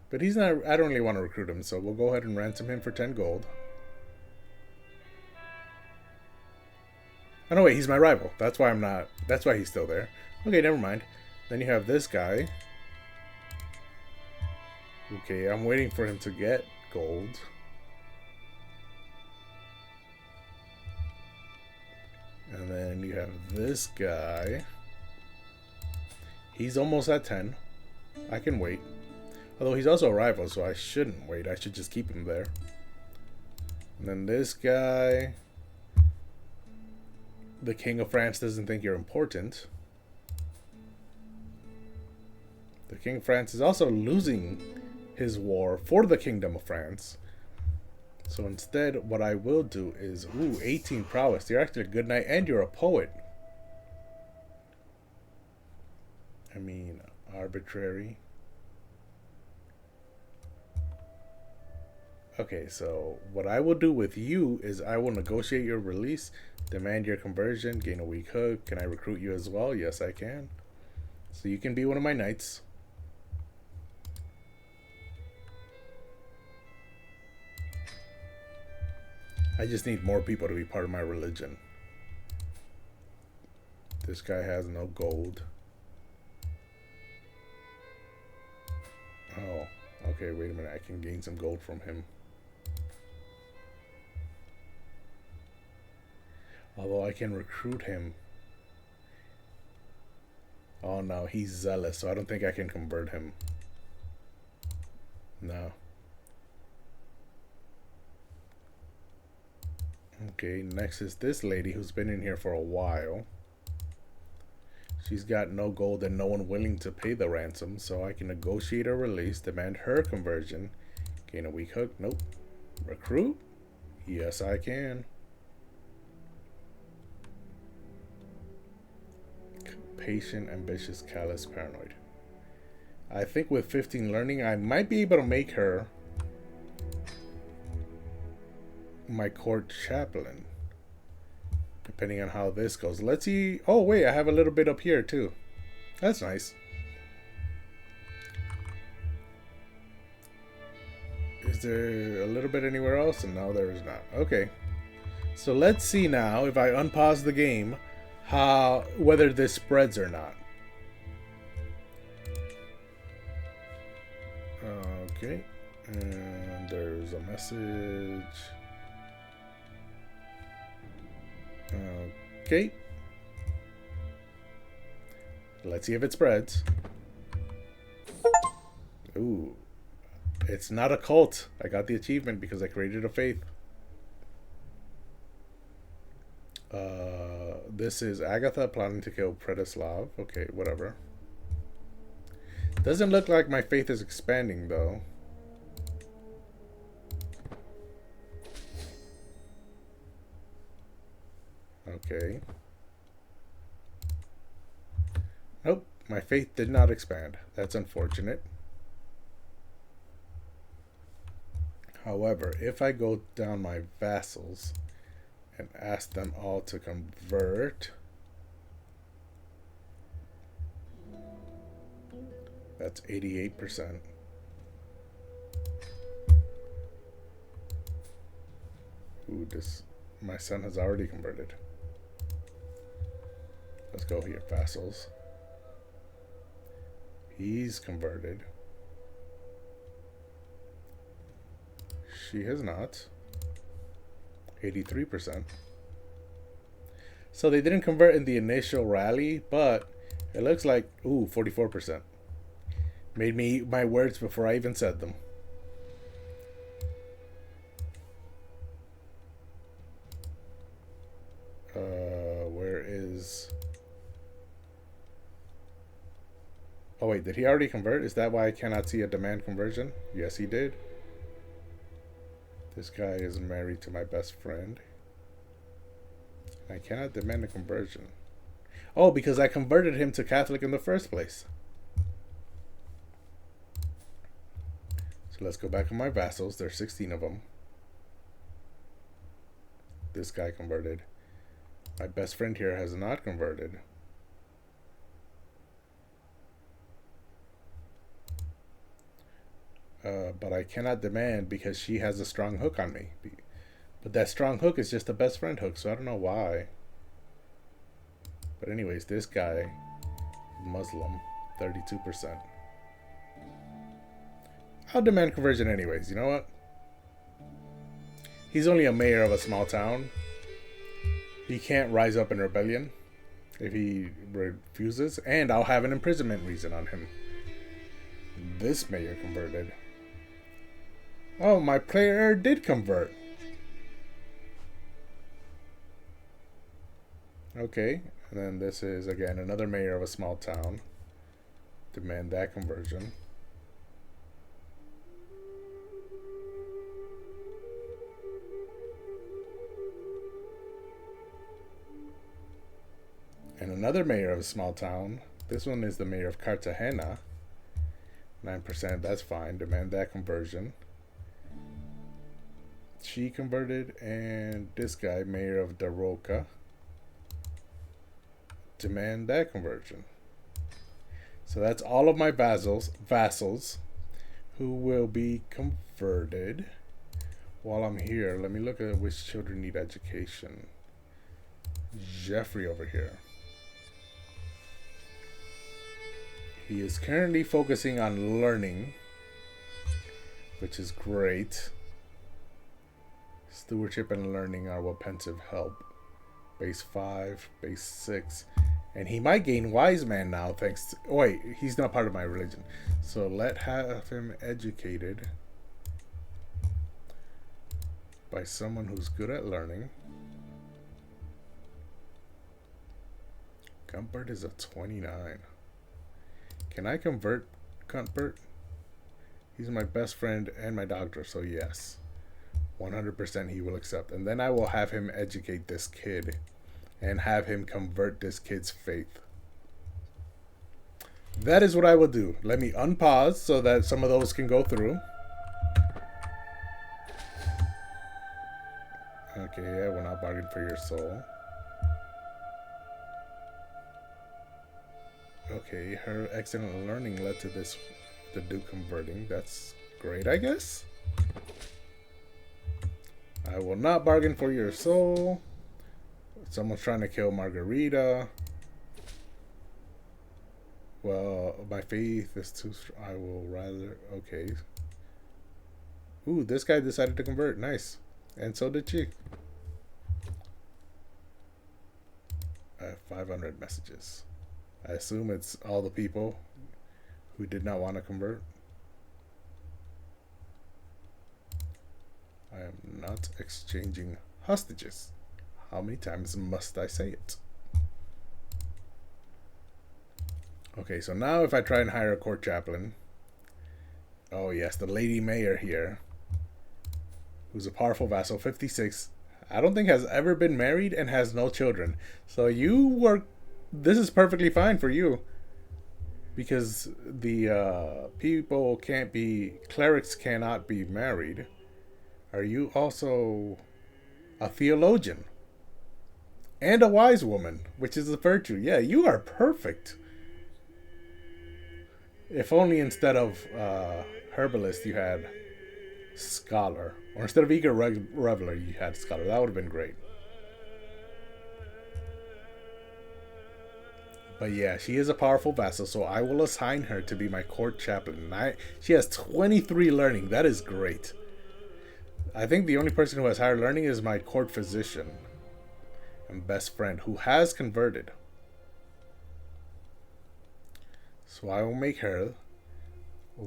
But he's not... I don't really want to recruit him, so we'll go ahead and ransom him for 10 gold. Oh no, wait, he's my rival. That's why I'm not... That's why he's still there. Okay, never mind. Then you have this guy. Okay, I'm waiting for him to get gold. And then you have this guy. He's almost at 10. I can wait. Although he's also a rival, so I shouldn't wait. I should just keep him there. And then this guy. The King of France doesn't think you're important. The King of France is also losing his war for the Kingdom of France. So instead, what I will do is... Ooh, 18 prowess. You're actually a good knight and you're a poet. I mean, arbitrary. Okay, so what I will do with you is I will negotiate your release, demand your conversion, gain a weak hook. Can I recruit you as well? Yes, I can. So you can be one of my knights. I just need more people to be part of my religion. This guy has no gold. Oh, okay, wait a minute. I can gain some gold from him. Although I can recruit him. Oh no, he's zealous, so I don't think I can convert him. No. Okay, next is this lady who's been in here for a while. She's got no gold and no one willing to pay the ransom, so I can negotiate her release, demand her conversion, gain a weak hook. Nope. Recruit? Yes, I can. Patient, ambitious, callous, paranoid. I think with 15 learning, I might be able to make her my court chaplain, depending on how this goes. Let's see. Oh wait, I have a little bit up here too. That's nice. Is there a little bit anywhere else? And no, there is not. Okay, so let's see now if I unpause the game whether this spreads or not. Okay, and there's a message. Okay. Let's see if it spreads. Ooh. It's not a cult. I got the achievement because I created a faith. This is Agatha planning to kill Predislav. Okay, whatever. Doesn't look like my faith is expanding though. Okay. Nope, my faith did not expand. That's unfortunate. However, if I go down my vassals and ask them all to convert, that's 88%. Ooh, this my son has already converted. Let's go here, vassals. He's converted. She has not. 83%. So they didn't convert in the initial rally, but it looks like, ooh, 44%. Made me eat my words before I even said them. Where is... Oh wait, did he already convert? Is that why I cannot see a demand conversion? Yes, he did. This guy is married to my best friend. I cannot demand a conversion. Oh, because I converted him to Catholic in the first place. So let's go back on my vassals. There's 16 of them. This guy converted. My best friend here has not converted. But I cannot demand because she has a strong hook on me. But that strong hook is just a best friend hook, so I don't know why. But anyways, this guy, Muslim, 32%. I'll demand conversion anyways, you know what? He's only a mayor of a small town. He can't rise up in rebellion if he refuses, and I'll have an imprisonment reason on him. This mayor converted. Oh, my player did convert. Okay, and then this is again another mayor of a small town. Demand that conversion. And another mayor of a small town. This one is the mayor of Cartagena. 9%, that's fine. Demand that conversion. She converted, and this guy, mayor of Daroca. Demand that conversion. So that's all of my vassals who will be converted. While I'm here, let me look at which children need education. Jeffrey over here. He is currently focusing on learning, which is great. Stewardship and learning are what pensive help. Base 5, base 6. And he might gain wise man now thanks to... Oh wait, he's not part of my religion. So let have him educated by someone who's good at learning. Comfort is a 29. Can I convert Comfort? He's my best friend and my doctor, so yes. 100% he will accept. And then I will have him educate this kid and have him convert this kid's faith. That is what I will do. Let me unpause so that some of those can go through. Okay, I will not bargain for your soul. Okay, her excellent learning led to this, the Duke converting. That's great, I guess. I will not bargain for your soul. Someone's trying to kill Margarita. Well, my faith is too strong. I will rather... Okay. Ooh, this guy decided to convert. Nice. And so did she. I have 500 messages. I assume it's all the people who did not want to convert. I am not exchanging hostages. How many times must I say it? Okay, so now if I try and hire a court chaplain. Oh yes, the lady mayor here. Who's a powerful vassal, 56. I don't think has ever been married and has no children. So you work... This is perfectly fine for you. Because the people can't be... Clerics cannot be married. Are you also a theologian? And a wise woman, which is a virtue. Yeah, you are perfect. If only instead of herbalist you had scholar. Or instead of eager reveler, you had scholar. That would have been great. But yeah, she is a powerful vassal, so I will assign her to be my court chaplain. She has 23 learning. That is great. I think the only person who has higher learning is my court physician and best friend, who has converted. So I will make her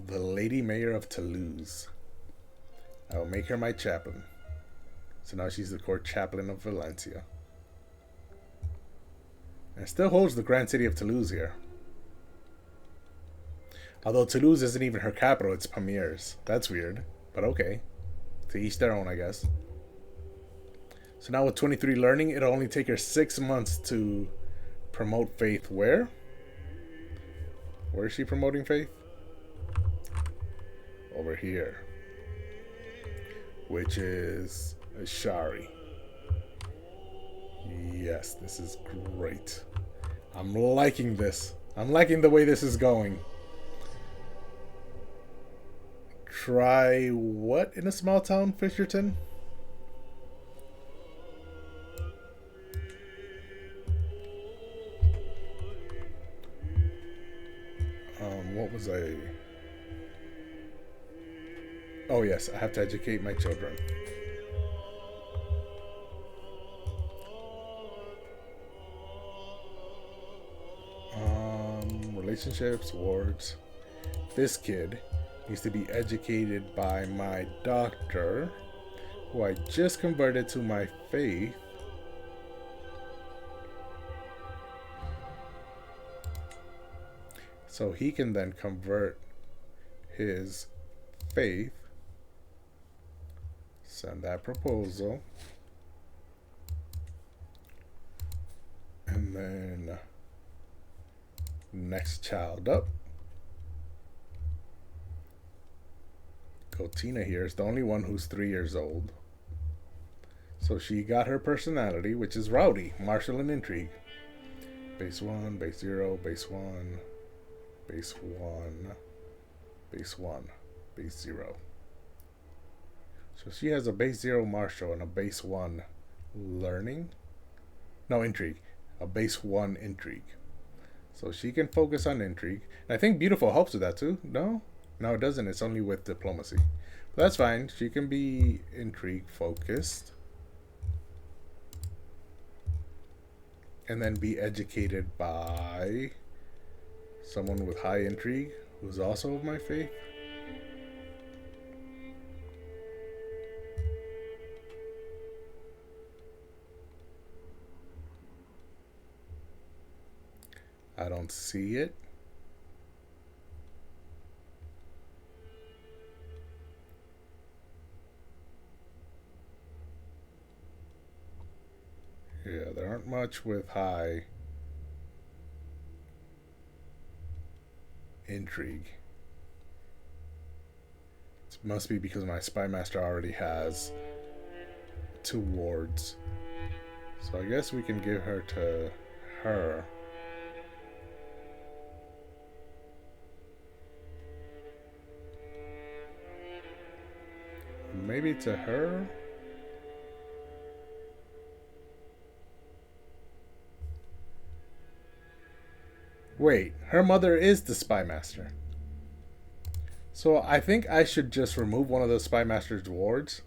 the Lady Mayor of Toulouse. I will make her my chaplain. So now she's the court chaplain of Valencia. And it still holds the Grand City of Toulouse here. Although Toulouse isn't even her capital, it's Pamir's. That's weird, but okay. To each their own, I guess. So now with 23 learning, it'll only take her 6 months to promote faith. Where? Where is she promoting faith? Over here. Which is Shari. Yes, this is great. I'm liking this. I'm liking the way this is going. Try what in a small town, Fisherton? What was I? Oh yes, I have to educate my children. Relationships, wards. This kid needs to be educated by my doctor, who I just converted to my faith. So he can then convert his faith. Send that proposal. And then next child up. Tina here is the only one who's 3 years old. So she got her personality, which is rowdy, martial, and intrigue. Base 1, base 0, base 1, base 1, base 1, base 0. So she has a base 0 martial and a base 1 learning. No, intrigue. A base 1 intrigue. So she can focus on intrigue. And I think beautiful helps with that too. No? No, it doesn't. It's only with diplomacy. But that's fine. She can be intrigue focused. And then be educated by someone with high intrigue who's also of my faith. I don't see it. Yeah, there aren't much with high intrigue. It must be because my spy master already has 2 wards. So I guess we can give her to her. Maybe to her? Wait, her mother is the spy master. So I think I should just remove one of the spy master's wards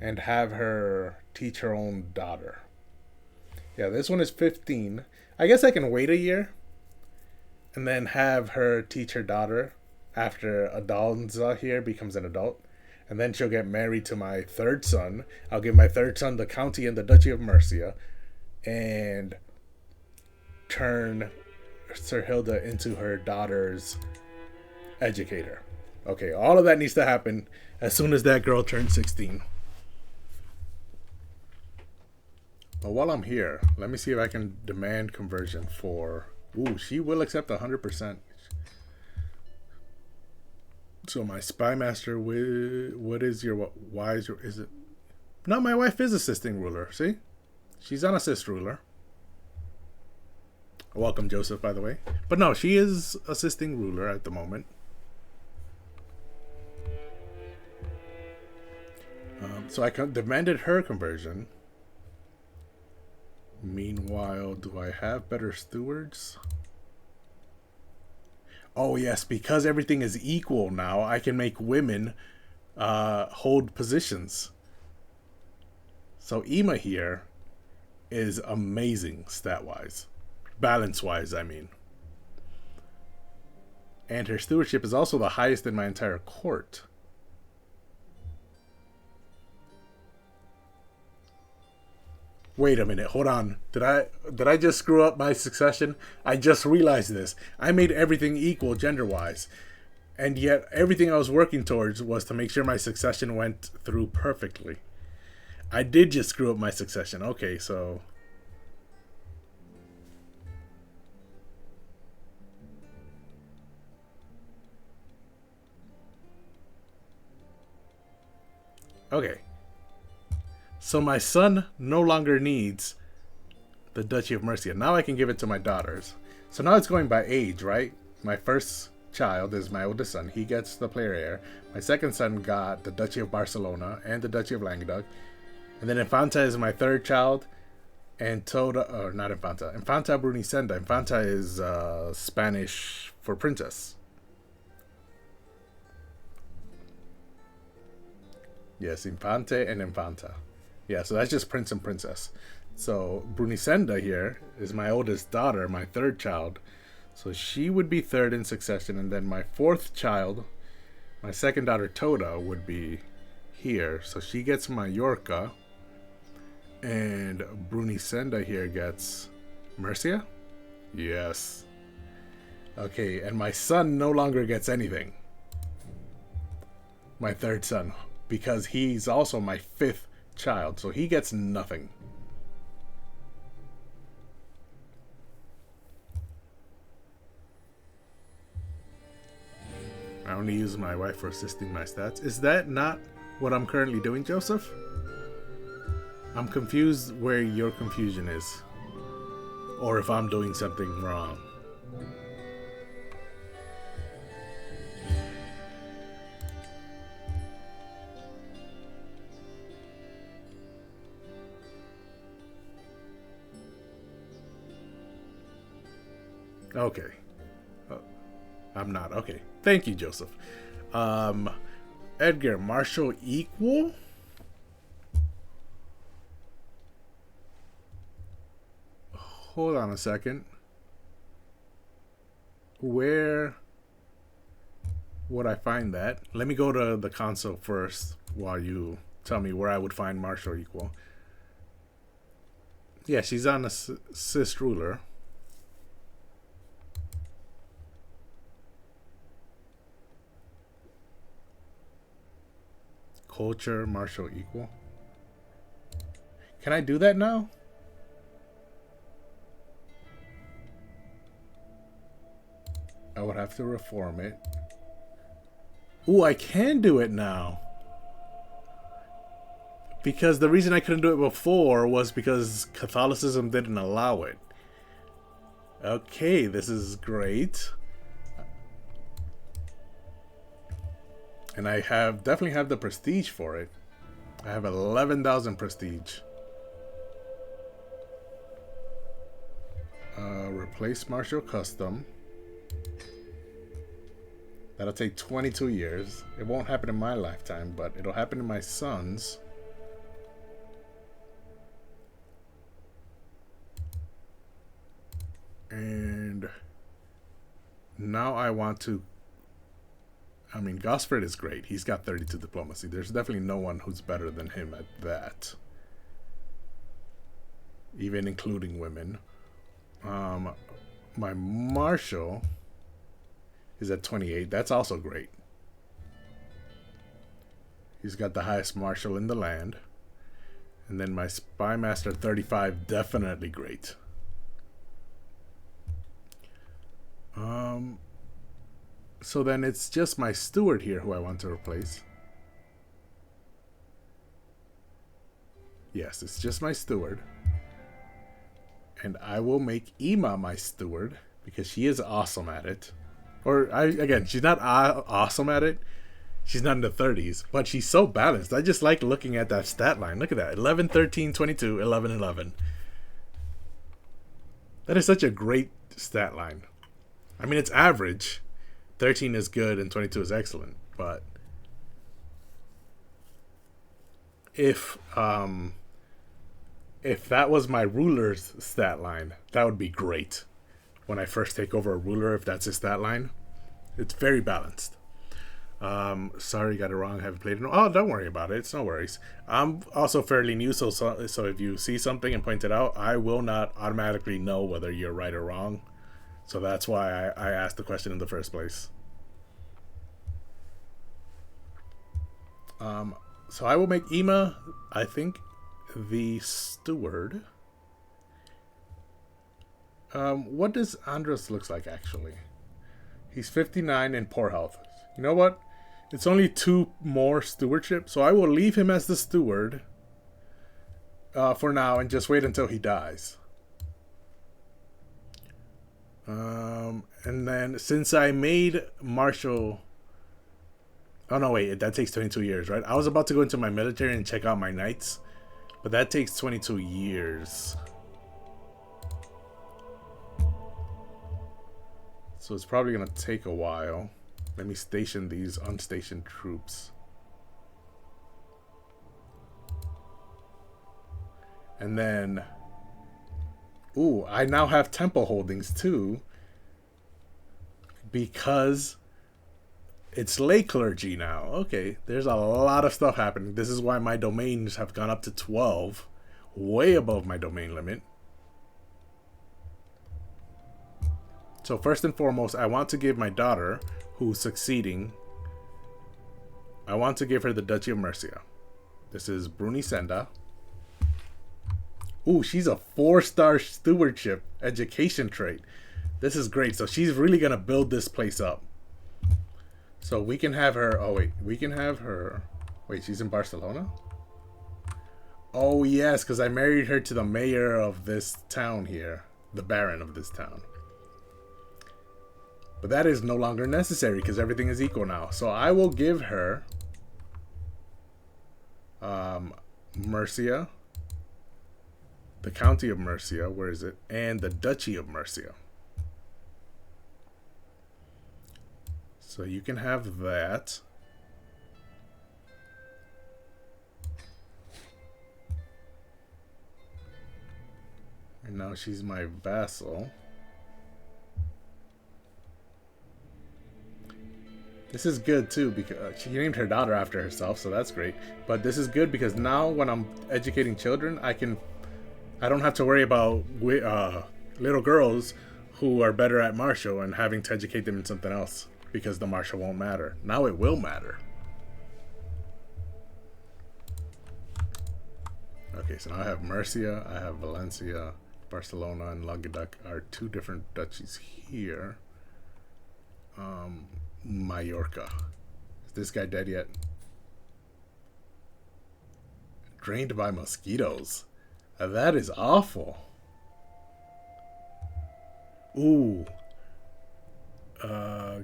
and have her teach her own daughter. Yeah, this one is 15. I guess I can wait a year and then have her teach her daughter after Adalza here becomes an adult. And then she'll get married to my 3rd son. I'll give my 3rd son the county and the duchy of Mercia and turn Sir Hilda into her daughter's educator. Okay, all of that needs to happen as soon as that girl turns 16. But while I'm here, let me see if I can demand conversion for... Ooh, she will accept 100%. So my spy master, what is your... Why is your... Is it... No, my wife is assisting ruler, see? She's on assist ruler. Welcome, Joseph, by the way. But no, she is assisting ruler at the moment. So I demanded her conversion. Meanwhile, do I have better stewards? Oh yes, because everything is equal now, I can make women hold positions. So Ema here is amazing stat-wise. Balance-wise, I mean. And her stewardship is also the highest in my entire court. Wait a minute, hold on. Did I just screw up my succession? I just realized this. I made everything equal gender-wise. And yet everything I was working towards was to make sure my succession went through perfectly. I did just screw up my succession. Okay, so okay. So my son no longer needs the Duchy of Mercia. Now I can give it to my daughters. So now it's going by age, right? My first child is my oldest son. He gets the player heir. My second son got the Duchy of Barcelona and the Duchy of Languedoc. And then Infanta is my third child. And Toda, or not Infanta. Infanta Brunicenda. Infanta is Spanish for princess. Yes, Infante and Infanta. Yeah, so that's just prince and princess. So Brunicenda here is my oldest daughter, my third child. So she would be third in succession. And then my fourth child, my second daughter Toda, would be here. So she gets Mallorca. And Brunicenda here gets Murcia? Yes. Okay, and my son no longer gets anything. My third son. Because he's also my fifth child. So he gets nothing. I only use my wife for assisting my stats. Is that not what I'm currently doing, Joseph? I'm confused where your confusion is. Or if I'm doing something wrong. Okay. I'm not. Okay. Thank you, Joseph. Edgar, Marshall equal? Hold on a second. Where would I find that? Let me go to the console first while you tell me where I would find Marshall equal. Yeah, she's on a assist ruler. Culture, Marshall equal. Can I do that now? I would have to reform it. Ooh, I can do it now. Because the reason I couldn't do it before was because Catholicism didn't allow it. Okay, this is great. And I definitely have the prestige for it. I have 11,000 prestige. Replace Martial Custom. That'll take 22 years. It won't happen in my lifetime, but it'll happen in my son's. And now I want to... I mean, Gosford is great. He's got 32 diplomacy. There's definitely no one who's better than him at that. Even including women. My Marshal is at 28. That's also great. He's got the highest Marshal in the land. And then my Spy Master 35, definitely great. So then it's just my steward here who I want to replace. Yes, it's just my steward. And I will make Ema my steward because she is awesome at it. Or, again, she's not awesome at it. She's not in the 30s, but she's so balanced. I just like looking at that stat line. Look at that. 11, 13, 22, 11, 11. That is such a great stat line. I mean, it's average. 13 is good and 22 is excellent. But if that was my ruler's stat line, that would be great. When I first take over a ruler, if that's his stat line, it's very balanced. Sorry, got it wrong. Haven't played it. Oh, don't worry about it. It's no worries. I'm also fairly new, so if you see something and point it out, I will not automatically know whether you're right or wrong. So that's why I asked the question in the first place. So I will make Ema, I think, the steward. What does Andros looks like actually? He's 59 and poor health. You know what? It's only 2 more stewardship, so I will leave him as the steward for now and just wait until he dies. And then since I made Marshall... Oh, no, wait. That takes 22 years, right? I was about to go into my military and check out my knights, but that takes 22 years. So it's probably going to take a while. Let me station these unstationed troops. And then... Ooh, I now have temple holdings too. Because it's lay clergy now. Okay, there's a lot of stuff happening. This is why my domains have gone up to 12. Way above my domain limit. So first and foremost, I want to give my daughter, who's succeeding, I want to give her the Duchy of Mercia. This is Bruni Senda. Ooh, she's a 4-star stewardship education trait. This is great. So she's really going to build this place up. So we can have her... Oh, wait. We can have her... Wait, she's in Barcelona? Oh, yes, because I married her to the mayor of this town here. The baron of this town. But that is no longer necessary because everything is equal now. So I will give her... Mercia. The County of Mercia. Where is it? And the Duchy of Mercia. So you can have that. And now she's my vassal. This is good too because she named her daughter after herself, so that's great. But this is good because now when I'm educating children, I don't have to worry about little girls who are better at martial and having to educate them in something else because the martial won't matter. Now it will matter. Okay, so now I have Murcia, I have Valencia, Barcelona, and Languedoc are 2 different duchies here. Mallorca. Is this guy dead yet? Drained by mosquitoes. That is awful. Ooh.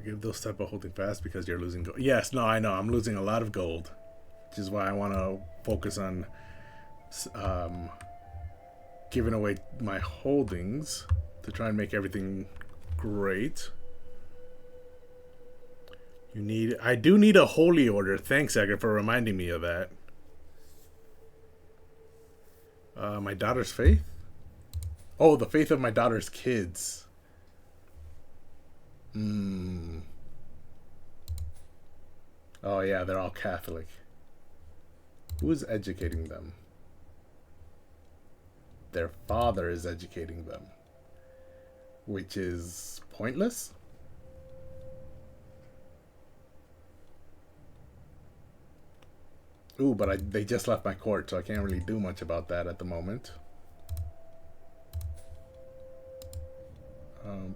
Give those type of holding fast because you're losing gold. Yes, no, I know. I'm losing a lot of gold. Which is why I want to focus on giving away my holdings to try and make everything great. I do need a holy order. Thanks, Edgar, for reminding me of that. My daughter's faith? Oh, the faith of my daughter's kids. Oh, yeah, they're all Catholic. Who's educating them? Their father is educating them. Which is pointless? Ooh, but they just left my court, so I can't really do much about that at the moment.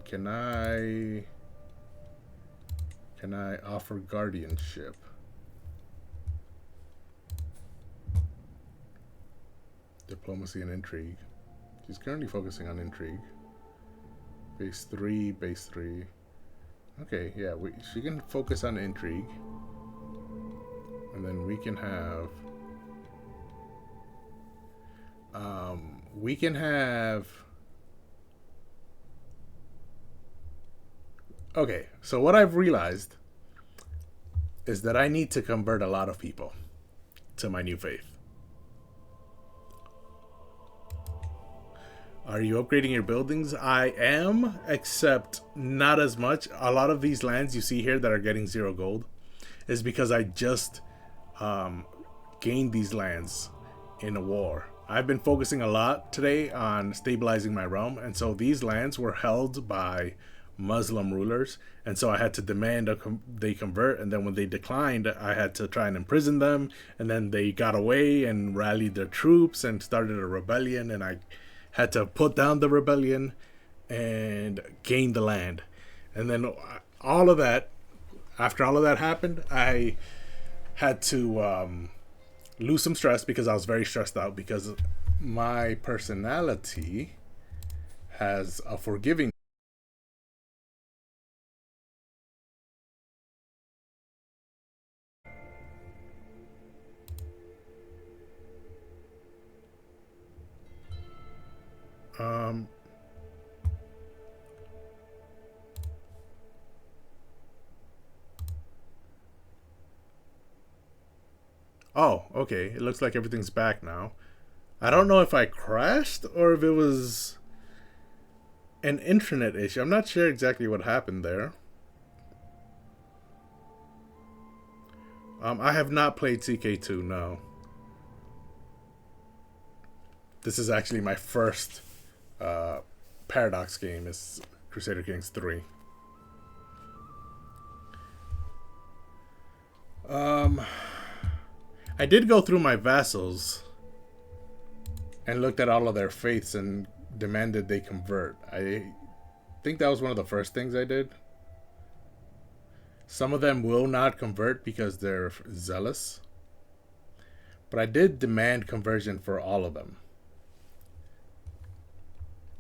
Can I offer guardianship? Diplomacy and intrigue. She's currently focusing on intrigue. Base 3, base 3. Okay, yeah, she can focus on intrigue. And then we can have. Okay, so what I've realized is that I need to convert a lot of people to my new faith. Are you upgrading your buildings? I am, except not as much. A lot of these lands you see here that are getting 0 gold is because I just gained these lands in a war. I've been focusing a lot today on stabilizing my realm, and so these lands were held by Muslim rulers, and so I had to demand they convert, and then when they declined, I had to try and imprison them, and then they got away and rallied their troops and started a rebellion, and I had to put down the rebellion and gain the land. And then all of that, after all of that happened, I had to lose some stress because I was very stressed out because my personality has a forgiving. Um, oh, okay. It looks like everything's back now. I don't know if I crashed or if it was an internet issue. I'm not sure exactly what happened there. I have not played CK2, no. This is actually my first Paradox game. Is Crusader Kings 3. I did go through my vassals and looked at all of their faiths and demanded they convert. I think that was one of the first things I did. Some of them will not convert because they're zealous. But I did demand conversion for all of them.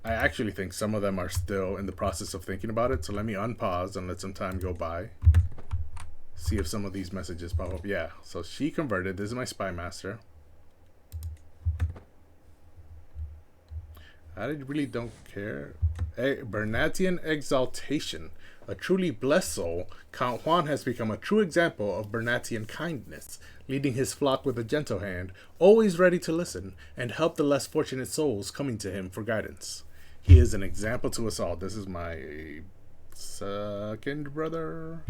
I actually think some of them are still in the process of thinking about it. So let me unpause and let some time go by. See if some of these messages pop up. Yeah, so she converted. This is my spy master. I really don't care. Bernatian exaltation. A truly blessed soul, Count Juan has become a true example of Bernatian kindness, leading his flock with a gentle hand, always ready to listen and help the less fortunate souls coming to him for guidance. He is an example to us all. This is my second brother.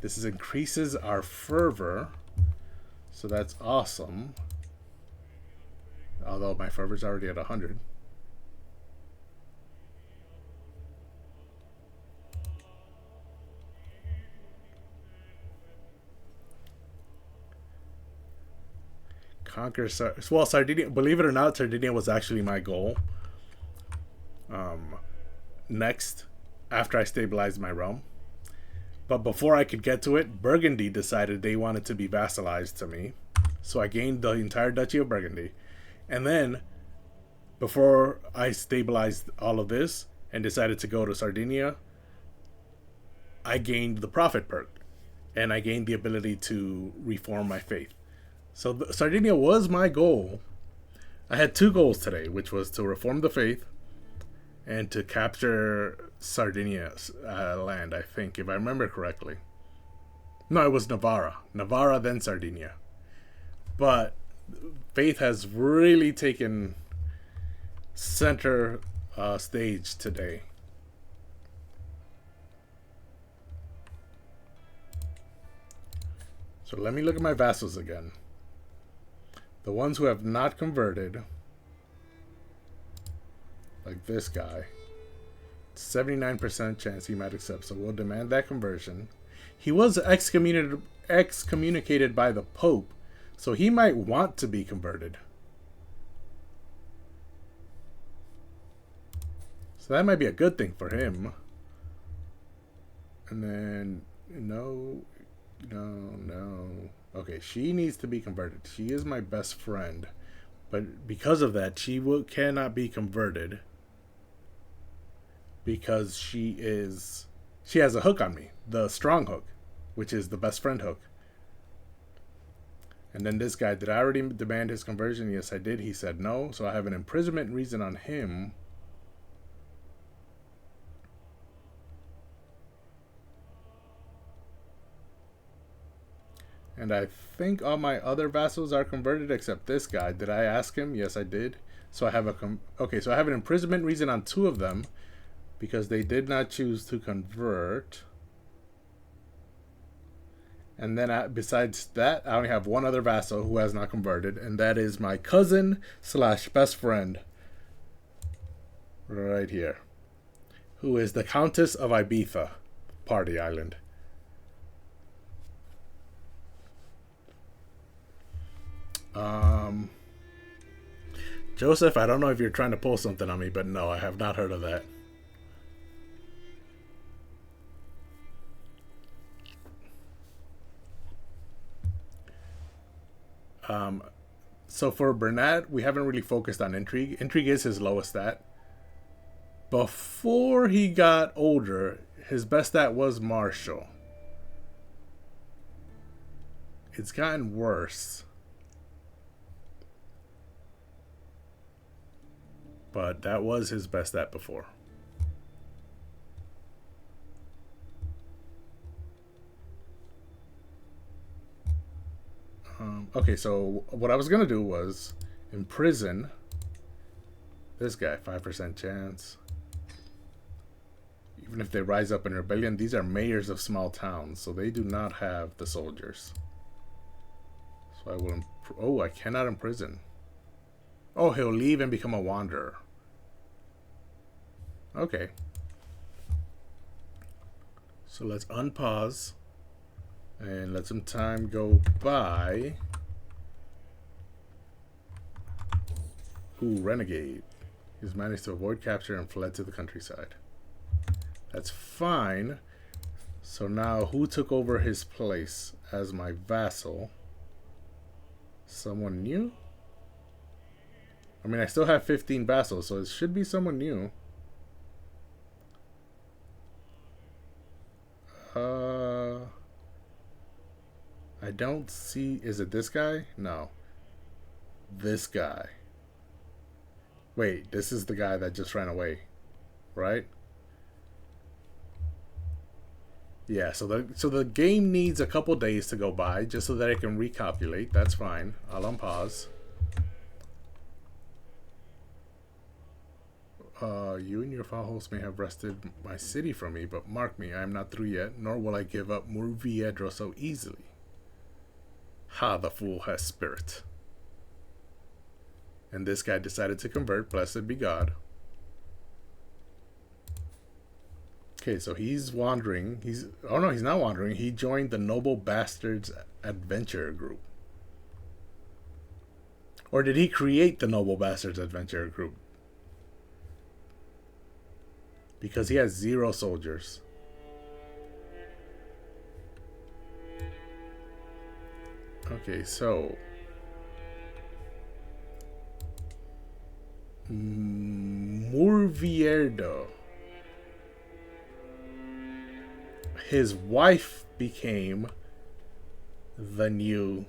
This increases our fervor, so that's awesome. Although my fervor's already at 100. Conquer well, Sardinia. Believe it or not, Sardinia was actually my goal. Next, after I stabilized my realm. But before I could get to it, Burgundy decided they wanted to be vassalized to me. So I gained the entire Duchy of Burgundy. And then, before I stabilized all of this and decided to go to Sardinia, I gained the Prophet perk. And I gained the ability to reform my faith. So Sardinia was my goal. I had 2 goals today, which was to reform the faith and to capture Sardinia's land, I think, if I remember correctly. No, it was Navarra. Navarra, then Sardinia. But faith has really taken center stage today. So let me look at my vassals again. The ones who have not converted, like this guy, 79% chance he might accept, so we'll demand that conversion. He was excommunicated by the Pope, so he might want to be converted. So that might be a good thing for him. And then, no. Okay, she needs to be converted. She is my best friend. But because of that, she cannot be converted. Because she has a hook on me. The strong hook. Which is the best friend hook. And then this guy, did I already demand his conversion? Yes, I did. He said no. So I have an imprisonment reason on him. And I think all my other vassals are converted except this guy. Did I ask him? Yes, I did. So I have so I have an imprisonment reason on 2 of them because they did not choose to convert. And then besides that, I only have 1 other vassal who has not converted, and that is my cousin / best friend right here, who is the Countess of Ibiza, Party Island. Joseph, I don't know if you're trying to pull something on me, but no, I have not heard of that. So for Bernat, we haven't really focused on intrigue. Intrigue is his lowest stat. Before he got older, his best stat was martial. It's gotten worse. But that was his best stat before. Okay, so what I was going to do was imprison this guy, 5% chance. Even if they rise up in rebellion, these are mayors of small towns, so they do not have the soldiers. So I will... Oh, I cannot imprison. Oh, he'll leave and become a wanderer. Okay. So let's unpause. And let some time go by. Ooh, renegade. He's managed to avoid capture and fled to the countryside. That's fine. So now who took over his place as my vassal? Someone new? I mean, I still have 15 vassals, so it should be someone new. I don't see... Is it this guy? No. This guy. Wait, this is the guy that just ran away, right? Yeah, so the game needs a couple days to go by just so that I can recalculate. That's fine. I'll unpause. You and your file host may have wrested my city from me, but mark me, I am not through yet, nor will I give up Murviedro so easily. Ha, the fool has spirit. And this guy decided to convert, blessed be God. Okay, so he's wandering. Oh no, he's not wandering. He joined the Noble Bastards Adventure Group. Or did he create the Noble Bastards Adventure Group? Because he has 0 soldiers. Okay, so Murviedro. His wife became the new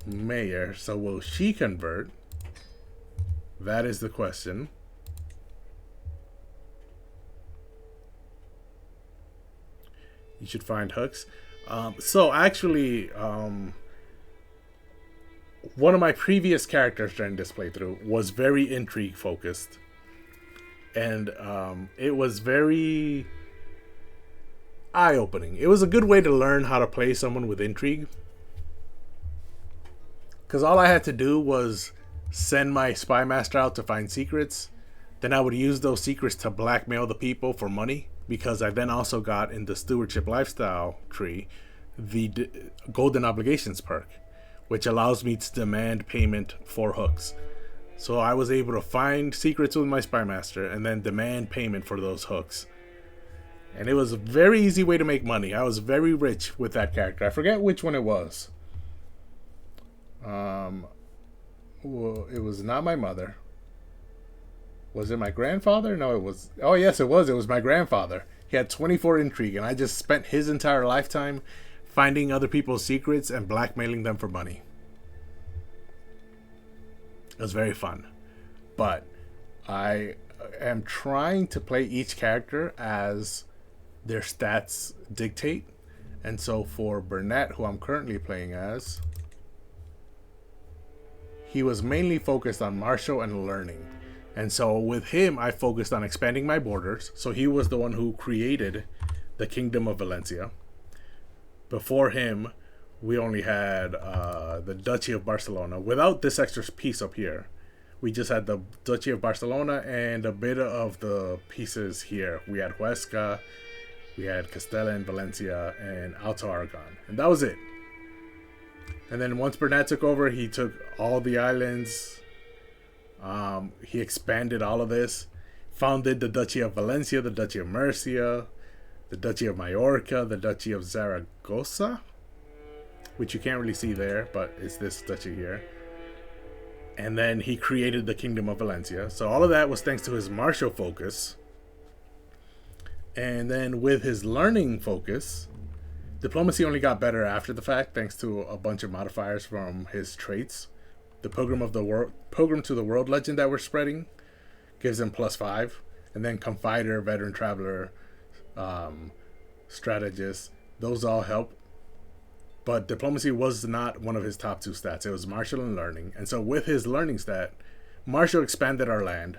mayor. So will she convert? That is the question. You should find hooks. So actually, one of my previous characters during this playthrough was very intrigue focused. And it was very eye-opening. It was a good way to learn how to play someone with intrigue. Because all I had to do was send my spy master out to find secrets. Then I would use those secrets to blackmail the people for money. Because I then also got in the stewardship lifestyle tree the golden obligations perk, which allows me to demand payment for hooks. So I was able to find secrets with my spy master and then demand payment for those hooks. And it was a very easy way to make money. I was very rich with that character. I forget which one it was. Well, it was not my mother. Was it my grandfather? No, it was... Oh, yes, it was. It was my grandfather. He had 24 intrigue, and I just spent his entire lifetime finding other people's secrets and blackmailing them for money. It was very fun. But I am trying to play each character as their stats dictate. And so for Burnett, who I'm currently playing as, he was mainly focused on martial and learning. And so with him, I focused on expanding my borders. So he was the one who created the Kingdom of Valencia. Before him, we only had the Duchy of Barcelona. Without this extra piece up here, we just had the Duchy of Barcelona and a bit of the pieces here. We had Huesca, we had Castella and Valencia, and Alto Aragon. And that was it. And then once Bernat took over, he took all the islands. He expanded all of this. Founded the Duchy of Valencia, the Duchy of Murcia, the Duchy of Majorca, the Duchy of Zaragoza, which you can't really see there, but it's this duchy here. And then he created the Kingdom of Valencia. So all of that was thanks to his martial focus. And then with his learning focus, diplomacy only got better after the fact, thanks to a bunch of modifiers from his traits. The Pilgrim to the World legend that we're spreading gives him +5. And then Confider, Veteran Traveler, Strategist, those all help. But diplomacy was not one of his top 2 stats. It was martial and learning. And so with his learning stat, martial expanded our land,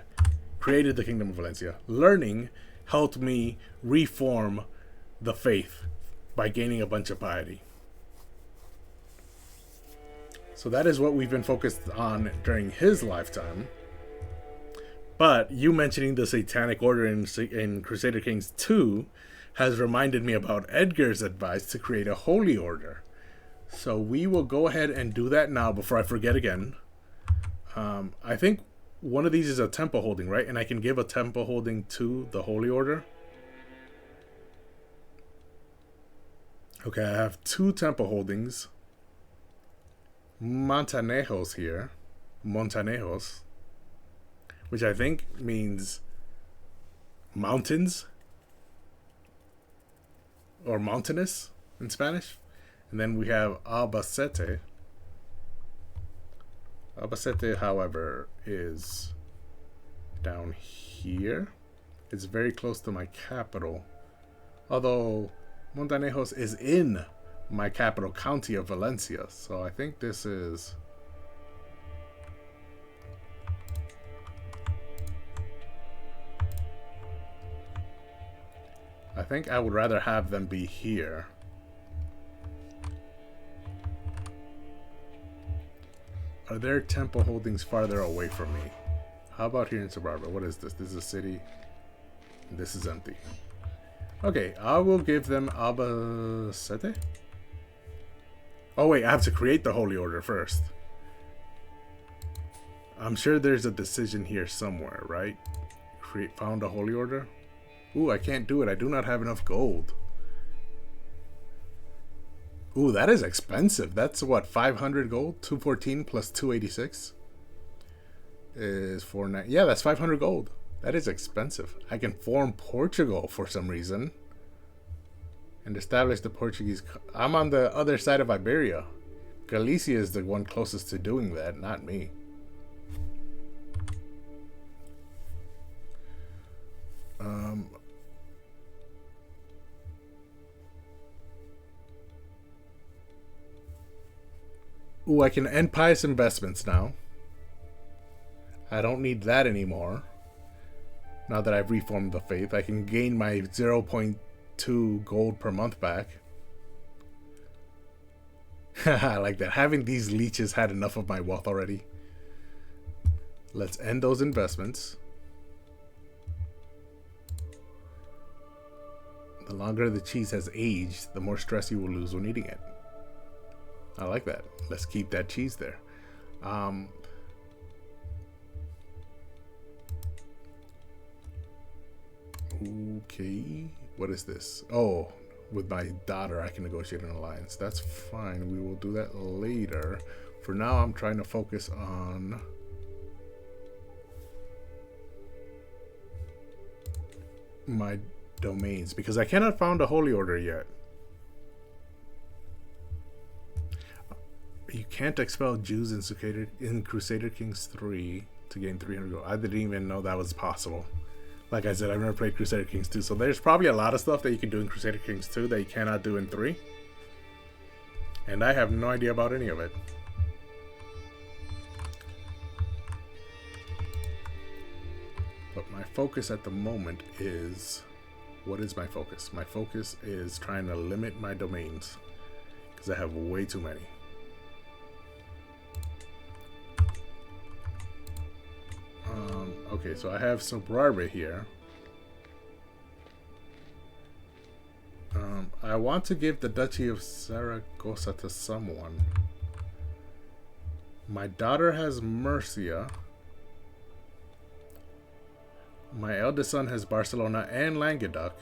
created the Kingdom of Valencia. Learning helped me reform the faith by gaining a bunch of piety. So that is what we've been focused on during his lifetime. But you mentioning the Satanic Order in Crusader Kings 2 has reminded me about Edgar's advice to create a holy order. So we will go ahead and do that now before I forget again. I think one of these is a temple holding, right? And I can give a temple holding to the holy order. Okay, I have 2 temple holdings. Montanejos here. Montanejos. Which I think means mountains. Or mountainous in Spanish. And then we have Albacete. Albacete, however, is down here. It's very close to my capital. Although Montanejos is in my capital county of Valencia. So I think this is... I think I would rather have them be here. Are there temple holdings farther away from me? How about here in Subarba? What is this? This is a city. This is empty. Okay, I will give them Albacete. Oh wait, I have to create the holy order first. I'm sure there's a decision here somewhere, right? Found a holy order. Ooh, I can't do it. I do not have enough gold. Ooh, that is expensive. That's what, 500 gold? 214 plus 286 is 490. Yeah, that's 500 gold. That is expensive. I can form Portugal for some reason and establish the Portuguese. I'm on the other side of Iberia. Galicia is the one closest to doing that, not me. Ooh, I can end pious investments now. I don't need that anymore. Now that I've reformed the faith, I can gain my 0.2 gold per month back. I like that. Having these leeches had enough of my wealth already. Let's end those investments. The longer the cheese has aged, the more stress you will lose when eating it. I like that. Let's keep that cheese there. Okay. What is this? Oh, with my daughter, I can negotiate an alliance. That's fine. We will do that later. For now, I'm trying to focus on my domains because I cannot found a holy order yet. You can't expel Jews in Crusader Kings 3 to gain 300 gold. I didn't even know that was possible. Like I said, I've never played Crusader Kings 2, so there's probably a lot of stuff that you can do in Crusader Kings 2 that you cannot do in 3. And I have no idea about any of it. But my focus at the moment is... What is my focus? My focus is trying to limit my domains, because I have way too many. Okay, so I have Sobrarbe here. I want to give the Duchy of Saragossa to someone. My daughter has Murcia. My eldest son has Barcelona and Languedoc.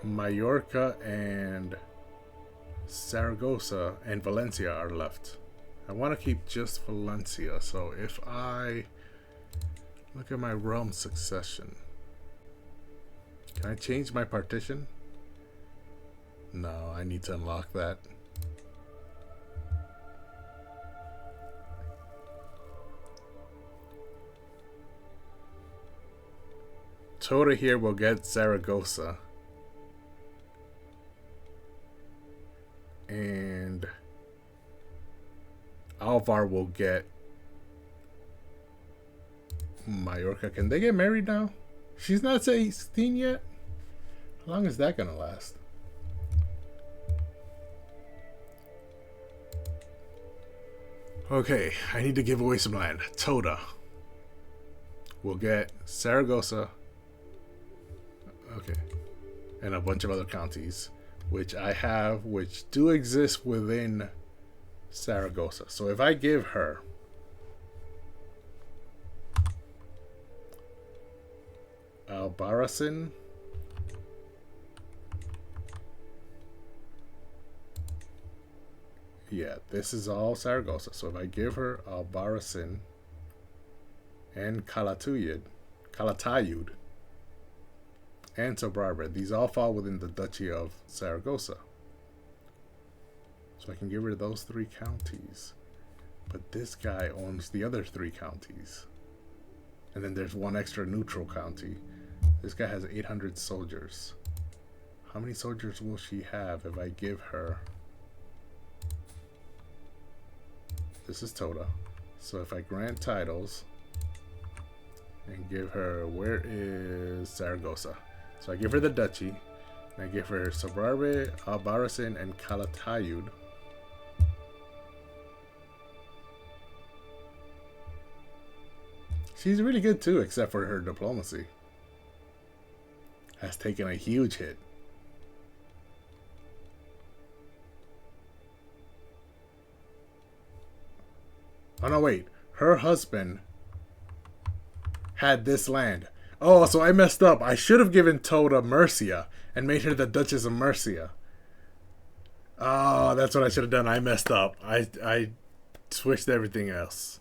Mallorca and Saragossa and Valencia are left. I want to keep just Valencia, so if I look at my realm succession, can I change my partition? No, I need to unlock that. Toda here will get Zaragoza. And Alvar will get Mallorca. Can they get married now? She's not 16 yet? How long is that gonna last? Okay, I need to give away some land. Toda will get Saragossa. Okay. And a bunch of other counties, which I have, which do exist within Saragossa. So if I give her Albarracin, yeah, this is all Saragossa. So if I give her Albarracin and Calatayud and Sobrarbe, these all fall within the Duchy of Saragossa. So I can give rid of those 3 counties. But this guy owns the other 3 counties. And then there's 1 extra neutral county. This guy has 800 soldiers. How many soldiers will she have if I give her... This is Toda. So if I grant titles and give her... Where is Saragossa? So I give her the duchy. And I give her Sobrarbe, Albarracin, and Calatayud. She's really good too, except for her diplomacy. Has taken a huge hit. Oh no, wait. Her husband had this land. Oh, so I messed up. I should have given Toda Murcia and made her the Duchess of Murcia. Oh, that's what I should have done. I messed up. I switched everything else.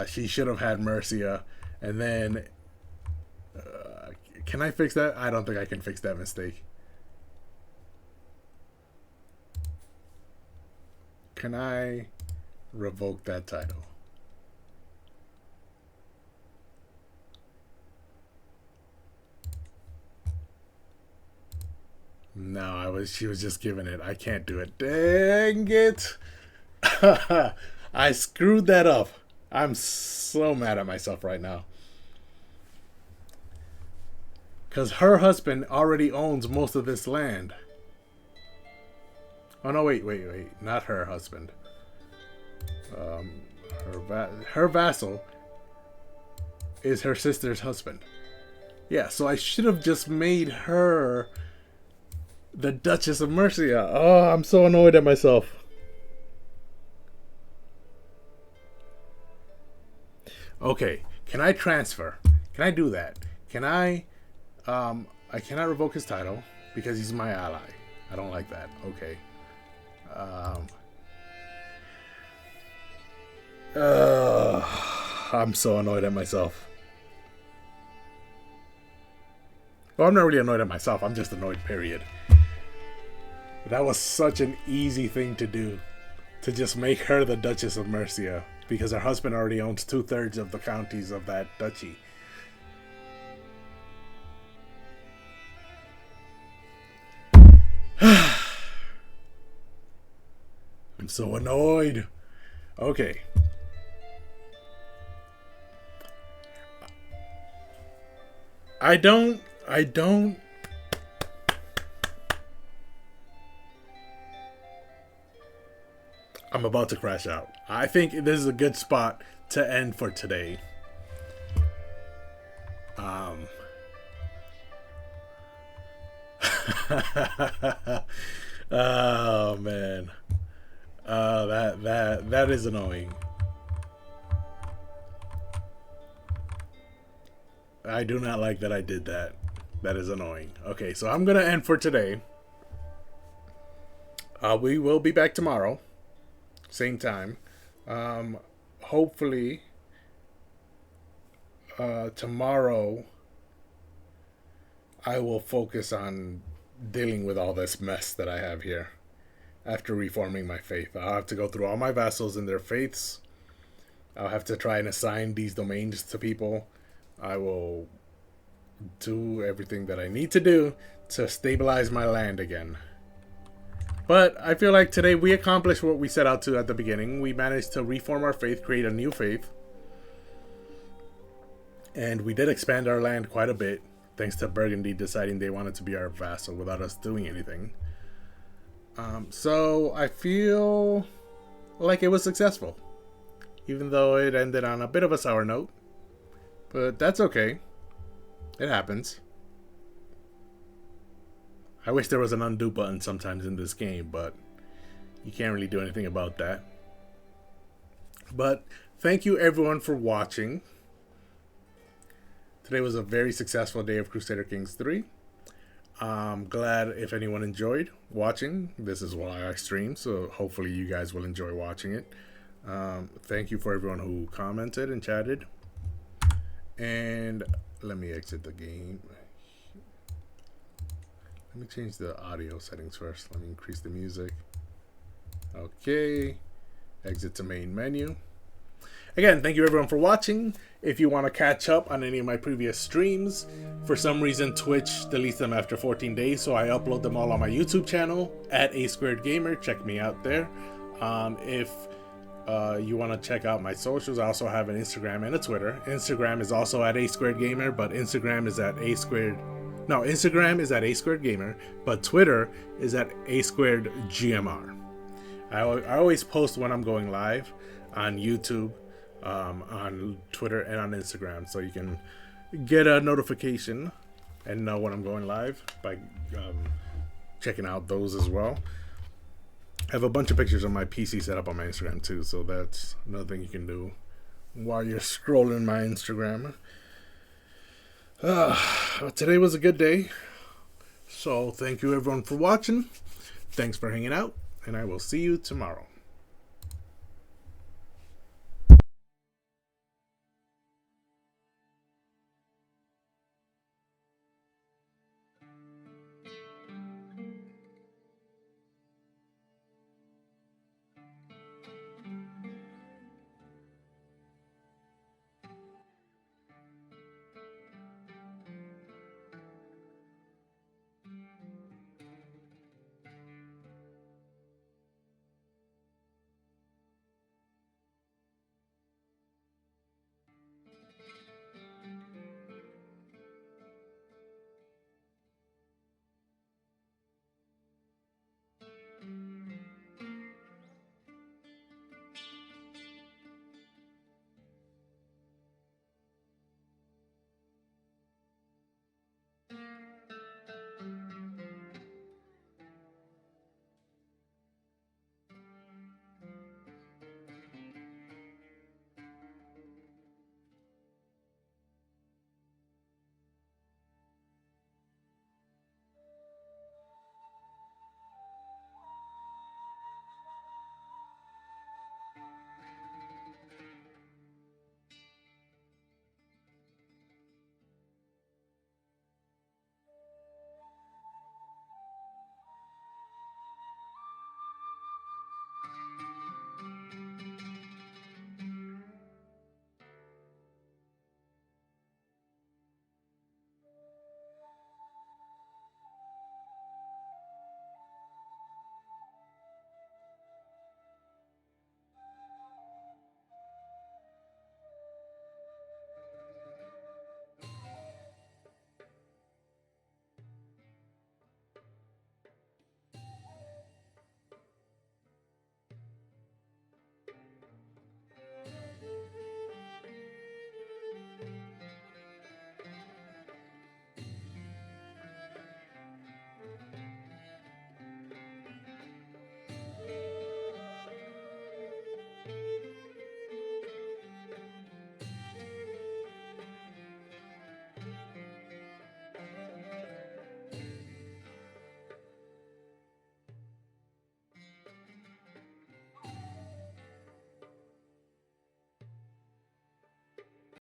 She should have had Murcia. And then... can I fix that? I don't think I can fix that mistake. Can I revoke that title? No, she was just giving it. I can't do it. Dang it. I screwed that up. I'm so mad at myself right now. Because her husband already owns most of this land. Oh, no, wait. Not her husband. Her vassal is her sister's husband. Yeah, so I should have just made her the Duchess of Murcia. Oh, I'm so annoyed at myself. Okay, can I transfer? Can I do that? Can I cannot revoke his title because he's my ally. I don't like that. Okay. I'm so annoyed at myself. Well, I'm not really annoyed at myself. I'm just annoyed, period. That was such an easy thing to do, to just make her the Duchess of Mercia, because her husband already owns 2/3 of the counties of that duchy. I'm so annoyed. Okay. I don't. I'm about to crash out. I think this is a good spot to end for today. Oh man. That is annoying. I do not like that I did that. That is annoying. Okay, so I'm gonna end for today. We will be back tomorrow, same time. Hopefully, tomorrow I will focus on dealing with all this mess that I have here. After reforming my faith, I'll have to go through all my vassals and their faiths. I'll have to try and assign these domains to people. I will do everything that I need to do to stabilize my land again. But I feel like today we accomplished what we set out to at the beginning. We managed to reform our faith, create a new faith. And we did expand our land quite a bit, thanks to Burgundy deciding they wanted to be our vassal without us doing anything. So I feel like it was successful, even though it ended on a bit of a sour note. But that's okay. It happens. I wish there was an undo button sometimes in this game, but you can't really do anything about that. But thank you everyone for watching. Today was a very successful day of Crusader Kings 3. I'm glad if anyone enjoyed watching. This is why I stream, so hopefully you guys will enjoy watching it. Thank you for everyone who commented and chatted. And let me exit the game. Let me change the audio settings first. Let me increase the music. Okay. Exit to main menu. Again, thank you everyone for watching. If you want to catch up on any of my previous streams, for some reason Twitch deletes them after 14 days, so I upload them all on my YouTube channel at A2Gamer. Check me out there. If you want to check out my socials, I also have an Instagram and a Twitter. Instagram is also at A2Gamer, but Instagram is at Instagram is at A2Gamer, but Twitter is at A2GMR. I always post when I'm going live on YouTube, on Twitter, and on Instagram, so you can get a notification and know when I'm going live by checking out those as well. I have a bunch of pictures of my PC set up on my Instagram too, so that's another thing you can do while you're scrolling my Instagram. Today was a good day, so thank you everyone for watching. Thanks for hanging out, and I will see you tomorrow.